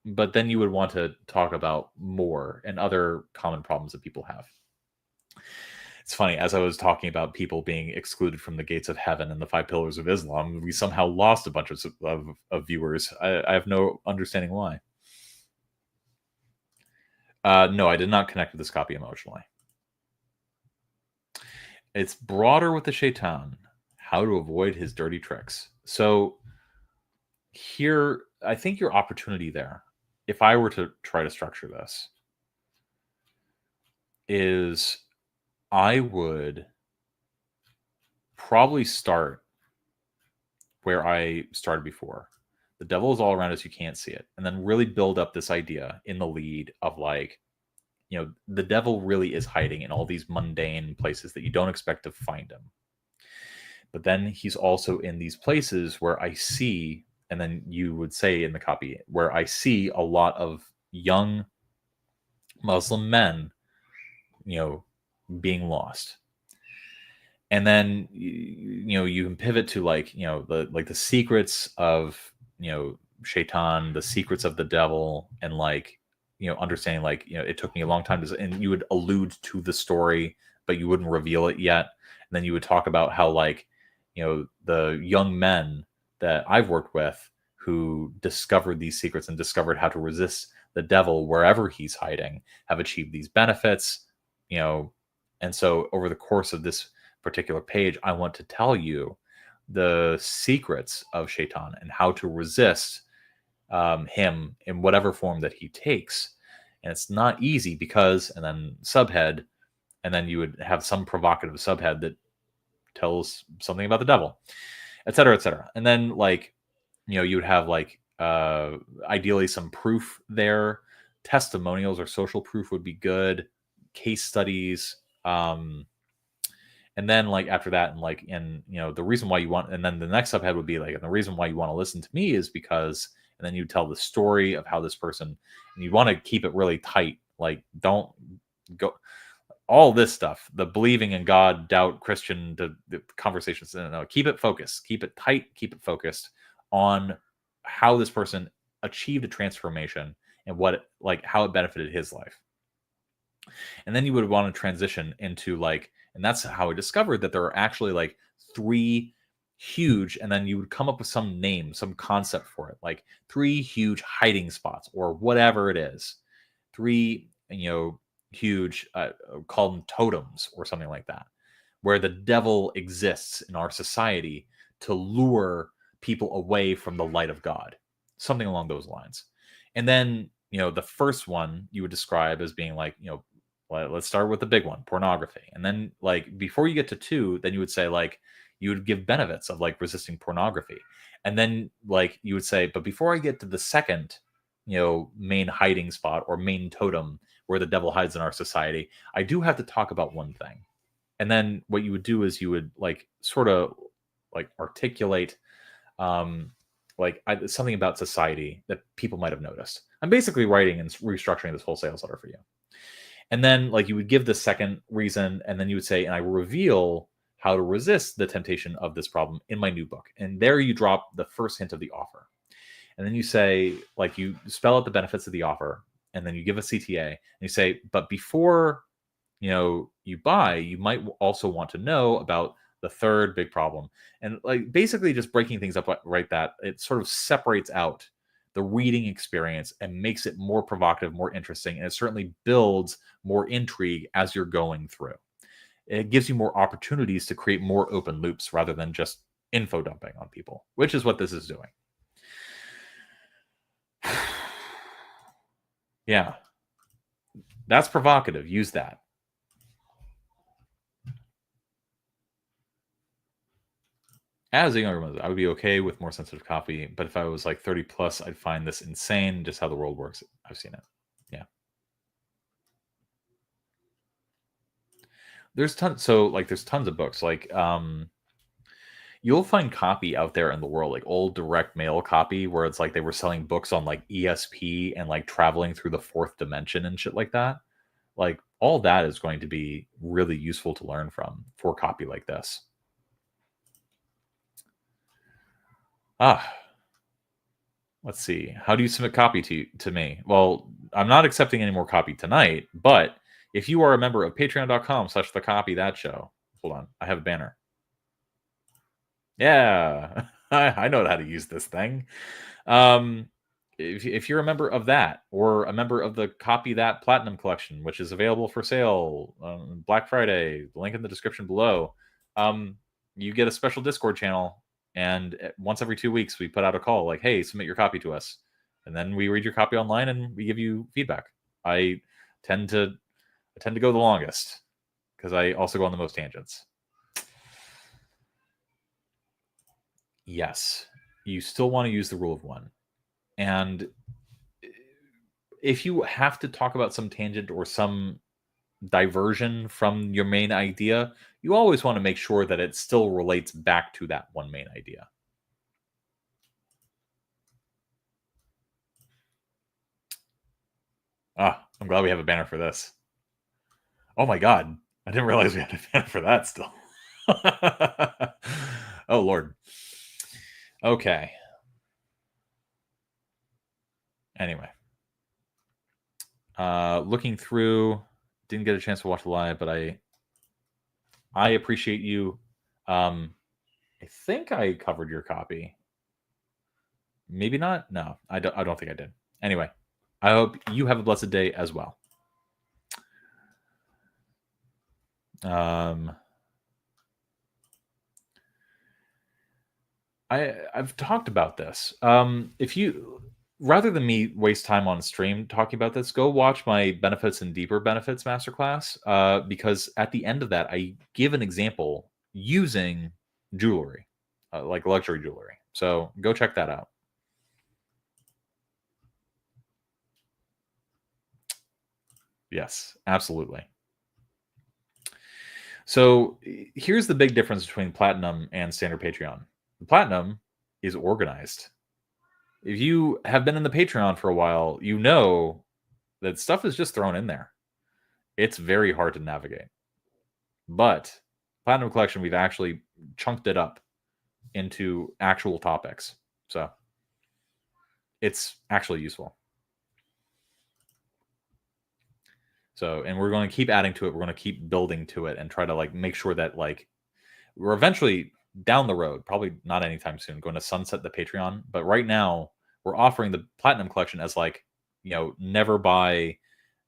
But then you would want to talk about more and other common problems that people have. It's funny, as I was talking about people being excluded from the gates of heaven and the 5 pillars of Islam, we somehow lost a bunch of viewers. I have no understanding why. No, I did not connect with this copy emotionally. It's broader with the shaitan, how to avoid his dirty tricks. So here, I think your opportunity there, if I were to try to structure this, is I would probably start where I started before. The devil is all around us, you can't see it. And then really build up this idea in the lead of the devil really is hiding in all these mundane places that you don't expect to find him. But then he's also in these places where I see, and then you would say in the copy, where I see a lot of young Muslim men, being lost. And then you can pivot to the secrets of shaitan, the secrets of the devil, and understanding it took me a long time to, and you would allude to the story but you wouldn't reveal it yet. And then you would talk about how the young men that I've worked with who discovered these secrets and discovered how to resist the devil wherever he's hiding have achieved these benefits. And so over the course of this particular page, I want to tell you the secrets of shaitan and how to resist him in whatever form that he takes. And it's not easy because, and then subhead, and then you would have some provocative subhead that tells something about the devil, et cetera, et cetera. And then you would have ideally some proof there. Testimonials or social proof would be good. Case studies. And then after that, and the reason why you want, and then the next subhead would be and the reason why you want to listen to me is because, and then you tell the story of how this person, and you want to keep it really tight. Don't go all this stuff, the believing in God, doubt, Christian, the conversations. No, keep it focused, keep it tight, keep it focused on how this person achieved a transformation and how it benefited his life. And then you would want to transition into and that's how I discovered that there are actually 3 huge, and then you would come up with some name, some concept for it, 3 huge hiding spots or whatever it is. 3, huge, call them totems or something like that, where the devil exists in our society to lure people away from the light of God, something along those lines. And then, the first one you would describe as being let's start with the big one, pornography. And then before you get to 2, then you would say you would give benefits of resisting pornography. And then you would say, but before I get to the second, main hiding spot or main totem where the devil hides in our society, I do have to talk about one thing. And then what you would do is you would sort of articulate something about society that people might have noticed. I'm basically writing and restructuring this whole sales letter for you. And then like you would give the second reason, and then you would say, and I will reveal how to resist the temptation of this problem in my new book. And there you drop the first hint of the offer. And then you say, like you spell out the benefits of the offer, and then you give a CTA, and you say, but before you buy, you might also want to know about the third big problem. And like basically just breaking things up right that it sort of separates out the reading experience and makes it more provocative, more interesting, and it certainly builds more intrigue as you're going through. It gives you more opportunities to create more open loops rather than just info dumping on people, which is what this is doing. Yeah. That's provocative. Use that. As a younger mother, I would be okay with more sensitive copy, but if I was like 30 plus, I'd find this insane, just how the world works. I've seen it. Yeah. There's tons there's tons of books. You'll find copy out there in the world, like old direct mail copy where it's like they were selling books on like ESP and like traveling through the fourth dimension and shit like that. Like all that is going to be really useful to learn from for copy like this. Let's see. How do you submit copy to me? Well, I'm not accepting any more copy tonight, but if you are a member of patreon.com/thecopythatshow, hold on, I have a banner. Yeah, I know how to use this thing. If you're a member of that or a member of the Copy That Platinum Collection, which is available for sale Black Friday, the link in the description below, you get a special Discord channel. And once every 2 weeks, we put out a call like, hey, submit your copy to us. And then we read your copy online and we give you feedback. I tend to go the longest because I also go on the most tangents. Yes, you still want to use the rule of one. And if you have to talk about some tangent or some diversion from your main idea, you always want to make sure that it still relates back to that one main idea. I'm glad we have a banner for this. Oh my God. I didn't realize we had a banner for that still. Oh Lord. Okay. Anyway. Looking through, didn't get a chance to watch the live, but I appreciate you. I think I covered your copy. Maybe not. No, I don't think I did. Anyway, I hope you have a blessed day as well. I've talked about this. If you rather than me waste time on stream talking about this, go watch my benefits and deeper benefits masterclass. Because at the end of that, I give an example using jewelry, like luxury jewelry. So go check that out. Yes, absolutely. So here's the big difference between Platinum and standard Patreon. The Platinum is organized. If you have been in the Patreon for a while, you know that stuff is just thrown in there. It's very hard to navigate. But Platinum Collection, we've actually chunked it up into actual topics. So it's actually useful. So, and we're going to keep adding to it. We're going to keep building to it and try to like make sure that like we're eventually down the road, probably not anytime soon, going to sunset the Patreon. But right now we're offering the Platinum Collection as like, never buy,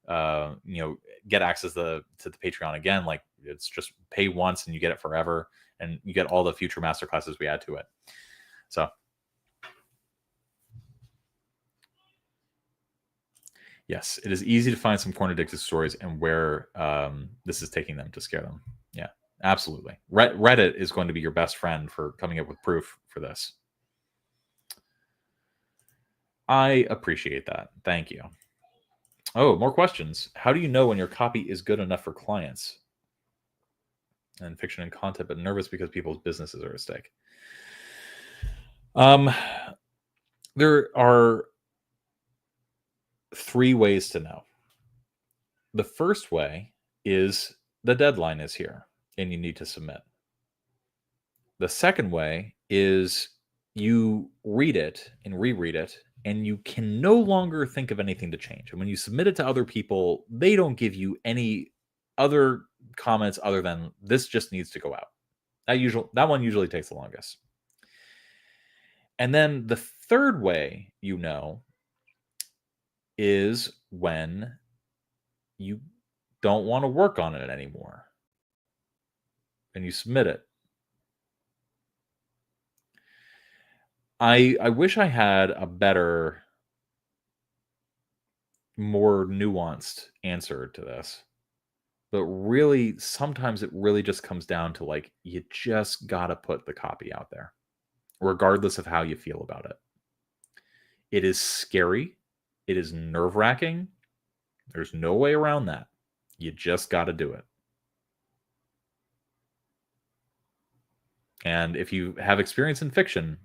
get access to the Patreon again. Like it's just pay once and you get it forever. And you get all the future masterclasses we add to it. So yes, it is easy to find some porn addicted stories and where this is taking them to scare them. Yeah, absolutely. Reddit is going to be your best friend for coming up with proof for this. I appreciate that. Thank you. Oh, more questions. How do you know when your copy is good enough for clients? And fiction and content, but nervous because people's businesses are at stake. There are 3 ways to know. The first way is the deadline is here and you need to submit. The second way is you read it and reread it, and you can no longer think of anything to change. And when you submit it to other people, they don't give you any other comments other than this just needs to go out. That one usually takes the longest. And then the third way you know is when you don't want to work on it anymore and you submit it. I wish I had a better, more nuanced answer to this. But really, sometimes it really just comes down to like, you just got to put the copy out there, regardless of how you feel about it. It is scary. It is nerve-wracking. There's no way around that. You just got to do it. And if you have experience in fiction,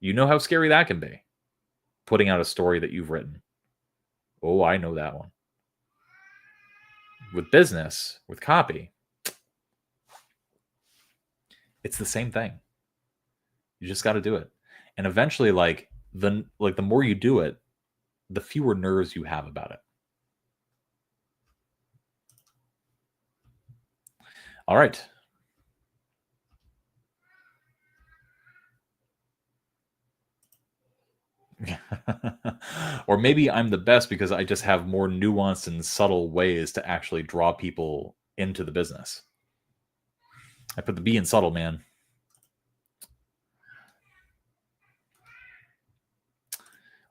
you know how scary that can be. Putting out a story that you've written. Oh, I know that one. With business, with copy, it's the same thing. You just got to do it. And eventually, the more you do it, the fewer nerves you have about it. All right. Or maybe I'm the best because I just have more nuanced and subtle ways to actually draw people into the business. I put the B in subtle, man.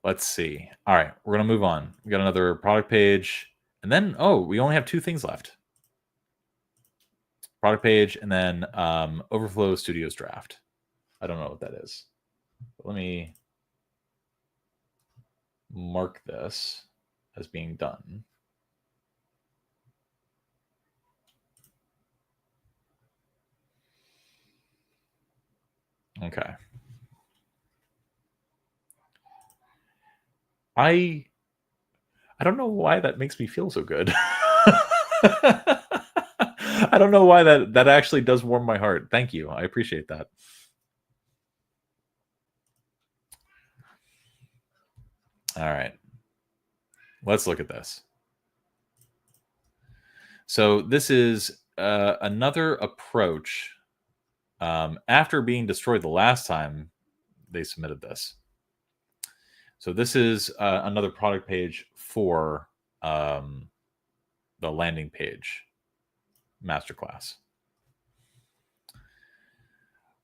Let's see. All right, we're going to move on. We got another product page. And then, we only have 2 things left. Product page and then Overflow Studios draft. I don't know what that is. But let me mark this as being done. Okay. I don't know why that makes me feel so good. I don't know why that actually does warm my heart. Thank you. I appreciate that. All right. Let's look at this. So this is another approach. After being destroyed the last time they submitted this. So this is another product page for the landing page masterclass.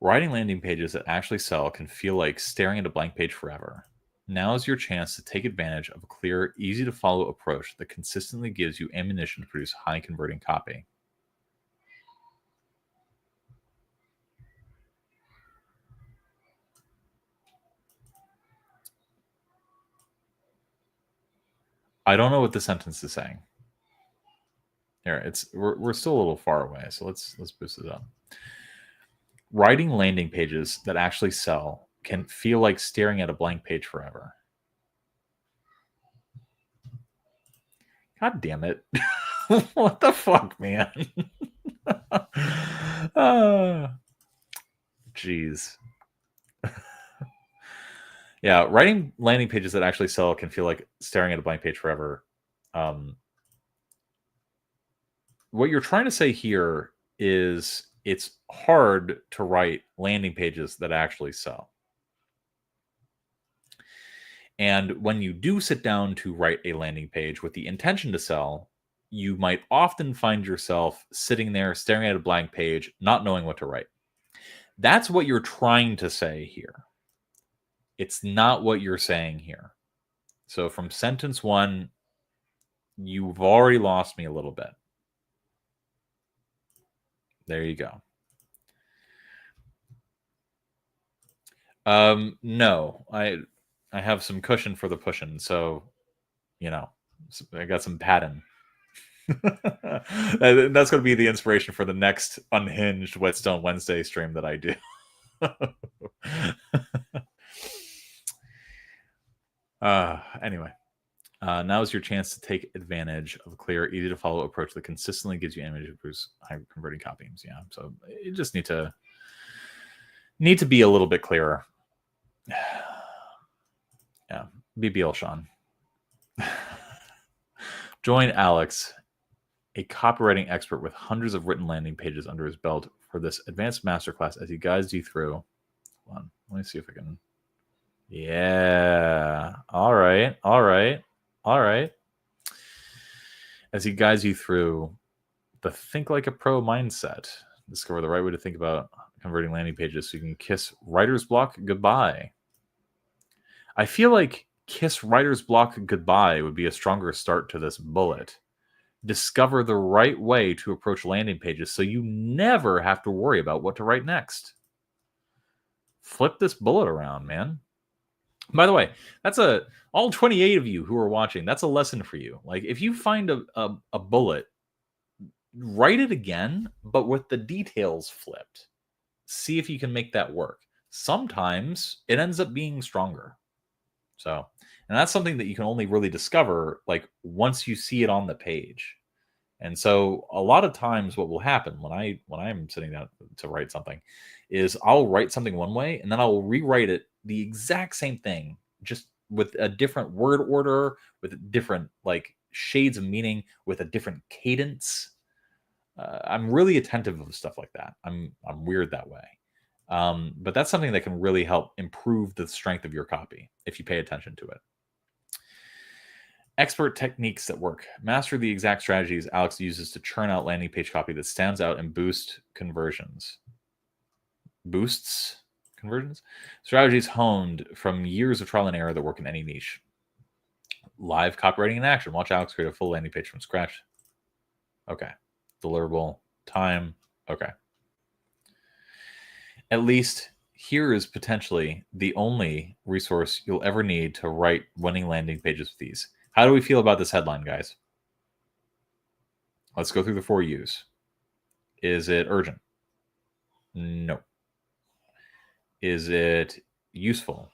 Writing landing pages that actually sell can feel like staring at a blank page forever. Now is your chance to take advantage of a clear, easy to follow approach that consistently gives you ammunition to produce high converting copy. I don't know what the sentence is saying. Here, we're still a little far away, so let's boost it up. Writing landing pages that actually sell can feel like staring at a blank page forever. God damn it. What the fuck, man? Jeez. Yeah, writing landing pages that actually sell can feel like staring at a blank page forever. What you're trying to say here is it's hard to write landing pages that actually sell. And when you do sit down to write a landing page with the intention to sell, you might often find yourself sitting there staring at a blank page, not knowing what to write. That's what you're trying to say here. It's not what you're saying here. So from sentence 1, you've already lost me a little bit. There you go. No, I have some cushion for the pushing, so I got some padding. That's going to be the inspiration for the next unhinged Whetstone Wednesday stream that I do. Anyway, Now is your chance to take advantage of a clear, easy-to-follow approach that consistently gives you image improves high-converting copies. Yeah, so you just need to be a little bit clearer. Yeah, BBL Sean. Join Alex, a copywriting expert with hundreds of written landing pages under his belt, for this advanced masterclass as he guides you through. Hold on, let me see if I can. Yeah. All right. As he guides you through the think like a pro mindset, discover the right way to think about converting landing pages so you can kiss writer's block goodbye. I feel like kiss writer's block goodbye would be a stronger start to this bullet. Discover the right way to approach landing pages so you never have to worry about what to write next. Flip this bullet around, man. By the way, that's all 28 of you who are watching, that's a lesson for you. Like, if you find a bullet, write it again, but with the details flipped. See if you can make that work. Sometimes it ends up being stronger. So, and that's something that you can only really discover like once you see it on the page. And so a lot of times what will happen when I'm sitting down to write something is I'll write something one way and then I'll rewrite it the exact same thing, just with a different word order, with different like shades of meaning, with a different cadence. I'm really attentive of stuff like that. I'm weird that way. But that's something that can really help improve the strength of your copy if you pay attention to it. Expert techniques that work. Master the exact strategies Alex uses to churn out landing page copy that stands out and boosts conversions. Boosts conversions? Strategies honed from years of trial and error that work in any niche. Live copywriting in action. Watch Alex create a full landing page from scratch. Okay. Deliverable. Time. Okay. At least here is potentially the only resource you'll ever need to write winning landing pages with these. How do we feel about this headline, guys? Let's go through the 4 U's. Is it urgent? No. Is it useful?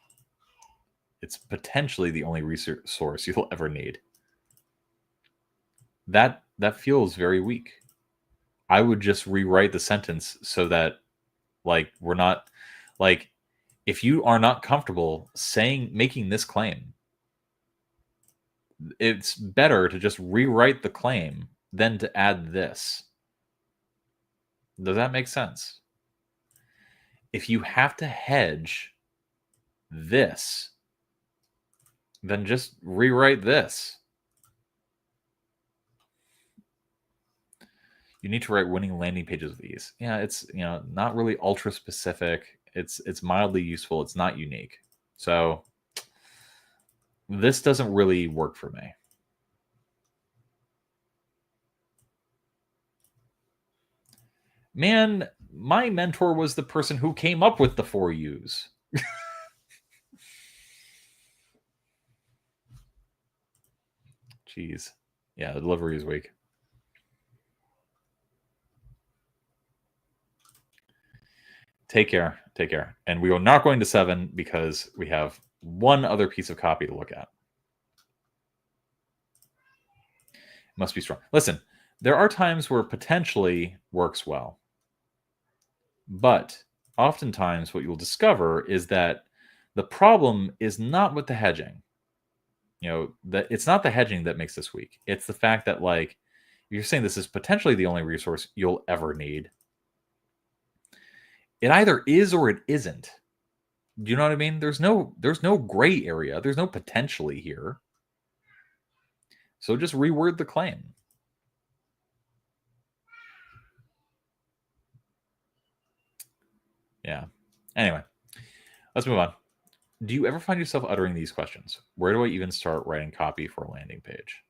It's potentially the only resource you'll ever need. That feels very weak. I would just rewrite the sentence so that like we're not like if you are not comfortable making this claim, it's better to just rewrite the claim than to add this. Does that make sense? If you have to hedge this, then just rewrite this. You need to write winning landing pages with these. Yeah, it's not really ultra specific. It's mildly useful. It's not unique. So this doesn't really work for me. Man, my mentor was the person who came up with the 4 U's. Jeez. Yeah, the delivery is weak. Take care. Take care. And we are not going to 7 because we have one other piece of copy to look at. It must be strong. Listen, there are times where potentially works well. But oftentimes what you'll discover is that the problem is not with the hedging. That it's not the hedging that makes this weak. It's the fact that like you're saying this is potentially the only resource you'll ever need. It either is or it isn't. Do you know what I mean? There's no gray area. There's no potentially here. So just reword the claim. Yeah. Anyway, let's move on. Do you ever find yourself uttering these questions? Where do I even start writing copy for a landing page?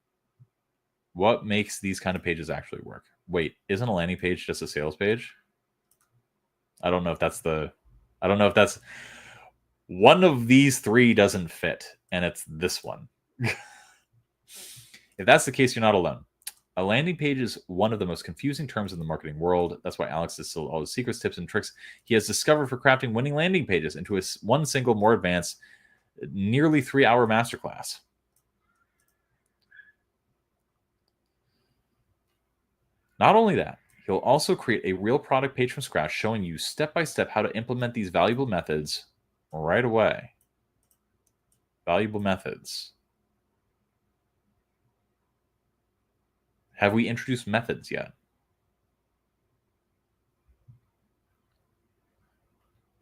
What makes these kind of pages actually work? Wait, isn't a landing page just a sales page? I don't know if that's one of these 3 doesn't fit, and it's this one. If that's the case, you're not alone. A landing page is one of the most confusing terms in the marketing world. That's why Alex distilled all the secrets, tips, and tricks he has discovered for crafting winning landing pages into one single, more advanced, nearly 3-hour masterclass. Not only that, he'll also create a real product page from scratch showing you step by step how to implement these valuable methods right away. Valuable methods. Have we introduced methods yet?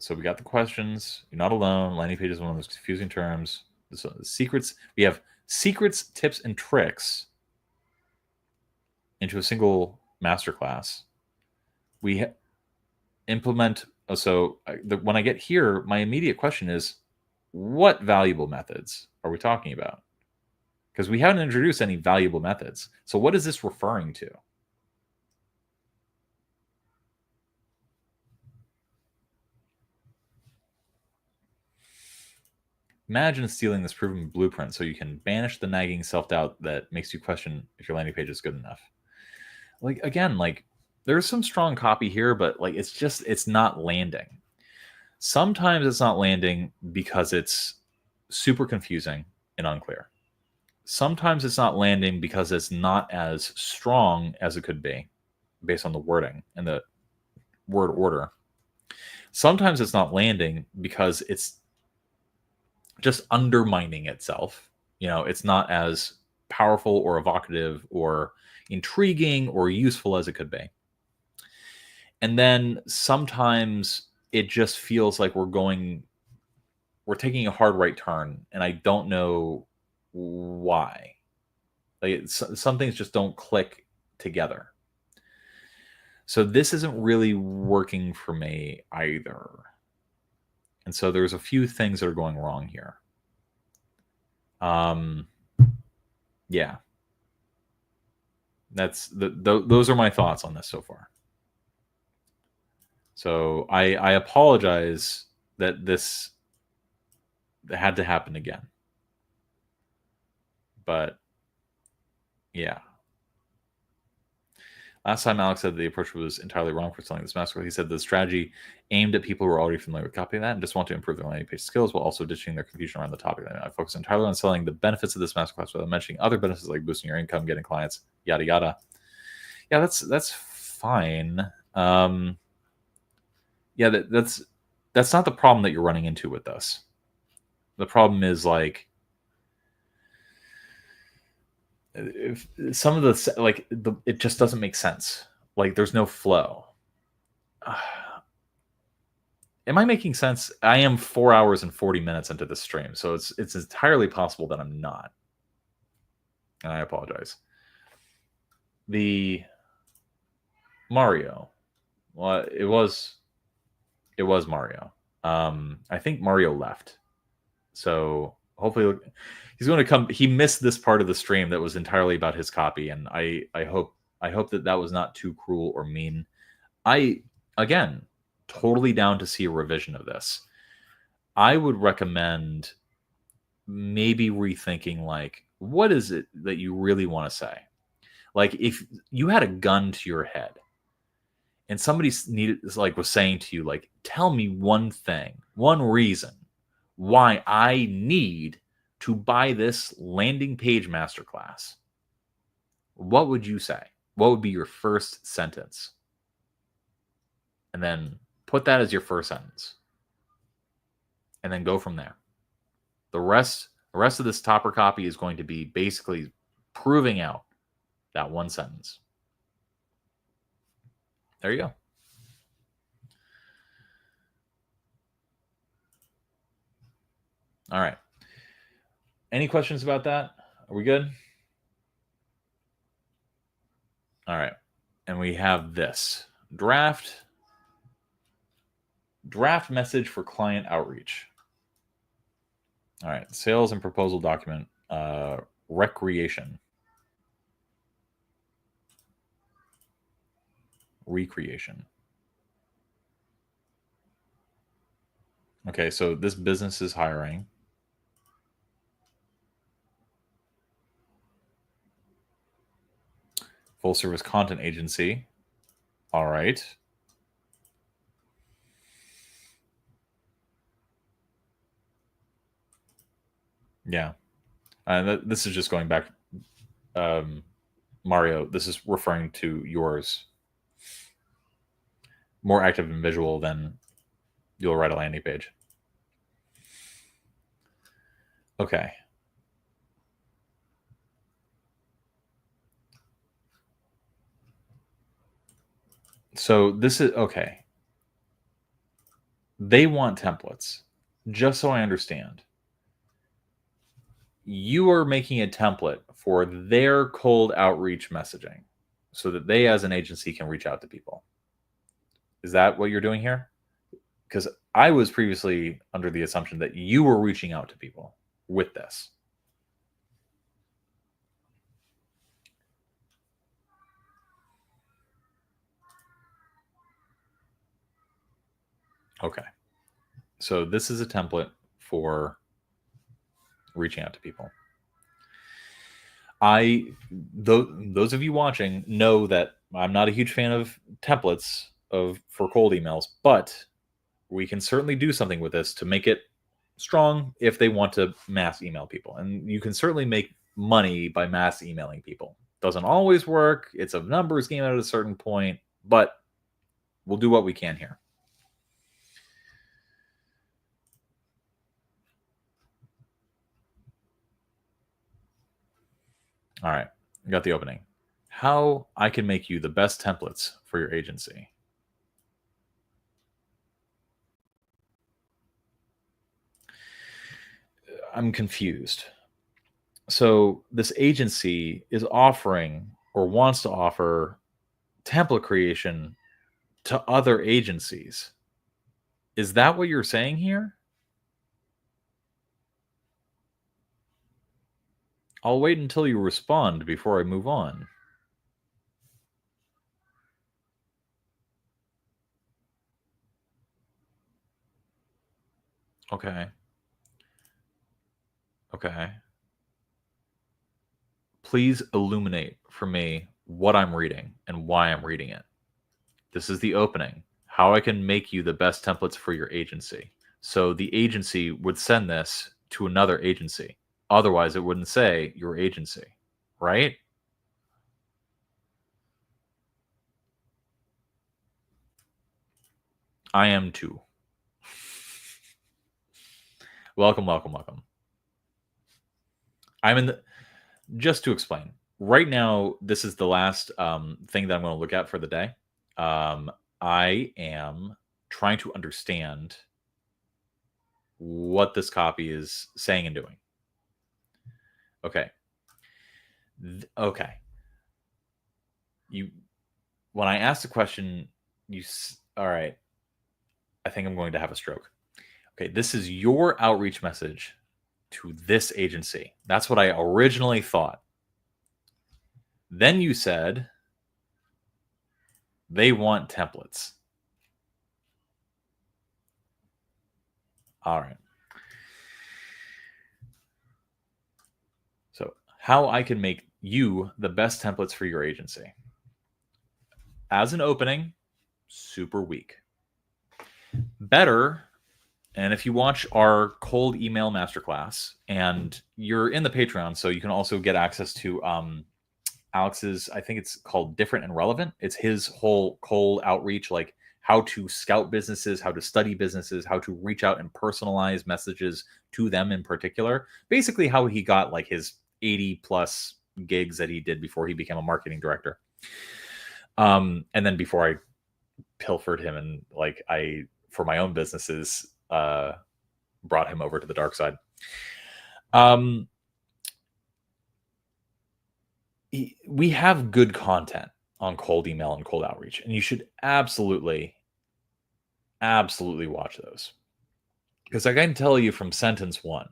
So we got the questions. You're not alone. Landing page is one of those confusing terms. So the secrets. We have secrets, tips, and tricks into a single masterclass. We implement. So when I get here, my immediate question is, what valuable methods are we talking about? Because we haven't introduced any valuable methods. So what is this referring to? Imagine stealing this proven blueprint so you can banish the nagging self-doubt that makes you question if your landing page is good enough. Like, again, like there's some strong copy here, but like it's not landing. Sometimes it's not landing because it's super confusing and unclear. Sometimes it's not landing because it's not as strong as it could be based on the wording and the word order. Sometimes it's not landing because it's just undermining itself. It's not as powerful or evocative or intriguing or useful as it could be. And then sometimes it just feels like we're taking a hard right turn, and I don't know why. Like some things just don't click together. So this isn't really working for me either. And so there's a few things that are going wrong here. Yeah. Those are my thoughts on this so far. So I apologize that this had to happen again. But yeah. Last time Alex said the approach was entirely wrong for selling this masterclass. He said the strategy aimed at people who are already familiar with copying that and just want to improve their landing page skills while also ditching their confusion around the topic. I focus entirely on selling the benefits of this masterclass without mentioning other benefits like boosting your income, getting clients, yada yada. Yeah, that's fine. Yeah, that's not the problem that you're running into with this. The problem is like if some of the it just doesn't make sense. Like there's no flow. Am I making sense? I am 4 hours and 40 minutes into the stream, so it's entirely possible that I'm not. And I apologize. The Mario. Well, it was Mario. I think Mario left. So hopefully he's going to come. He missed this part of the stream that was entirely about his copy, and I hope that was not too cruel or mean. Again, totally down to see a revision of this. I would recommend maybe rethinking like, what is it that you really want to say? Like if you had a gun to your head and somebody was saying to you, like, tell me one thing, one reason why I need to buy this landing page masterclass, what would you say? What would be your first sentence? And then put that as your first sentence. And then go from there. The rest of this topper copy is going to be basically proving out that one sentence. There you go. All right. Any questions about that? Are we good? All right. And we have this draft message for client outreach. All right. Sales and proposal document, recreation. Okay. So this business is hiring. Full service content agency. All right. Yeah. This is just going back Mario, this is referring to yours. More active and visual than you'll write a landing page. Okay. So this is okay. They want templates. Just so I understand, you are making a template for their cold outreach messaging so that they as an agency can reach out to people. Is that what you're doing here? Because I was previously under the assumption that you were reaching out to people with this. Okay. So this is a template for reaching out to people. Those of you watching know that I'm not a huge fan of templates for cold emails, but we can certainly do something with this to make it strong if they want to mass email people. And you can certainly make money by mass emailing people. Doesn't always work. It's a numbers game at a certain point, but we'll do what we can here. All right, I got the opening. How I can make you the best templates for your agency. I'm confused. So this agency is offering or wants to offer template creation to other agencies. Is that what you're saying here? I'll wait until you respond before I move on. Okay. Okay. Please illuminate for me what I'm reading and why I'm reading it. This is the opening. How I can make you the best templates for your agency. So the agency would send this to another agency. Otherwise, it wouldn't say your agency, right? I am too. Welcome, welcome, welcome. I'm in the... Just to explain, right now, this is the last thing that I'm going to look at for the day. I am trying to understand what this copy is saying and doing. Okay. Okay. When I asked the question, all right, I think I'm going to have a stroke. Okay, this is your outreach message to this agency. That's what I originally thought. Then you said they want templates. All right. So how I can make you the best templates for your agency. As an opening, super weak. Better, and if you watch our cold email masterclass, and you're in the Patreon, so you can also get access to Alex's, I think it's called Different and Relevant. It's his whole cold outreach, like how to scout businesses, how to study businesses, how to reach out and personalize messages to them in particular. Basically how he got like his 80 plus gigs that he did before he became a marketing director. And then before I pilfered him and like for my own businesses, brought him over to the dark side. We have good content on cold email and cold outreach, and you should absolutely watch those. Because I can tell you from sentence one,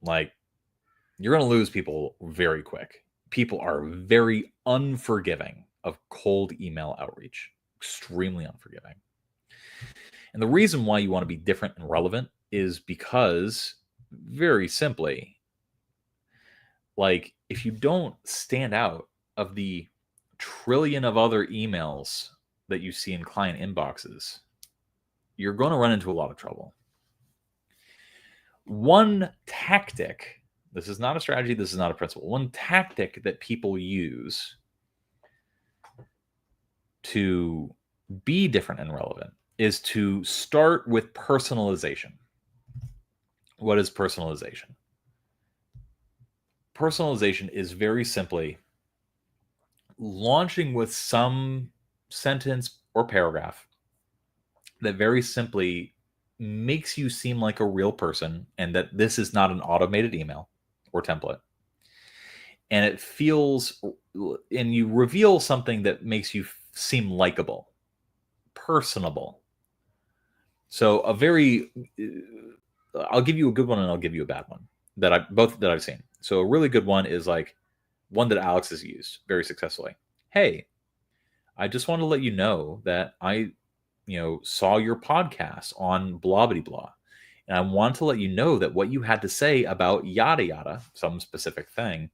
like, you're going to lose people very quick. People are very unforgiving of cold email outreach, extremely unforgiving. And the reason why you want to be different and relevant is because, very simply, like, if you don't stand out of the trillion of other emails that you see in client inboxes, you're going to run into a lot of trouble. One tactic, this is not a strategy, this is not a principle, one tactic that people use to be different and relevant is to start with personalization. What is personalization? Personalization is very simply launching with some sentence or paragraph that very simply makes you seem like a real person and that this is not an automated email or template. And it feels, and you reveal something that makes you seem likable, personable. So I'll give you a good one and I'll give you a bad one that I've seen. So a really good one is like one that Alex has used very successfully. Hey, I just want to let you know that I saw your podcast on blah blah blah, and I want to let you know that what you had to say about yada yada, some specific thing,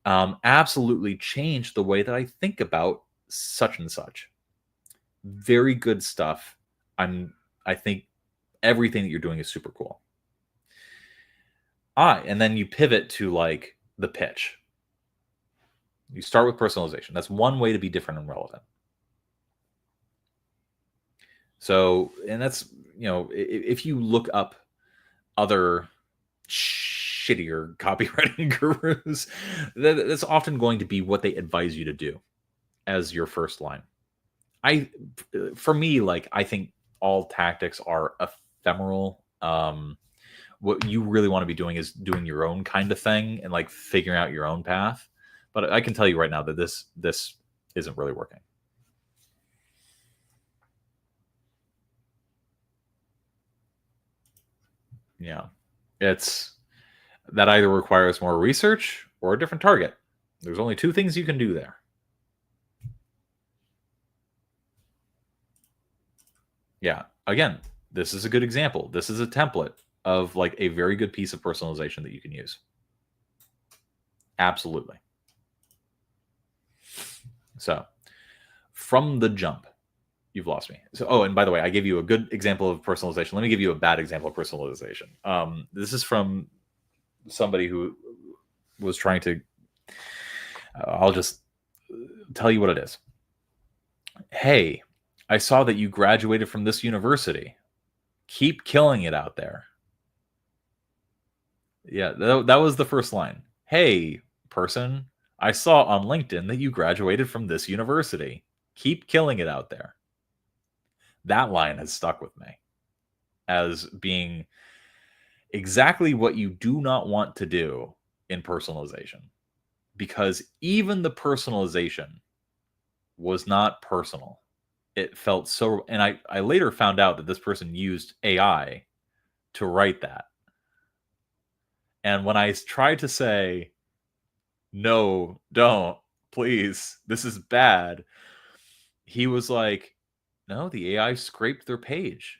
absolutely changed the way that I think about such and such. Very good stuff. I think everything that you're doing is super cool. And then you pivot to like the pitch. You start with personalization. That's one way to be different and relevant. So, and that's, if you look up other shittier copywriting gurus, that's often going to be what they advise you to do as your first line. For me, like, I think all tactics are ephemeral. What you really want to be doing is doing your own kind of thing and like figuring out your own path. But I can tell you right now that this isn't really working. Yeah. It's that either requires more research or a different target. There's only two things you can do there. Yeah. Again, this is a good example. This is a template of like a very good piece of personalization that you can use. Absolutely. So from the jump, you've lost me. So, and by the way, I gave you a good example of personalization. Let me give you a bad example of personalization. This is from somebody who was trying to, I'll just tell you what it is. Hey, I saw that you graduated from this university. Keep killing it out there. Yeah, that was the first line. Hey, person, I saw on LinkedIn that you graduated from this university. Keep killing it out there. That line has stuck with me as being exactly what you do not want to do in personalization. Because even the personalization was not personal. It felt so, and I later found out that this person used AI to write that. And when I tried to say, no, don't, please, this is bad, he was like, no, the AI scraped their page.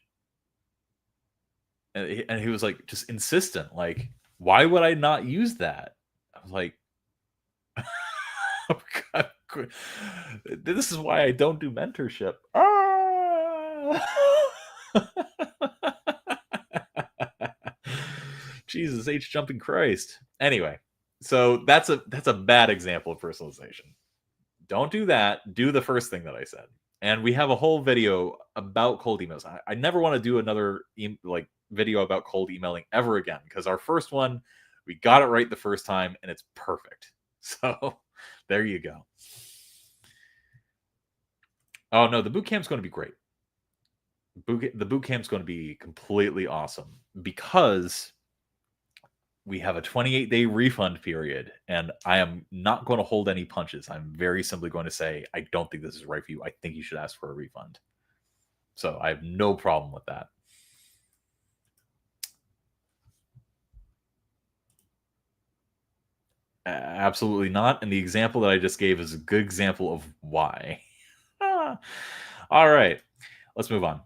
And he was like, just insistent, like, why would I not use that? I was like, oh, God, this is why I don't do mentorship. Jesus H jumping Christ. Anyway, so that's a bad example of personalization. Don't do that. Do the first thing that I said. And we have a whole video about cold emails. I never want to do another video about cold emailing ever again, because our first one, we got it right the first time and it's perfect. So there you go. Oh no, the bootcamp's going to be great. The bootcamp's going to be completely awesome because we have a 28-day refund period, and I am not going to hold any punches. I'm very simply going to say, I don't think this is right for you. I think you should ask for a refund. So I have no problem with that. Absolutely not. And the example that I just gave is a good example of why. All right, let's move on.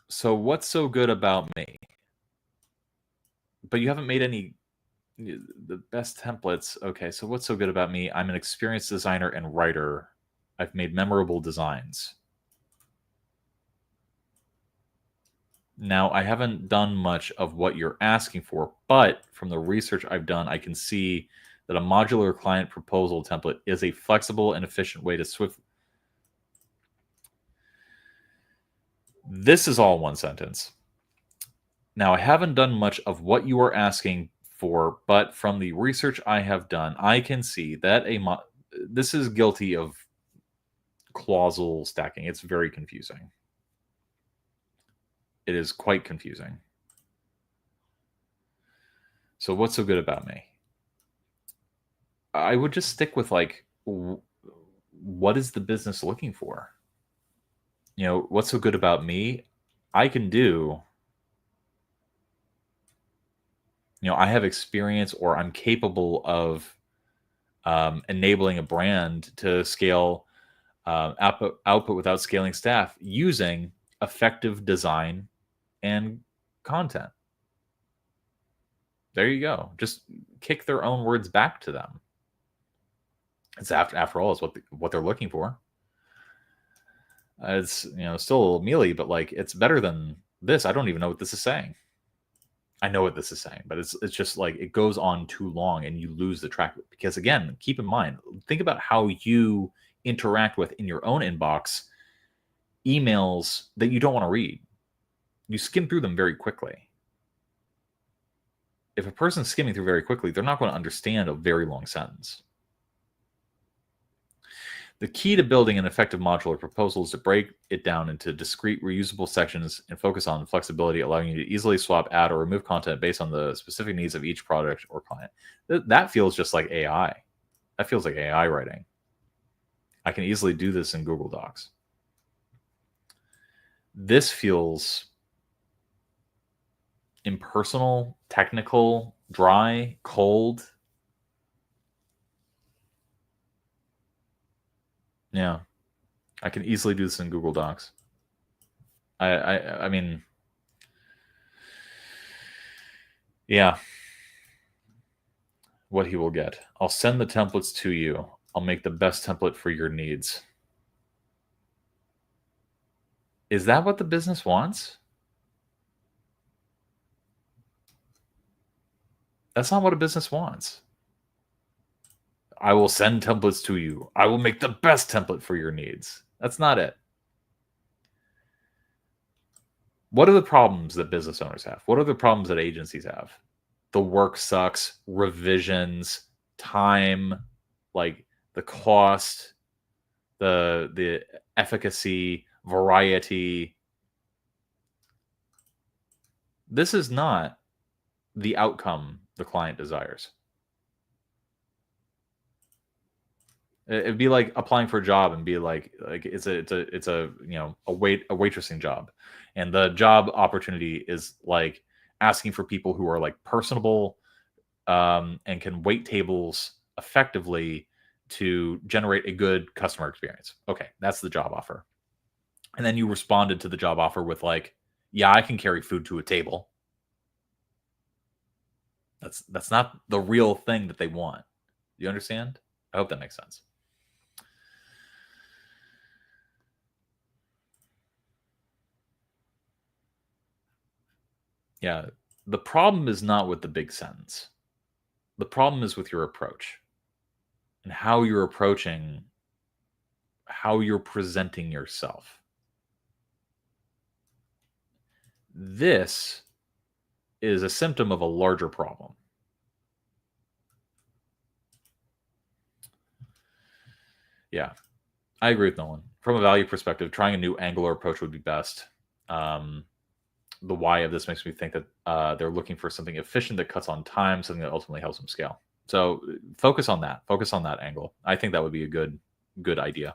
So what's so good about me? But you haven't made any the best templates. Okay, so what's so good about me? I'm an experienced designer and writer. I've made memorable designs. Now, I haven't done much of what you're asking for, but from the research I've done, I can see that a modular client proposal template is a flexible and efficient way to This is all one sentence. Now, I haven't done much of what you are asking for, but from the research I have done, I can see that this is guilty of clausal stacking. It's very confusing. It is quite confusing. So what's so good about me? I would just stick with like, what is the business looking for? You know, what's so good about me? I can do, you know, I have experience or I'm capable of enabling a brand to scale output without scaling staff using effective design and content. There you go. Just kick their own words back to them. It's after all, is what they're looking for. It's, you know, still a little mealy, but like it's better than this. I don't even know what this is saying. I know what this is saying, but it's just like it goes on too long and you lose the track. Because again, keep in mind, think about how you interact with in your own inbox emails that you don't want to read. You skim through them very quickly. If a person's skimming through very quickly, they're not going to understand a very long sentence. The key to building an effective modular proposal is to break it down into discrete, reusable sections and focus on flexibility, allowing you to easily swap, add, or remove content based on the specific needs of each product or client. That feels just like AI. That feels like AI writing. I can easily do this in Google Docs. This feels impersonal, technical, dry, cold. Yeah, I can easily do this in Google Docs. I mean, yeah. What he will get. I'll send the templates to you. I'll make the best template for your needs. Is that what the business wants? That's not what a business wants. I will send templates to you. I will make the best template for your needs. That's not it. What are the problems that business owners have? What are the problems that agencies have? The work sucks, revisions, time, like the cost, the efficacy, variety. This is not the outcome the client desires. It'd be like applying for a job and be like it's a you know a waitressing job, and the job opportunity is like asking for people who are like personable and can wait tables effectively to generate a good customer experience. Okay, that's the job offer, and then you responded to the job offer with like, yeah, I can carry food to a table. That's not the real thing that they want. You understand? I hope that makes sense. Yeah, the problem is not with the big sentence. The problem is with your approach and how you're approaching, how you're presenting yourself. This is a symptom of a larger problem. Yeah, I agree with Nolan. From a value perspective, trying a new angle or approach would be best. The why of this makes me think that they're looking for something efficient that cuts on time, something that ultimately helps them scale. So focus on that. Focus on that angle. I think that would be a good idea.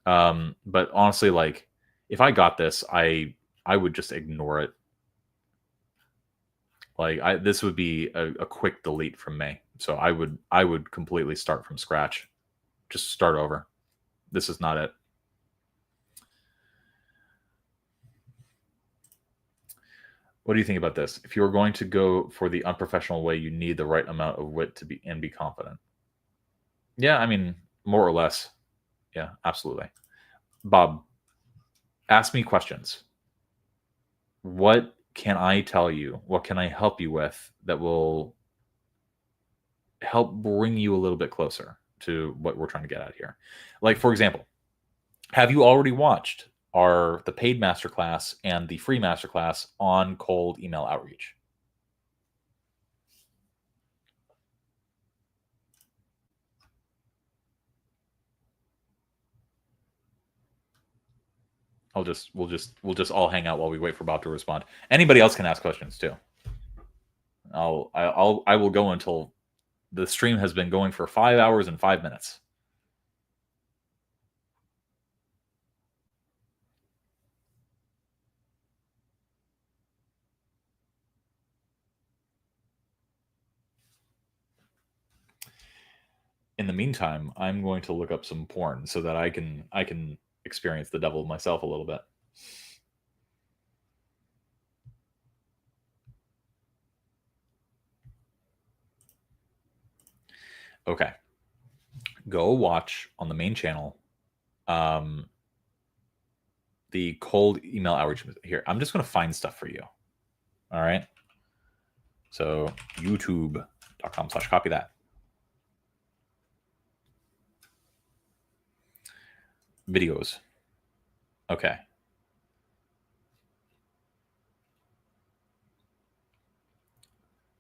But honestly, like if I got this, I would just ignore it. Like this would be a quick delete from me. So I would completely start from scratch. Just start over. This is not it. What do you think about this? If you were going to go for the unprofessional way, you need the right amount of wit to be confident. Yeah, I mean, more or less. Yeah, absolutely. Bob, ask me questions. What can I tell you? What can I help you with that will help bring you a little bit closer to what we're trying to get at here. Like, for example, have you already watched the paid masterclass and the free masterclass on cold email outreach? We'll just all hang out while we wait for Bob to respond. Anybody else can ask questions too. I will go until the stream has been going for 5 hours and 5 minutes. In the meantime, I'm going to look up some porn so that I can experience the devil myself a little bit. Okay. Go watch on the main channel the cold email outreach. Here, I'm just going to find stuff for you. All right. So youtube.com/copy that. Videos. Okay.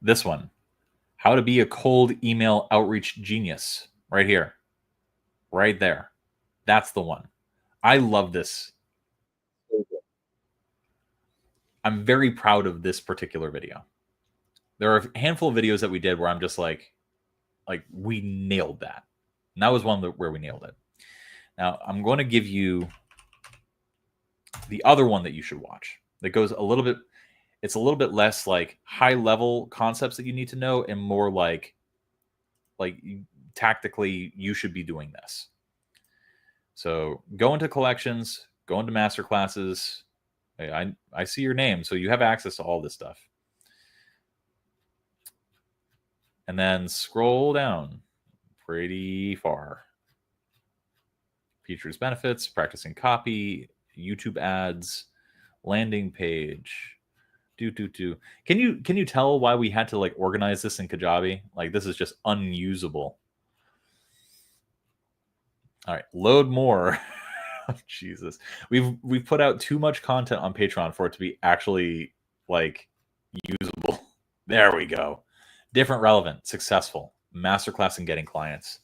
This one. How to be a cold email outreach genius. Right here. Right there. That's the one. I love this. I'm very proud of this particular video. There are a handful of videos that we did where I'm just like we nailed that. And that was one where we nailed it. Now, I'm going to give you the other one that you should watch that goes a little bit, it's a little bit less like high level concepts that you need to know and more like tactically you should be doing this. So go into collections, go into master classes. I see your name, so you have access to all this stuff. And then scroll down pretty far. Features, benefits, practicing copy, YouTube ads, landing page. Can you tell why we had to like organize this in Kajabi? Like this is just unusable. All right, load more. Jesus, we've put out too much content on Patreon for it to be actually like usable. There we go. Different, relevant, successful, masterclass in getting clients.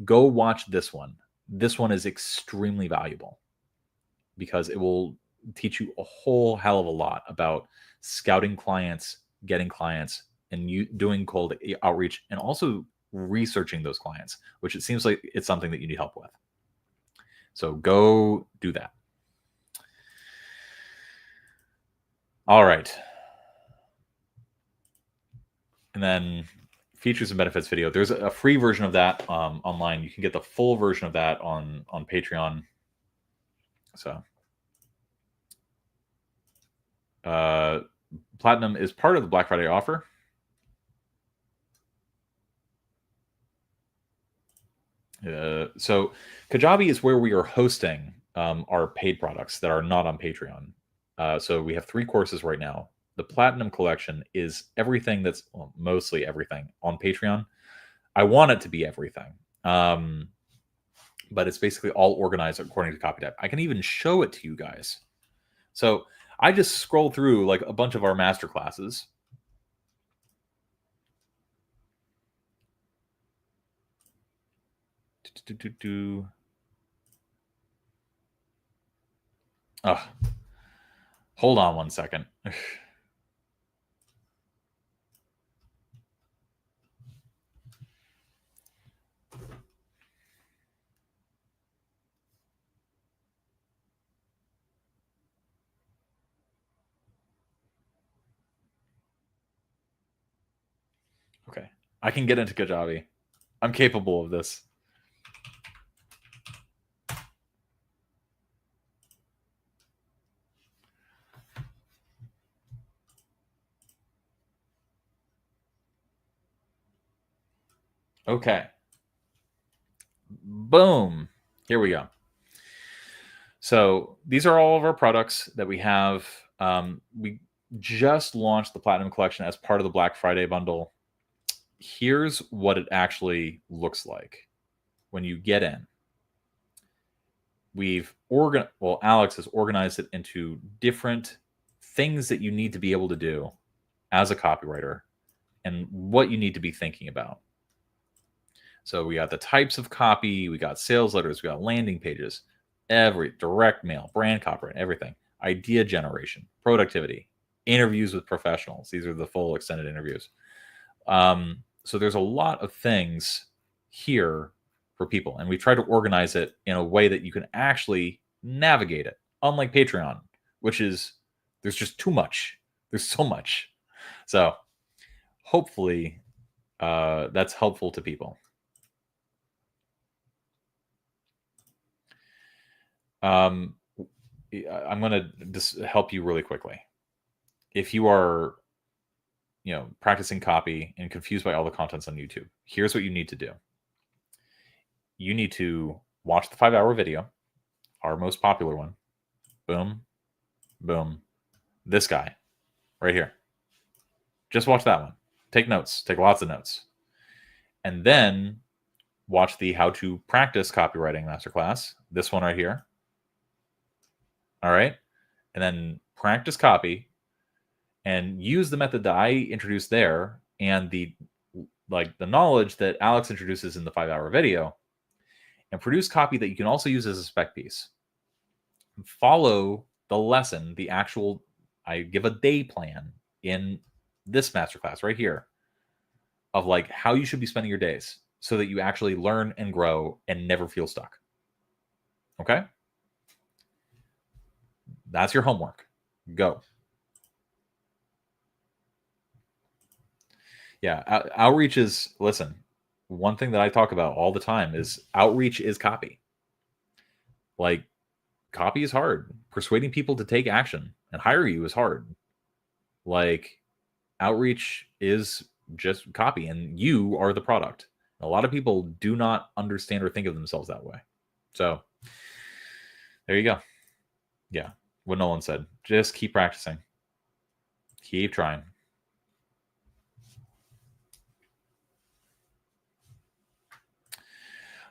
Go watch this one. This one is extremely valuable because it will teach you a whole hell of a lot about scouting clients, getting clients, and you doing cold outreach, and also researching those clients, which it seems like it's something that you need help with. So go do that. All right. And then features and benefits video. There's a free version of that online. You can get the full version of that on Patreon. So Platinum is part of the Black Friday offer. So Kajabi is where we are hosting our paid products that are not on Patreon. So we have 3 courses right now. The Platinum collection is everything that's mostly everything on Patreon. I want it to be everything. But it's basically all organized according to copy type. I can even show it to you guys. So I just scroll through like a bunch of our master classes. Oh, hold on one second. Okay, I can get into Kajabi. I'm capable of this. Okay. Boom. Here we go. So these are all of our products that we have. We just launched the Platinum collection as part of the Black Friday bundle. here's what it actually looks like when you get in. Alex has organized it into different things that you need to be able to do as a copywriter and what you need to be thinking about. So we got the types of copy, we got sales letters, we got landing pages, every direct mail, brand copyright, everything, idea generation, productivity, interviews with professionals. These are the full extended interviews. So there's a lot of things here for people, and we try to organize it in a way that you can actually navigate it, unlike Patreon, which is, there's just too much. There's so much. So hopefully that's helpful to people. I'm going to just help you really quickly. If you are, practicing copy and confused by all the contents on YouTube, here's what you need to do. You need to watch the 5-hour video, our most popular one. Boom, boom. This guy right here. Just watch that one. Take notes. Take lots of notes. And then watch the How to Practice Copywriting Masterclass. This one right here. All right. And then practice copy and use the method that I introduced there and the knowledge that Alex introduces in the 5-hour video, and produce copy that you can also use as a spec piece. Follow the lesson, I give a day plan in this masterclass right here of how you should be spending your days so that you actually learn and grow and never feel stuck. Okay? That's your homework. Go. Yeah, outreach is, listen, one thing that I talk about all the time is outreach is copy. Copy is hard. Persuading people to take action and hire you is hard. Outreach is just copy, and you are the product. A lot of people do not understand or think of themselves that way. So there you go. Yeah, what Nolan said. Just keep practicing. Keep trying.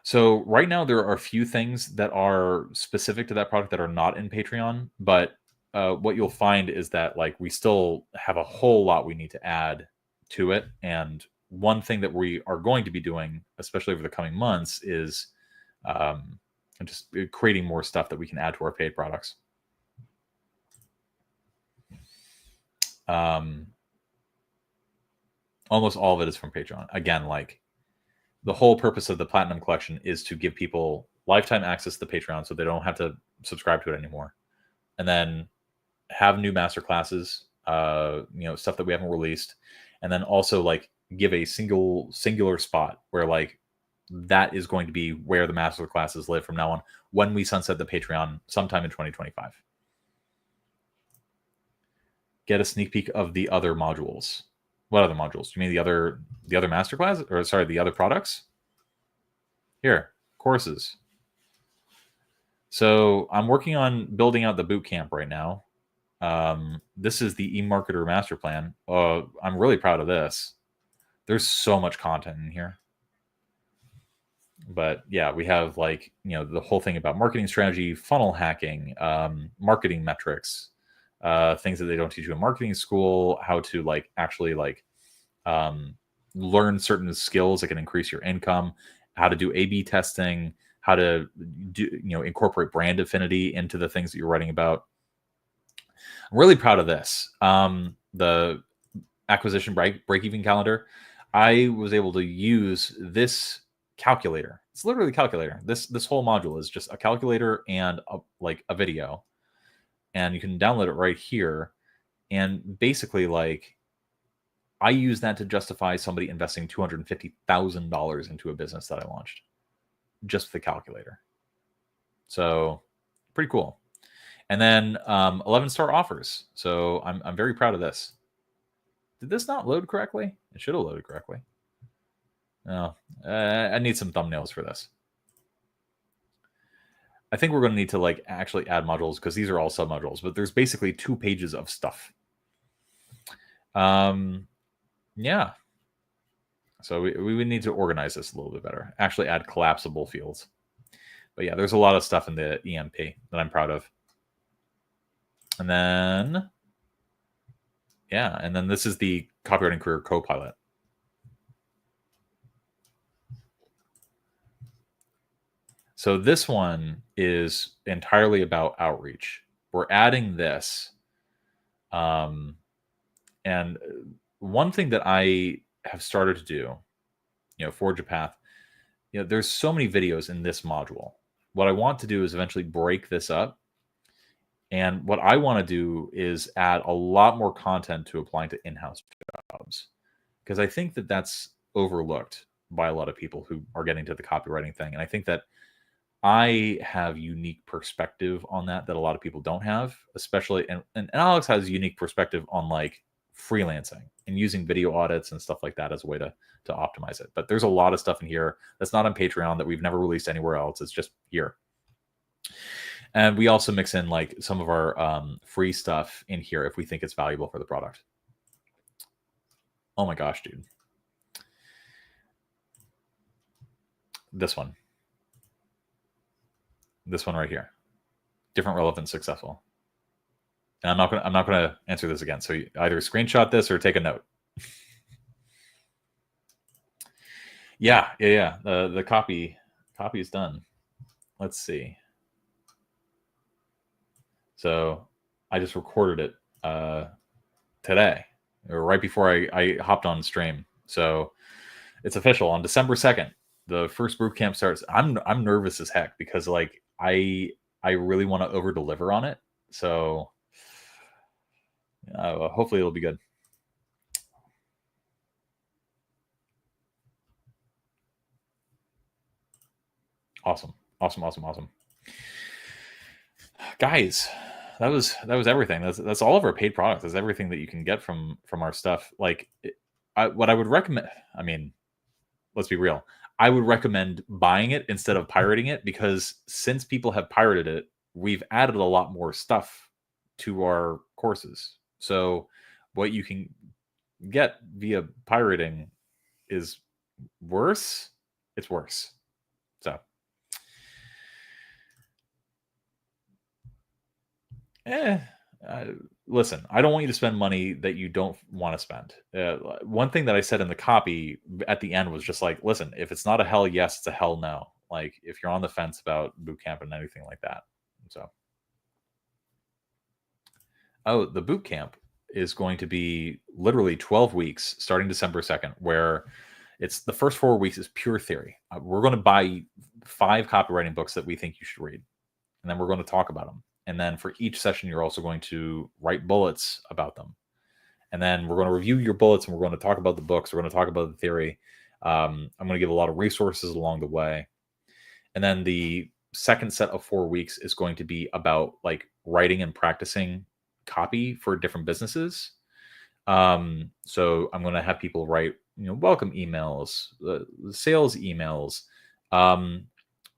So right now there are a few things that are specific to that product that are not in Patreon, but what you'll find is that we still have a whole lot we need to add to it. And one thing that we are going to be doing, especially over the coming months, is just creating more stuff that we can add to our paid products. Almost all of it is from Patreon. Again, the whole purpose of the Platinum Collection is to give people lifetime access to Patreon so they don't have to subscribe to it anymore. And then have new master classes, stuff that we haven't released. And then also give a singular spot where that is going to be where the master classes live from now on when we sunset the Patreon sometime in 2025. Get a sneak peek of the other modules. What other modules? Do you mean the other masterclass, or sorry, the other products? Here, courses. So I'm working on building out the Bootcamp right now. This is the eMarketer Master Plan. I'm really proud of this. There's so much content in here. But yeah, we have the whole thing about marketing strategy, funnel hacking, marketing metrics, things that they don't teach you in marketing school, how to actually learn certain skills that can increase your income, how to do A/B testing, how to do incorporate brand affinity into the things that you're writing about. I'm really proud of this. The acquisition break-even calendar. I was able to use this calculator. It's literally a calculator. This whole module is just a calculator and a video. And you can download it right here. And basically, I use that to justify somebody investing $250,000 into a business that I launched. Just the calculator. So, pretty cool. And then 11-star offers. So, I'm very proud of this. Did this not load correctly? It should have loaded correctly. No, I need some thumbnails for this. I think we're going to need to actually add modules because these are all submodules, but there's basically 2 pages of stuff. Yeah. So we would need to organize this a little bit better. Actually add collapsible fields. But yeah, there's a lot of stuff in the EMP that I'm proud of. And then, yeah, and then this is the copywriting career copilot. So this one is entirely about outreach. We're adding this. And one thing that I have started to do, forge a path, there's so many videos in this module. What I want to do is eventually break this up. And what I want to do is add a lot more content to applying to in-house jobs, because I think that that's overlooked by a lot of people who are getting to the copywriting thing. And I think that I have unique perspective on that a lot of people don't have, especially, and Alex has a unique perspective on like freelancing and using video audits and stuff like that as a way to optimize it. But there's a lot of stuff in here that's not on Patreon that we've never released anywhere else. It's just here. And we also mix in like some of our free stuff in here if we think it's valuable for the product. Oh my gosh, dude. This one right here. Different, relevant, successful. And I'm not gonna answer this again. So you either screenshot this or take a note. Yeah. The copy is done. Let's see. So I just recorded it today, or right before I hopped on stream. So it's official on December 2nd. The first Bootcamp starts. I'm nervous as heck because like I really want to over deliver on it. So hopefully it'll be good. Awesome. Guys, that was everything. That's all of our paid products. That's everything that you can get from our stuff. Like what I would recommend, I mean, let's be real. I would recommend buying it instead of pirating it, because since people have pirated it, we've added a lot more stuff to our courses. So what you can get via pirating is worse. It's worse. So listen, I don't want you to spend money that you don't want to spend. One thing that I said in the copy at the end was just like, listen, if it's not a hell yes, it's a hell no. Like if you're on the fence about Bootcamp and anything like that. So, the Bootcamp is going to be literally 12 weeks starting December 2nd, where it's the first 4 weeks is pure theory. We're going to buy 5 copywriting books that we think you should read, and then we're going to talk about them. And then for each session, you're also going to write bullets about them. And then we're going to review your bullets, and we're going to talk about the books. We're going to talk about the theory. I'm going to give a lot of resources along the way. And then the second set of 4 weeks is going to be about like writing and practicing copy for different businesses. So I'm going to have people write, welcome emails, sales emails.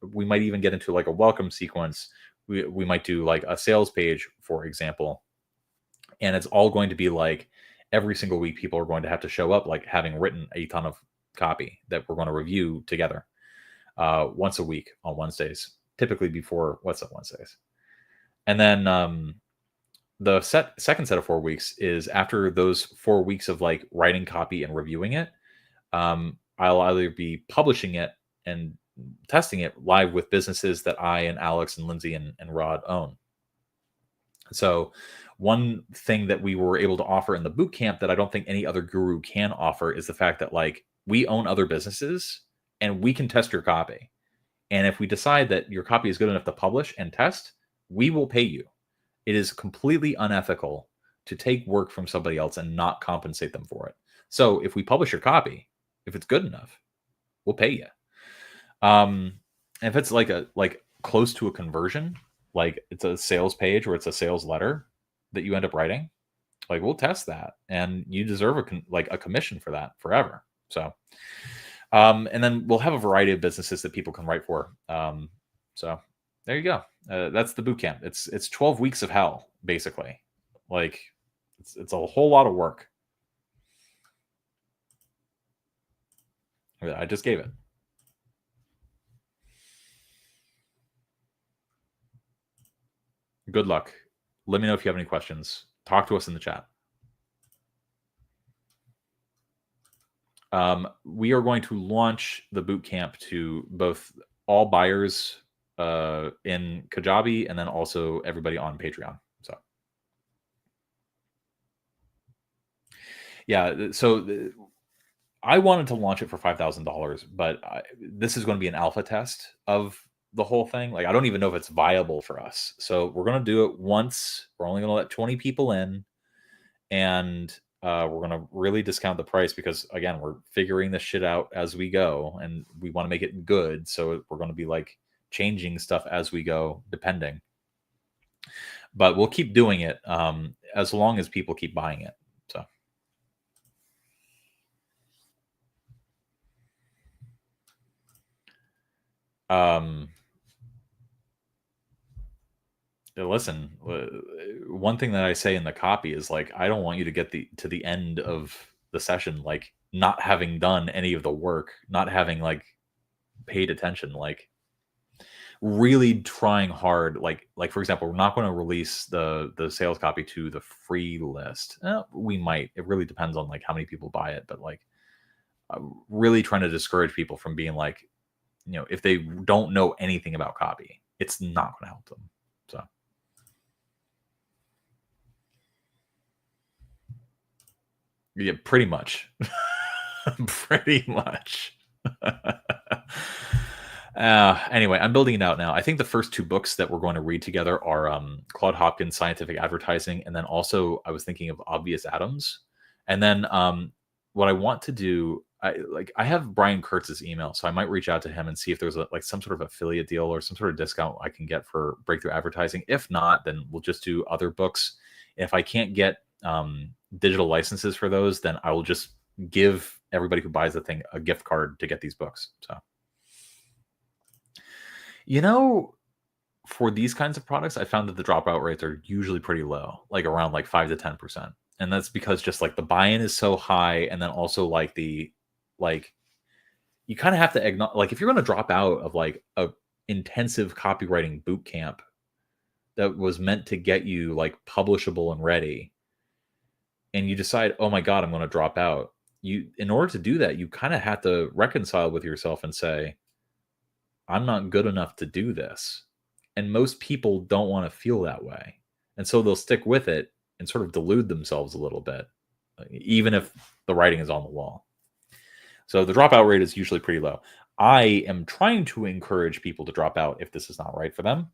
We might even get into like a welcome sequence. We might do like a sales page, for example. And it's all going to be like every single week, people are going to have to show up like having written a ton of copy that we're going to review together once a week on Wednesdays, typically before What's Up Wednesdays. And then the second set of 4 weeks is after those 4 weeks of like writing copy and reviewing it. I'll either be publishing it and testing it live with businesses that I and Alex and Lindsey and Rod own. So one thing that we were able to offer in the Bootcamp that I don't think any other guru can offer is the fact that like we own other businesses and we can test your copy. And if we decide that your copy is good enough to publish and test, we will pay you. It is completely unethical to take work from somebody else and not compensate them for it. So if we publish your copy, if it's good enough, we'll pay you. If it's like close to a conversion, like it's a sales page or it's a sales letter that you end up writing, like we'll test that, and you deserve a commission for that forever. So, and then we'll have a variety of businesses that people can write for. So there you go. That's the Bootcamp. It's 12 weeks of hell, basically. Like it's a whole lot of work. I just gave it. Good luck. Let me know if you have any questions. Talk to us in the chat. We are going to launch the bootcamp to both all buyers in Kajabi and then also everybody on Patreon. So, yeah. So I wanted to launch it for $5,000, but this is going to be an alpha test of the whole thing. Like, I don't even know if it's viable for us. So we're going to do it once. We're only going to let 20 people in, and we're going to really discount the price because, again, we're figuring this shit out as we go, and we want to make it good. So we're going to be like changing stuff as we go, depending. But we'll keep doing it as long as people keep buying it. So. Listen, one thing that I say in the copy is like, I don't want you to get to the end of the session like not having done any of the work, not having like paid attention, like really trying hard. Like for example, we're not going to release the sales copy to the free list. We might. It really depends on like how many people buy it, but like really trying to discourage people from being like, if they don't know anything about copy, it's not going to help them. So. Yeah, pretty much. Pretty much. Anyway, I'm building it out now. I think the first 2 books that we're going to read together are Claude Hopkins' Scientific Advertising, and then also I was thinking of Obvious Atoms. And then what I want to do, I have Brian Kurtz's email, so I might reach out to him and see if there's like some sort of affiliate deal or some sort of discount I can get for breakthrough advertising. If not, then we'll just do other books. If I can't get digital licenses for those, then I will just give everybody who buys the thing a gift card to get these books. So, for these kinds of products, I found that the dropout rates are usually pretty low, like around like 5 to 10%. And that's because just like the buy-in is so high, and then also like you kind of have to acknowledge, like if you're going to drop out of like a intensive copywriting boot camp that was meant to get you like publishable and ready, and you decide, oh my God, I'm going to drop out. In order to do that, you kind of have to reconcile with yourself and say, I'm not good enough to do this. And most people don't want to feel that way. And so they'll stick with it and sort of delude themselves a little bit, even if the writing is on the wall. So the dropout rate is usually pretty low. I am trying to encourage people to drop out if this is not right for them.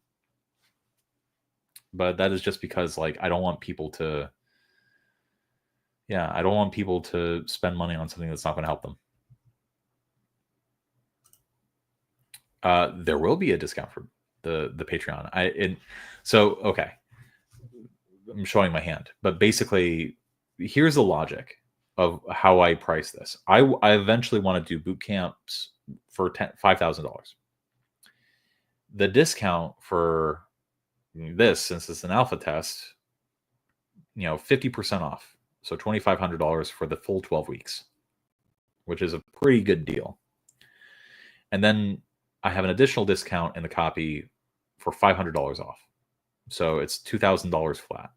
But that is just because like I don't want people to spend money on something that's not going to help them. There will be a discount for the Patreon. Okay. I'm showing my hand, but basically, here's the logic of how I price this. I eventually want to do boot camps for $5,000. The discount for this, since it's an alpha test, 50% off. So $2,500 for the full 12 weeks, which is a pretty good deal. And then I have an additional discount in the copy for $500 off. So it's $2,000 flat.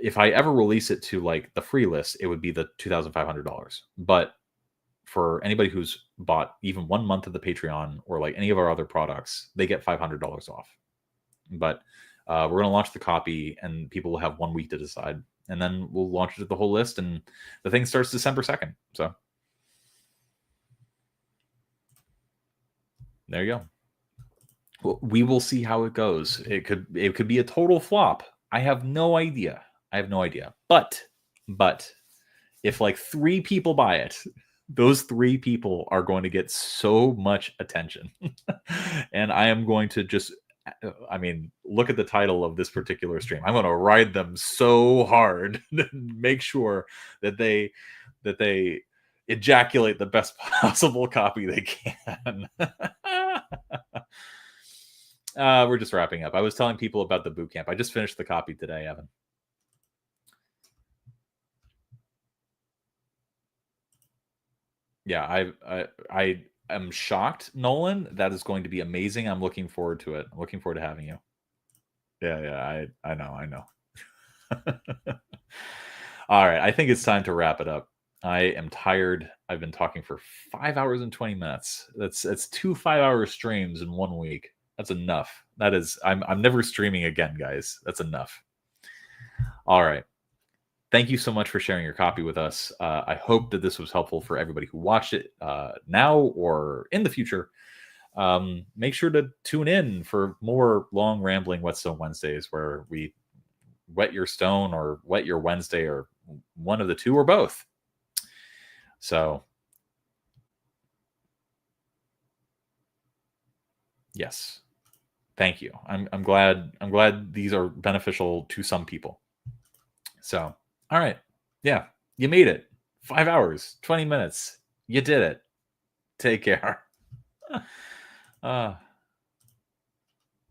If I ever release it to like the free list, it would be the $2,500. But for anybody who's bought even 1 month of the Patreon or like any of our other products, they get $500 off. But we're going to launch the copy, and people will have 1 week to decide, and then we'll launch it to the whole list, and the thing starts December 2nd. So there you go. Well, we will see how it goes. It could be a total flop. I have no idea. But if like 3 people buy it, those 3 people are going to get so much attention. And I am going to just, look at the title of this particular stream. I'm going to ride them so hard to make sure that they ejaculate the best possible copy they can. We're just wrapping up. I was telling people about the bootcamp. I just finished the copy today, Evan. Yeah, I am shocked, Nolan. That is going to be amazing. I'm looking forward to it. I'm looking forward to having you. Yeah, yeah, I know. All right, I think it's time to wrap it up. I am tired. I've been talking for 5 hours and 20 minutes. That's 2 5-hour streams in 1 week. That's enough. That is, I'm never streaming again, guys. That's enough. All right. Thank you so much for sharing your copy with us. I hope that this was helpful for everybody who watched it now or in the future. Make sure to tune in for more long rambling Whetstone Wednesdays where we wet your stone or wet your Wednesday or one of the two or both. So yes, thank you. I'm glad these are beneficial to some people. So all right, yeah, you made it. 5 hours, 20 minutes. You did it. Take care.